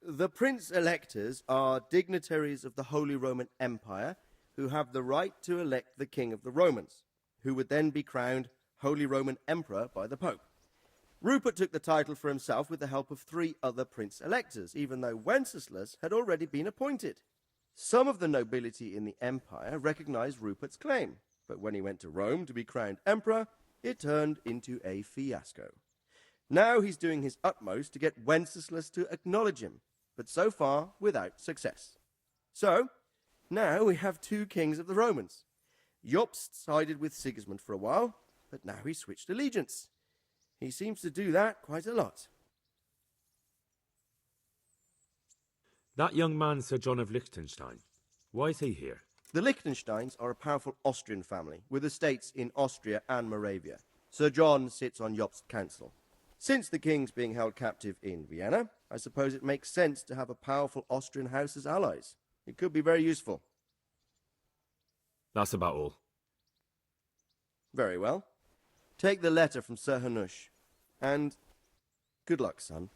The Prince-Electors are dignitaries of the Holy Roman Empire who have the right to elect the King of the Romans, who would then be crowned Holy Roman Emperor by the Pope. Rupert took the title for himself with the help of 3 other Prince-Electors, even though Wenceslaus had already been appointed. Some of the nobility in the empire recognized Rupert's claim, but when he went to Rome to be crowned emperor, it turned into a fiasco. Now he's doing his utmost to get Wenceslaus to acknowledge him, but so far without success. So, now we have 2 kings of the Romans. Jobst sided with Sigismund for a while, but now he's switched allegiance. He seems to do that quite a lot. That young man, Sir John of Liechtenstein. Why is he here? The Liechtensteins are a powerful Austrian family, with estates in Austria and Moravia. Sir John sits on Jobst's council. Since the king's being held captive in Vienna, I suppose it makes sense to have a powerful Austrian house as allies. It could be very useful. That's about all. Very well. Take the letter from Sir Hanush. And good luck, son.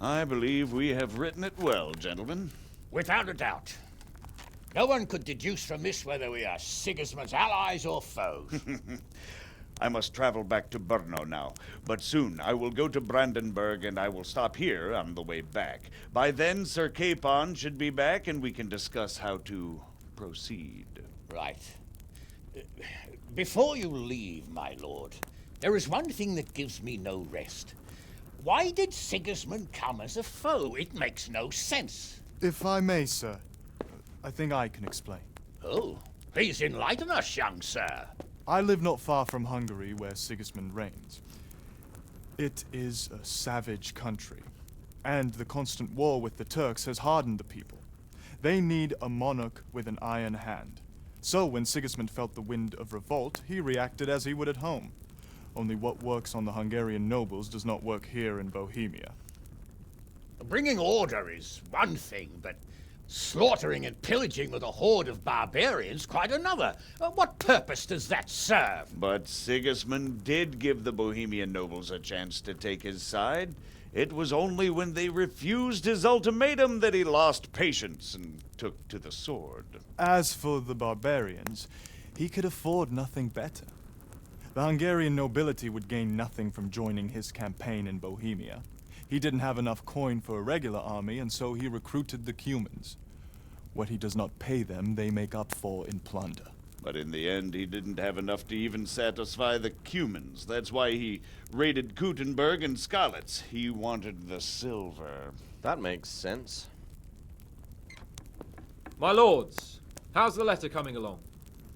I believe we have written it well, gentlemen. Without a doubt. No one could deduce from this whether we are Sigismund's allies or foes. I must travel back to Brno now, but soon I will go to Brandenburg and I will stop here on the way back. By then, Sir Capon should be back and we can discuss how to proceed. Right. Before you leave, my lord, there is one thing that gives me no rest. Why did Sigismund come as a foe? It makes no sense. If I may, sir, I think I can explain. Oh, please enlighten us, young sir. I live not far from Hungary, where Sigismund reigns. It is a savage country, and the constant war with the Turks has hardened the people. They need a monarch with an iron hand. So when Sigismund felt the wind of revolt, he reacted as he would at home. Only what works on the Hungarian nobles does not work here in Bohemia. Bringing order is one thing, but slaughtering and pillaging with a horde of barbarians quite another. What purpose does that serve? But Sigismund did give the Bohemian nobles a chance to take his side. It was only when they refused his ultimatum that he lost patience and took to the sword. As for the barbarians, he could afford nothing better. The Hungarian nobility would gain nothing from joining his campaign in Bohemia. He didn't have enough coin for a regular army, and so he recruited the Cumans. What he does not pay them, they make up for in plunder. But in the end, he didn't have enough to even satisfy the Cumans. That's why he raided Kuttenberg and Skalitz. He wanted the silver. That makes sense. My lords, how's the letter coming along?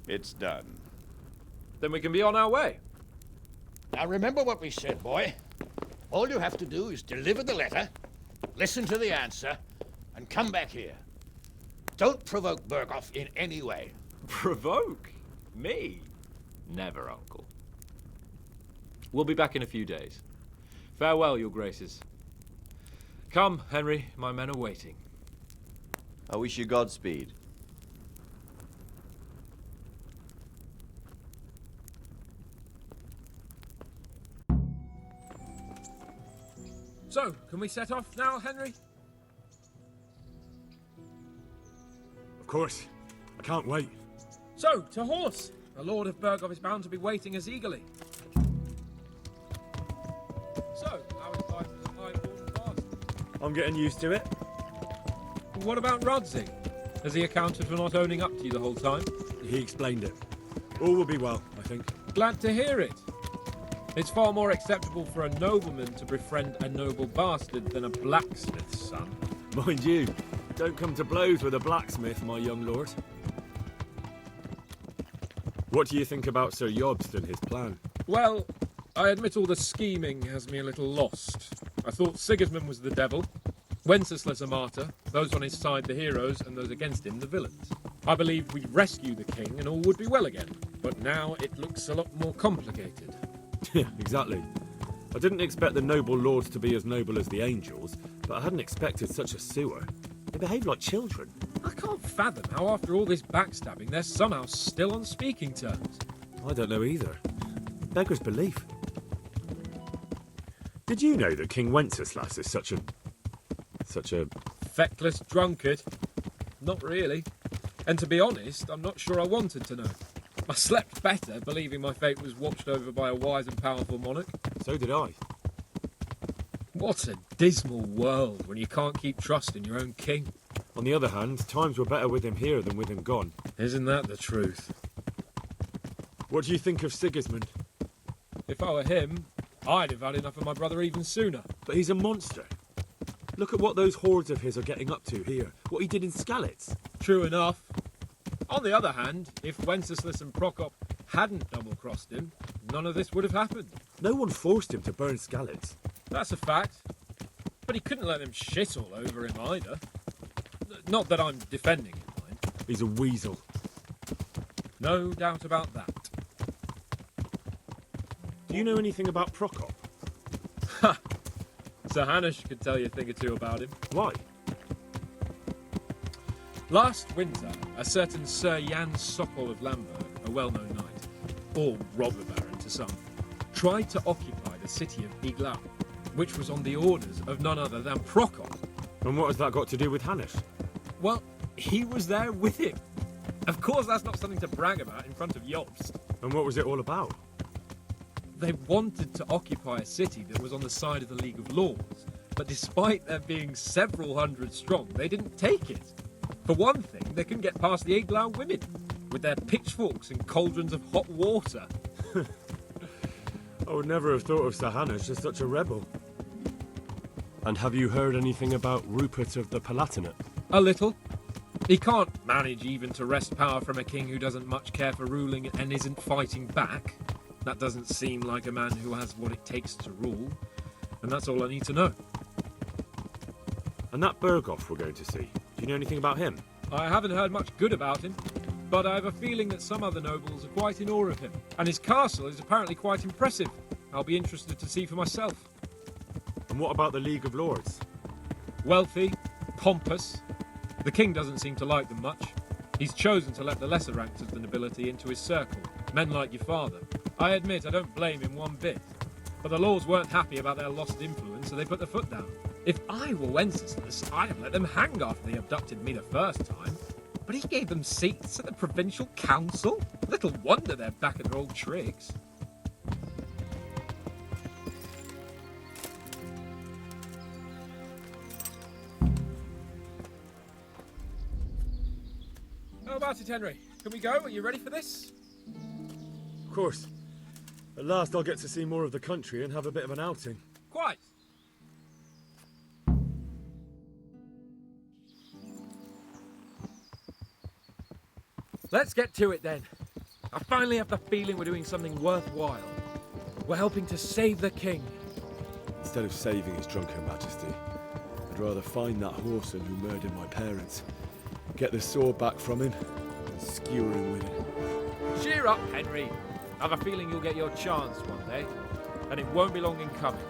It's done. Then we can be on our way. Now remember what we said, boy. All you have to do is deliver the letter, listen to the answer, and come back here. Don't provoke Berghoff in any way. Provoke? Me? Never, Uncle. We'll be back in a few days. Farewell, your graces. Come, Henry, my men are waiting. I wish you Godspeed. So, can we set off now, Henry? Of course. I can't wait. So, to horse! The Lord of Berghoff is bound to be waiting as eagerly. So, how is life as a high-born bastard? I'm getting used to it. What about Radzig? Has he accounted for not owning up to you the whole time? He explained it. All will be well, I think. Glad to hear it. It's far more acceptable for a nobleman to befriend a noble bastard than a blacksmith's son. Mind you, don't come to blows with a blacksmith, my young lord. What do you think about Sir Jobst and his plan? Well, I admit all the scheming has me a little lost. I thought Sigismund was the devil, Wenceslaus a martyr, those on his side the heroes, and those against him the villains. I believed we'd rescue the king and all would be well again, but now it looks a lot more complicated. Yeah, exactly. I didn't expect the noble lords to be as noble as the angels, but I hadn't expected such a sewer. They behave like children. I can't fathom how after all this backstabbing they're somehow still on speaking terms. I don't know either. Beggar's belief. Did you know that King Wenceslaus is such a... Feckless drunkard? Not really. And to be honest, I'm not sure I wanted to know. I slept better, believing my fate was watched over by a wise and powerful monarch. So did I. What a dismal world when you can't keep trust in your own king. On the other hand, times were better with him here than with him gone. Isn't that the truth? What do you think of Sigismund? If I were him, I'd have had enough of my brother even sooner. But he's a monster. Look at what those hordes of his are getting up to here. What he did in Skalitz. True enough. On the other hand, if Wenceslas and Prokop hadn't double-crossed him, none of this would have happened. No one forced him to burn Skalitz. That's a fact. But he couldn't let them shit all over him either. Not that I'm defending him, mind. He's a weasel. No doubt about that. Do you know anything about Prokop? Ha! Sir Hanush could tell you a thing or two about him. Why? Last winter, a certain Sir Jan Sokol of Lamberg, a well-known knight, or robber baron to some, tried to occupy the city of Iglau, which was on the orders of none other than Prokop. And what has that got to do with Hanush? Well, he was there with him. Of course that's not something to brag about in front of Jobst. And what was it all about? They wanted to occupy a city that was on the side of the League of Lords, but despite there being several hundred strong, they didn't take it. For one thing, they couldn't get past the Iglau women, with their pitchforks and cauldrons of hot water. I would never have thought of Sir Hanush as such a rebel. And have you heard anything about Rupert of the Palatinate? A little. He can't manage even to wrest power from a king who doesn't much care for ruling and isn't fighting back. That doesn't seem like a man who has what it takes to rule. And that's all I need to know. And that Berghoff we're going to see, do you know anything about him? I haven't heard much good about him, but I have a feeling that some other nobles are quite in awe of him. And his castle is apparently quite impressive. I'll be interested to see for myself. And what about the League of Lords? Wealthy, pompous. The king doesn't seem to like them much. He's chosen to let the lesser ranks of the nobility into his circle, men like your father. I admit I don't blame him one bit. But the lords weren't happy about their lost influence, so they put their foot down. If I were Wenceslas, I'd have let them hang after they abducted me the first time. But he gave them seats at the provincial council? Little wonder they're back at their old tricks. How about it, Henry? Can we go? Are you ready for this? Of course. At last I'll get to see more of the country and have a bit of an outing. Quite. Let's get to it then. I finally have the feeling we're doing something worthwhile. We're helping to save the king. Instead of saving his drunken majesty, I'd rather find that whoreson who murdered my parents, get the sword back from him, and skewer him with it. Cheer up, Henry. I have a feeling you'll get your chance one day, and it won't be long in coming.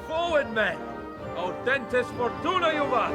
Forward, men! Audentes fortuna juvat!